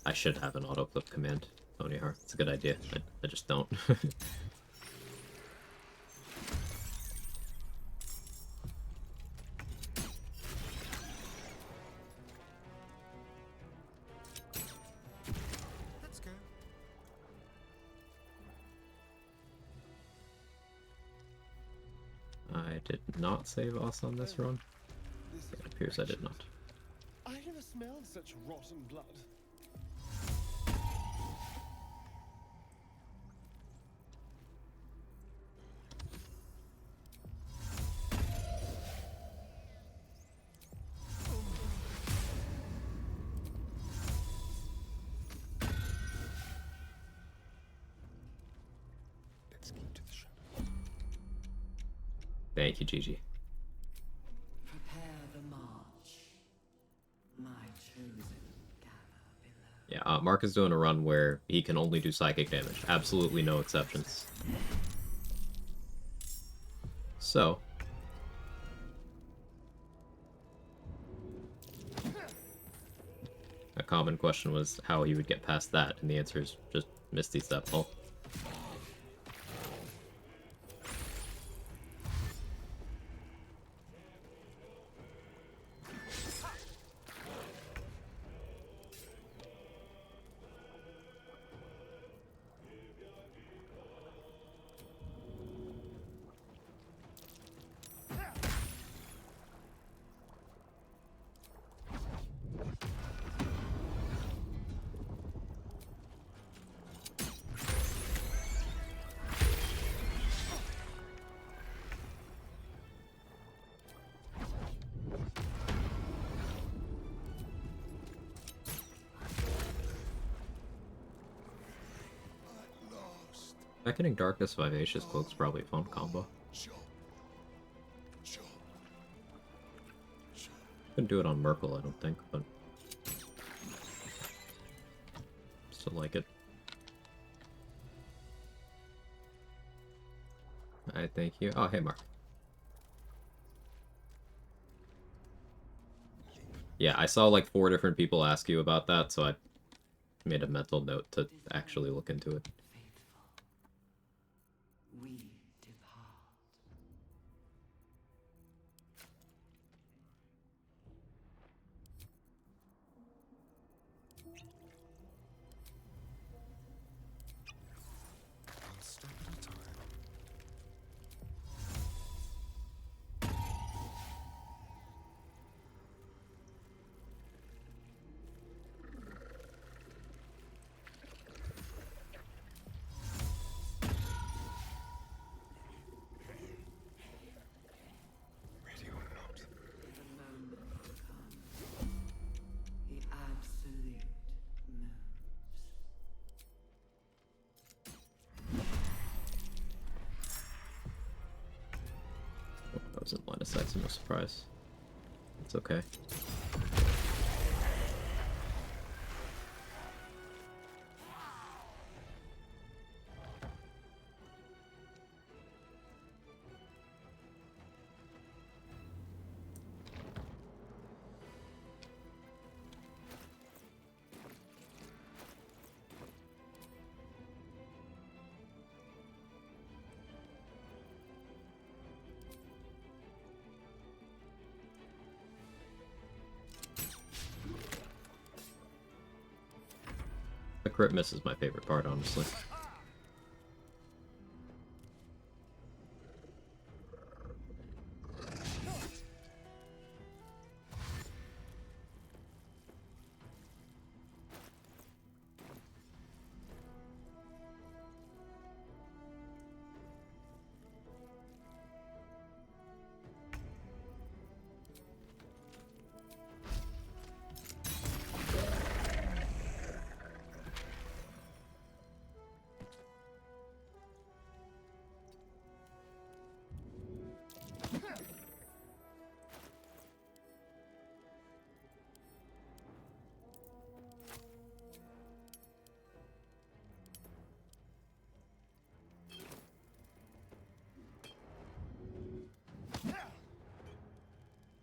I should have an autoclip command, Tony Hart. It's a good idea. I just don't. Let's go. I did not save us on this run. It appears I did not. I never smelled such rotten blood. Let's keep to the shadow. Thank you, Gigi. Prepare the march. My chosen gather below. Yeah, Mark is doing a run where he can only do psychic damage. Absolutely no exceptions. So... a common question was how he would get past that, and the answer is just Misty Step. Well, Beckoning Darkness Vivacious Cloak's probably a fun combo. Couldn't do it on Merkel, I don't think, but still like it. Alright, thank you. Oh, hey, Mark. Yeah, I saw like 4 different people ask you about that, so I made a mental note to actually look into it. We depart. One step at a time. Ready or not. The moment comes. The absolute moves. I was in line of sight, so no surprise. It's okay. crit miss is my favorite part, honestly.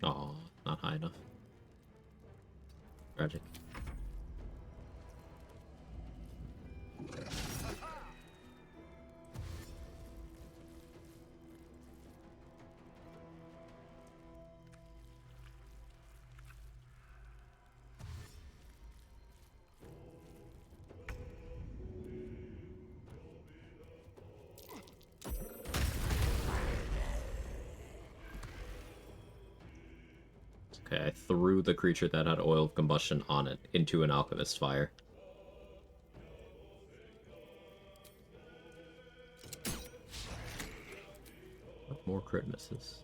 Oh, not high enough. Tragic. Okay, I threw the creature that had oil of combustion on it into an alchemist fire. More crit misses.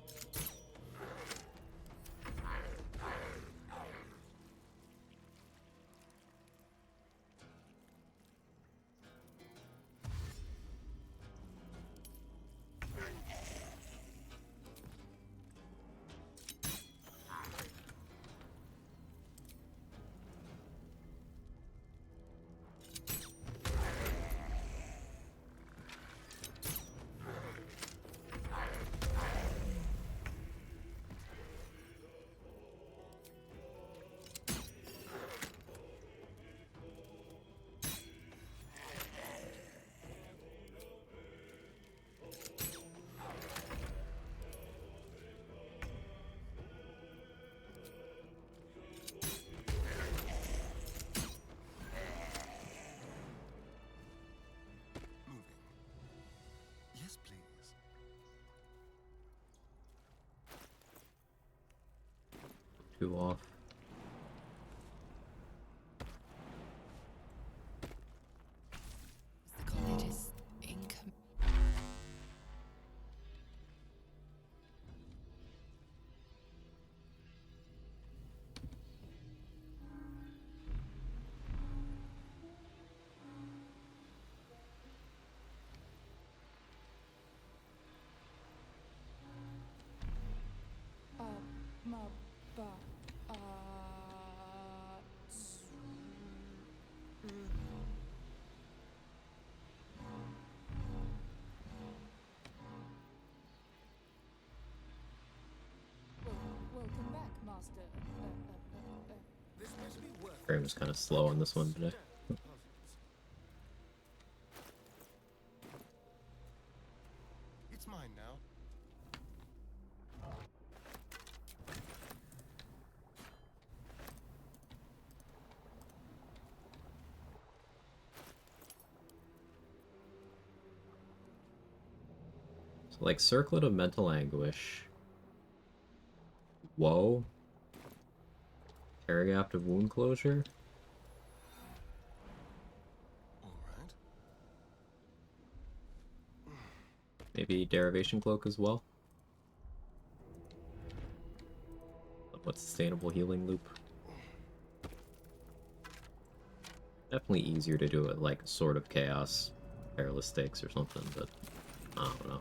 Yes, please. Two off. The college is income. Welcome back, Master. This must be worth Frame was kind of slow on this one today. It's mine now. So, like, Circlet of Mental Anguish. Woe. Terragapt of Wound Closure. Alright. Maybe Derivation Cloak as well. What Sustainable Healing Loop? Definitely easier to do it like Sword of Chaos, Perilous Stakes or something, but I don't know.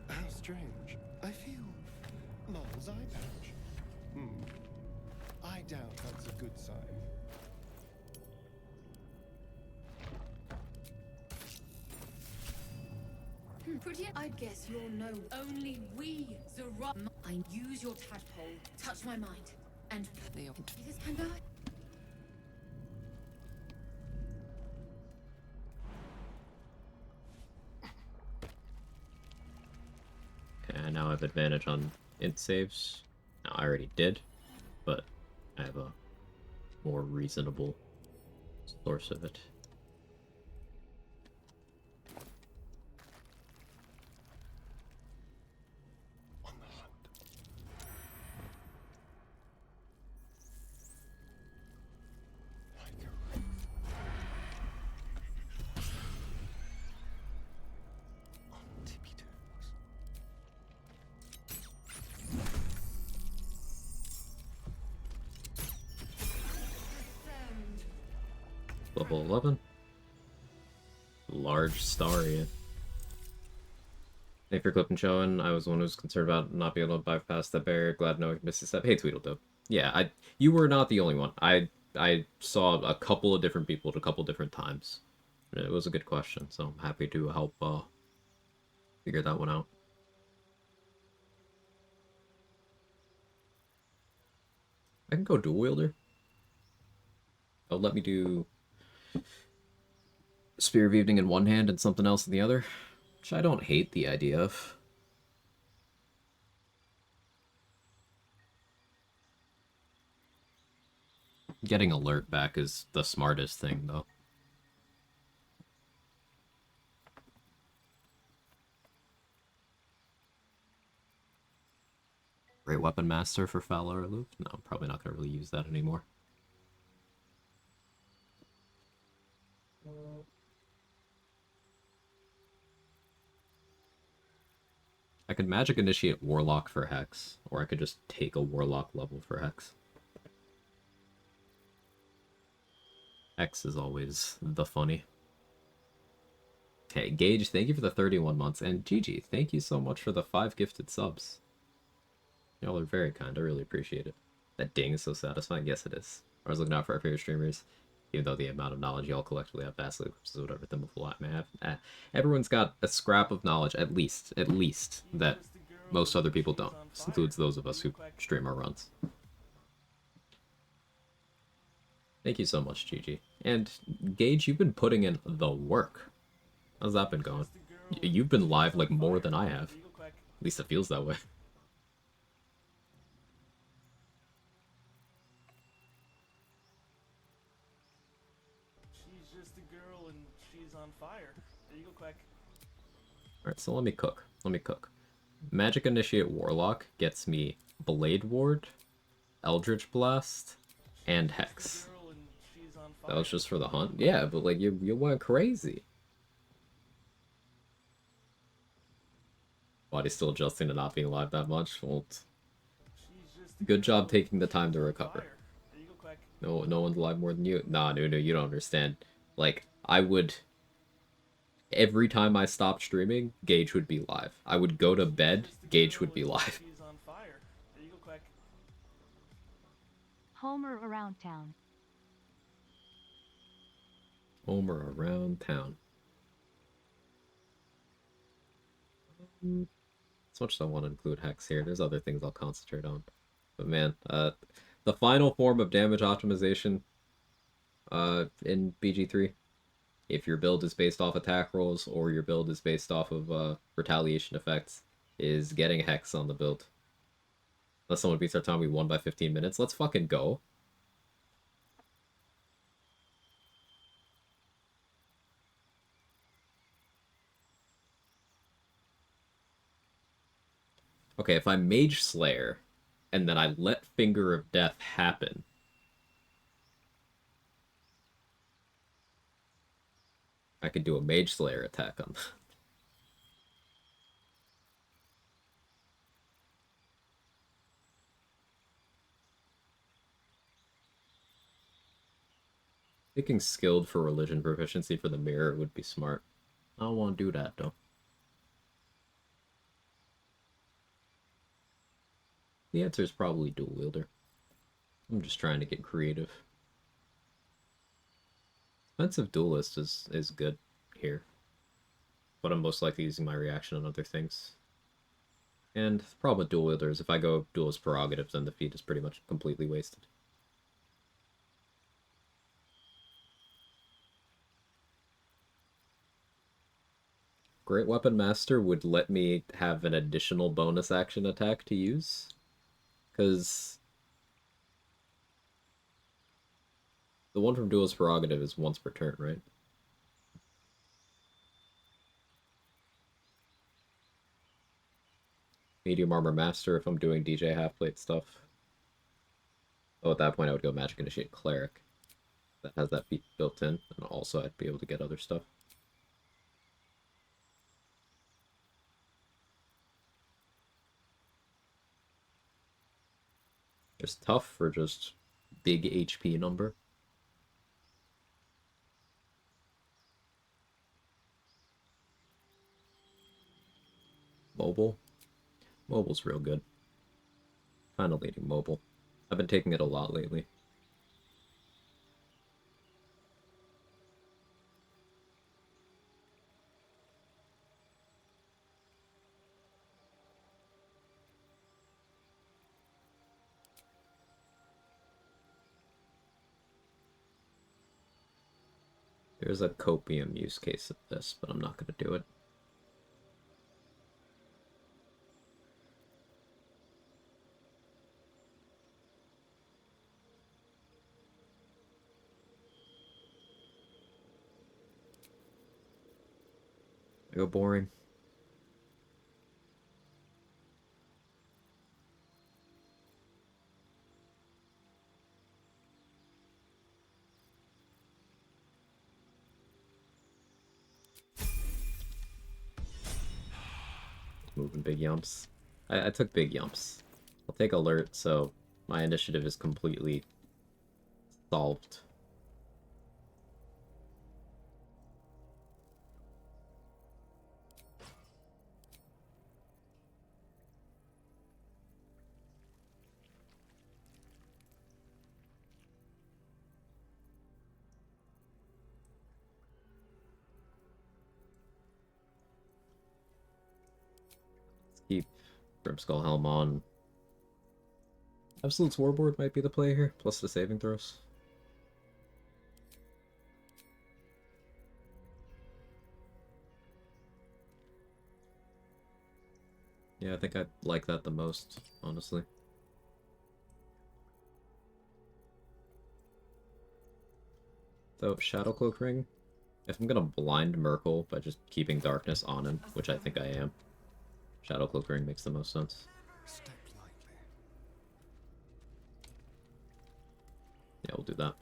How strange. I feel Marvel's eye patch. I doubt that's a good sign. Pretty, I'd guess you'll know. Only we, Zara. I use your tadpole, touch my mind, and this can go. Okay, I now have advantage on int saves. Now, I already did, but I have a more reasonable source of it. Level 11. Large Astarion. Thank you for clipping showing. I was the one who was concerned about not being able to bypass that barrier. Glad no one missed a step. Hey, Tweedledum. Yeah, you were not the only one. I saw a couple of different people at a couple different times. It was a good question, so I'm happy to help figure that one out. I can go dual wielder. Oh, let me do Spear of Evening in one hand and something else in the other, which I don't hate the idea of. Getting alert back is the smartest thing, though. Great Weapon Master for Fowler or Loop? No, I'm probably not going to really use that anymore. I could Magic Initiate Warlock for Hex, or I could just take a Warlock level for Hex. Hex is always the funny. Okay, Gage, thank you for the 31 months, and Gigi, thank you so much for the 5 gifted subs. Y'all are very kind, I really appreciate it. That ding is so satisfying, yes it is. I was looking out for our favorite streamers, even though the amount of knowledge y'all collectively have vastly eclipses whatever Thimbleful I may have. Everyone's got a scrap of knowledge, at least, that most other people don't. This includes those of us who stream our runs. Thank you so much, Gigi. And Gage, you've been putting in the work. How's that been going? You've been live like more than I have. At least it feels that way. She's just a girl and she's on fire. There you go, Quag. Alright, so let me cook. Magic Initiate Warlock gets me Blade Ward, Eldritch Blast, and Hex. That was just for the hunt? Yeah, but like you went crazy. Body's still adjusting to not being alive that much. Well, good job taking the time to recover. No one's alive more than you. Nah, no, you don't understand. Like, I would... Every time I stopped streaming, Gage would be live. I would go to bed, Gage would be live. Homer around town. Homer around town. As much as I want to include Hex here, there's other things I'll concentrate on. But man, the final form of damage optimization in BG3, if your build is based off attack rolls or your build is based off of retaliation effects, is getting Hex on the build. Unless someone beats our time, we won by 15 minutes. Let's fucking go. Okay, if I Mage Slayer, and then I let Finger of Death happen, I could do a Mage Slayer attack on that. Picking Skilled for Religion Proficiency for the Mirror would be smart. I don't want to do that, though. The answer is probably Dual Wielder. I'm just trying to get creative. Defensive Duelist is good here. But I'm most likely using my reaction on other things. And the problem with Dual Wielder is if I go Duelist Prerogative, then the feat is pretty much completely wasted. Great Weapon Master would let me have an additional bonus action attack to use. Because the one from Duelist Prerogative is once per turn, right? Medium Armor Master if I'm doing DJ Half-Plate stuff. Oh, at that point I would go Magic Initiate Cleric. That has that feat built in, and also I'd be able to get other stuff. It's tough for just big HP number. mobile. Mobile's real good. Kinda leaning mobile. I've been taking it a lot lately. There's a copium use case of this, but I'm not going to do it. I go boring. Moving big yumps. I took big yumps. I'll take alert, so my initiative is completely solved. Keep Grimskull Helm on. Absolute's Warboard might be the play here, plus the saving throws. Yeah, I think I like that the most, honestly. Though, Shadowcloak Ring, if I'm gonna blind Merkle by just keeping darkness on him, which I think I am, Shadowcloak Ring makes the most sense. Yeah, we'll do that.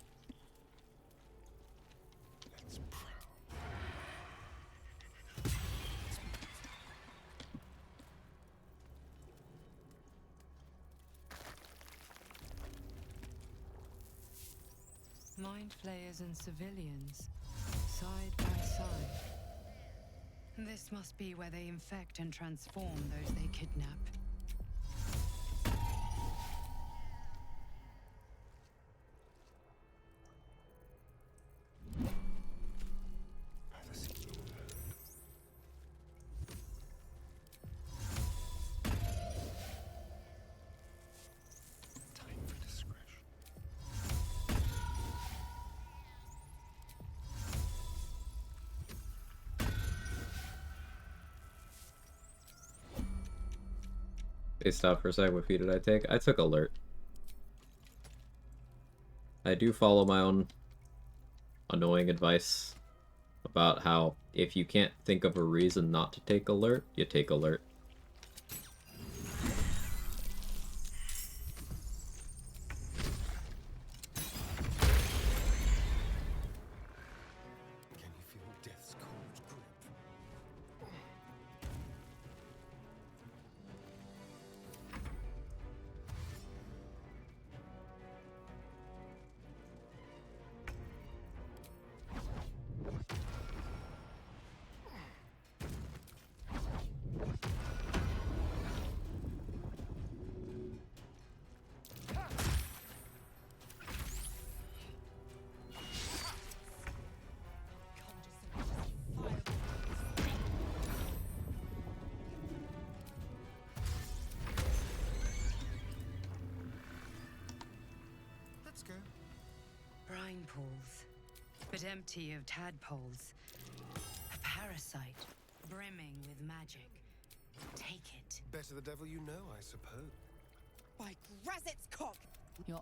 Mind flayers and civilians, side by side. This must be where they infect and transform those they kidnap. Spaced out for a sec, what feat did I take? I took alert. I do follow my own annoying advice about how if you can't think of a reason not to take alert, you take alert. Can you feel death's cold grip? Let's go. Brine pools, but empty of tadpoles. A parasite, brimming with magic. Take it. Better the devil you know, I suppose. By Grazit's cock!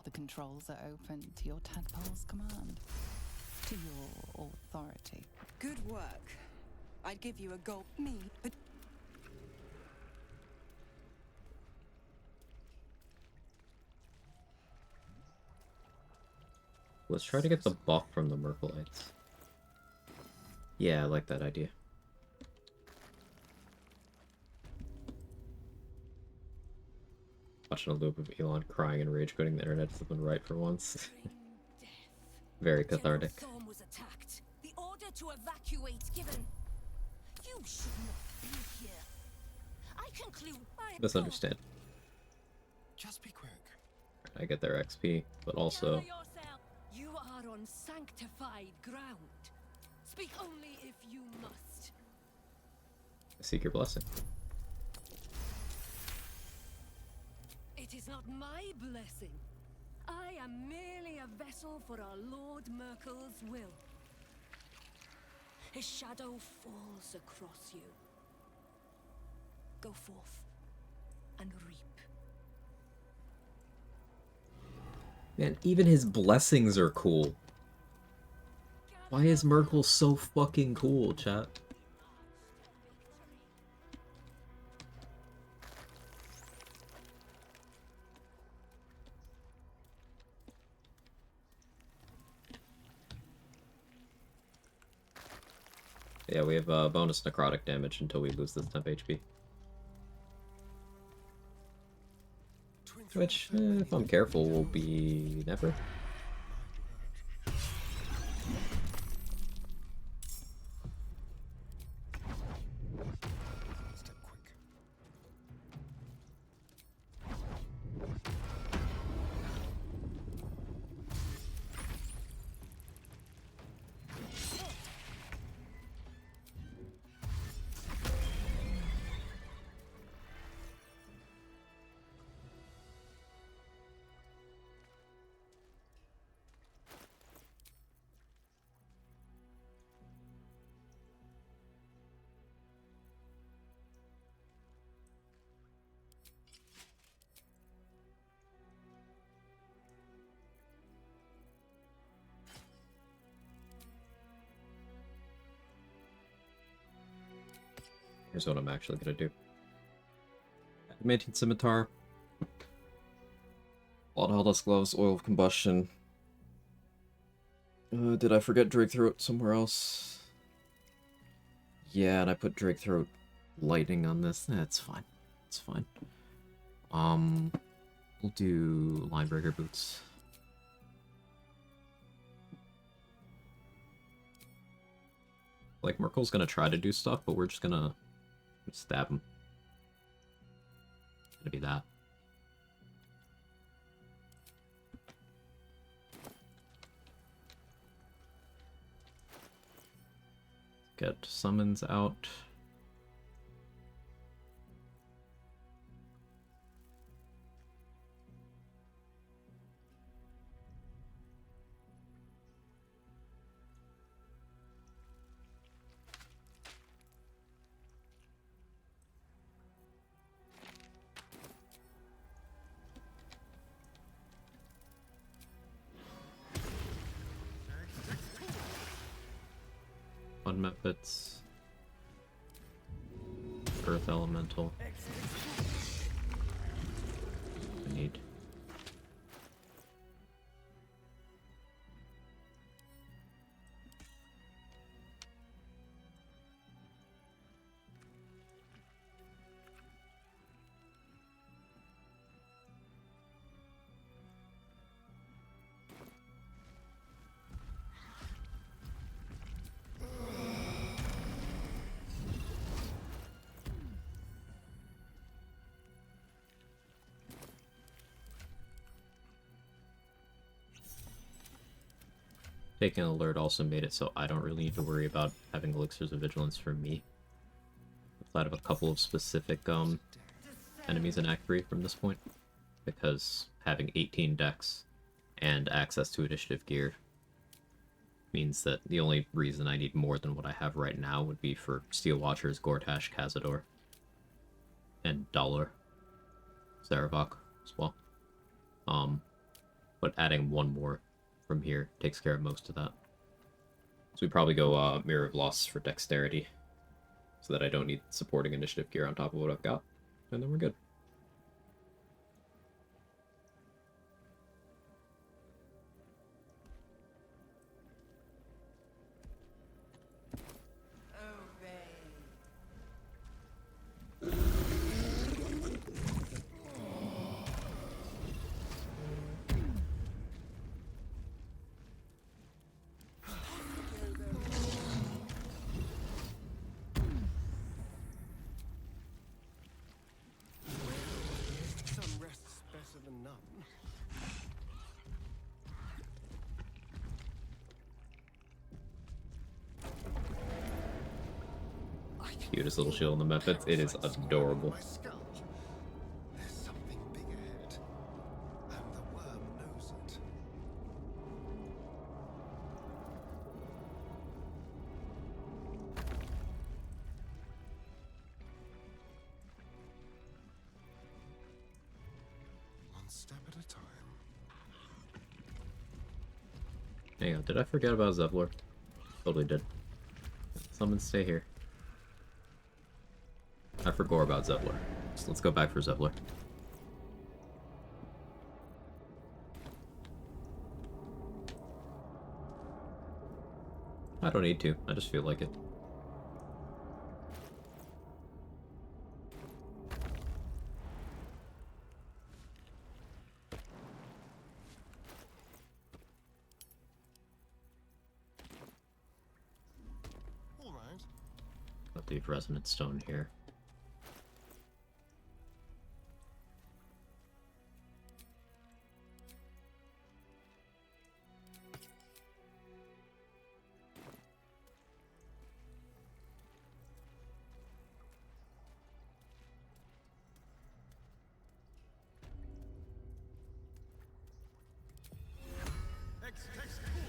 The controls are open to your tadpole's command. To your authority. Good work. I'd give you a gold but Let's try to get the buff from the Merkleites. Yeah, I like that idea. Watching a loop of Elon crying and rage quitting the internet has been right for once. Very cathartic. Thorm was attacked. The order to evacuate given. You should not be here. I Misunderstand. Just be quick. I get their XP, but also You are on sanctified ground. Speak only if you must. I seek your blessing. It is not my blessing. I am merely a vessel for our Lord Merkel's will. His shadow falls across you. Go forth and reap. Man, even his blessings are cool. Why is Merkel so fucking cool, chat? Yeah, we have bonus necrotic damage until we lose this temp HP. Which, if I'm careful, will be never. Here's what I'm actually gonna do. Adamantium Scimitar. Blood Helldusk Gloves, Oil of Combustion. Did I forget Drake Throat somewhere else? Yeah, and I put Drake Throat Lightning on this. That's fine. It's fine. We'll do Linebreaker Boots. Like, Merkel's gonna try to do stuff, but we're just gonna stab him. It's gonna be that. Get summons out. Unmet bits. Earth Elemental. I need. Taking an alert also made it so I don't really need to worry about having elixirs of vigilance for me. Outside of a couple of specific enemies in Act 3 from this point. Because having 18 decks and access to initiative gear means that the only reason I need more than what I have right now would be for Steel Watchers, Gortash, Cazador, and Dollar. Saravok as well. But adding one more from here takes care of most of that. So we probably go Mirror of Loss for dexterity, so that I don't need supporting initiative gear on top of what I've got, and then we're good. Cutest little shield in the map. It is adorable. My skull. There's something big ahead, and the worm knows it. One step at a time. Hang on, did I forget about Zevlor? Totally did. Someone stay here. I forgot about Zevlor. So let's go back for Zevlor. I don't need to. I just feel like it. All right. I'll leave Resonant Stone here. Trust in me.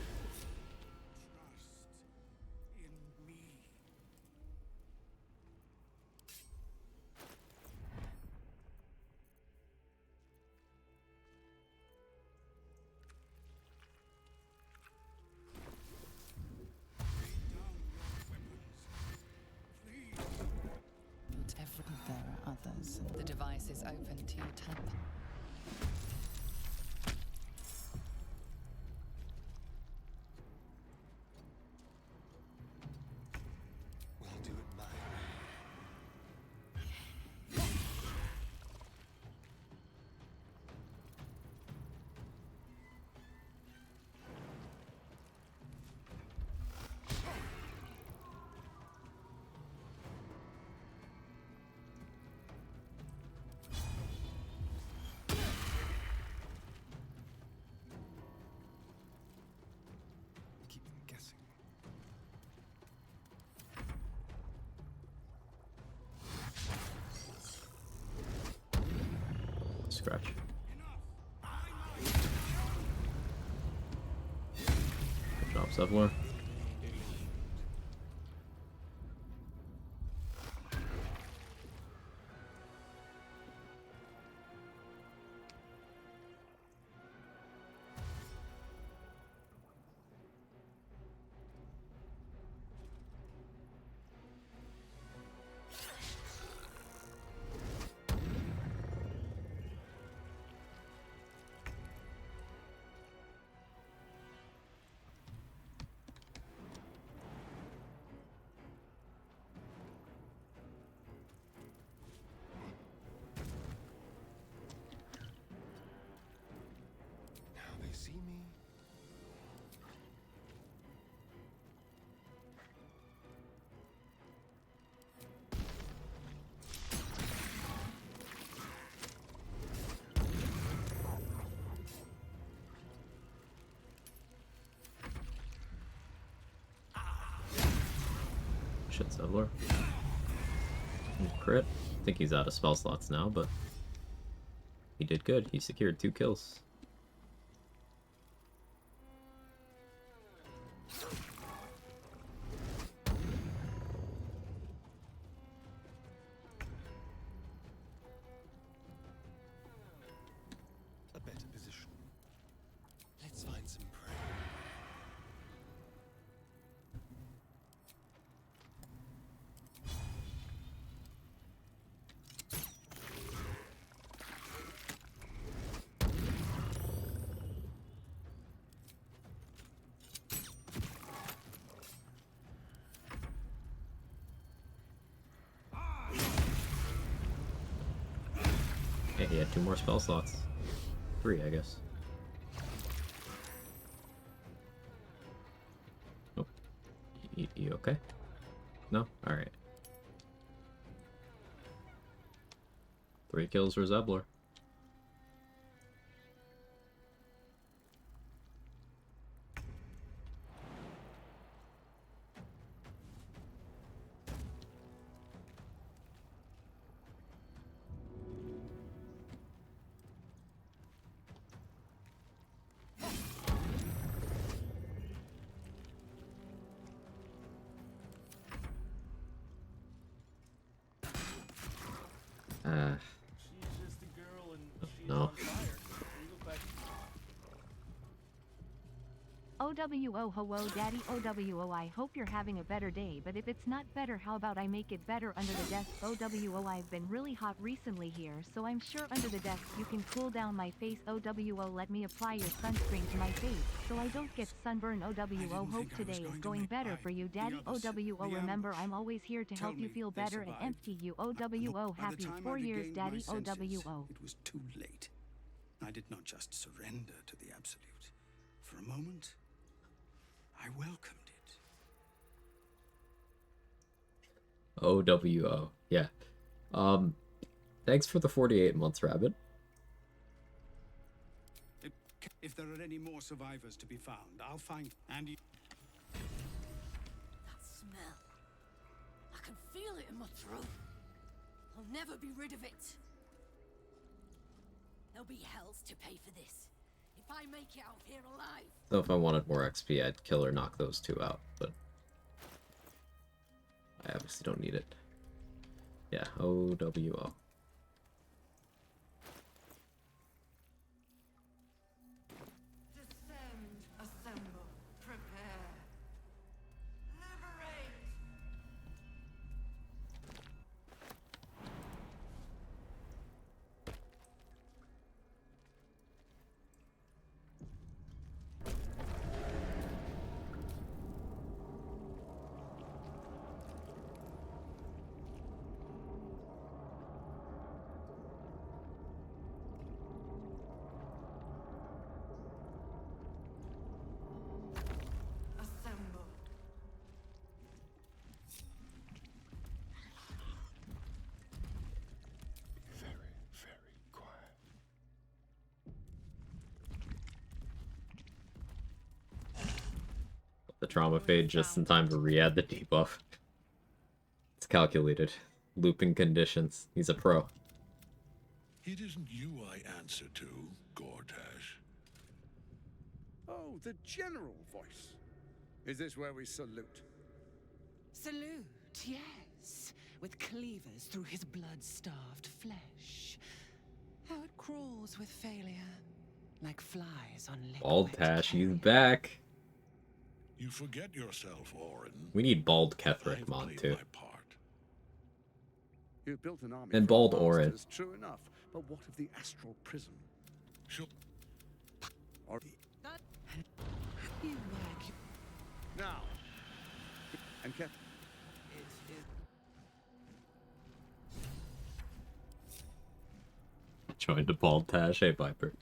There are others. The device is open to your temple. We'll do it my way. Keep them guessing. Scratch. Good job, Zevlor. Now they see me. Shit, Zevlor. Crit. I think he's out of spell slots now, but he did good. He secured 2 kills. A better position. Let's find some prey. Yeah, he had 2 more spell slots. 3, I guess. Oh. You okay? No? Alright. 3 kills for Zevlor. She's just a girl and she's No. on fire. There you go, Quag. OWO hello daddy OWO I hope you're having a better day, but if it's not better, how about I make it better under the desk? OWO I've been really hot recently here, so I'm sure under the desk you can cool down my face. OWO let me apply your sunscreen to my face so I don't get sunburn. OWO hope today is going better for you daddy. OWO remember I'm always here to help you feel better and empty you. OWO happy 4 years daddy. OWO. It was too late. I did not just surrender to the Absolute. For a moment, I welcomed it. OWO. Yeah. Thanks for the 48 months, Rabbit. If there are any more survivors to be found, I'll find Andy. That smell. I can feel it in my throat. I'll never be rid of it. There'll be hells to pay for this. If I make it out here alive. So if I wanted more XP, I'd kill or knock those two out, but I obviously don't need it. Yeah, OWO. Descend, assemble, prepare. Liberate! Assemble. Very, very quiet. The trauma fade just in time to re-add the debuff. It's calculated. Looping conditions. He's a pro. It isn't you I answer to, Gortash. Oh, the general voice. Is this where we salute? Salute, yes, with cleavers through his blood-starved flesh. How it crawls with failure, like flies on liquid. Bald Tash, he's back. You forget yourself, Orin. We need Bald Ketherick mod too. You've built an army And from Bald Orin. masters, true enough. But what of the astral prison? Sure. Or You work. now. And kept. Joined a Bald Tash. Hey, Viper.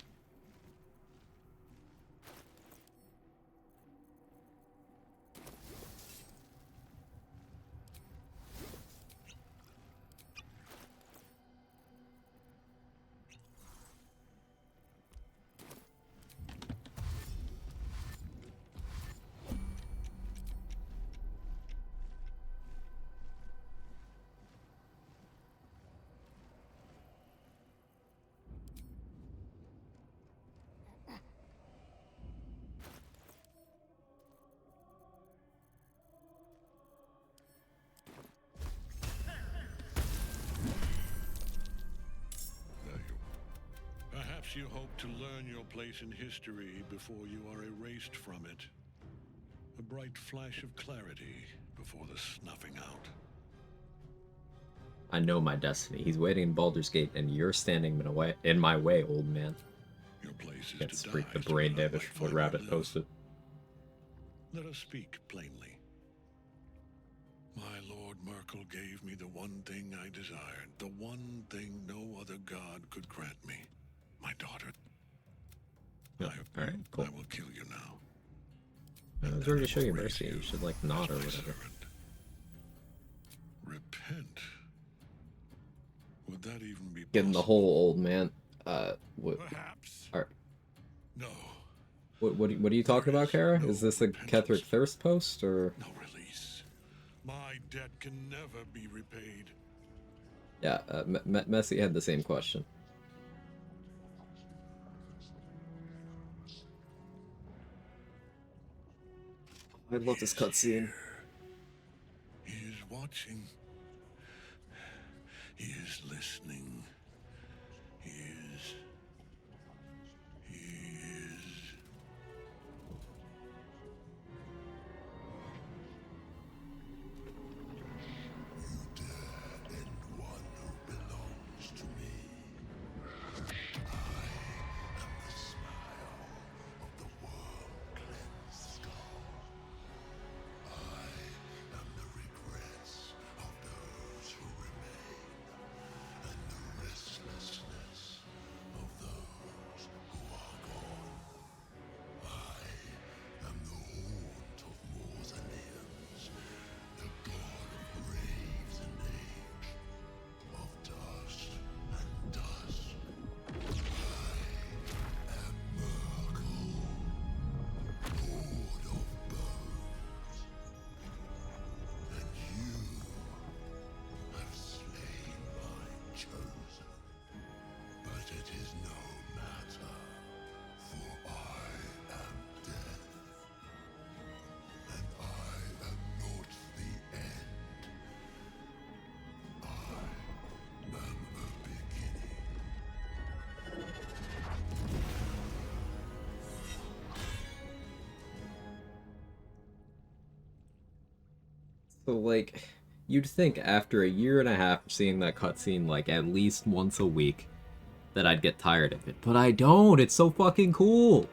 Perhaps you hope to learn your place in history before you are erased from it. A bright flash of clarity before the snuffing out. I know my destiny. He's waiting in Baldur's Gate, and you're standing in my way, old man. Your place is Can't to freak die the brain so that I damage might from what finally Rabbit live. posted. Let us speak plainly. My Lord Merkel gave me the one thing I desired, the one thing no other god could grant me. My daughter. Alright, cool. I will kill you now. I was ready to show you mercy. You should, like, nod or whatever. Repent. Would that even be Getting the whole old man. What? Perhaps. Alright. No. What are you talking about, Kara? Is this a Ketherick Thirst post, or? No release. My debt can never be repaid. Yeah, Messi had the same question. I love this cutscene. He is watching. He is listening. He is. You dare end one who belongs to me. I am the smile of the worm-cleansed skull. I am the regrets of those who remain, and the restlessness of those who are gone. I am the haunt of mausoleums, the god of graves and age, of dust and dust. I am Myrkul, lord of bones, and you have slain my chosen. But it is no matter, for I am death, and I am not the end. I am the beginning. So, like, you'd think after a year and a half of seeing that cutscene, like, at least once a week, that I'd get tired of it. But I don't! It's so fucking cool!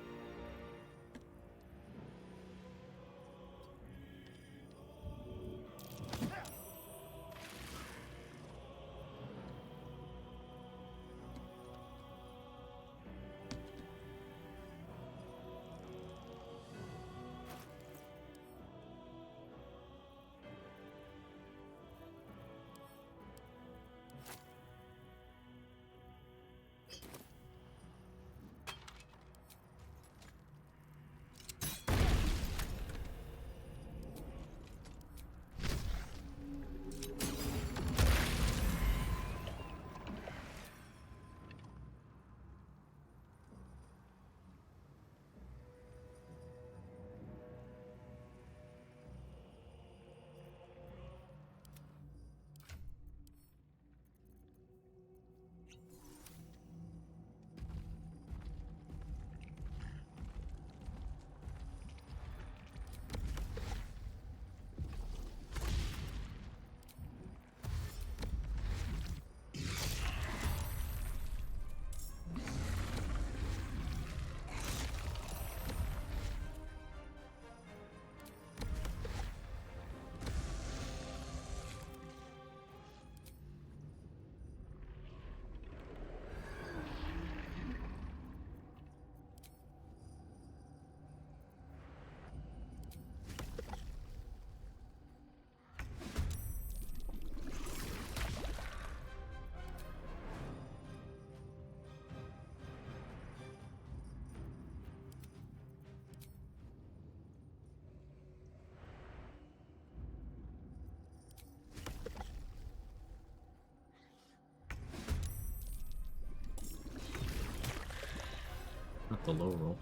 Not the low roll.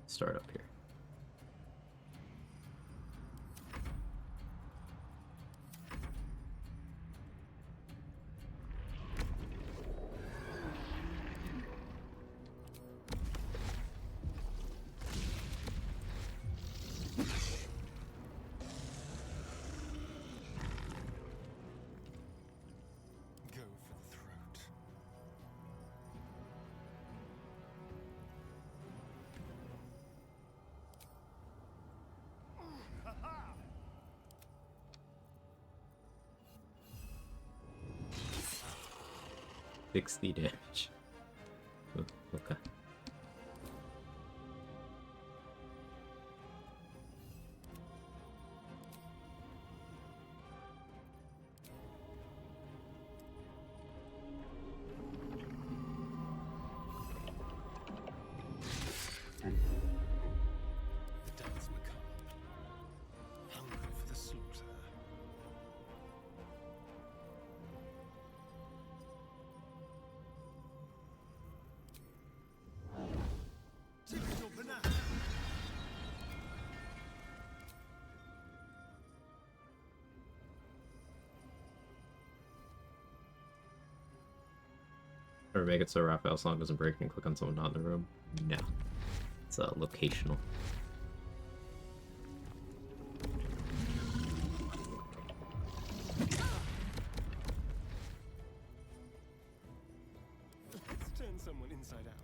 Start up here. Go for the throat. Ha-ha! 60 damage. Oh, okay. Or make it so Raphael's song doesn't break and click on someone not in the room. No. It's locational. Let's turn someone inside out.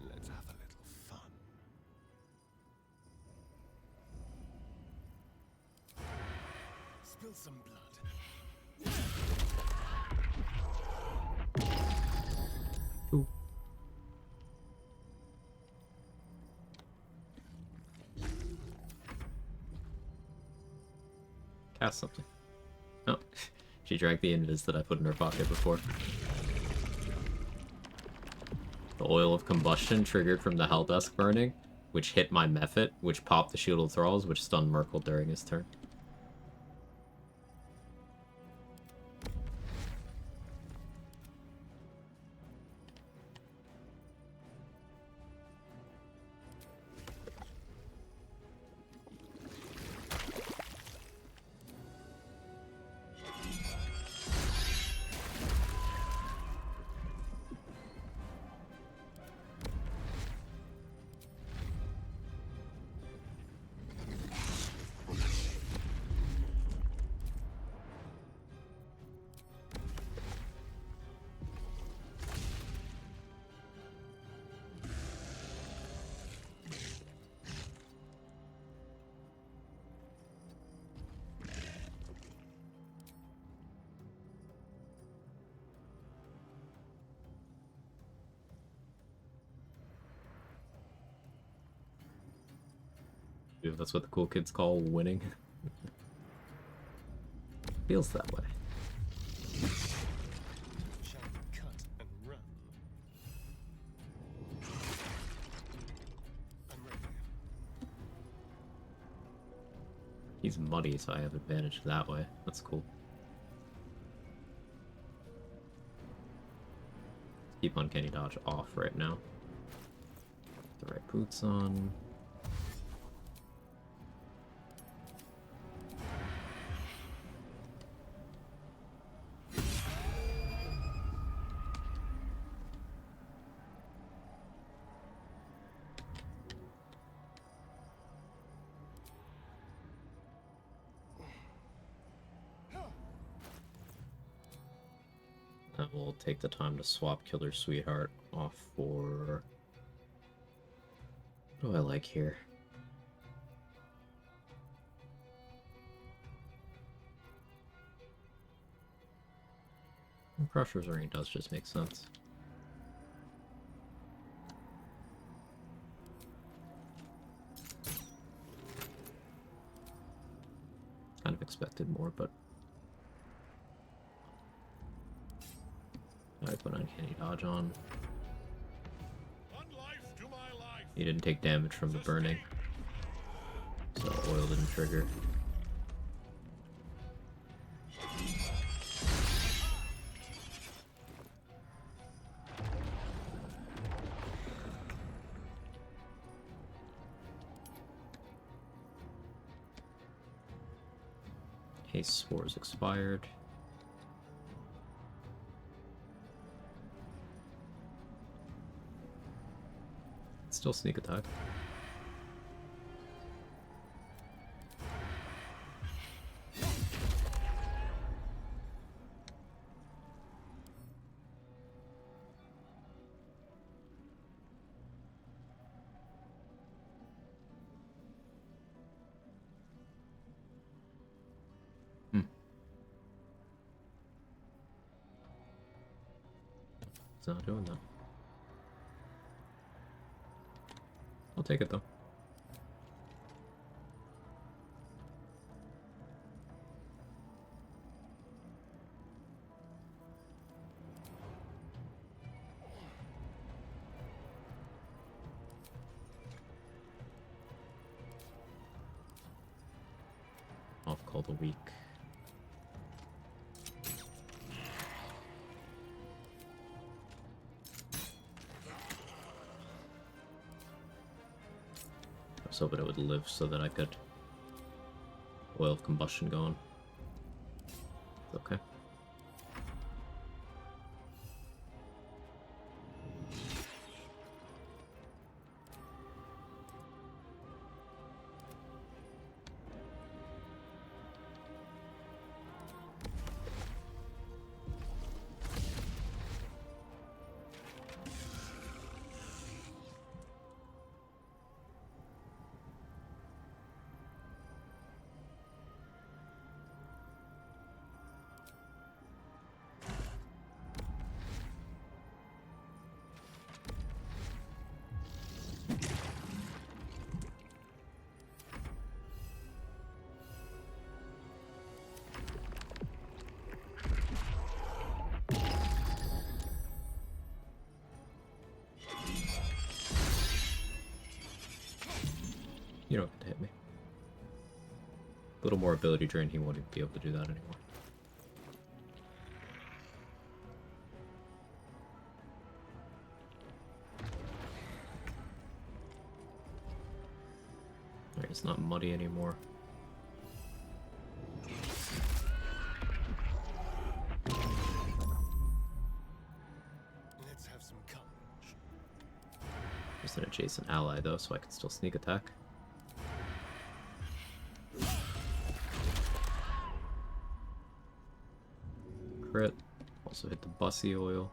Let's have a little fun. Spill some blood. Ooh. Cast something. Oh, she drank the invis that I put in her pocket before. The oil of combustion triggered from the Hell Dusk burning, which hit my Mephit, which popped the Shield of Thralls, which stunned Merkel during his turn. That's what the cool kids call winning. Feels that way. Shall we cut and run? I'm ready. He's muddy, so I have advantage that way. That's cool. Keep Uncanny Dodge off right now. The right boots on. I will take the time to swap Killer Sweetheart off for... What do I like here? Crusher's Ring does just make sense. Kind of expected more, but... I put Uncanny Dodge on. He didn't take damage from the burning, so oil didn't trigger. Haste Spores expired. Still sneak attack. It's not doing that. I'll take it though. call the weak. I was hoping it would live so that I could oil combustion going. Okay. You don't get to hit me. A little more ability drain, he won't even be able to do that anymore. Alright, it's not muddy anymore. Let's have some courage. There's an adjacent ally though, so I can still sneak attack. Crit. Also hit the bussy oil.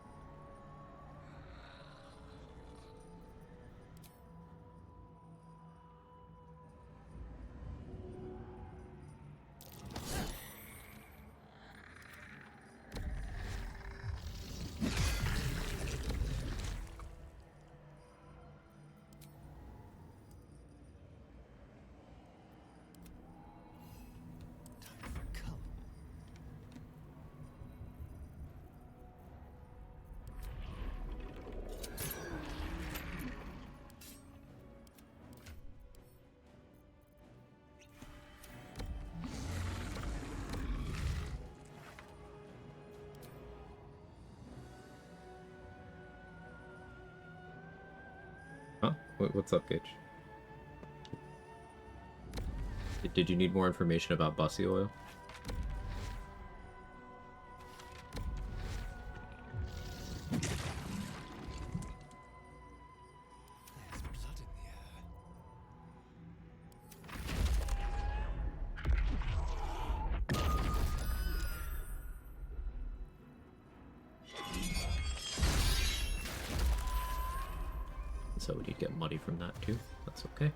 Huh? What's up, Gage? Did you need more information about bussy oil? So we'd get muddy from that too. That's okay.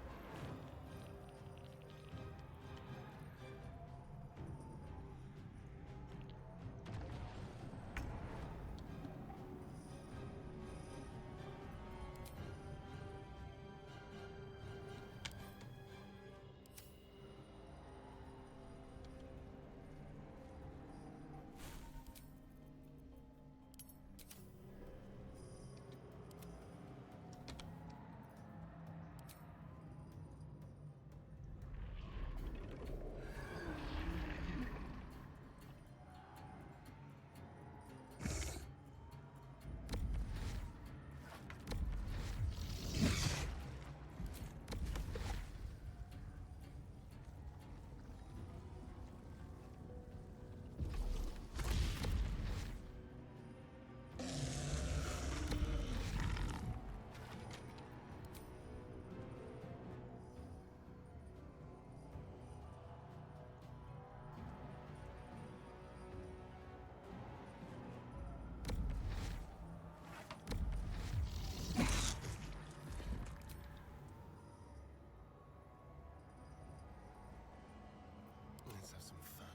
Let's have some fun.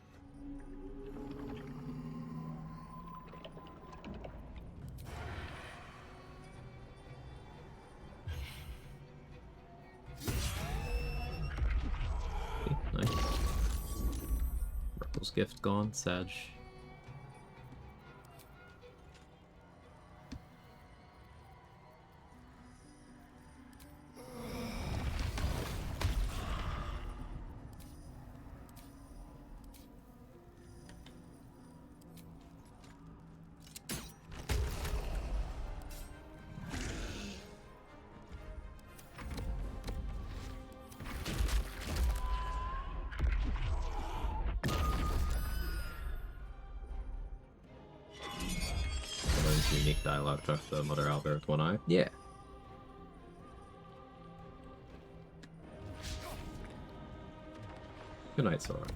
Okay, nice. Ruckle's gift gone, Sag. unique dialogue to the Mother Owlbear with one eye. Yeah. Good night, Sora.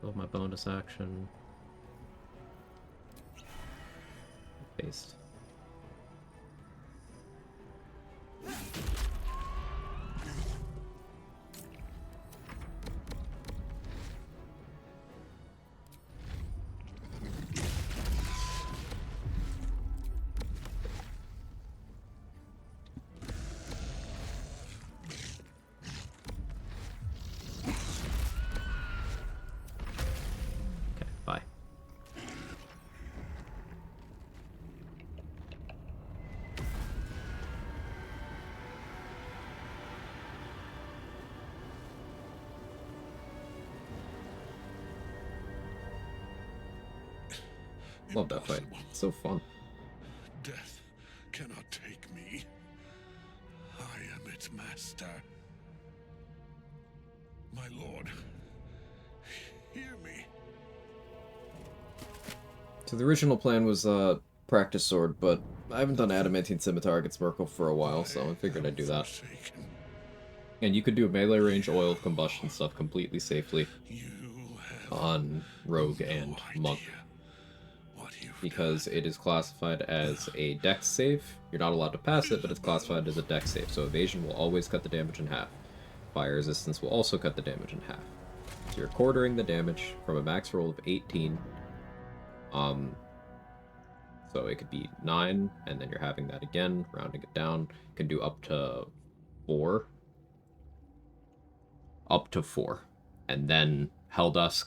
Build my bonus action. Paste. Bye. Love that fight. It's so fun. Death cannot take me. I am its master. My lord, hear me. So the original plan was practice sword, but I haven't done adamantine scimitar against Merkel for a while, so I figured I'd do that. And you could do melee range oil combustion stuff completely safely on rogue and monk, because it is classified as a dex save. You're not allowed to pass it, but it's classified as a dex save, so evasion will always cut the damage in half. Fire resistance will also cut the damage in half. So you're quartering the damage from a max roll of 18. So it could be 9, and then you're having that again, rounding it down. You can do up to 4. Up to 4. And then Helldusk,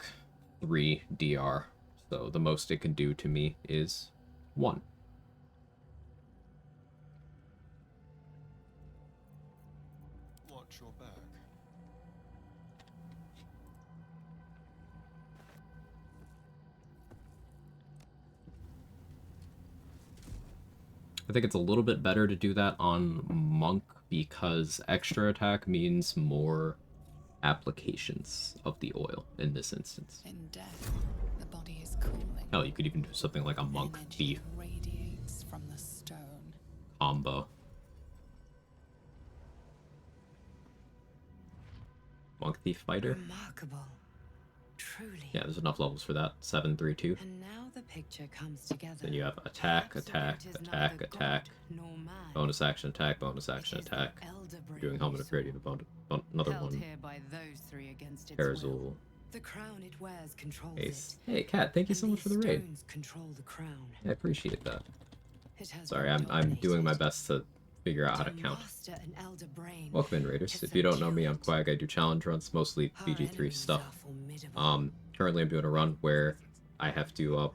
3 DR. So the most it can do to me is 1. Watch your back. I think it's a little bit better to do that on Monk because extra attack means more applications of the oil in this instance. In death, the body is cooling. Hell, you could even do something like a Monk Thief Radiates from the stone. combo. Monk Thief Fighter? Remarkable. Truly. Yeah, there's enough levels for that. 7, 3, 2. And now the picture comes together. Then you have attack, attack, attack, attack, bonus action, attack, bonus action, attack. Doing Helmet of Grady, another Held one. here by those three against its Perizal. will. The crown it wears controls Ace. it. Hey, Kat, thank you so much for the raid. Stones control the crown. I appreciate that. It has Sorry, been I'm doing my best to figure out how to count. master an elder brain. Welcome in, Raiders. If you don't know me, I'm Quag. I do challenge runs, mostly BG3 stuff. Currently I'm doing a run where I have to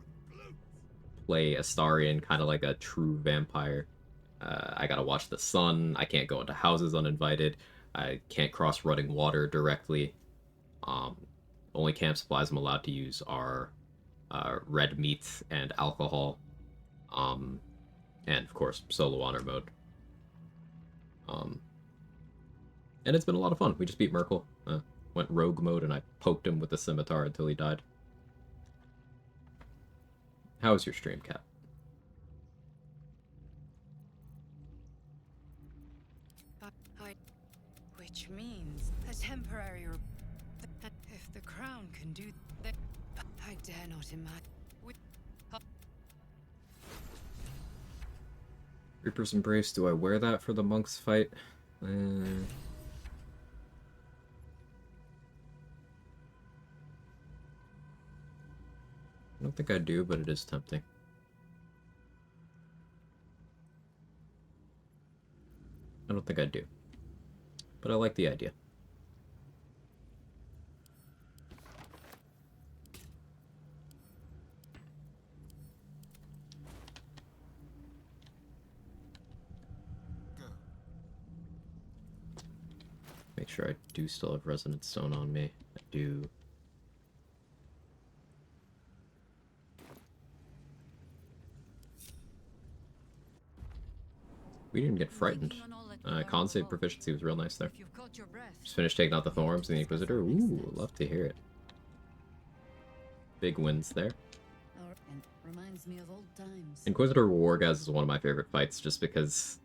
play Astarion, kind of like a true vampire. I gotta watch the sun. I can't go into houses uninvited. I can't cross running water directly. Only camp supplies I'm allowed to use are red meat and alcohol. And of course, solo honor mode. And it's been a lot of fun. We just beat Merkel. Went rogue mode and I poked him with the scimitar until he died. How was your stream, Kat? Which means a temporary. If the crown can do that, I dare not imagine. Reaper's Embrace, do I wear that for the monks fight? I don't think I do, but it is tempting. I don't think I do. But I like the idea. Make sure I do still have Resonant Stone on me. I do. We didn't get frightened. Con save proficiency was real nice there. Just finished taking out the Thorns and the Inquisitor. Ooh, love to hear it. Big wins there. Reminds me of old times. Inquisitor Wargaz is one of my favorite fights just because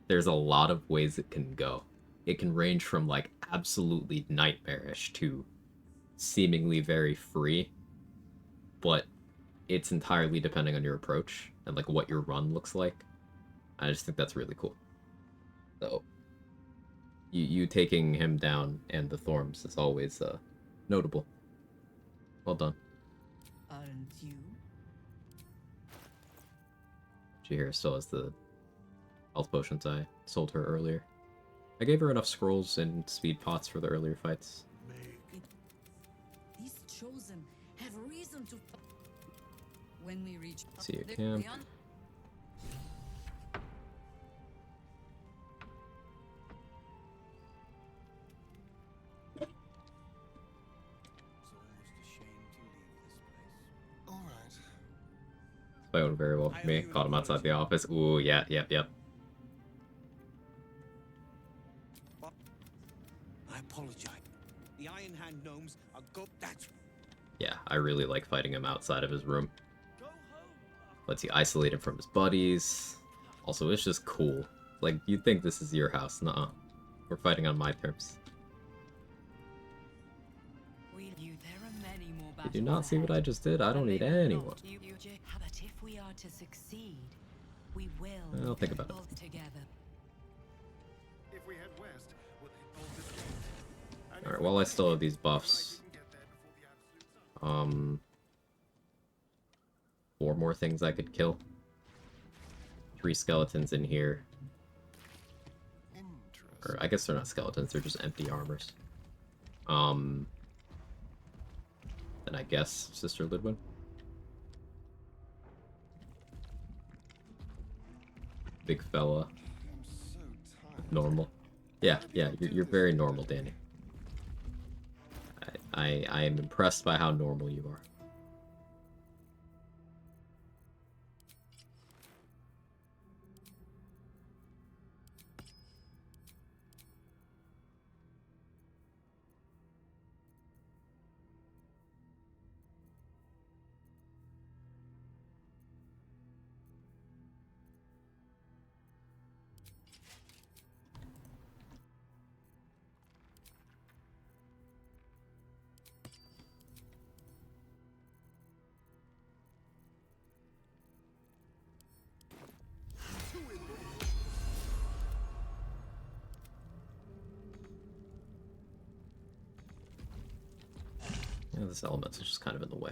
there's a lot of ways it can go. It can range from like absolutely nightmarish to seemingly very free, but it's entirely depending on your approach and like what your run looks like. I just think that's really cool. So you taking him down and the Thorns is always notable. Well done. Aren't you? Chihira still has the health potions I sold her earlier. I gave her enough scrolls and speed pots for the earlier fights. These chosen have reason to. When we reach. See your camp. Fight went very well for me. Caught him outside the office. Ooh, yeah, yep. I apologize. The Iron Hand gnomes are that's. Yeah, I really like fighting him outside of his room. Lets you isolate him from his buddies. Also, it's just cool. Like, you'd think this is your house. Nuh-uh. We're fighting on my terms. You do not see what I just did? I don't need anyone. But if we are to succeed, we will. I'll think about it. If we head west, we'll hit both the streets. Alright, while I still have these buffs, 4 more things I could kill. 3 skeletons in here. Or I guess they're not skeletons, they're just empty armors. Then I guess Sister Lidwin. Big fella. Normal. Yeah, you're very normal, Danny. I am impressed by how normal you are. Yeah, this element's just kind of in the way.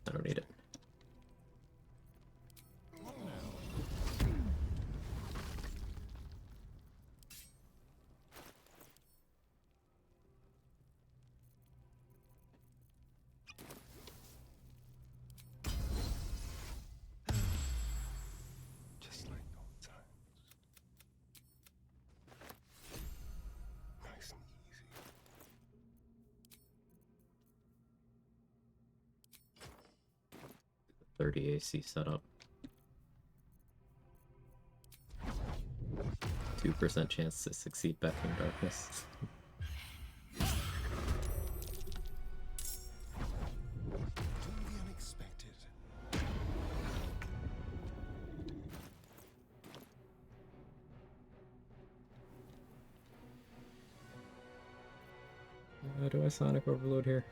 I don't need it. Just like old times. Nice and easy. 30 AC setup. 2% chance to succeed back in darkness. Do I Sonic Overload here?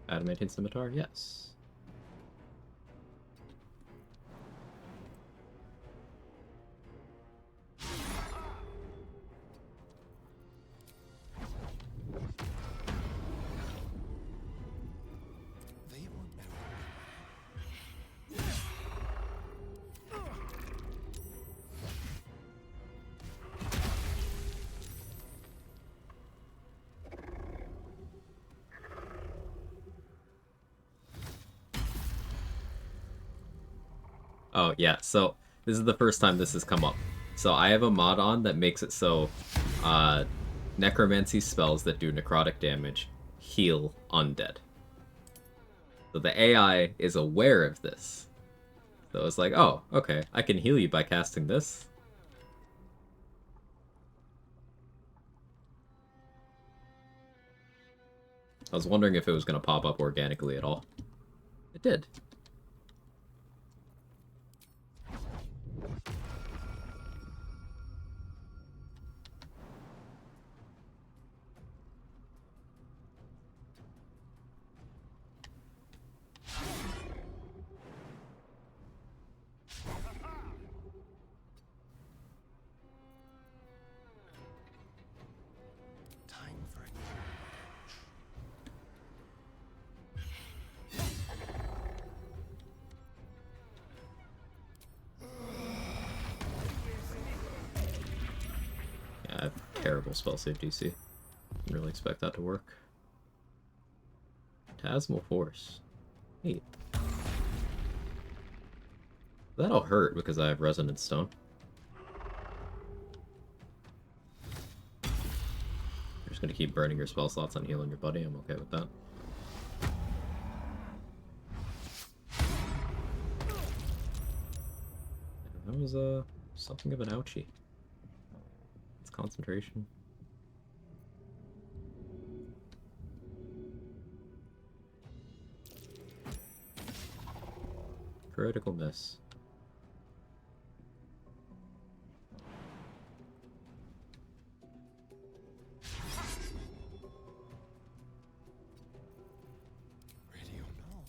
Adamantine Scimitar? Yes. Oh, yeah, so this is the first time this has come up. So I have a mod on that makes it so necromancy spells that do necrotic damage heal undead. So the AI is aware of this. So it's like, oh, okay, I can heal you by casting this. I was wondering if it was going to pop up organically at all. It did. Yeah, I have terrible spell save DC. Didn't really expect that to work. Phantasmal Force. Neat. That'll hurt because I have Resonant Stone. You're just gonna keep burning your spell slots on healing your buddy. I'm okay with that. That was something of an ouchie. It's concentration. Critical miss. Ready or not?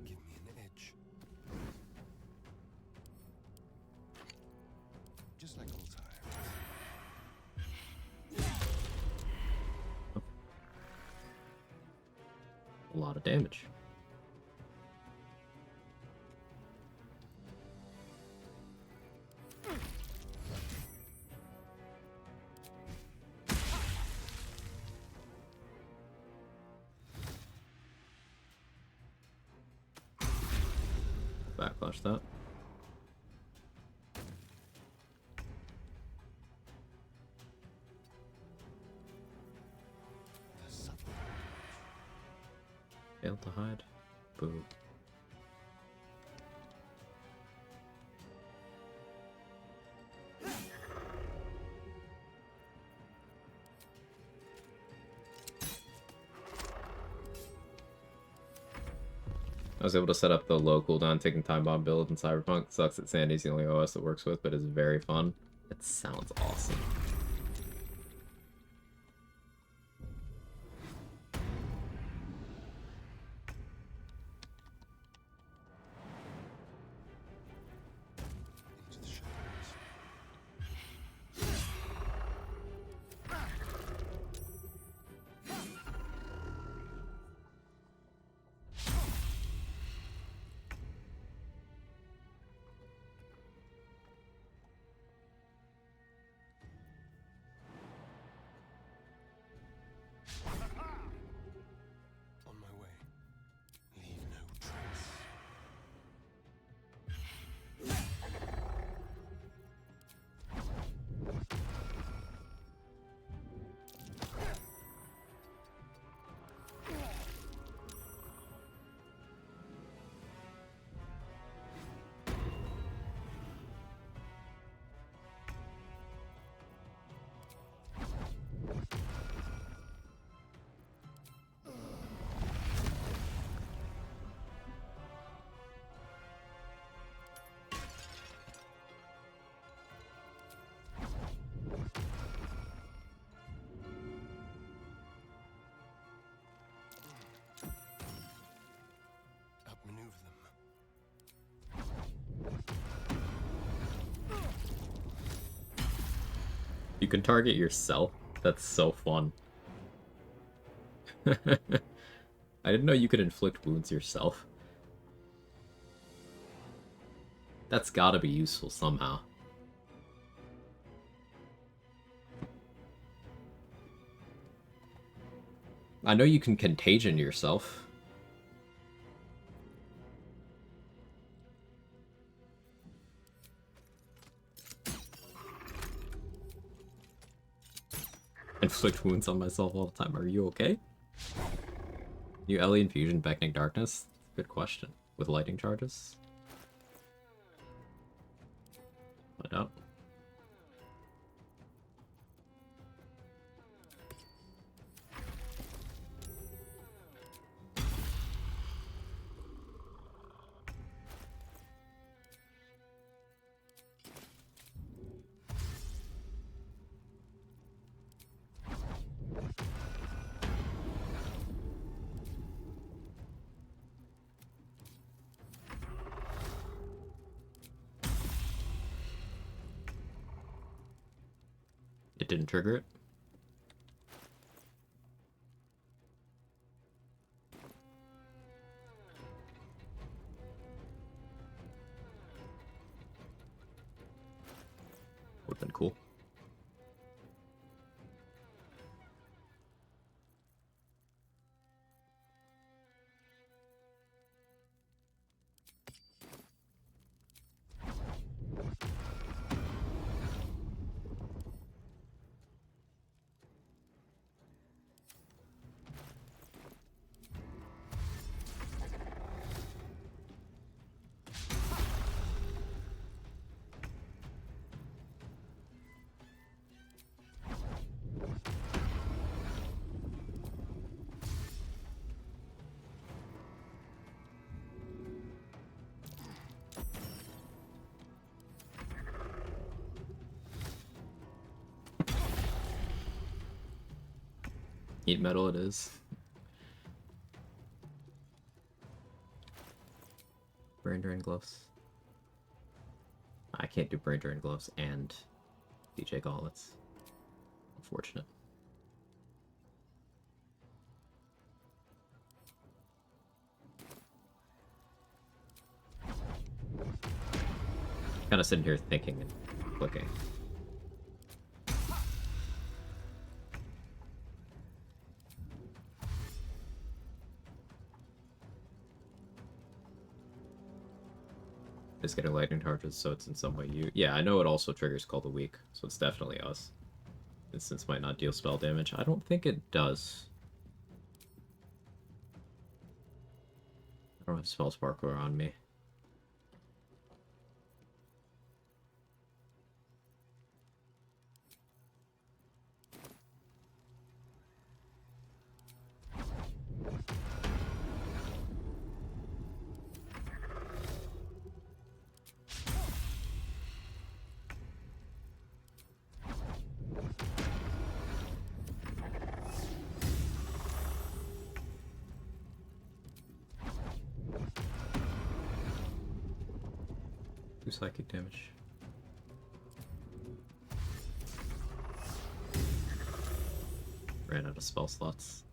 Give me an edge. Just like old times. A lot of damage. Backlash that. Failed to hide. Boo. I was able to set up the low cooldown taking time bomb build in Cyberpunk. Sucks that Sandy's the only OS it works with, but it's very fun. It sounds awesome. Into the shadows. You can target yourself? That's so fun. I didn't know you could inflict wounds yourself. That's gotta be useful somehow. I know you can contagion yourself. Inflict wounds on myself all the time. Are you okay? You alien fusion beckoning darkness? Good question. With lightning charges? Find out. It didn't trigger it? Would've been cool. Heat metal it is. Brain drain gloves. I can't do brain drain gloves and DJ gauntlets. Unfortunate. Kind of sitting here thinking and clicking. It's getting lightning charges, so it's in some way you. Yeah, I know it also triggers Call the Weak, so it's definitely us. Instance might not deal spell damage. I don't think it does. I don't have Spell Sparkler on me. Psychic damage. Ran out of spell slots.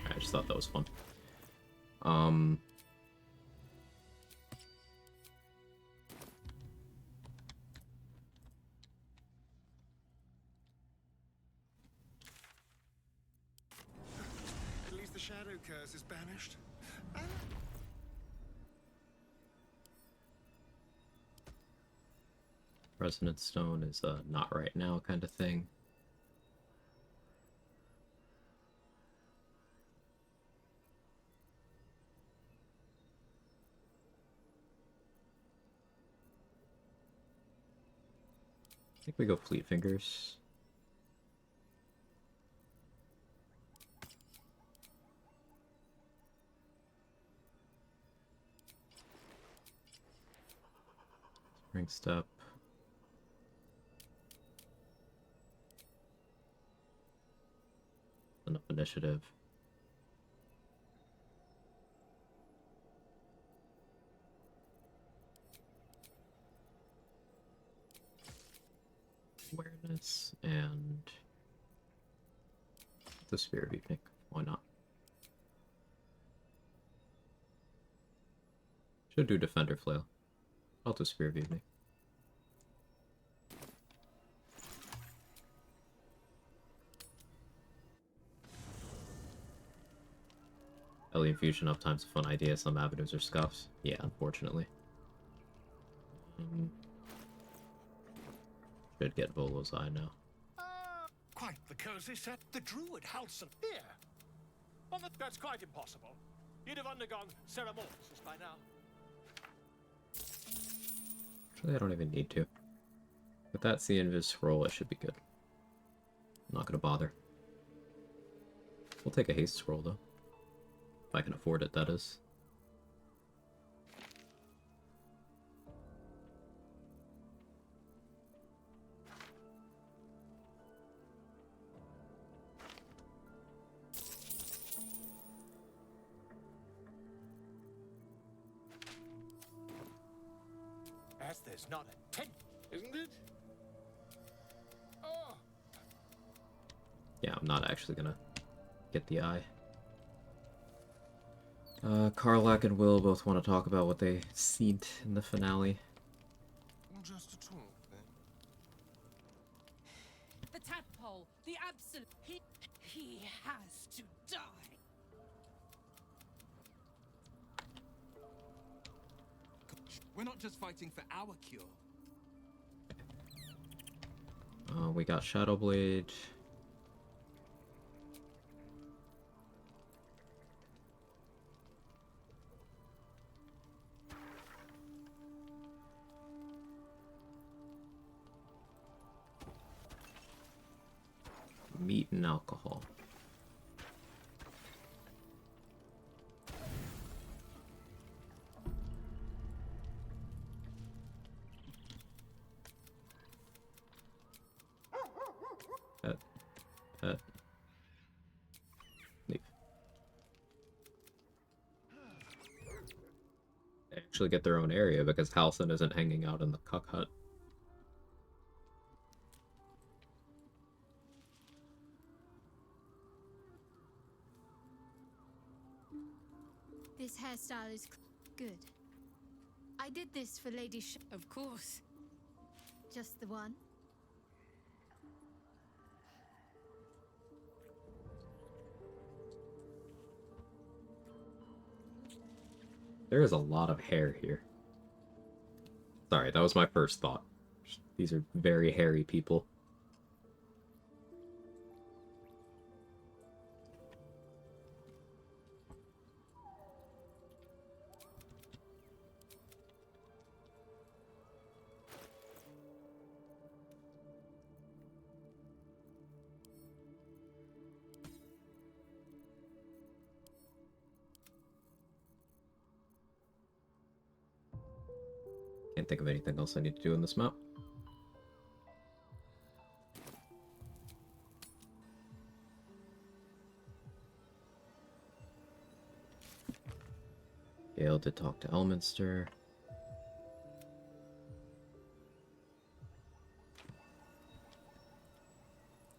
I just thought that was fun. At least the shadow curse is banished. Resonant Stone is a not right now kind of thing. I think we go Fleet Fingers. Ring step. Enough initiative. Awareness and the Spirit of Evening. Why not? Should do Defender Flail. I'll do Spirit of Evening. Alien Fusion uptime's a fun idea. Some avenues are scuffs. Yeah, unfortunately. Should get Volo's Eye now. Quite the cozy set. The druid Halson here. Well, that's quite impossible. You'd have undergone ceremonies by now. Actually, I don't even need to. With that C-Invis scroll, it should be good. I'm not gonna bother. We'll take a haste scroll, though. If I can afford it, that is. As there's not a tent, isn't it? Oh. Yeah, I'm not actually gonna get the eye. Karlak and Will both want to talk about what they seen in the finale. Just to talk, then. The tadpole, the absolute. He has to die. We're not just fighting for our cure. We got Shadowblade. Meat and alcohol. Pet. Leave. They actually get their own area because Halson isn't hanging out in the cuck hut. This hairstyle is good. I did this for Lady Of course. Just the one? There is a lot of hair here. Sorry, that was my first thought. These are very hairy people. Can't think of anything else I need to do in this map. Gale did talk to Elminster.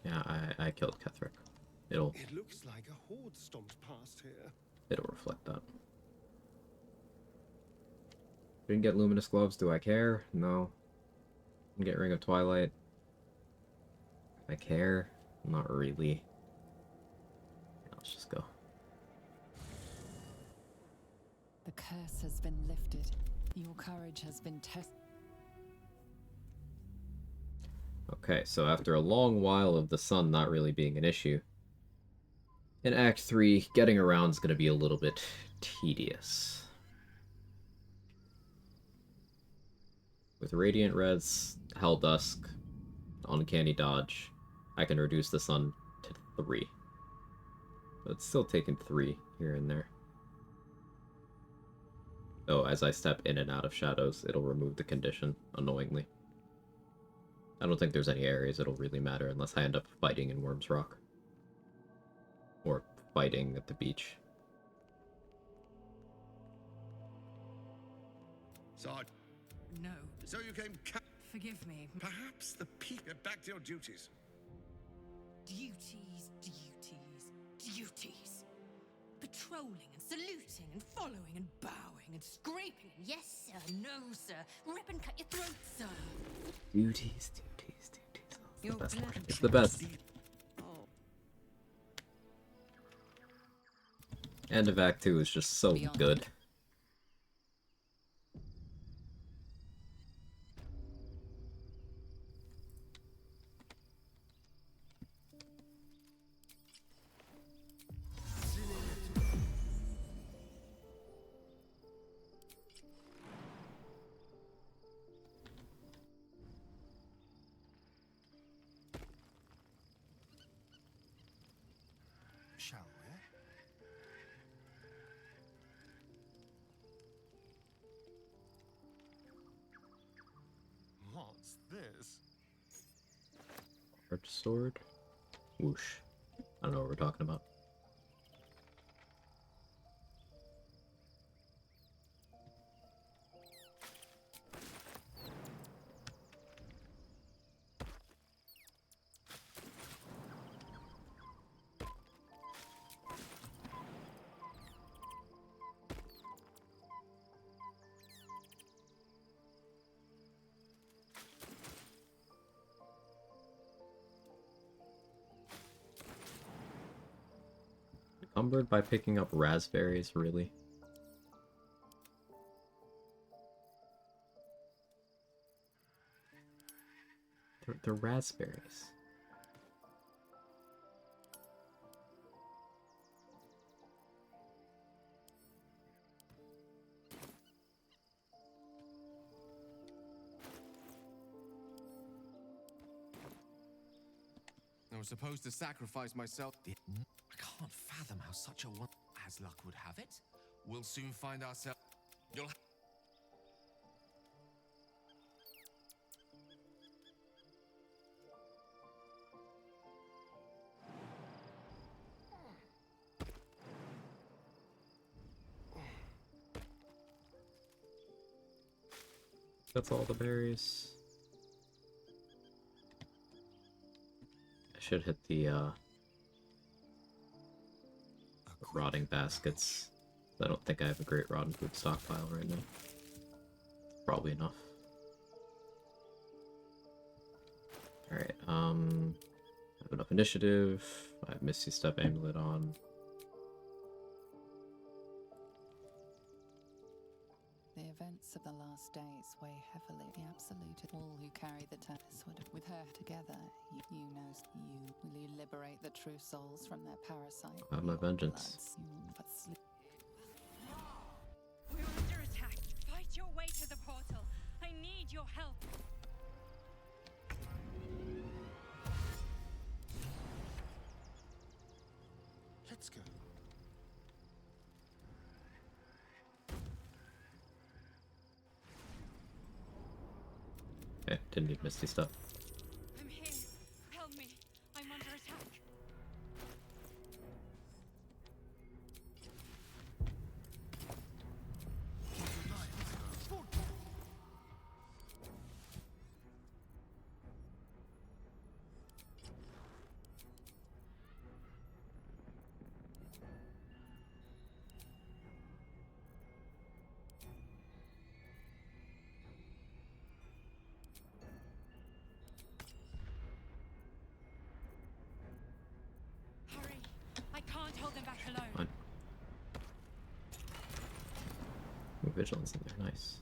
Yeah, I killed Ketherick. It looks like a horde stomped past here. It'll reflect that. Didn't get Luminous Gloves, do I care? No. Didn't get Ring of Twilight. I care? Not really. Let's just go. The curse has been lifted. Your courage has been tested. Okay, so after a long while of the sun not really being an issue, in Act 3, getting around is going to be a little bit tedious. With Radiant Red's Hell Dusk, Uncanny Dodge, I can reduce the sun to 3. But it's still taking 3 here and there. Oh, as I step in and out of shadows, it'll remove the condition, annoyingly. I don't think there's any areas it'll really matter unless I end up fighting in Worm's Rock. Or fighting at the beach. Sarge. No. So you came. Forgive me. Perhaps the people. Get back to your duties. Duties, duties, duties. Patrolling and saluting and following and bowing and scraping and yes sir, no sir, rip and cut your throat, sir. Duties, duties, duties. It's You're the best. glad- It's the best. Oh. End of Act 2 is just so good. Shall we? What's this? Arch sword. Whoosh. I don't know what we're talking about. Encumbered by picking up raspberries, really? They're raspberries. I was supposed to sacrifice myself. I can't fathom how such a one, as luck would have it. We'll soon find ourselves. You'll. That's all the berries. I should hit the rotting baskets. I don't think I have a great rotten food stockpile right now. Probably enough. Alright, I have enough initiative. I have Misty Step Amulet on. The events of the last days weigh heavily. The absolute all who carry the test would, with her together, you know, will you liberate the true souls from their parasite? I have my vengeance. We're under attack. Fight your way to the portal. I need your help. Let's go. Okay, didn't need Misty Step. I'm here. Help me. I'm under attack. Hurry. I can't hold them back alone. Fine. Ooh, vigilance in there, nice.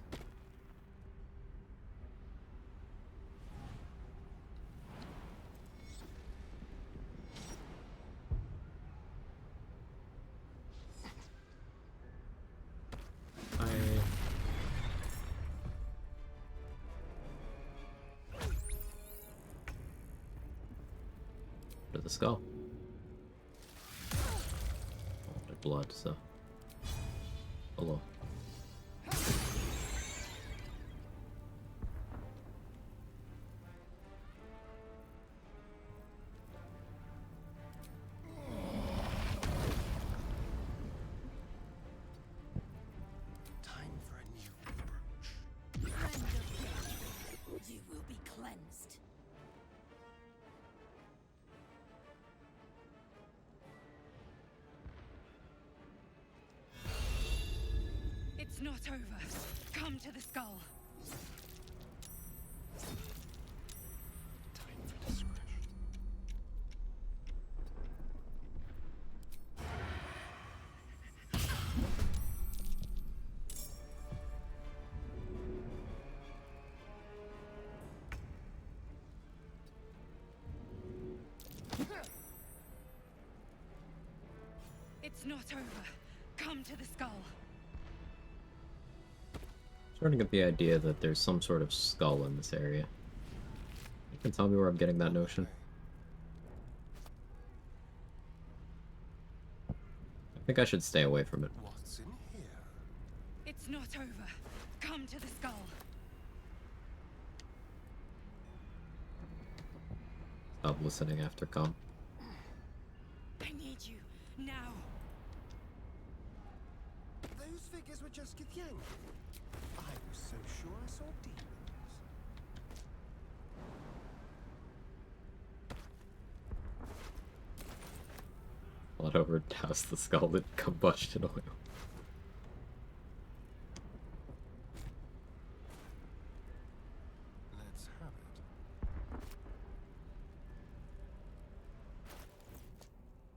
To the skull. Oh, the blood, so. Hello. not over. Come to the skull. Time for discretion. It's not over. Come to the skull. Starting to get the idea that there's some sort of skull in this area. You can tell me where I'm getting that notion. I think I should stay away from it. What's in here? It's not over. Come to the skull. Stop listening after come. I need you now. Those figures were just Githyanki. I was so sure I saw demons. Let over douse the skull in combustion oil. Let's have it.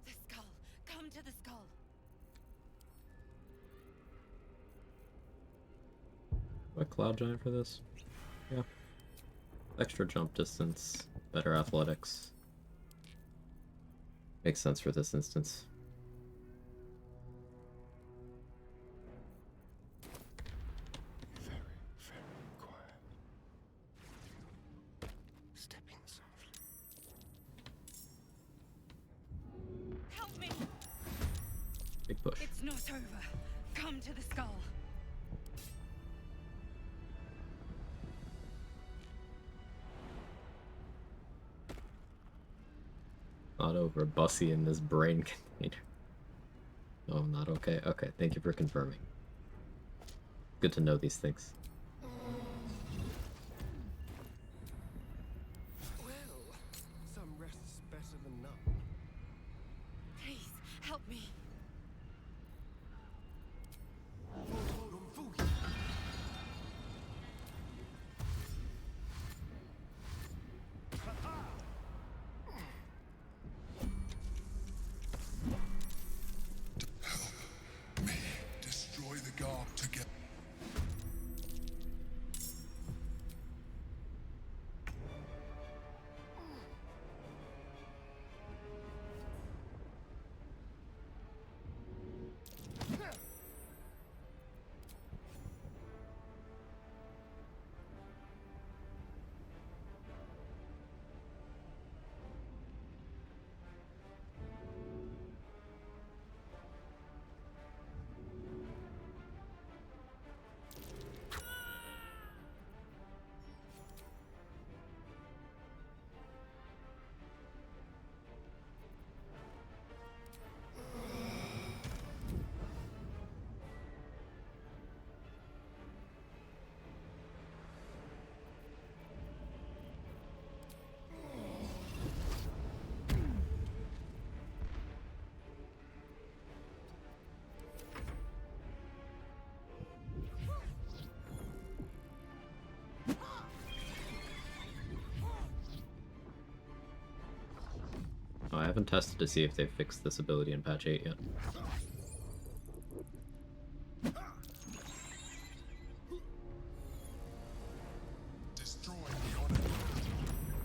The skull. Come to the skull. Do I cloud giant for this? Yeah. Extra jump distance, better athletics. Makes sense for this instance. Very, very quiet. Stepping softly. Help me. Big push. It's not over. Come to the skull. Not over. Bussy in this brain container. Oh, I'm not okay. Okay, thank you for confirming. Good to know these things. Well, some rest's better than none. Please, help me. Destroy the guard together. Oh, I haven't tested to see if they fixed this ability in patch 8 yet.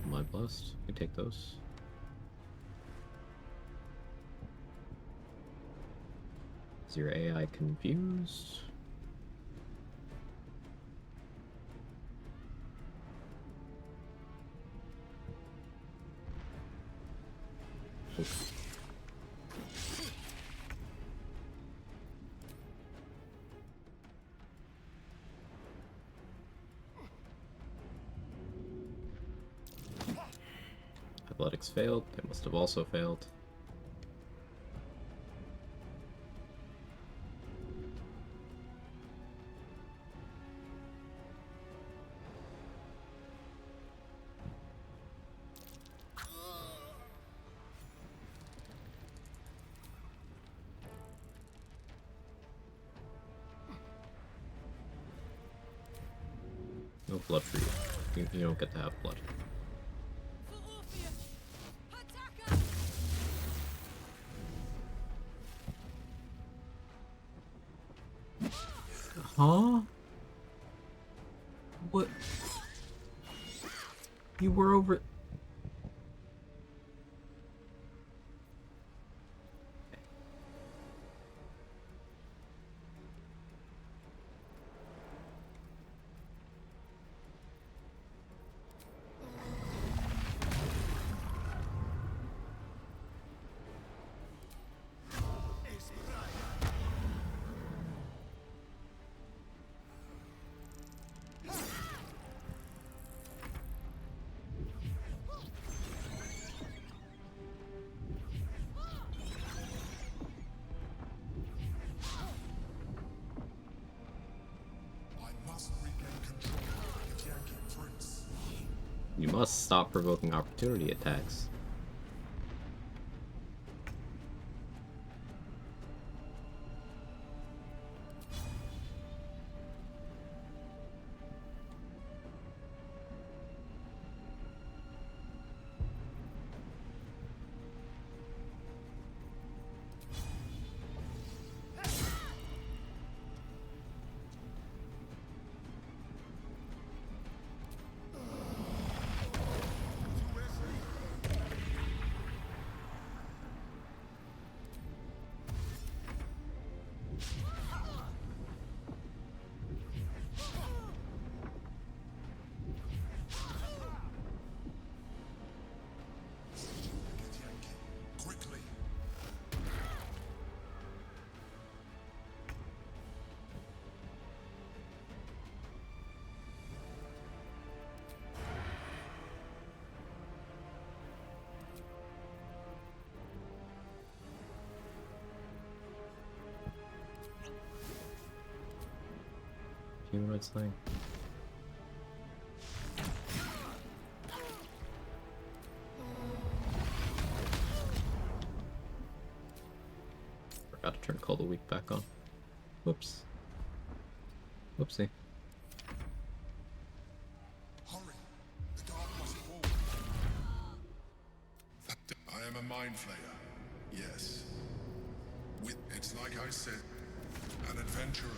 Mind Blast. You can take those. Is your AI confused? Oof. Athletics failed. They must have also failed. No blood for you. You don't get to have blood. Huh? What? You were over... You must stop provoking opportunity attacks. Humanoid slang. Forgot to turn Call the Week back on. Whoops. Whoopsie. I am a mind flayer. Yes. It's like I said, an adventurer.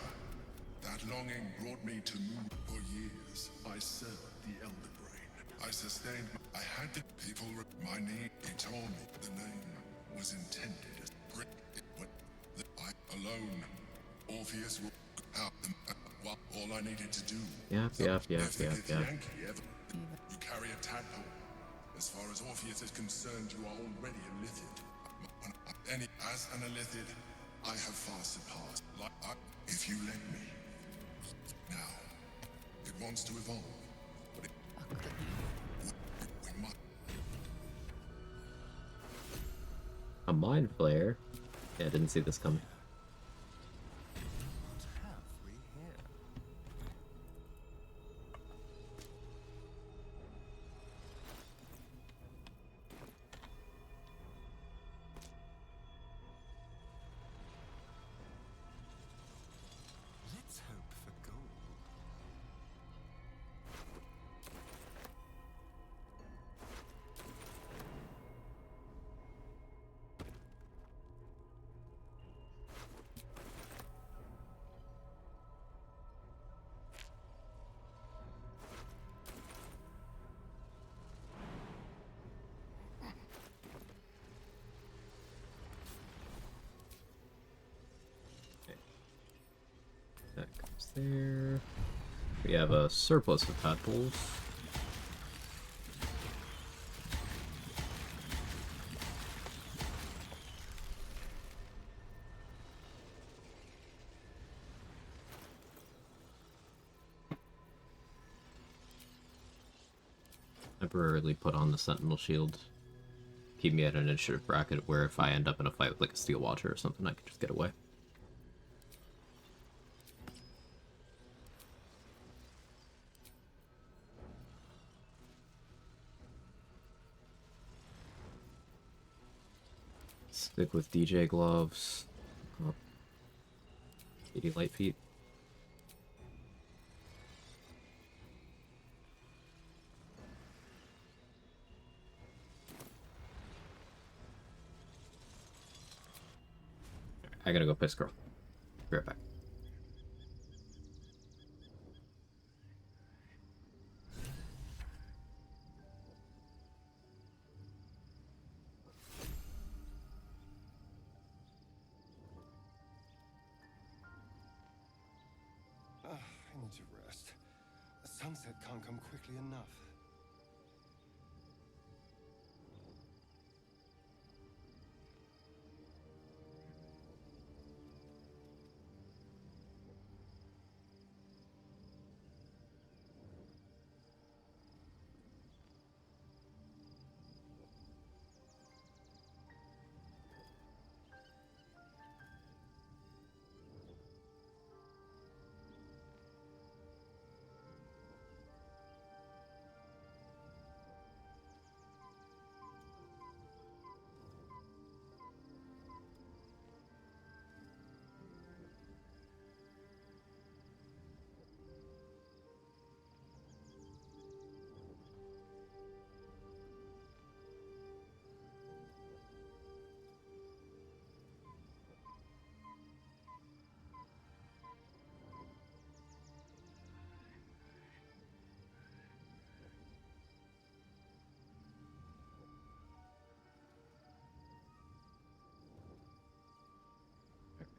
That longing brought me to move. For years, I served the Elder Brain. I sustained. I had to. People. My name. He told me the name was intended as. I alone. Orpheus will help them. All I needed to do. Yeah. You carry a tadpole. As far as Orpheus is concerned, you are already a lithid. As an illithid, I have far surpassed. If you let me. Now, it wants to evolve, but we must. A mind flare? Yeah, I didn't see this coming. What have we here? Let's hope for gold. That comes there. We have a surplus of tadpoles. Temporarily put on the Sentinel Shield. Keep me at an initiative bracket where if I end up in a fight with like a Steel Watcher or something, I can just get away. Stick with DJ gloves. Oh. 80 light feet. I gotta go piss girl. Be right back. I need to rest. The sunset can't come quickly enough.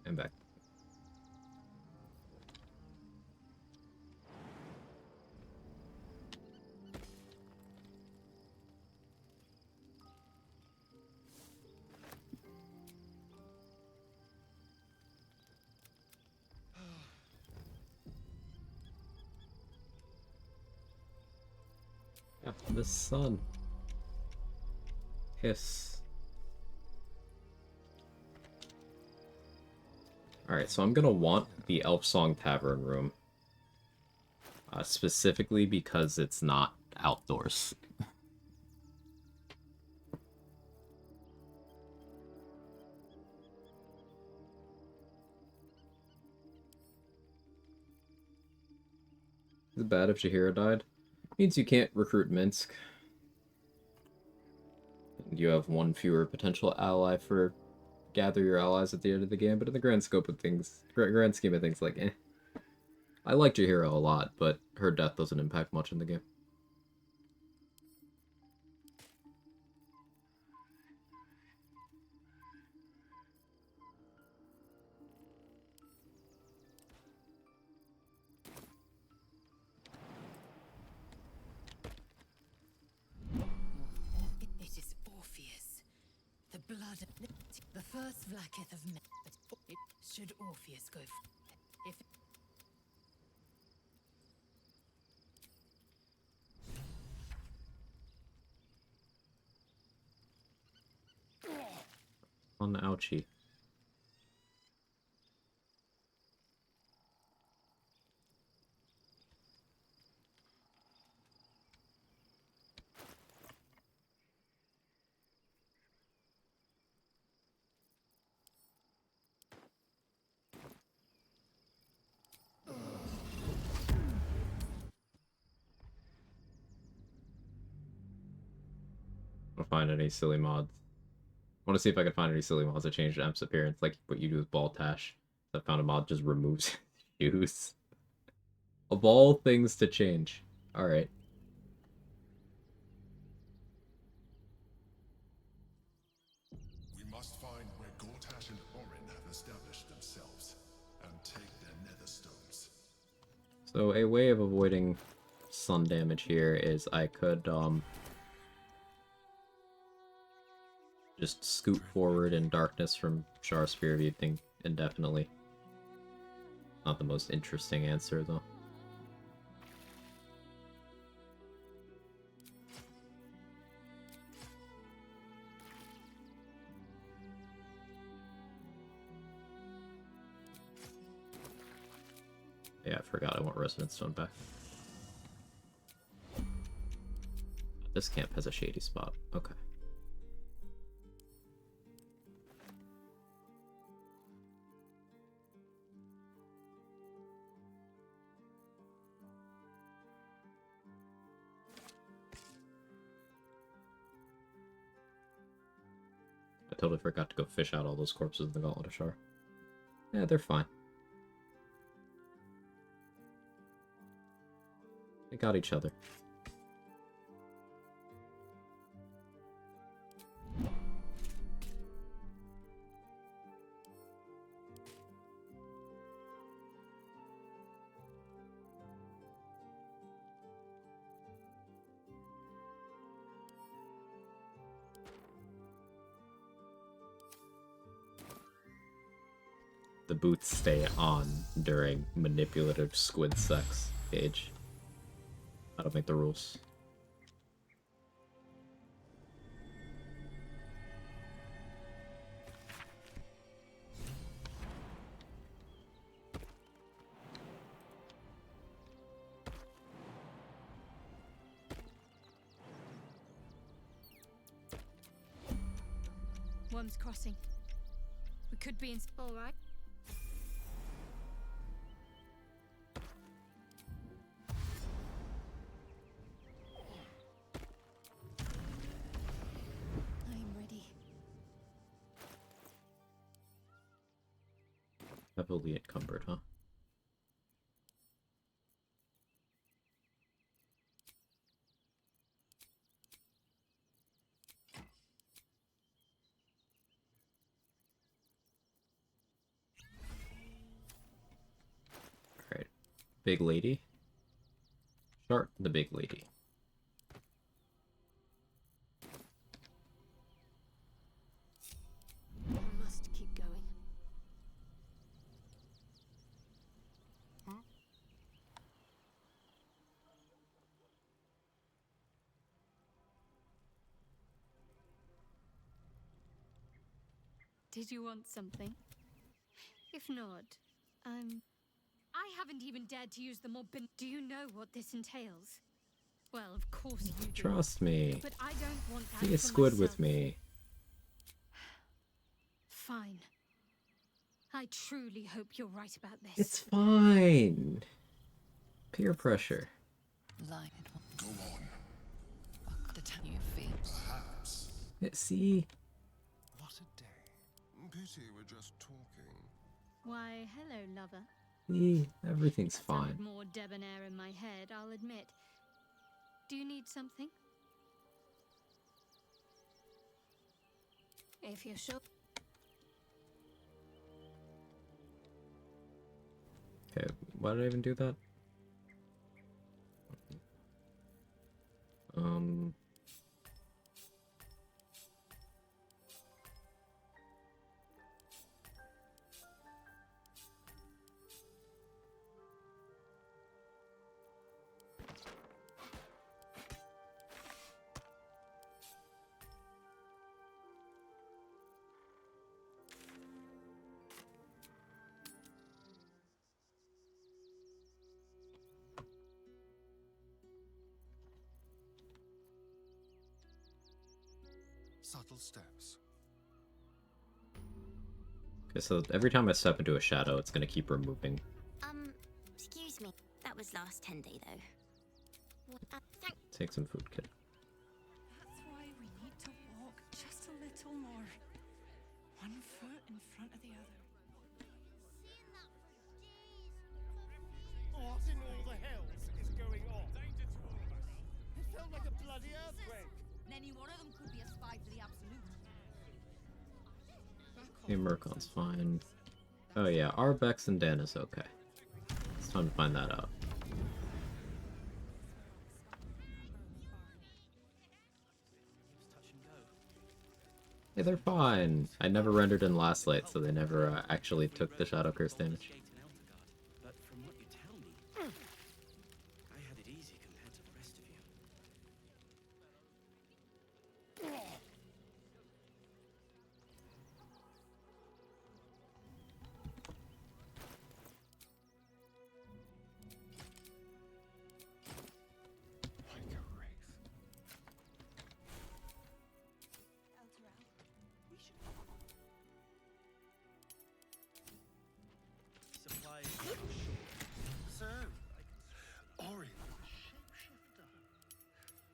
I'm back. Yeah, the sun. Hiss. Alright, so I'm gonna want the Elf Song Tavern room. Specifically because it's not outdoors. Is it bad if Shahira died? Means you can't recruit Minsk. You have one fewer potential ally for gather your allies at the end of the game, but in the grand scope of things, grand scheme of things, like, eh. I like Jahira a lot, but her death doesn't impact much in the game. It is Orpheus. The blood of the first Vlaakith of men. It should Orpheus go if On the ouchie. I'll find any silly mods. I want to see if I can find any silly mods that change Emp's appearance, like what you do with Baltash. I found a mod just removes shoes. Of all things to change. Alright. We must find where Gortash and Orin have established themselves, and take their nether stones. So a way of avoiding sun damage here is I could, just scoot forward in darkness from Char Spear Viewing indefinitely. Not the most interesting answer, though. Yeah, I forgot I want Resonance Stone back. This camp has a shady spot. Okay. I totally forgot to go fish out all those corpses in the Gauntlet of Shar. Yeah, they're fine. They got each other. The boots stay on during manipulative squid sex. Gage. I don't make the rules. Worm's Crossing. We could be in. All right. I'm ready. Heavily encumbered, huh? Alright. Big lady. Start the big lady. Must keep going. Did you want something? If not, I haven't even dared to use the mob bin. Do you know what this entails? Well, of course you do. Trust me. But I don't want that Be a for squid myself. with me. Fine. I truly hope you're right about this. It's fine. Peer pressure. Light. Go on. The time you feel. Perhaps. See? What a day. Pity we're just talking. Why, hello, lover. See? Everything's Sounded fine. more debonair in my head, I'll admit. Do you need something? If you're sure. Okay, why did I even do that? Subtle steps. Okay, so every time I step into a shadow, it's gonna keep removing. Excuse me. That was last 10 day though. Thank. Take some food, kid. That's why we need to walk just a little more. One foot in front of the other. What in all the hells is going on? Danger to all of us. It felt like a bloody earthquake. Any one of them could be a spy for the Absolute. Okay, Murkon's fine. Oh yeah, Arbex and Dan is okay. It's time to find that out. Hey, they're fine. I never rendered in last light, so they never actually took the Shadow Curse damage. But from what you tell me, I had it easy compared to the rest of you. Like a wraith. Supplies. So, Ori, shapeshifter.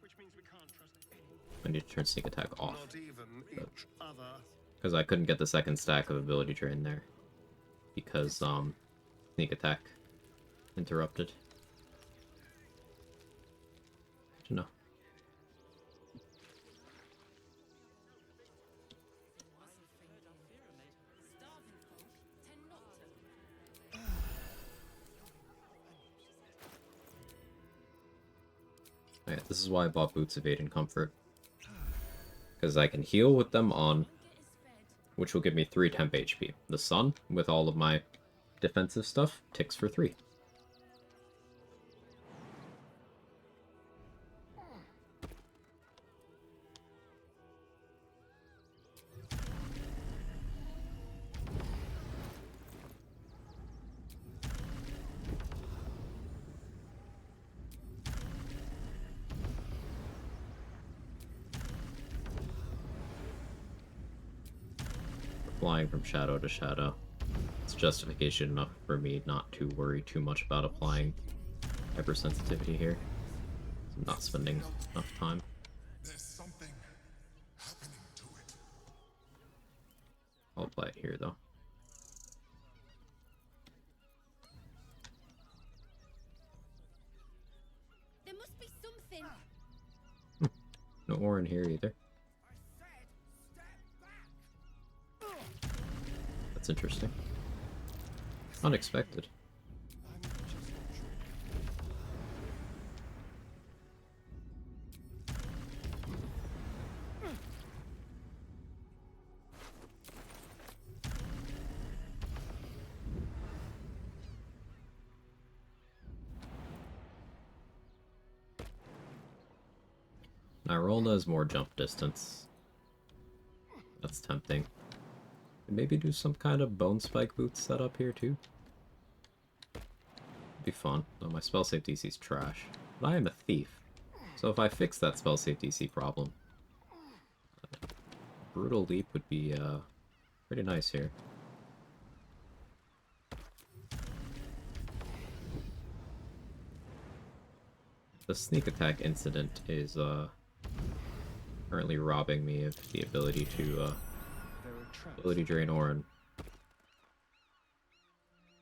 Which means we can't trust anyone. I need to turn sneak attack off. Not even each other. Because I couldn't get the second stack of ability drain there. because sneak attack interrupted. Good to know. Alright, this is why I bought Boots of Aid and Comfort. Because I can heal with them on, which will give me 3 temp HP. The Sun, with all of my defensive stuff, ticks for 3. Flying from shadow to shadow. It's justification enough for me not to worry too much about applying hypersensitivity here. I'm not spending enough time. There's something happening to it. I'll apply it here though. There must be something. No ore in here either. That's interesting. Unexpected. Nyrolda has more jump distance. That's tempting. Maybe do some kind of bone spike boot setup here too. Be fun, though my spell save DC is trash. But I am a thief, so if I fix that spell save DC problem, Brutal Leap would be pretty nice here. The sneak attack incident is currently robbing me of the ability to drain Orin.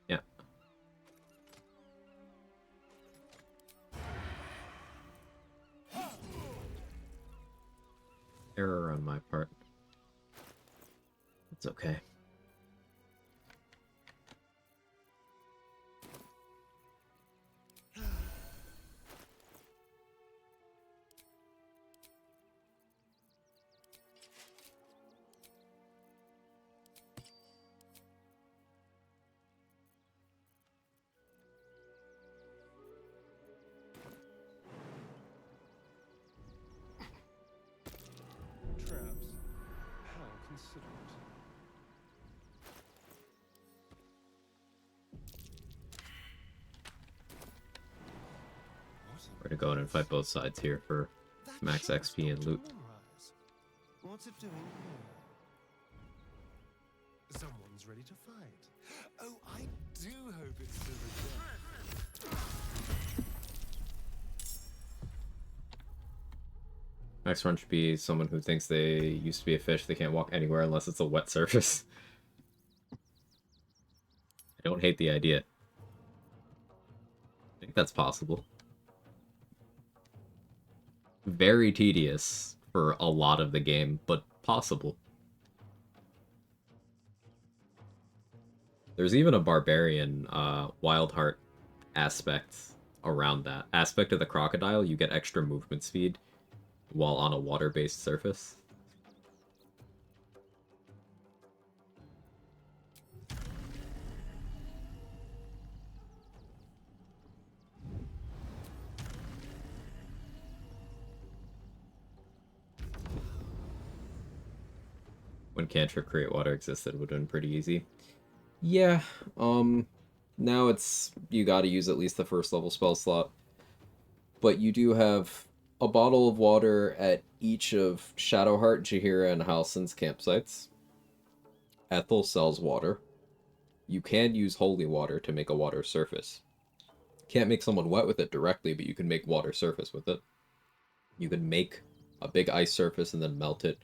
Yeah. Error on my part. It's okay. Traps. How considerate. We're gonna go in and fight both sides here for max XP and loot. What's it doing here? Someone's ready to fight. Oh, I do hope it's to the death. Next one should be someone who thinks they used to be a fish, they can't walk anywhere unless it's a wet surface. I don't hate the idea. I think that's possible. Very tedious for a lot of the game, but possible. There's even a barbarian wild heart aspect around that. Aspect of the crocodile, you get extra movement speed while on a water-based surface. When Cantrip Create Water existed, it would have been pretty easy. Yeah, now it's, you gotta use at least the first level spell slot. But you do have a bottle of water at each of Shadowheart, Jaheira, and Halsin's campsites. Ethel sells water. You can use holy water to make a water surface. Can't make someone wet with it directly, but you can make water surface with it. You can make a big ice surface and then melt it.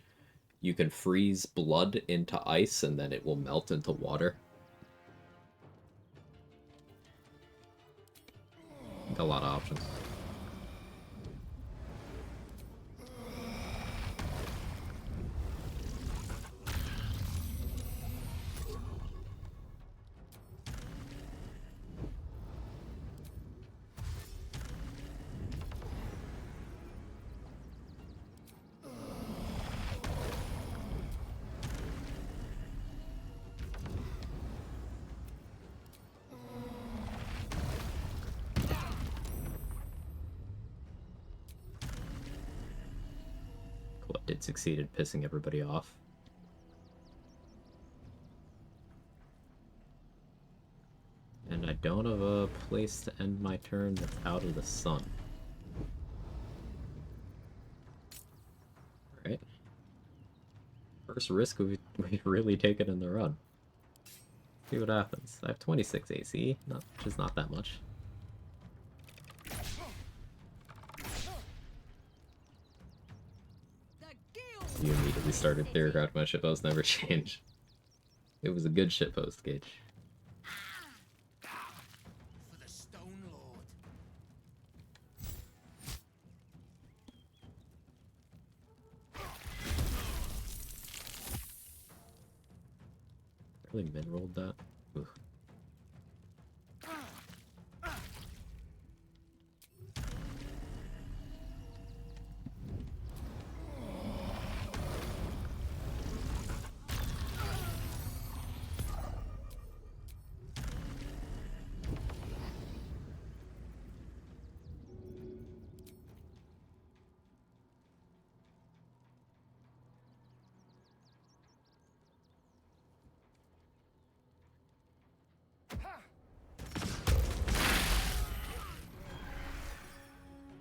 You can freeze blood into ice and then it will melt into water. Got a lot of options. Did succeed at pissing everybody off. And I don't have a place to end my turn that's out of the sun. Alright. First risk we've really taken in the run. See what happens. I have 26 AC, which is not that much. You immediately started theorizing my shitpost never changed. It was a good shitpost, Gage. For the Stone Lord. Really min-rolled that. Ugh.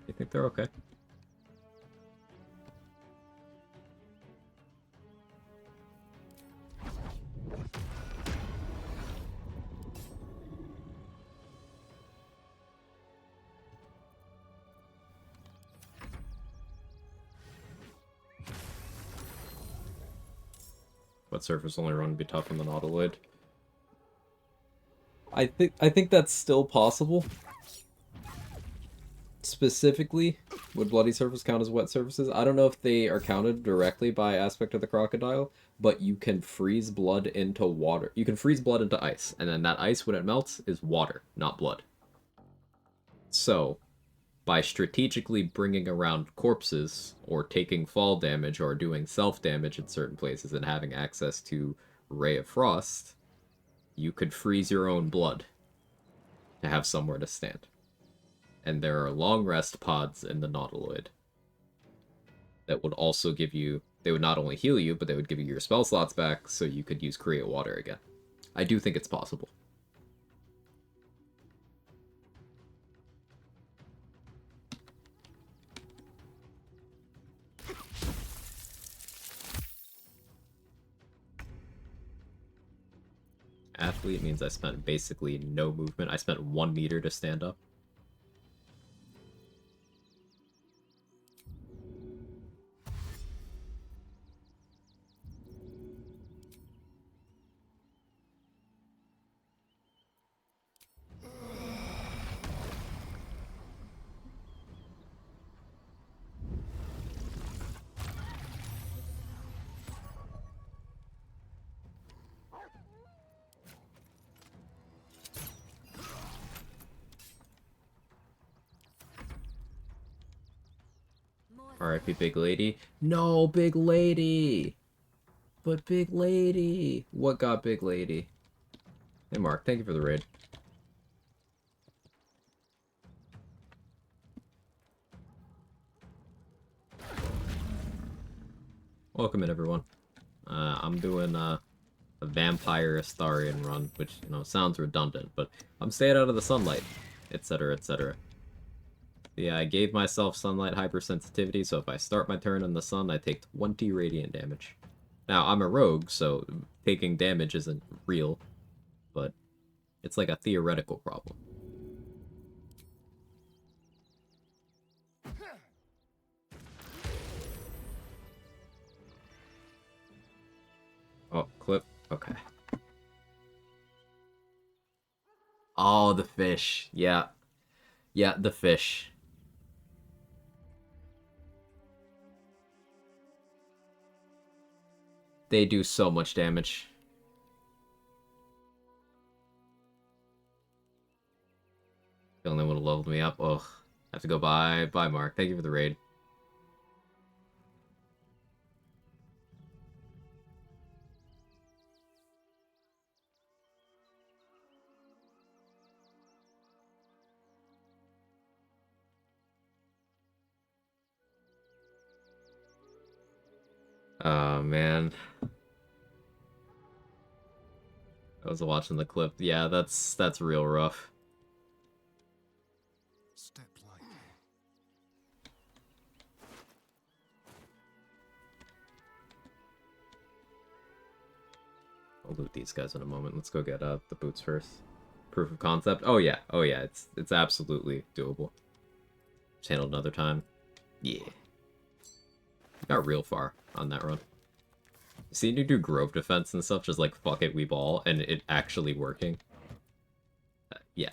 You think they're okay? What surface only run would be tough on the Nautiloid? I think that's still possible. Specifically, would bloody surface count as wet surfaces? I don't know if they are counted directly by aspect of the crocodile, but you can freeze blood into water. You can freeze blood into ice, and then that ice, when it melts, is water, not blood. So, by strategically bringing around corpses, or taking fall damage, or doing self-damage in certain places, and having access to Ray of Frost, you could freeze your own blood to have somewhere to stand. And there are long rest pods in the Nautiloid that would also give you... They would not only heal you, but they would give you your spell slots back, so you could use Create Water again. I do think it's possible. Athlete means I spent basically no movement. I spent 1 meter to stand up. R.I.P. Big Lady. No, Big Lady! But Big Lady! What got Big Lady? Hey Mark, thank you for the raid. Welcome in, everyone. I'm doing a vampire Astarion run, which, you know, sounds redundant, but I'm staying out of the sunlight, etc., etc. Yeah, I gave myself sunlight hypersensitivity, so if I start my turn in the sun, I take 20 radiant damage. Now, I'm a rogue, so taking damage isn't real, but it's like a theoretical problem. Oh, clip. Okay. Oh, the fish. Yeah. Yeah, the fish. They do so much damage. The only one who leveled me up. Ugh. I have to go bye. Bye, Mark. Thank you for the raid. Oh, man. I was watching the clip. Yeah, that's real rough. Step lightly. I'll loot these guys in a moment. Let's go get the boots first. Proof of concept. Oh yeah, it's absolutely doable. Just handled another time. Yeah. Got real far on that run. Seeing you do grove defense and stuff, just like fuck it, we ball, and it actually working. Yeah.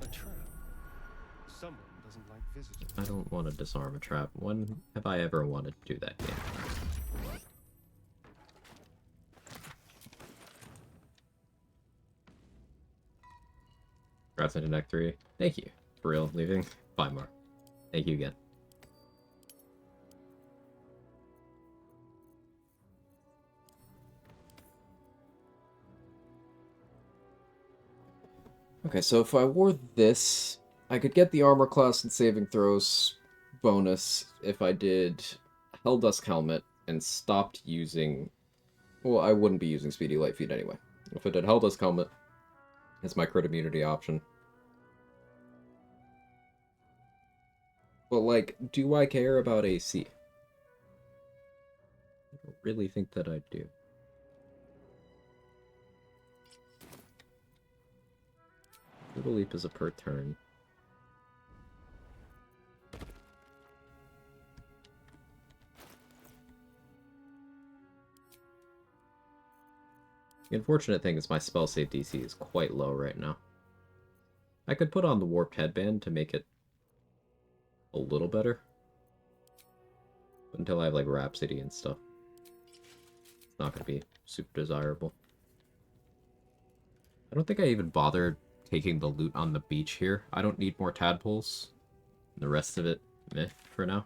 A trap. Someone doesn't like visitors. I don't want to disarm a trap. When have I ever wanted to do that game? Congrats into deck 3. Thank you. For real, leaving. Bye, Mark. Thank you again. Okay, so if I wore this, I could get the armor class and saving throws bonus if I did Helldusk Helmet and stopped using... Well, I wouldn't be using Speedy Light Feet anyway. If I did Helldusk Helmet, it's my crit immunity option. But, like, do I care about AC? I don't really think that I do. Brutal Leap is a per turn. The unfortunate thing is my spell save DC is quite low right now. I could put on the Warped Headband to make it a little better. But until I have, like, Rhapsody and stuff, it's not going to be super desirable. I don't think I even bothered taking the loot on the beach here. I don't need more tadpoles. The rest of it, meh, for now.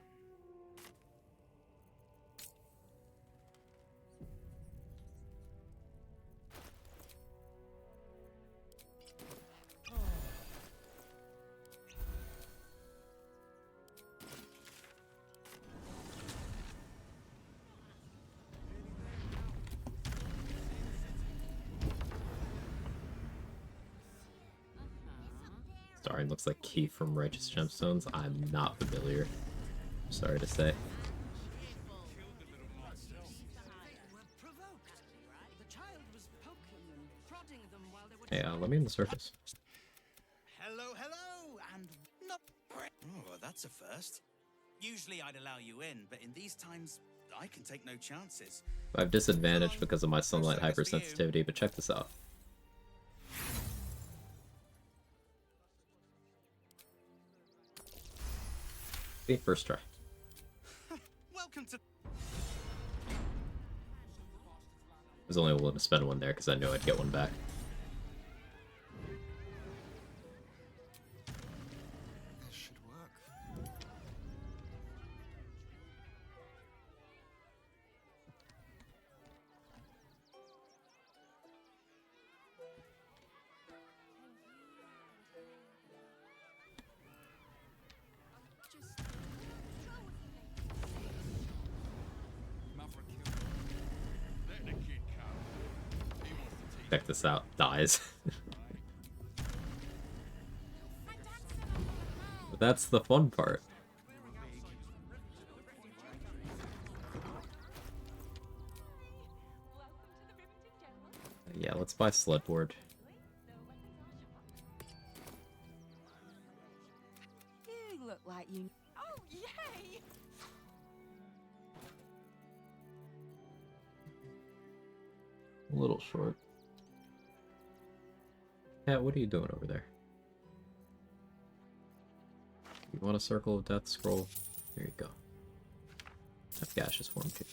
Astarion looks like Keith from Righteous Gemstones. I'm not familiar. Sorry to say. Hey, let me in the surface. Hello, and not. Oh, that's a first. Usually I'd allow you in, but in these times, I can take no chances. I have disadvantage because of my sunlight hypersensitivity, but check this out. See, first try. Welcome to. I was only willing to spend one there because I knew I'd get one back. This should work. Check this out. Dies. But that's the fun part. Yeah, let's buy Sledboard. You look like you. Oh, yay! A little short. Cat, what are you doing over there? You want a Circle of Death scroll? Here you go. Have gaseous form too.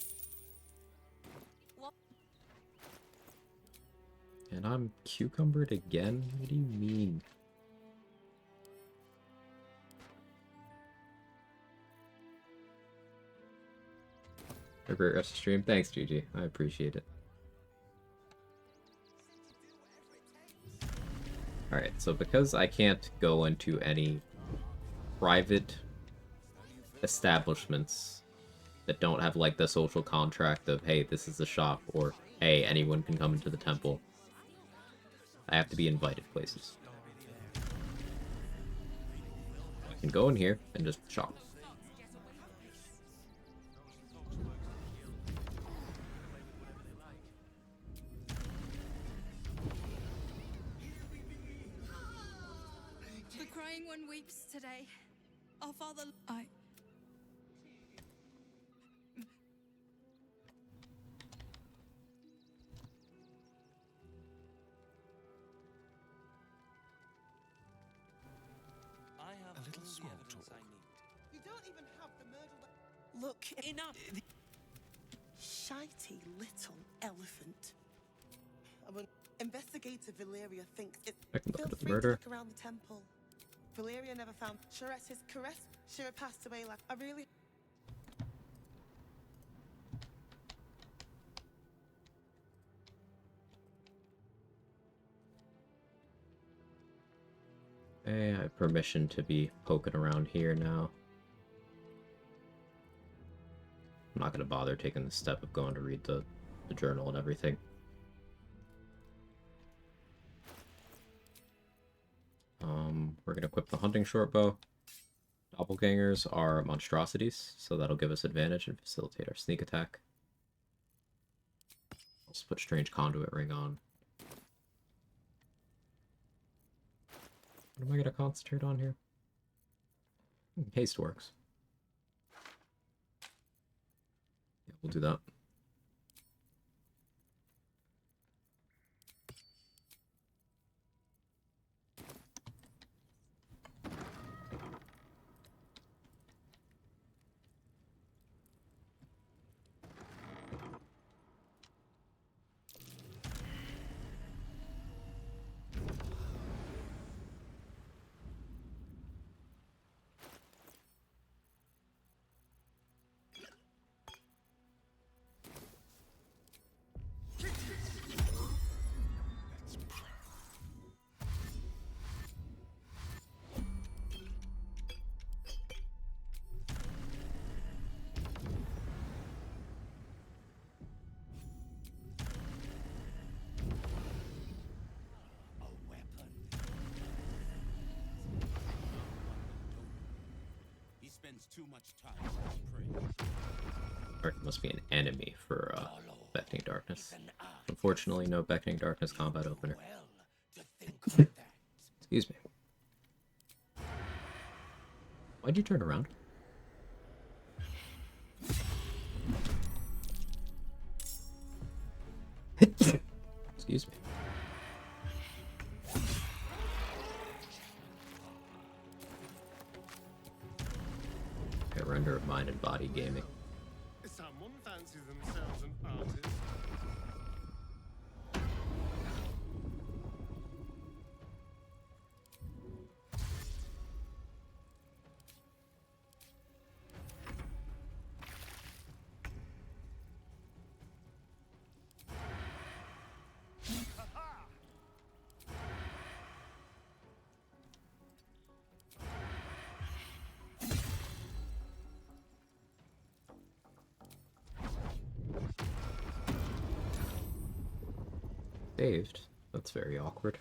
And I'm cucumbered again? What do you mean? A great rest of the stream. Thanks, GG. I appreciate it. Alright, so because I can't go into any private establishments that don't have, like, the social contract of, hey, this is a shop, or, hey, anyone can come into the temple, I have to be invited places. I can go in here and just shop. The crying one weeps today. Our father... I have A little all the small evidence talk. I need. You don't even have the myrtle. Look, enough. Shitey little elephant. Investigator Valeria thinks it. I can look Feel at the free murder. to look around the temple. Valeria never found Sharet's caress. Shira passed away like I really. Hey, I have permission to be poking around here now. I'm not going to bother taking the step of going to read the journal and everything. We're going to equip the hunting short bow. Doppelgangers are monstrosities, so that'll give us advantage and facilitate our sneak attack. Let's put Strange Conduit Ring on. What am I going to concentrate on here? Haste works. Yeah, we'll do that. He spends too much time praying. Or it must be an enemy for Beckoning Darkness. Unfortunately, no Beckoning Darkness combat opener. Excuse me. Why'd you turn around? Excuse me. A render of mind and body gaming. Someone fancies themselves an artist. Saved. That's very awkward.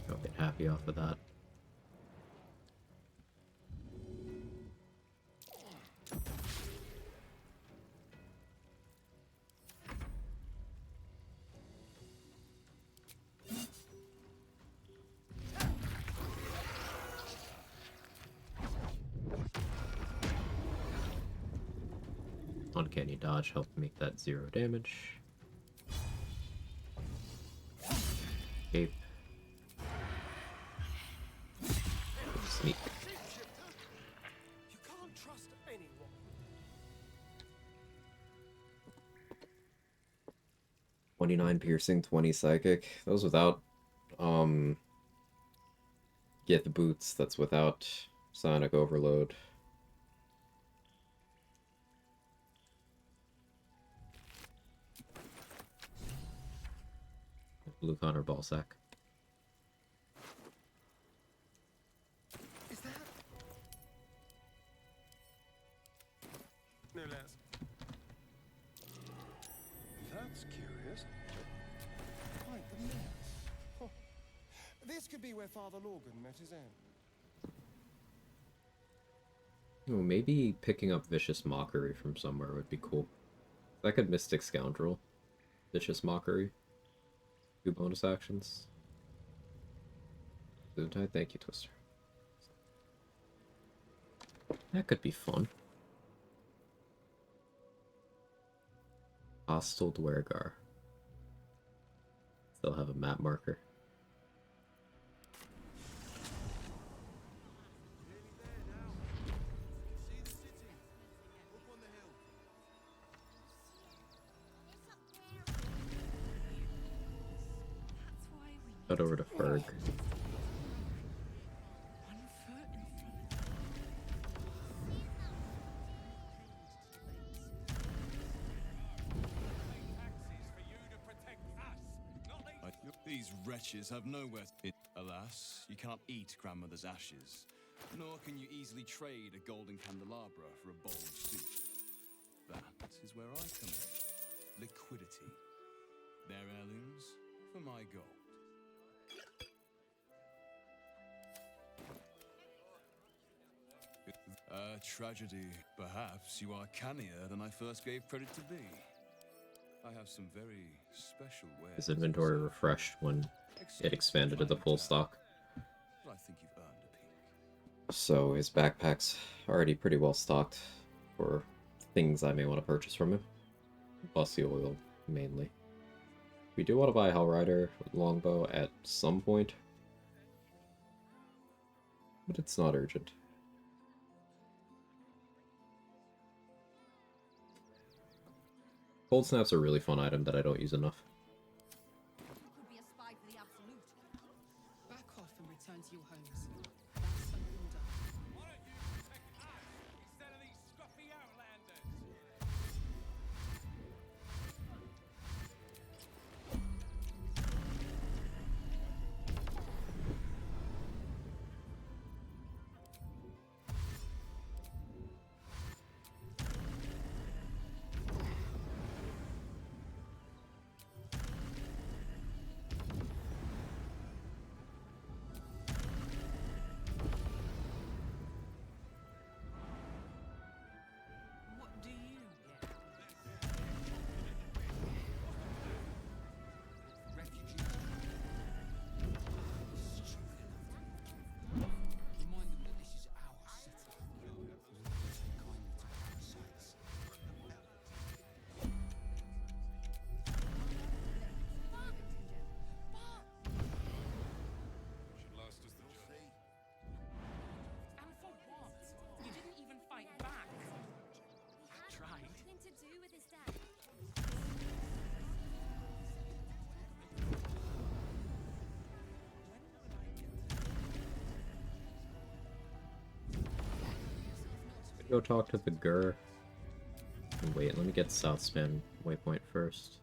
Don't get happy off of that. Uncanny dodge helped make that 0 damage. Escape. Sneak. You can't trust anyone. 29 piercing, 20 psychic. Those without get the boots, that's without sonic overload. Blue Connor ball sack. Is that? No less. That's curious. Quite the mess. Huh. This could be where Father Lorgan met his end. Oh, maybe picking up Vicious Mockery from somewhere would be cool. I could Mystic Scoundrel. Vicious Mockery. 2 bonus actions. Thank you, Twister. That could be fun. Hostile Dwergar. They'll have a map marker. Head over to Ferg. These wretches have nowhere to... Alas, you cannot eat grandmother's ashes, nor can you easily trade a golden candelabra for a bowl of soup. That is where I come in. Liquidity. Their heirlooms for my gold. A tragedy. Perhaps you are cannier than I first gave credit to be. I have some very special wares. His inventory refreshed when it expanded to the full stock. I think you've earned a peek. So his backpack's already pretty well stocked for things I may want to purchase from him. Bussy oil, mainly. We do want to buy a Hellrider longbow at some point, but it's not urgent. Cold Snap's a really fun item that I don't use enough. Back off and return to your homes. That's an order. Why don't you protect us instead of these scruffy outlanders? What do you get? Refugees. Remind them that this is our city. Take kindly to parasites. Should last us the journey. And for what? You didn't even fight back. I tried. Nothing to do with his dad. Go talk to the Gur. Wait, let me get Southspan waypoint first.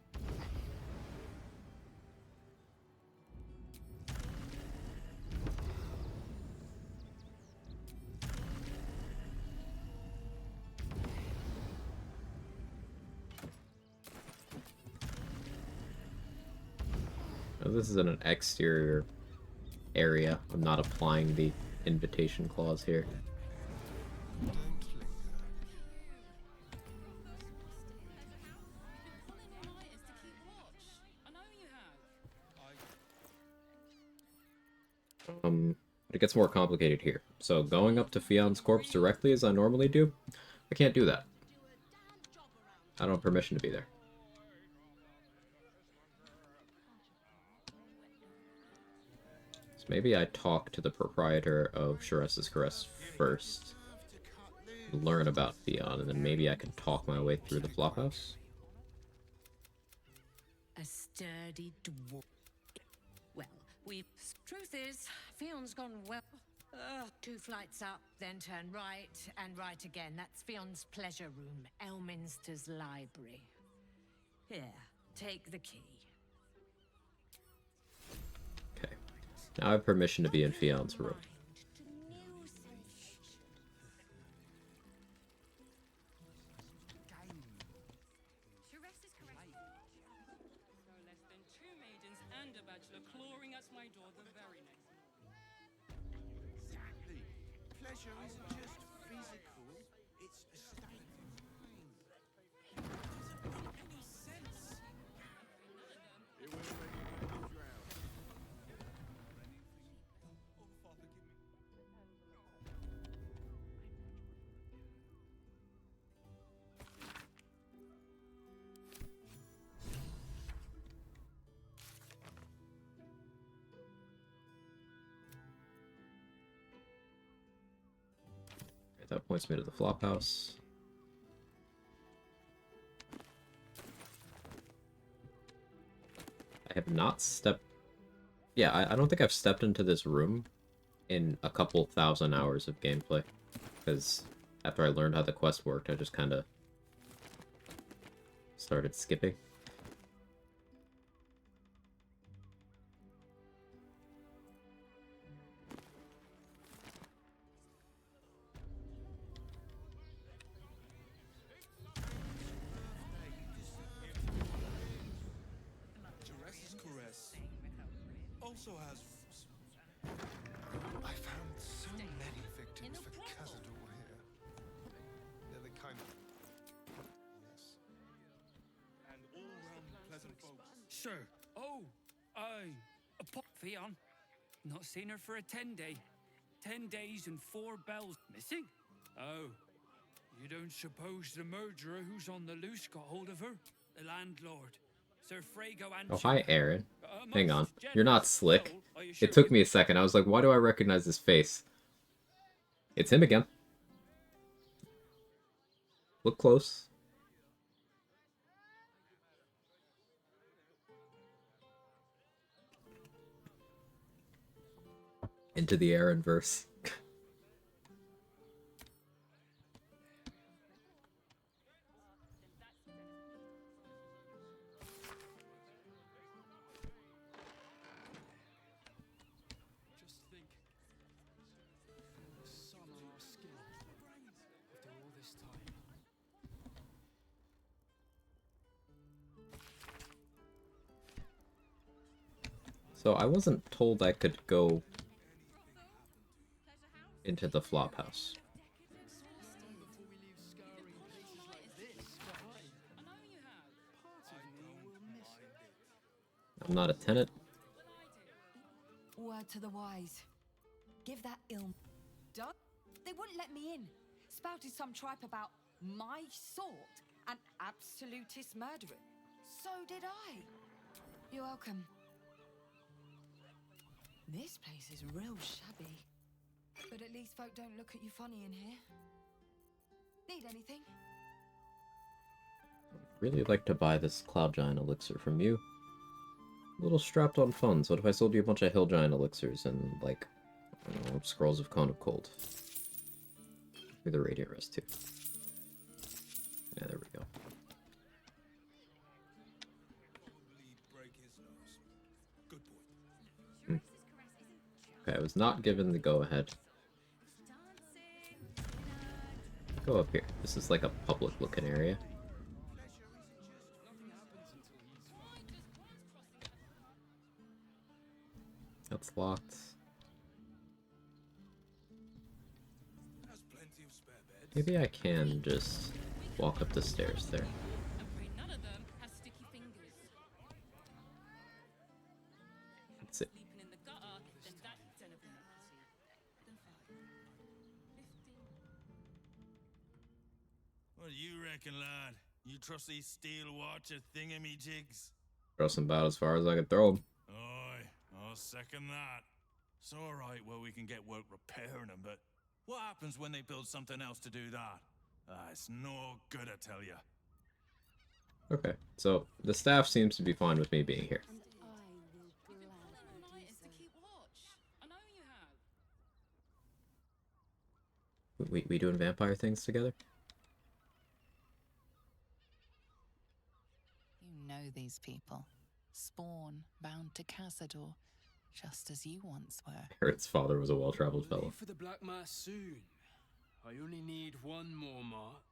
Now, this is in an exterior area. I'm not applying the invitation clause here. But it gets more complicated here. So going up to Fion's corpse directly as I normally do, I can't do that. I don't have permission to be there. Maybe I talk to the proprietor of Sharess's Caress first, learn about Theon, and then maybe I can talk my way through the flophouse. A sturdy dwarf. Well, truth is, Fion's gone well. 2 flights up, then turn right, and right again. That's Fion's pleasure room, Elminster's library. Here, take the key. Okay. Now I have permission to be in Fion's room. Pleasure isn't just physical, it's a state of mind. Doesn't make any sense. It will make you drown. Oh, Father, give me. That points me to the flophouse. I have not stepped... Yeah, I don't think I've stepped into this room in a couple thousand hours of gameplay. Because after I learned how the quest worked, I just kind of started skipping. Also has. I found so many victims for Cazador here. They're the kind of. Yes. And all round pleasant folks. Sir. Oh, a pop Theon. Not seen her for a 10-day. 10 days and 4 bells. Missing? Oh. You don't suppose the murderer who's on the loose got hold of her? The landlord. Sir Frago and... Oh, hi, Aaron. Hang on. You're not slick. It took me a second. I was like, why do I recognize his face? It's him again. Look close. Into the Aaron verse. So I wasn't told I could go into the flophouse. I'm not a tenant. Word to the wise. Give that ill... Duh? They wouldn't let me in. Spouted some tripe about my sort and absolutist murderer. So did I. You're welcome. This place is real shabby. But at least folk don't look at you funny in here. Need anything? I'd really like to buy this Cloud Giant elixir from you. A little strapped on funds. What if I sold you a bunch of Hill Giant elixirs and, like, I don't know, Scrolls of Cone of Cold? With the Radiant Rest, too. Yeah, there we go. Okay, I was not given the go-ahead. Go up here. This is like a public-looking area. That's locked. Maybe I can just walk up the stairs there. Let's see. What do you reckon, lad? You trust these steel watcher thingamajigs? Throw some about as far as I can throw them. Aye, I'll second that. It's alright where we can get work repairing them, but what happens when they build something else to do that? It's no good, I tell ya. Okay, so the staff seems to be fine with me being here. We doing vampire things together? You know these people. Spawn, bound to Cazador, just as you once were. Herod's father was a well-traveled fellow. Leave for the Black Mass soon. I only need one more mark.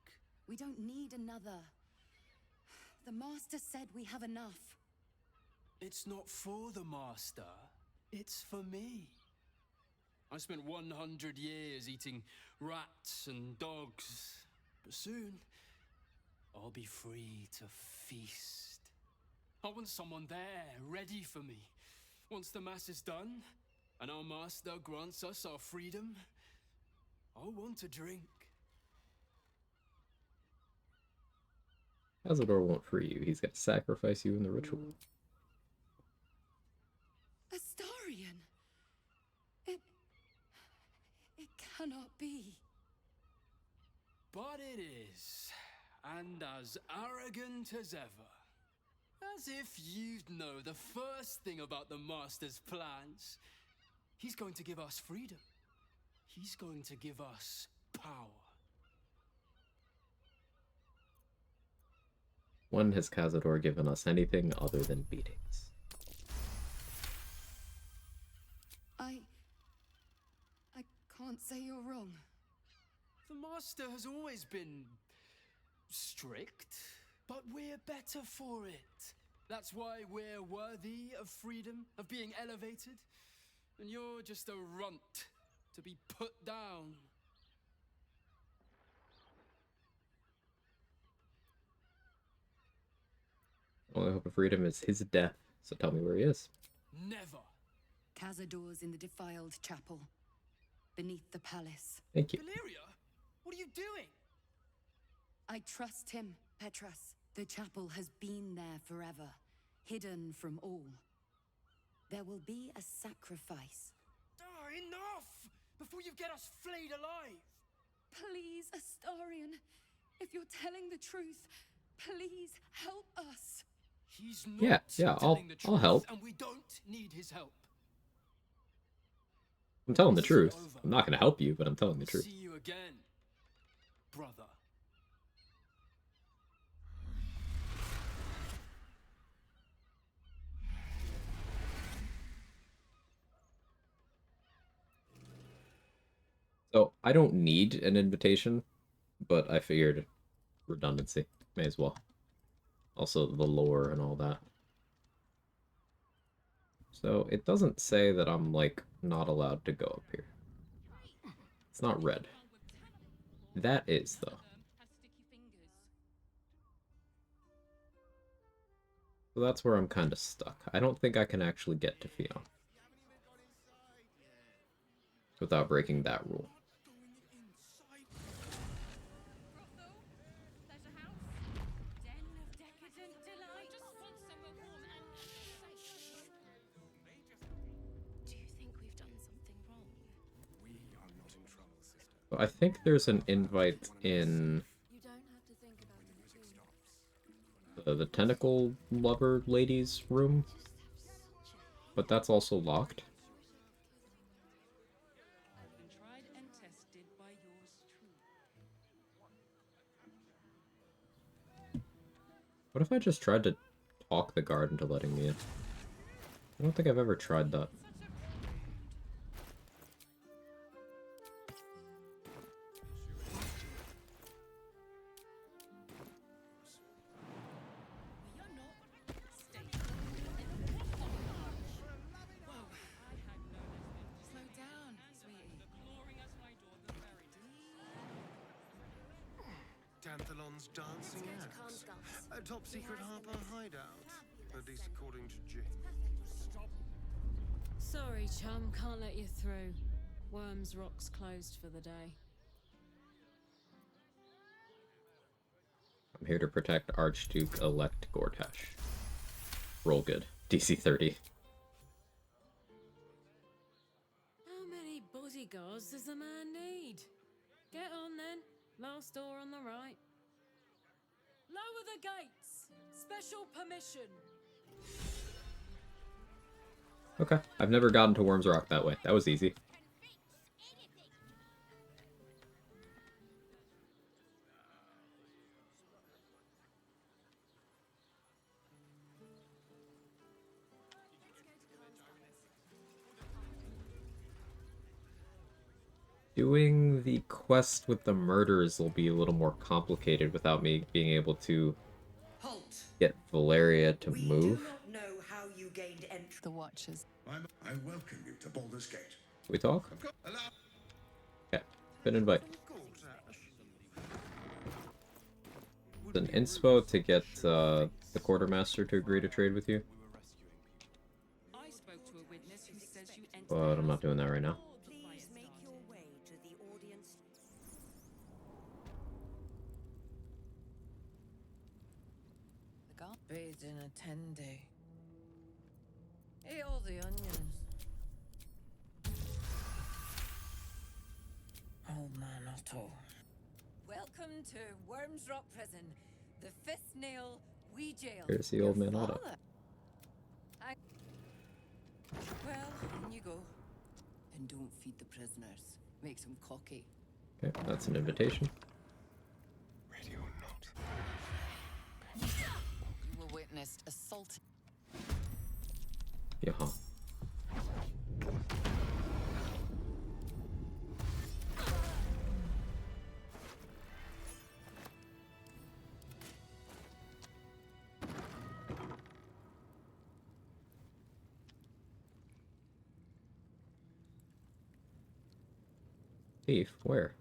We don't need another. The Master said we have enough. It's not for the Master. It's for me. I spent 100 years eating rats and dogs. But soon, I'll be free to feast. I want someone there, ready for me. Once the Mass is done, and our Master grants us our freedom, I'll want to drink. Cazador won't free you. He's got to sacrifice you in the ritual. Astarion! It cannot be. But it is, and as arrogant as ever. As if you'd know the first thing about the Master's plans. He's going to give us freedom. He's going to give us power. When has Cazador given us anything other than beatings? I can't say you're wrong. The Master has always been strict, but we're better for it. That's why we're worthy of freedom, of being elevated. And you're just a runt to be put down. Only hope of freedom is his death, so tell me where he is. Never. Cazador's in the defiled chapel, beneath the palace. Thank you. Valeria, what are you doing? I trust him, Petras. The chapel has been there forever, hidden from all. There will be a sacrifice. Oh, enough! Before you get us flayed alive! Please, Astarion, if you're telling the truth, please help us. He's not Yeah, telling the I'll truth, help. And we don't need his help. I'm telling the truth. I'm not gonna help you, but I'm telling the truth. See you again, brother. So, I don't need an invitation, but I figured redundancy. May as well. Also, the lore and all that. So, it doesn't say that I'm, like, not allowed to go up here. It's not red. That is, though. So that's where I'm kind of stuck. I don't think I can actually get to Fion without breaking that rule. I think there's an invite in the tentacle lover lady's room, but that's also locked. What if I just tried to talk the guard into letting me in? I don't think I've ever tried that. Danthalon's dancing axe. A top secret harper hideout. At least according to Jane. Sorry, chum, can't let you through. Worms Rock's closed for the day. I'm here to protect Archduke-elect Gortash. Roll good. DC 30. gods does the man need? Get on then. Last door on the right. Lower the gates! Special permission! Okay, I've never gotten to Worm's Rock that way. That was easy. Doing the quest with the murders will be a little more complicated without me being able to get Valeria to move. Know how you gained entry. The Watchers. I welcome you to Baldur's Gate. Can we talk? Okay, been invited. It's an inspo to get the quartermaster to agree to trade with you. I spoke to a witness who says you entered. But I'm not doing that right now. Please make your way to the audience. Bathed in a 10-day. Ate all the onions. Oh man, Otto. Welcome to Worms Rock Prison, the fifth nail we jailed. Here's the old man Otto. Well, in you go. And don't feed the prisoners. Makes them cocky. Okay, that's an invitation. Radio not. You were witnessed assaulting. Yeah. Thief, where?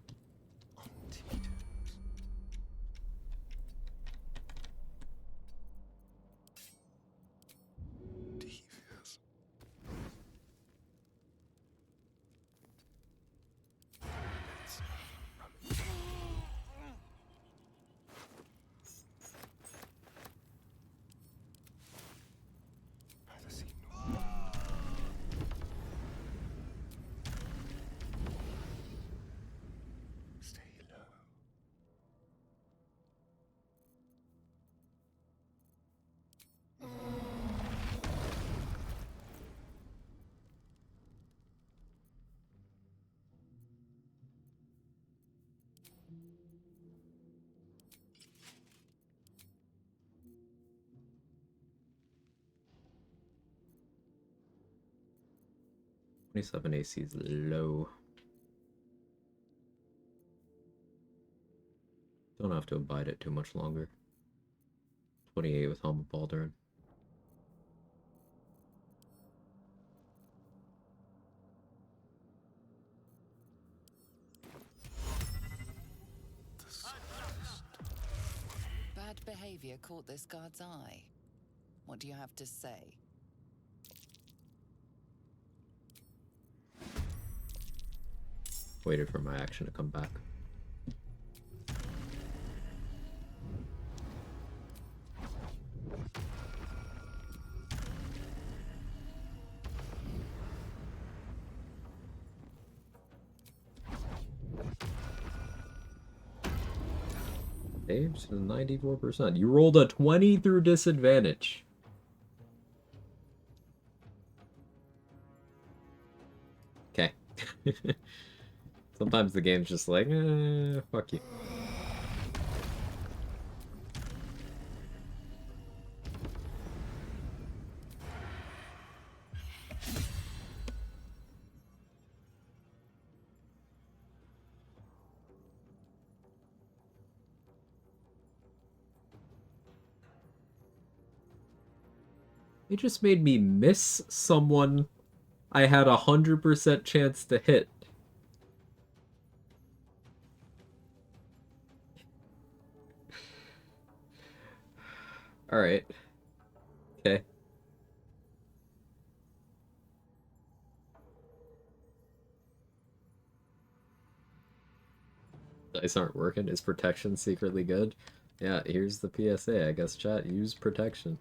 .27 AC is low. Don't have to abide it too much longer. 28 with Helm of Baldurin. Bad behavior caught this guard's eye. What do you have to say? Waited for my action to come back. Saves 94%. You rolled a 20 through disadvantage. Okay. Sometimes the game's just like, fuck you. It just made me miss someone I had 100% chance to hit. Alright. Okay. Dice aren't working. Is protection secretly good? Yeah, here's the PSA, I guess, chat. Use protection.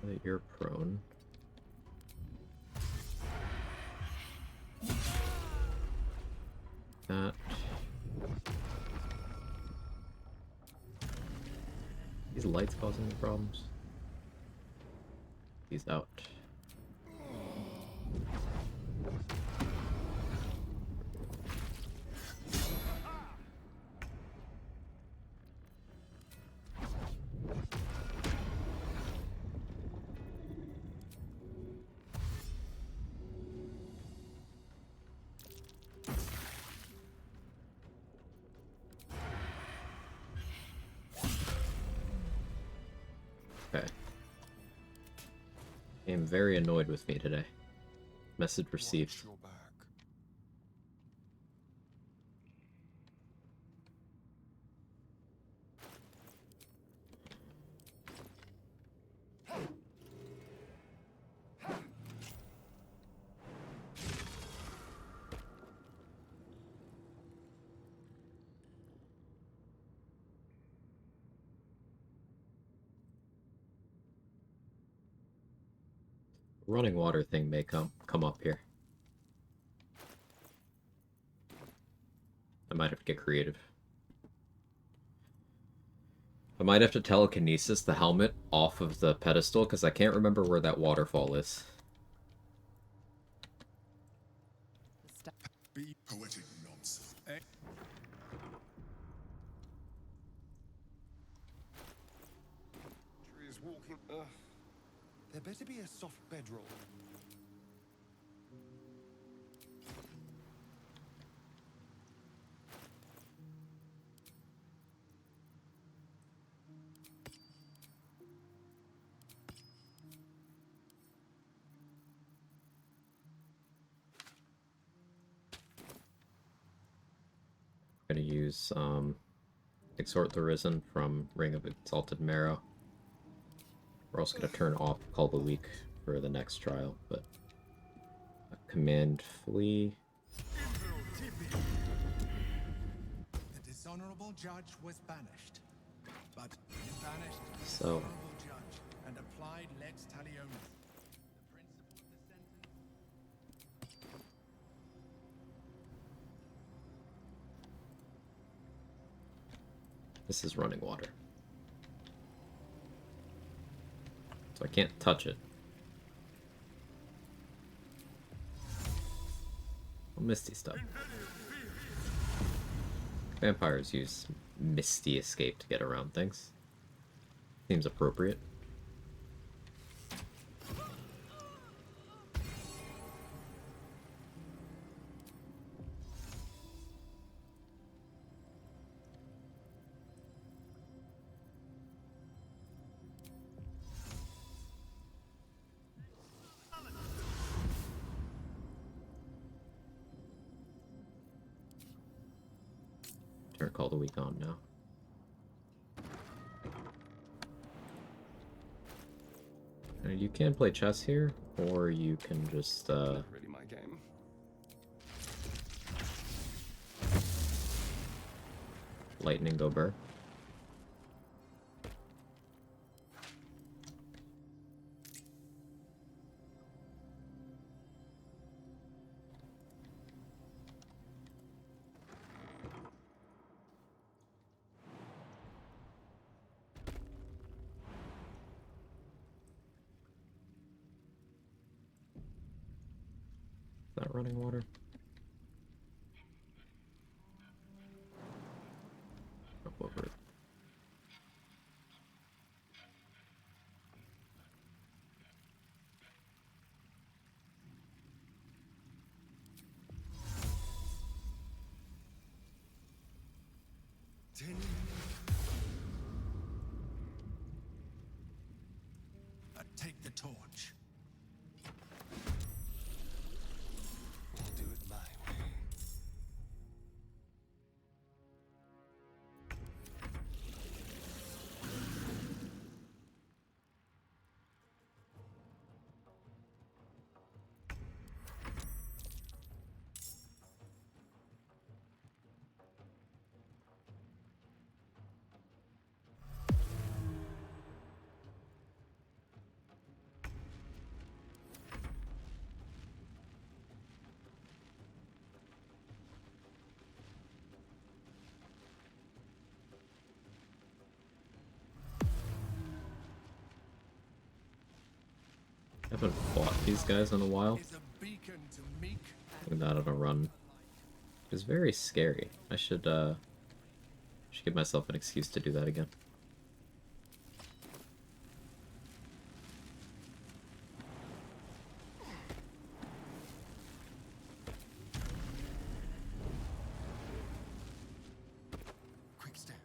That you're prone. That. These lights causing me problems. He's out. Okay. I am very annoyed with me today. Message received. Running water thing may come up here. I might have to get creative. I might have to telekinesis the helmet off of the pedestal because I can't remember where that waterfall is. Be poetic nonsense. Is walking. There better be a soft bedroll. I'm gonna use Exhort the Risen from Ring of Exalted Marrow. We're also going to turn off Call the Weak for the next trial, but command flee. The dishonorable judge was banished, but you banished the So dishonorable judge and applied Lex Talionis. this is running water. So I can't touch it. Well, Misty stuff. Vampires use Misty Escape to get around things. Seems appropriate. Turn Call the Weak on now. You can play chess here, or you can just Not really my game. lightning go burr. Not running water. Up over it. Take the torch. I'll do it my way. I haven't fought these guys in a while. Doing that on a run is very scary. I should give myself an excuse to do that again. Quick step.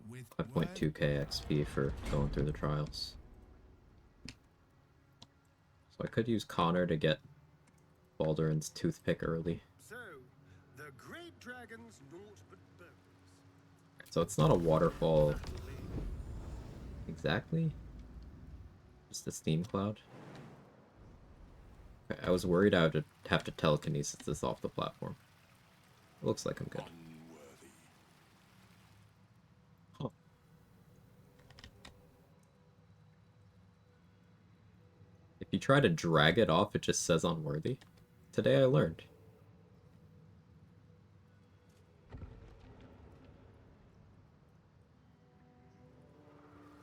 With 5.2k XP for going through the trials. So I could use Connor to get Baldurin's toothpick early. So, the great dragon's naught but bones. So it's not a waterfall exactly. Just a steam cloud. Okay, I was worried I would have to telekinesis this off the platform. It looks like I'm good. Huh. If you try to drag it off, it just says unworthy. Today I learned.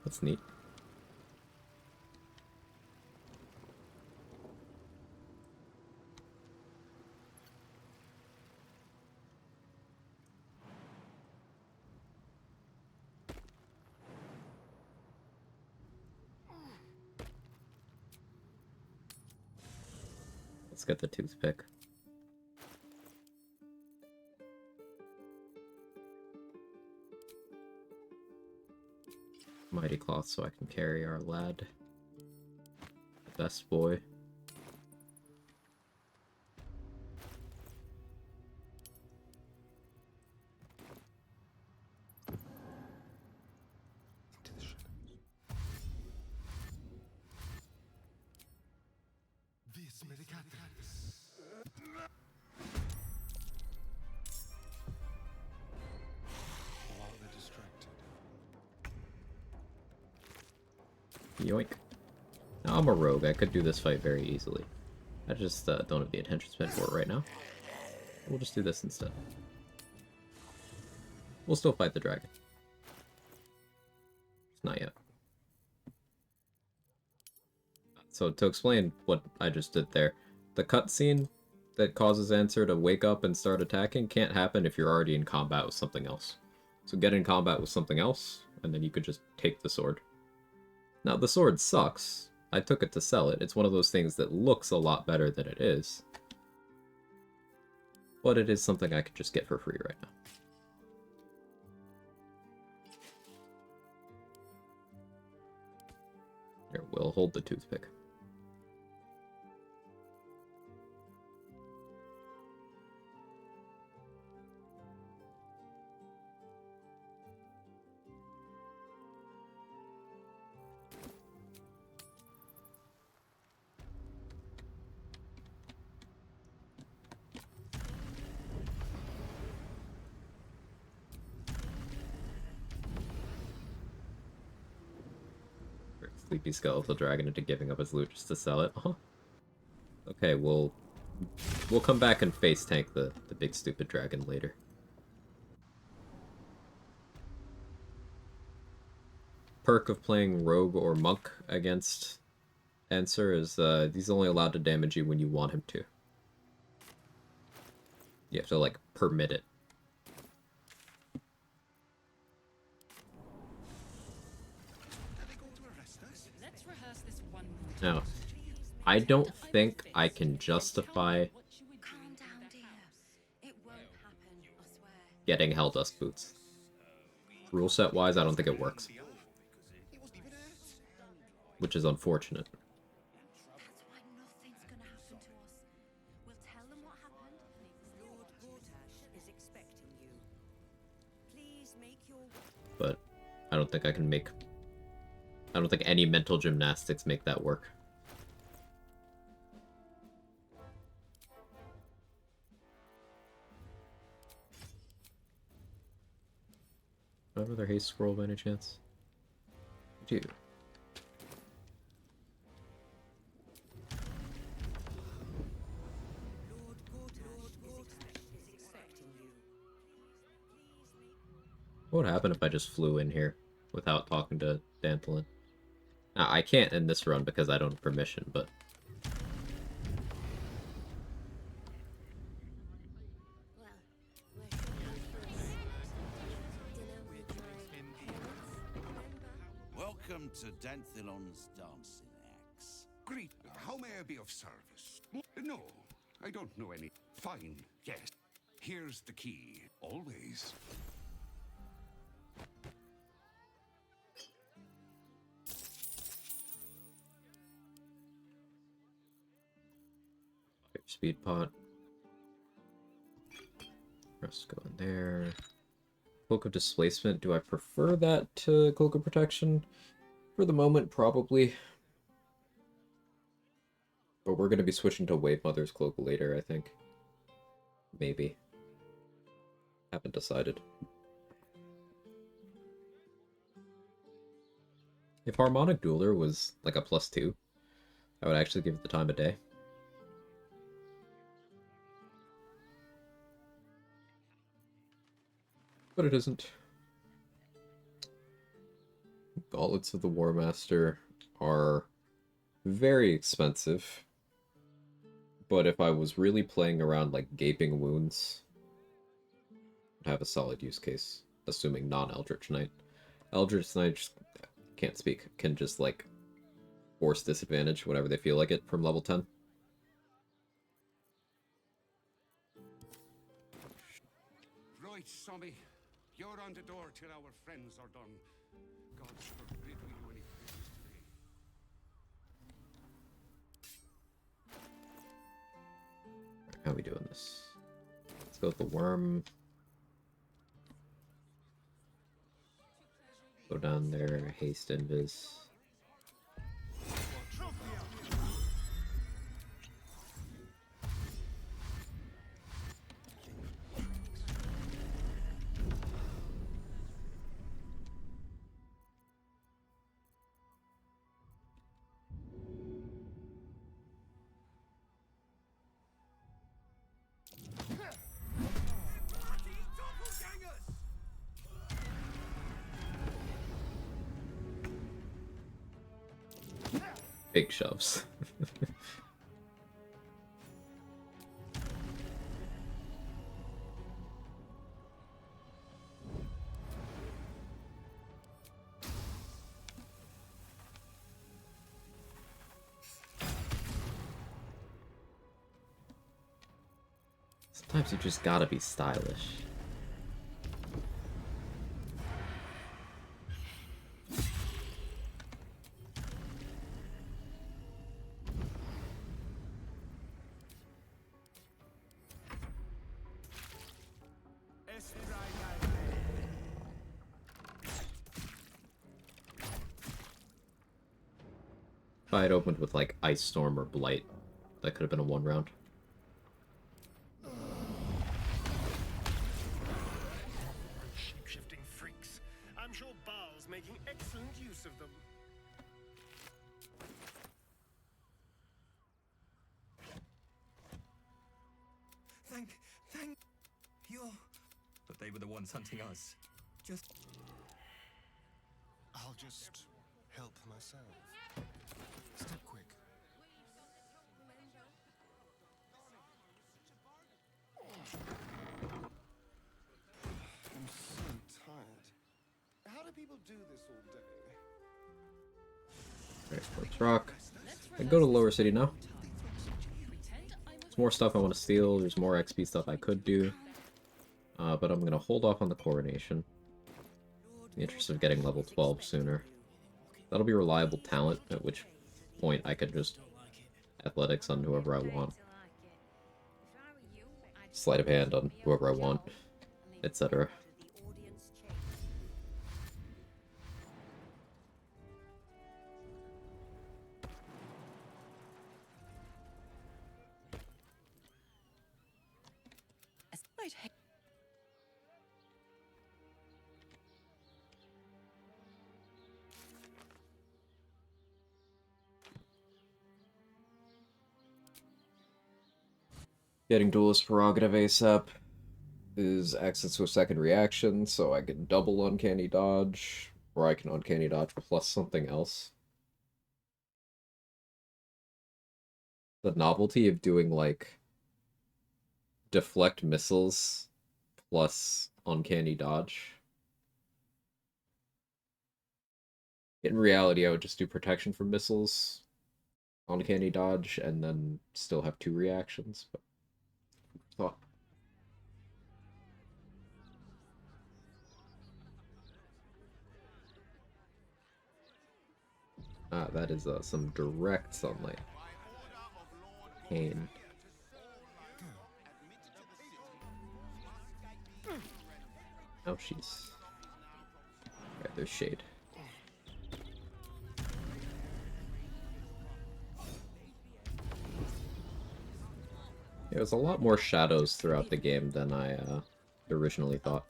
That's neat. Let's get the toothpick. Mighty cloth so I can carry our lad. The best boy. This medicatrix. While they're distracted. Yoink. Now I'm a rogue. I could do this fight very easily. I just don't have the attention span for it right now. We'll just do this instead. We'll still fight the dragon. Not yet. So to explain what I just did there, the cutscene that causes Answer to wake up and start attacking can't happen if you're already in combat with something else. So get in combat with something else, and then you could just take the sword. Now, the sword sucks. I took it to sell it. It's one of those things that looks a lot better than it is. But it is something I could just get for free right now. Here, we'll hold the toothpick. Sleepy skeletal dragon into giving up his loot just to sell it. Okay, we'll come back and face tank the big stupid dragon later. Perk of playing rogue or monk against Answer is he's only allowed to damage you when you want him to. You have to like permit it. Now, I don't think I can justify getting Helldust boots. Rule set wise, I don't think it works. Which is unfortunate. But I don't think I can make... I don't think any mental gymnastics make that work. Do I have another haste scroll by any chance? you. What would happen if I just flew in here without talking to Dantelin? Now, I can't in this run because I don't have permission, but... Welcome to Danthilon's dancing axe. Great. How may I be of service? No, I don't know any. Fine, yes. Here's the key. Always. Speed pot. Rest go in there. Cloak of Displacement. Do I prefer that to Cloak of Protection? For the moment, probably. But we're going to be switching to Wave Mother's Cloak later, I think. Maybe. Haven't decided. If Harmonic Dueler was like a +2, I would actually give it the time of day. But it isn't. Gauntlets of the War Master are very expensive. But if I was really playing around like Gaping Wounds, I'd have a solid use case, assuming non-Eldritch Knight. Eldritch Knight just can't speak, can just like force disadvantage whenever they feel like it from level 10. Right, Sommy. You're on the door till our friends are done. God forbid we do any business today. How are we doing this? Let's go with the worm. Go down there, haste invis. Big shoves. Sometimes you just gotta be stylish. If I had opened with like Ice Storm or Blight, that could have been a 1 round. Shape-shifting freaks. I'm sure Baal's making excellent use of them. Thank you. But they were the ones hunting us. I'll just help myself. Step quick. I'm so tired. How do people do this all day? Alright, let's rock. I go to Lower City now. There's more stuff I want to steal, there's more XP stuff I could do. But I'm going to hold off on the Coronation. In the interest of getting level 12 sooner. That'll be reliable talent, at which point I could just athletics on whoever I want. Sleight of hand on whoever I want, etc. Getting duelist prerogative ASAP is access to a second reaction, so I can double uncanny dodge, or I can uncanny dodge plus something else. The novelty of doing, like, deflect missiles plus uncanny dodge. In reality, I would just do protection from missiles, uncanny dodge, and then still have 2 reactions, but thought. Ah, that is some direct sunlight. Pain. Ouchies. Yeah, there's shade. There's a lot more shadows throughout the game than I originally thought.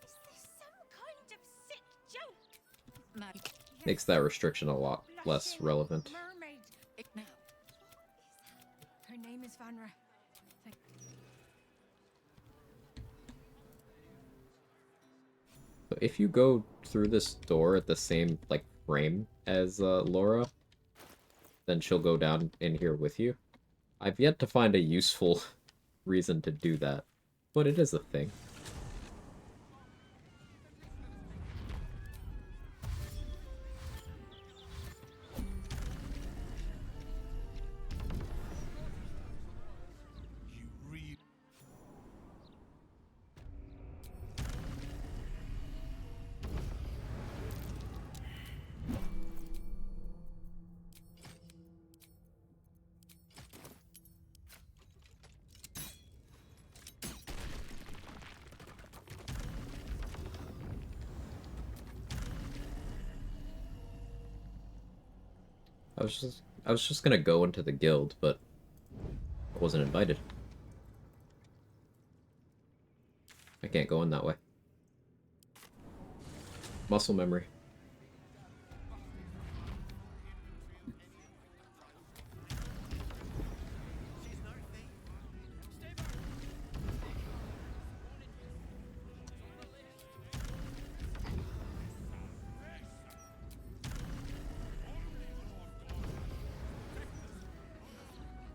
Makes that restriction a lot less relevant. Her name is Vanra. So if you go through this door at the same, like, frame as Laura, then she'll go down in here with you. I've yet to find a useful reason to do that, but it is a thing. I was just gonna go into the guild, but I wasn't invited. I can't go in that way. Muscle memory.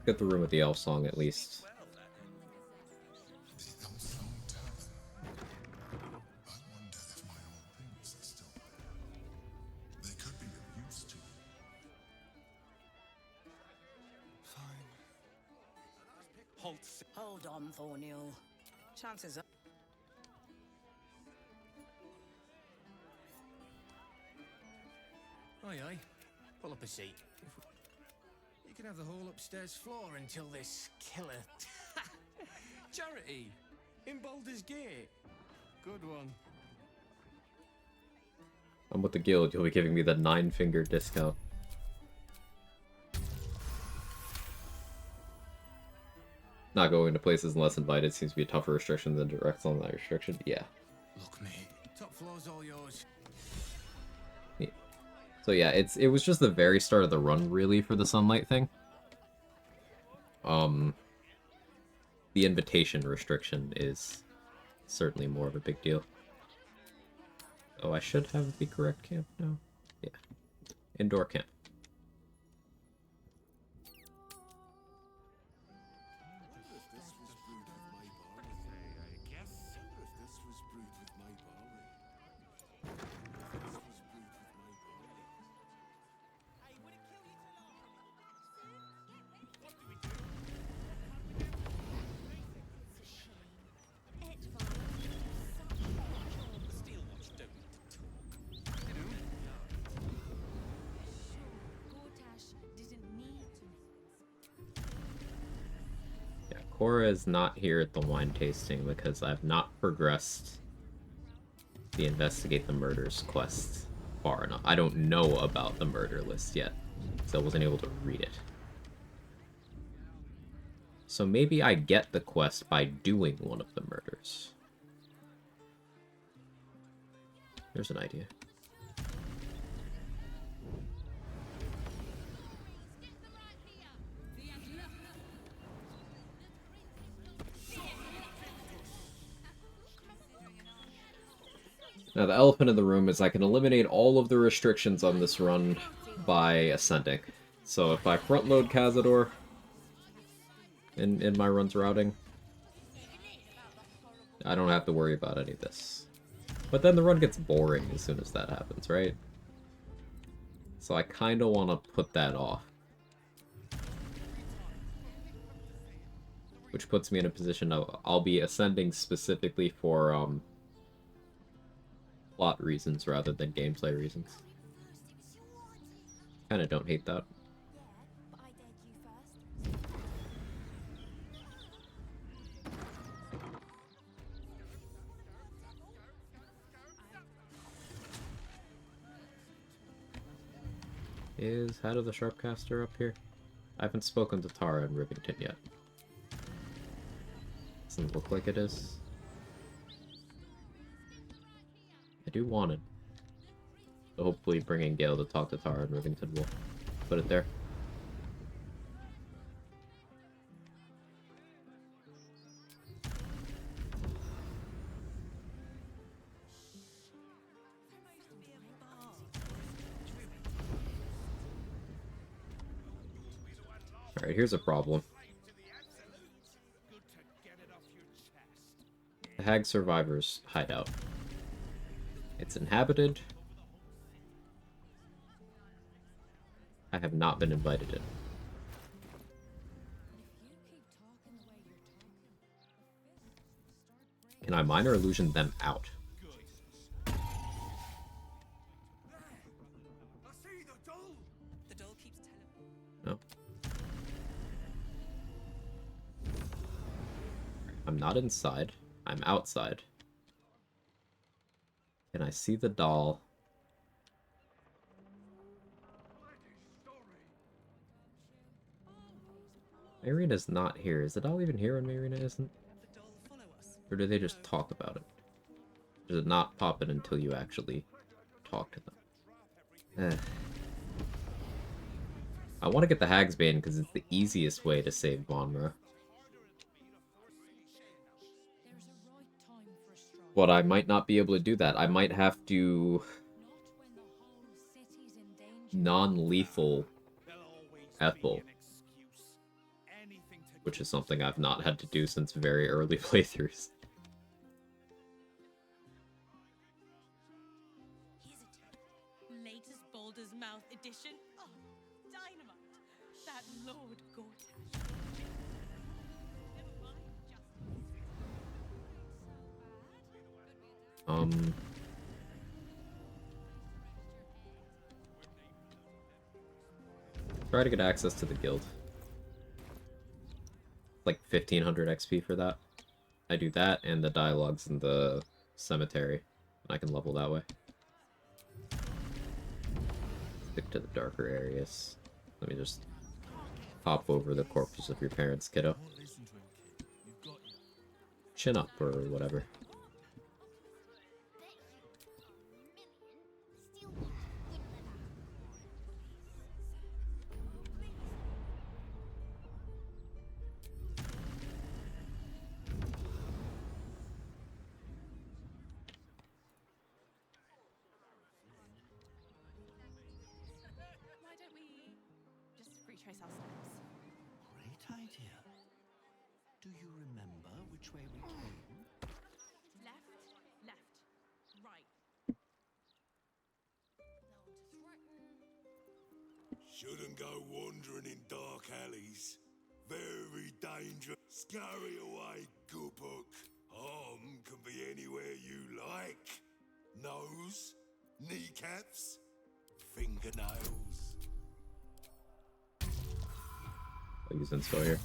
Get the room with the elf song at least. Hold on, Thornhill. Chances are. Aye, aye. Pull up a seat. You can have the whole upstairs floor until this killer... Charity! In Baldur's Gate. Good one. I'm with the guild, you'll be giving me the 9-finger discount. Not going to places unless invited seems to be a tougher restriction than direct sunlight restriction. Yeah. Look, mate. Top floor's all yours. Yeah. So yeah, it was just the very start of the run, really, for the sunlight thing. The invitation restriction is certainly more of a big deal. Oh, I should have the correct camp now. Yeah. Indoor camp. Cora is not here at the wine tasting because I've not progressed the Investigate the Murders quest far enough. I don't know about the murder list yet, so I wasn't able to read it. So maybe I get the quest by doing one of the murders. There's an idea. Now, the elephant in the room is I can eliminate all of the restrictions on this run by ascending. So if I front-load Cazador in my run's routing, I don't have to worry about any of this. But then the run gets boring as soon as that happens, right? So I kind of want to put that off. Which puts me in a position of I'll be ascending specifically for plot reasons rather than gameplay reasons. Kinda don't hate that. Is Head of the Sharpcaster up here? I haven't spoken to Tara and Rivington yet. Doesn't look like it is. I do want it. So hopefully bringing Gale to talk to Tara and Rivington will put it there. Alright, here's a problem. The Hag Survivor's hideout. It's inhabited. I have not been invited in. Can I minor illusion them out? No. I'm not inside. I'm outside. Can I see the doll? Marina's not here. Is the doll even here when Marina isn't? Or do they just talk about it? Does it not pop in until you actually talk to them? I want to get the Hagsbane because it's the easiest way to save Bonra. But I might not be able to do that. I might have to non-lethal Ethel, which is something I've not had to do since very early playthroughs. Latest Baldur's Mouth edition. Oh, dynamite! That Lord Gortash. Try to get access to the guild. Like 1500 XP for that. I do that and the dialogues in the cemetery, and I can level that way. Stick to the darker areas. Let me just hop over the corpses of your parents, kiddo. Chin up or whatever. Why don't we just retrace our steps? Great idea. Do you remember which way we came? Left, right. Shouldn't go wandering in dark alleys. Very dangerous. Scurry away, good book. Harm can be anywhere you like. Nose, kneecaps, fingernails. I'll use Inspo here.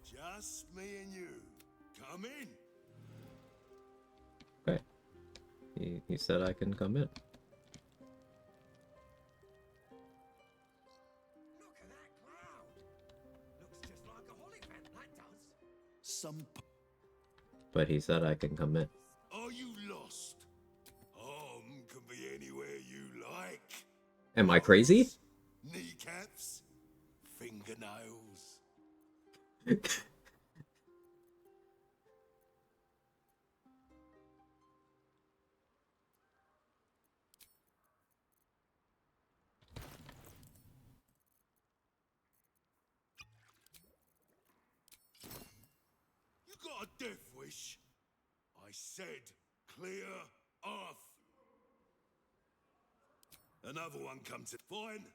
Just me and you. Come in. Okay. He said I can come in. But he said I can come in. Are you lost? Harm can be anywhere you like. Am I crazy? Kneecaps, fingernails. death wish. I said clear off. Another one come to fine.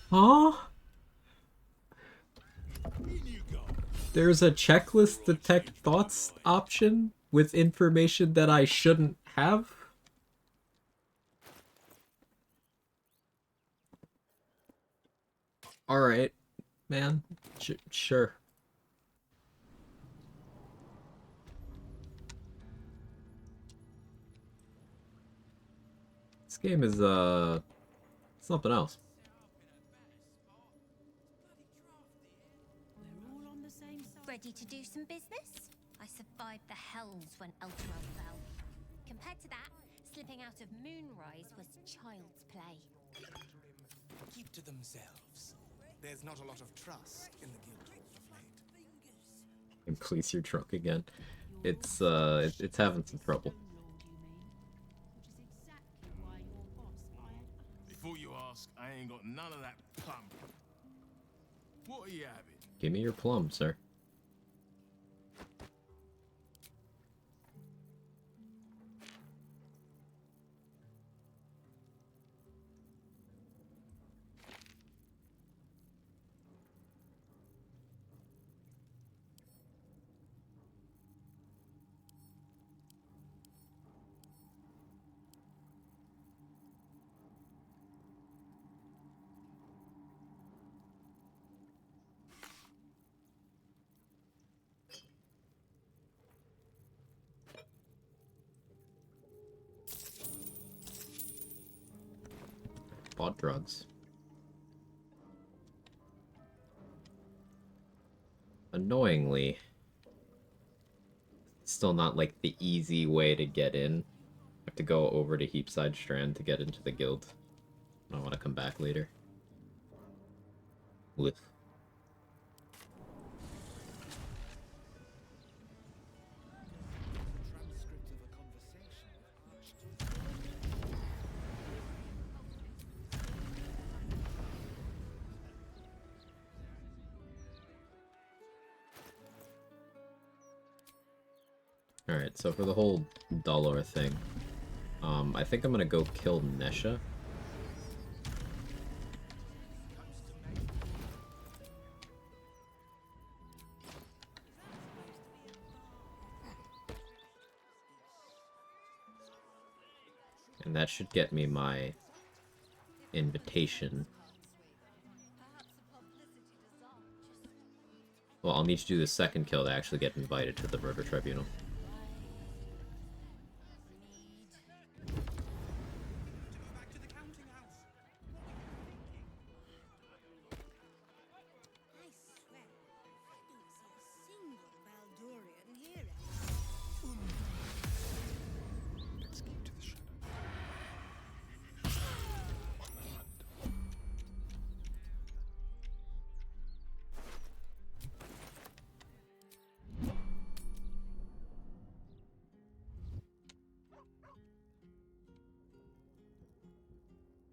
Huh? In you go. There's a checklist detect thoughts option with information that I shouldn't have? Alright, man. Sure. This game is, something else. Ready to do some business? I survived the hells when Elturel fell. Compared to that, slipping out of Moonrise was child's play. Keep to themselves. There's not a lot of trust in the Guildhall of late. And please, you're drunk again. It's having some trouble. Before you ask, I ain't got none of that plum. What are you having? Give me your plum, sir. Bought drugs. Annoyingly, still not like the easy way to get in. I have to go over to Heapside Strand to get into the guild. I want to come back later. With Alright, so for the whole Dollar thing, I think I'm gonna go kill Nesha. And that should get me my invitation. Well, I'll need to do the second kill to actually get invited to the Murder Tribunal.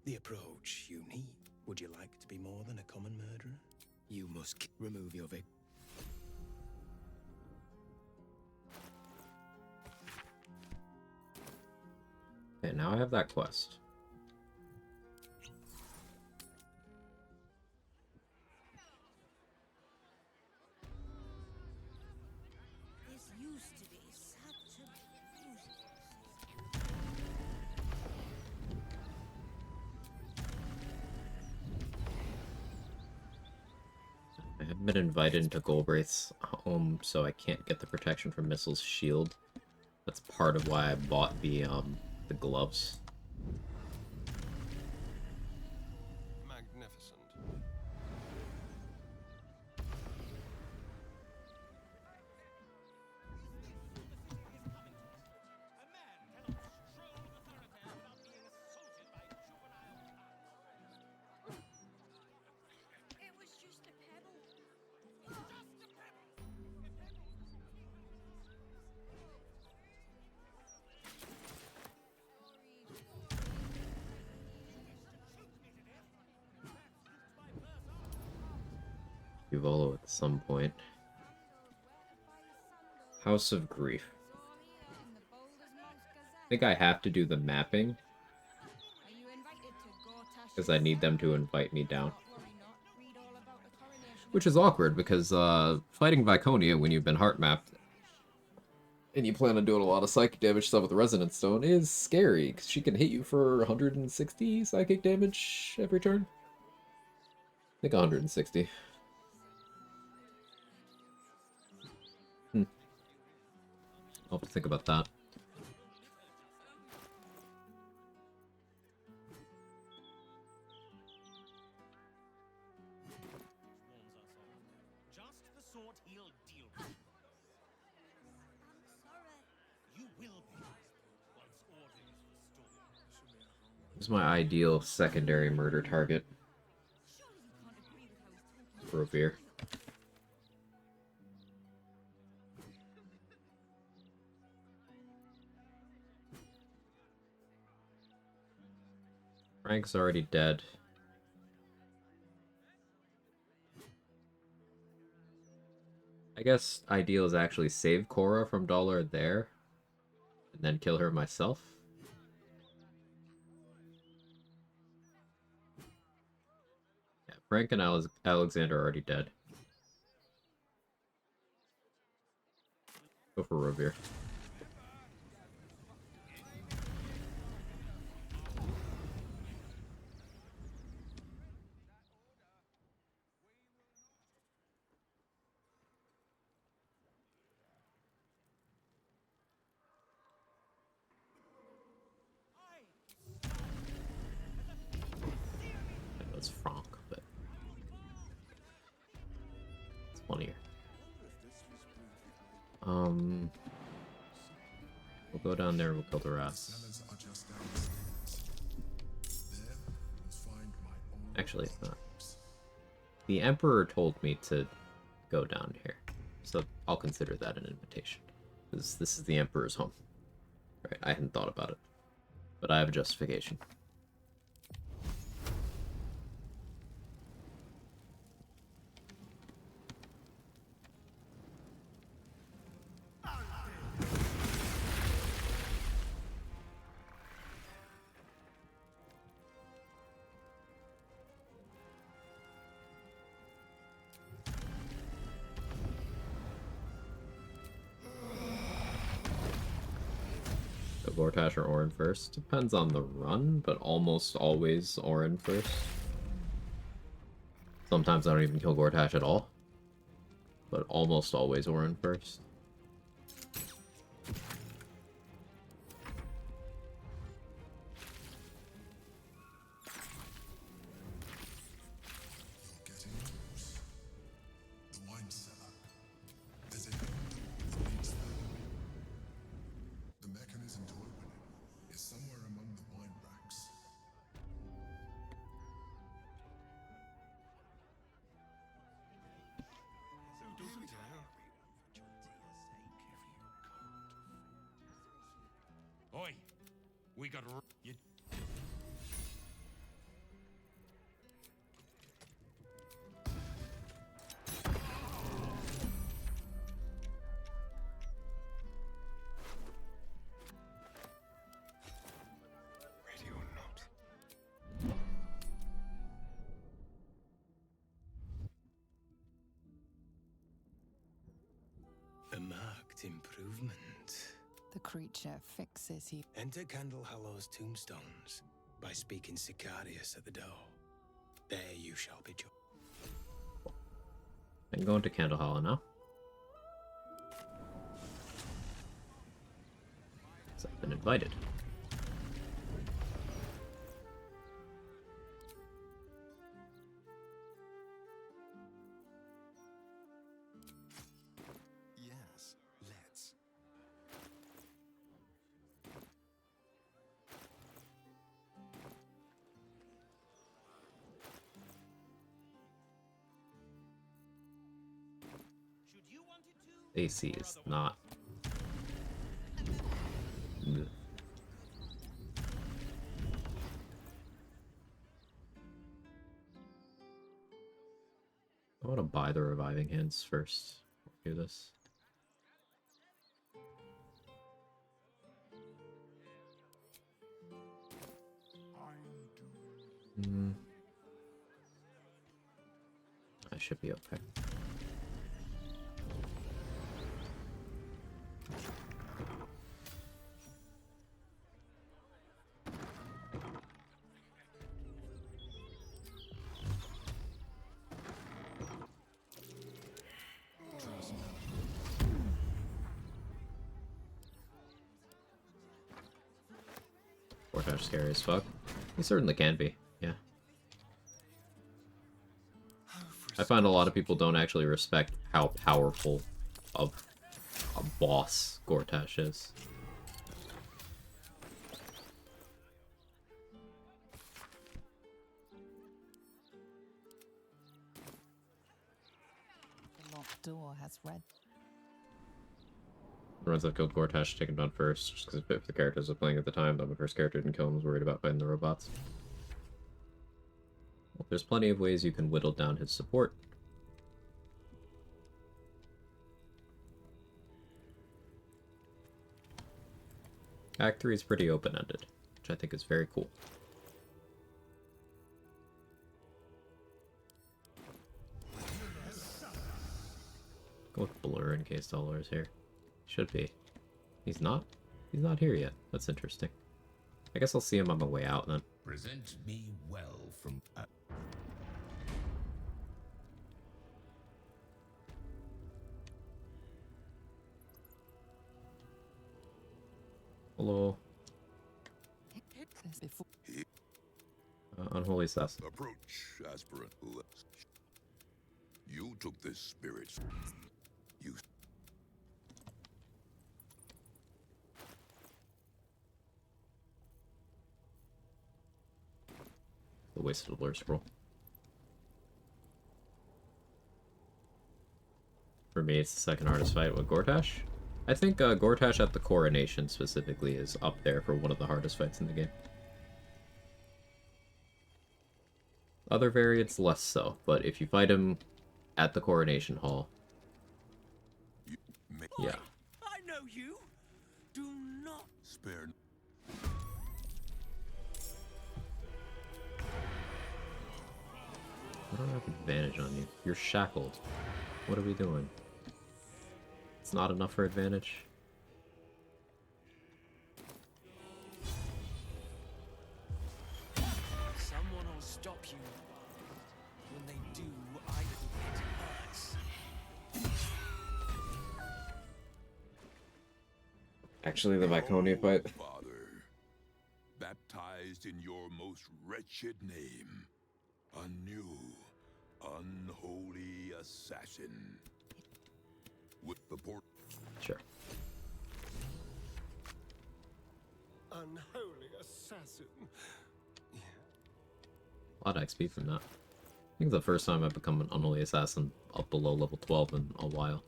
The approach you need. Would you like to be more than a common murderer? You must remove your victim. Okay, now I have that quest. This used to be such a beautiful I haven't been invited into Golbraith's home, so I can't get the protection from missiles shield. That's part of why I bought the gloves. Magnificent. It was just a pebble. Uvolo at some point. House of Grief. I think I have to do the mapping because I need them to invite me down. Which is awkward because fighting Viconia when you've been heart mapped and you plan on doing a lot of psychic damage stuff with the Resonance Stone is scary because she can hit you for 160 psychic damage every turn. I think 160. I'll have to think about that. Just the sort he'll deal with. You will be once order is restored. Who's my ideal secondary murder target? Rovier. Frank's already dead. I guess ideal is actually save Cora from Dollar there, and then kill her myself. Yeah, Frank and Alexander are already dead. Go for Rovier. I know it's Frank, but it's funnier. We'll go down there, we'll kill the rats. Actually, it's not. The Emperor told me to go down here, so I'll consider that an invitation. This is the Emperor's home. Right, I hadn't thought about it, but I have a justification. Gortash or Orin first. Depends on the run, but almost always Orin first. Sometimes I don't even kill Gortash at all, but almost always Orin first. Oi, we got you. Ready or not. A marked improvement. The creature fixes you. Enter Candle Hollow's tombstones by speaking Sicarius at the door. There you shall be joined. I'm going to Candle Hollow now. So I've been invited. Yes, let's. AC is not. Ugh. I want to buy the reviving hands first. Do this. I should be okay. Gortash scary as fuck. He certainly can be, yeah. I find a lot of people don't actually respect how powerful of a boss Gortash is. The locked door has red. The ones that killed Gortash take him down first, just because if the characters are playing at the time, but the first character didn't kill him, was worried about fighting the robots. Well, there's plenty of ways you can whittle down his support. Act 3 is pretty open-ended, which I think is very cool. Look, Blur in case Dollar is here. Should be. He's not? He's not here yet. That's interesting. I guess I'll see him on my way out then. Present me well from... Hello. Unholy Assassin. Approach, aspirant. You took this spirit. You... The wasted Blur scroll. For me, it's the second hardest fight with Gortash. I think Gortash at the Coronation specifically is up there for one of the hardest fights in the game. Other variants, less so, but if you fight him at the Coronation Hall, yeah. I know you. Do not spare. I don't have advantage on you. You're shackled. What are we doing? It's not enough for advantage. Someone will stop you. When they do, it hurts. Actually, the Viconia fight. Father, baptized in your most wretched name, a new, unholy assassin. With the port. Sure. Unholy assassin. A lot of XP from that. I think it's the first time I've become an unholy assassin up below level 12 in a while.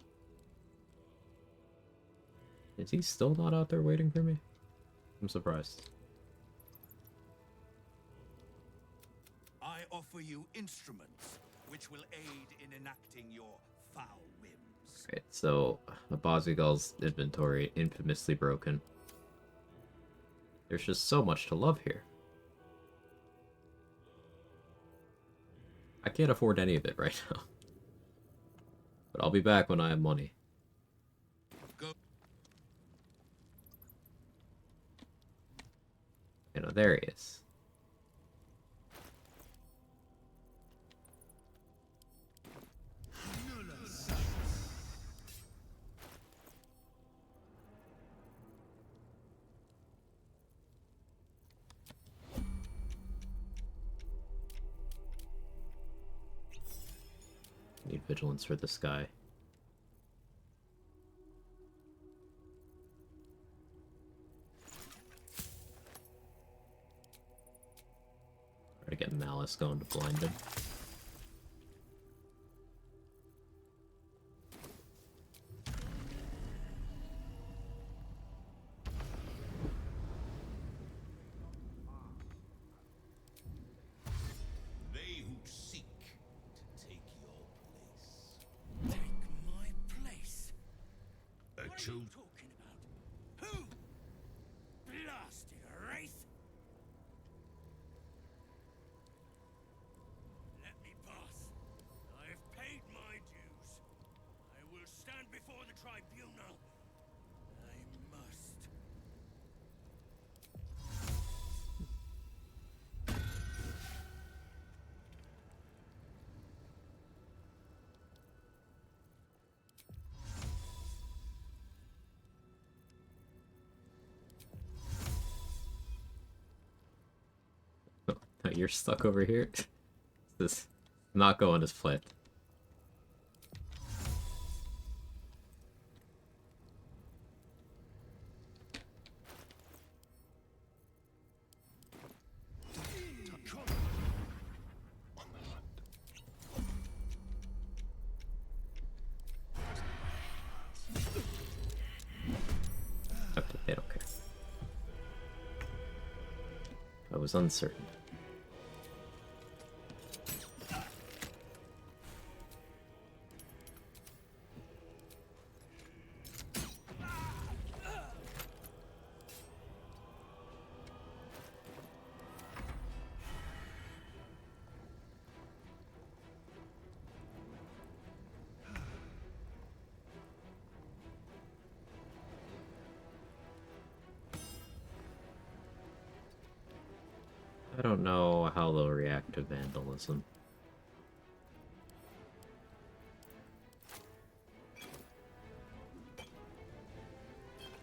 Is he still not out there waiting for me? I'm surprised. I offer you instruments which will aid in enacting your foul whims. Right, so Abazigal's inventory infamously broken. There's just so much to love here. I can't afford any of it right now. But I'll be back when I have money. Go. You know, there he is. Need vigilance for this guy. Try to get Malice going to blind him. They who seek to take your place. Take my place. A What are true. you talking about? Who? Blasted wraith. before the tribunal. I must. You're stuck over here. This is not going as planned. Okay, they don't care. I was uncertain. I don't know how they'll react to vandalism.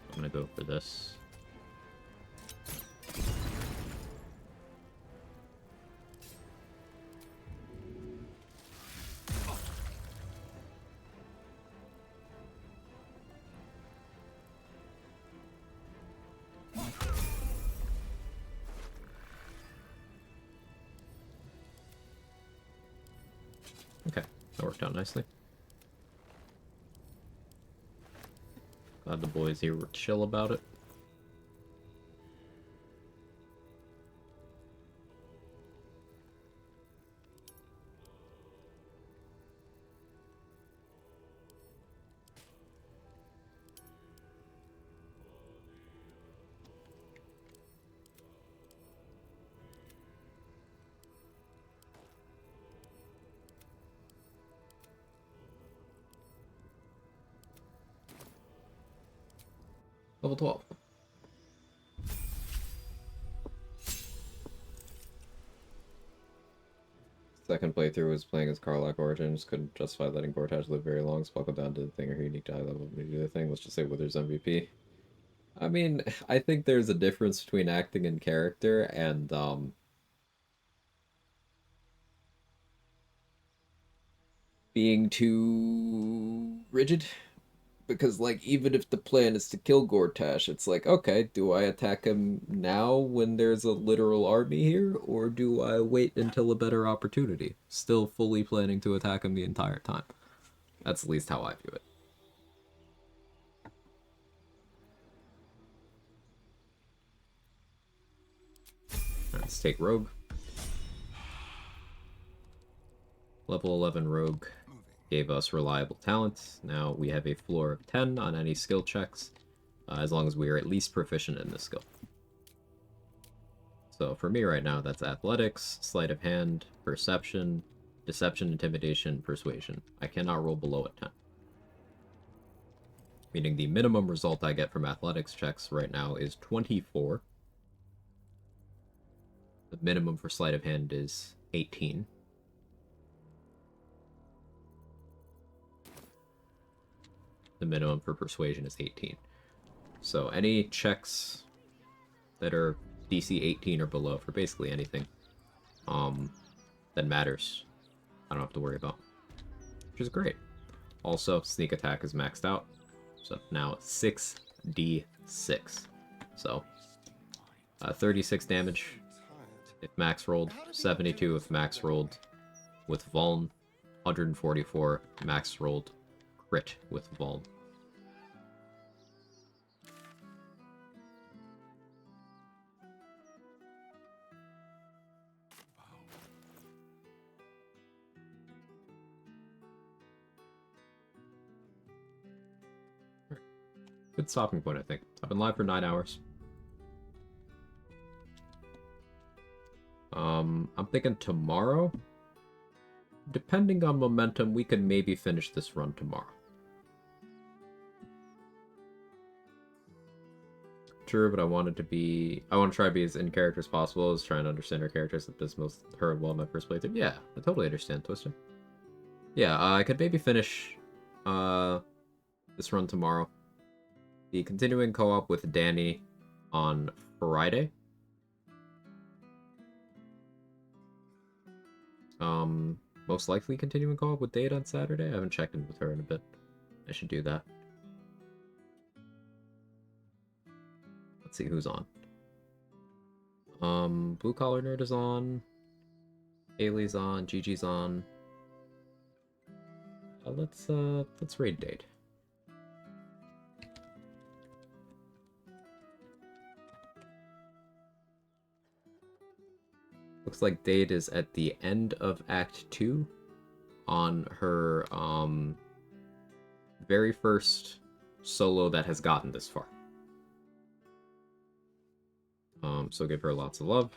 I'm gonna go for this. Okay, that worked out nicely. Glad the boys here were chill about it. Level 12. Second playthrough was playing as Karlach Origins. Couldn't justify letting Gortash live very long. Spuckle down to the thing or unique to high level to do the thing. Let's just say Withers MVP. I mean, I think there's a difference between acting and character, and being too rigid. Because, like, even if the plan is to kill Gortash, it's like, okay, do I attack him now when there's a literal army here? Or do I wait until a better opportunity? Still fully planning to attack him the entire time. That's at least how I view it. Alright, let's take Rogue. Level 11 Rogue gave us reliable talent. Now we have a floor of 10 on any skill checks, as long as we are at least proficient in this skill. So for me right now, that's athletics, sleight of hand, perception, deception, intimidation, persuasion. I cannot roll below a 10. Meaning the minimum result I get from athletics checks right now is 24. The minimum for sleight of hand is 18. The minimum for persuasion is 18. So any checks that are DC 18 or below for basically anything that matters, I don't have to worry about, which is great. Also, sneak attack is maxed out, so now 6d6. So 36 damage if max rolled, 72 if max rolled with Vuln, 144 max rolled crit with Vuln. Good stopping point, I think. I've been live for 9 hours. I'm thinking tomorrow. Depending on momentum, we can maybe finish this run tomorrow. true, but I want to try to be as in character as possible, as trying to understand her characters at this most her well my first playthrough. Yeah, I totally understand, Twister. Yeah, I could maybe finish this run tomorrow. The continuing co-op with Danny on Friday. Most likely continuing co-op with Data on Saturday. I haven't checked in with her in a bit. I should do that. Let's see who's on. Blue Collar Nerd is on. Haley's on. Gigi's on. Let's raid Date. Looks like Date is at the end of Act 2 on her very first solo that has gotten this far. So give her lots of love.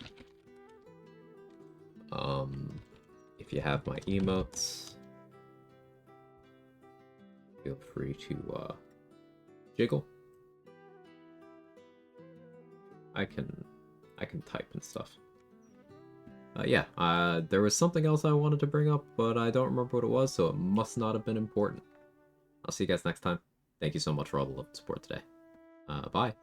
If you have my emotes, feel free to jiggle. I can type and stuff. Yeah, there was something else I wanted to bring up, but I don't remember what it was, so it must not have been important. I'll see you guys next time. Thank you so much for all the love and support today. Bye.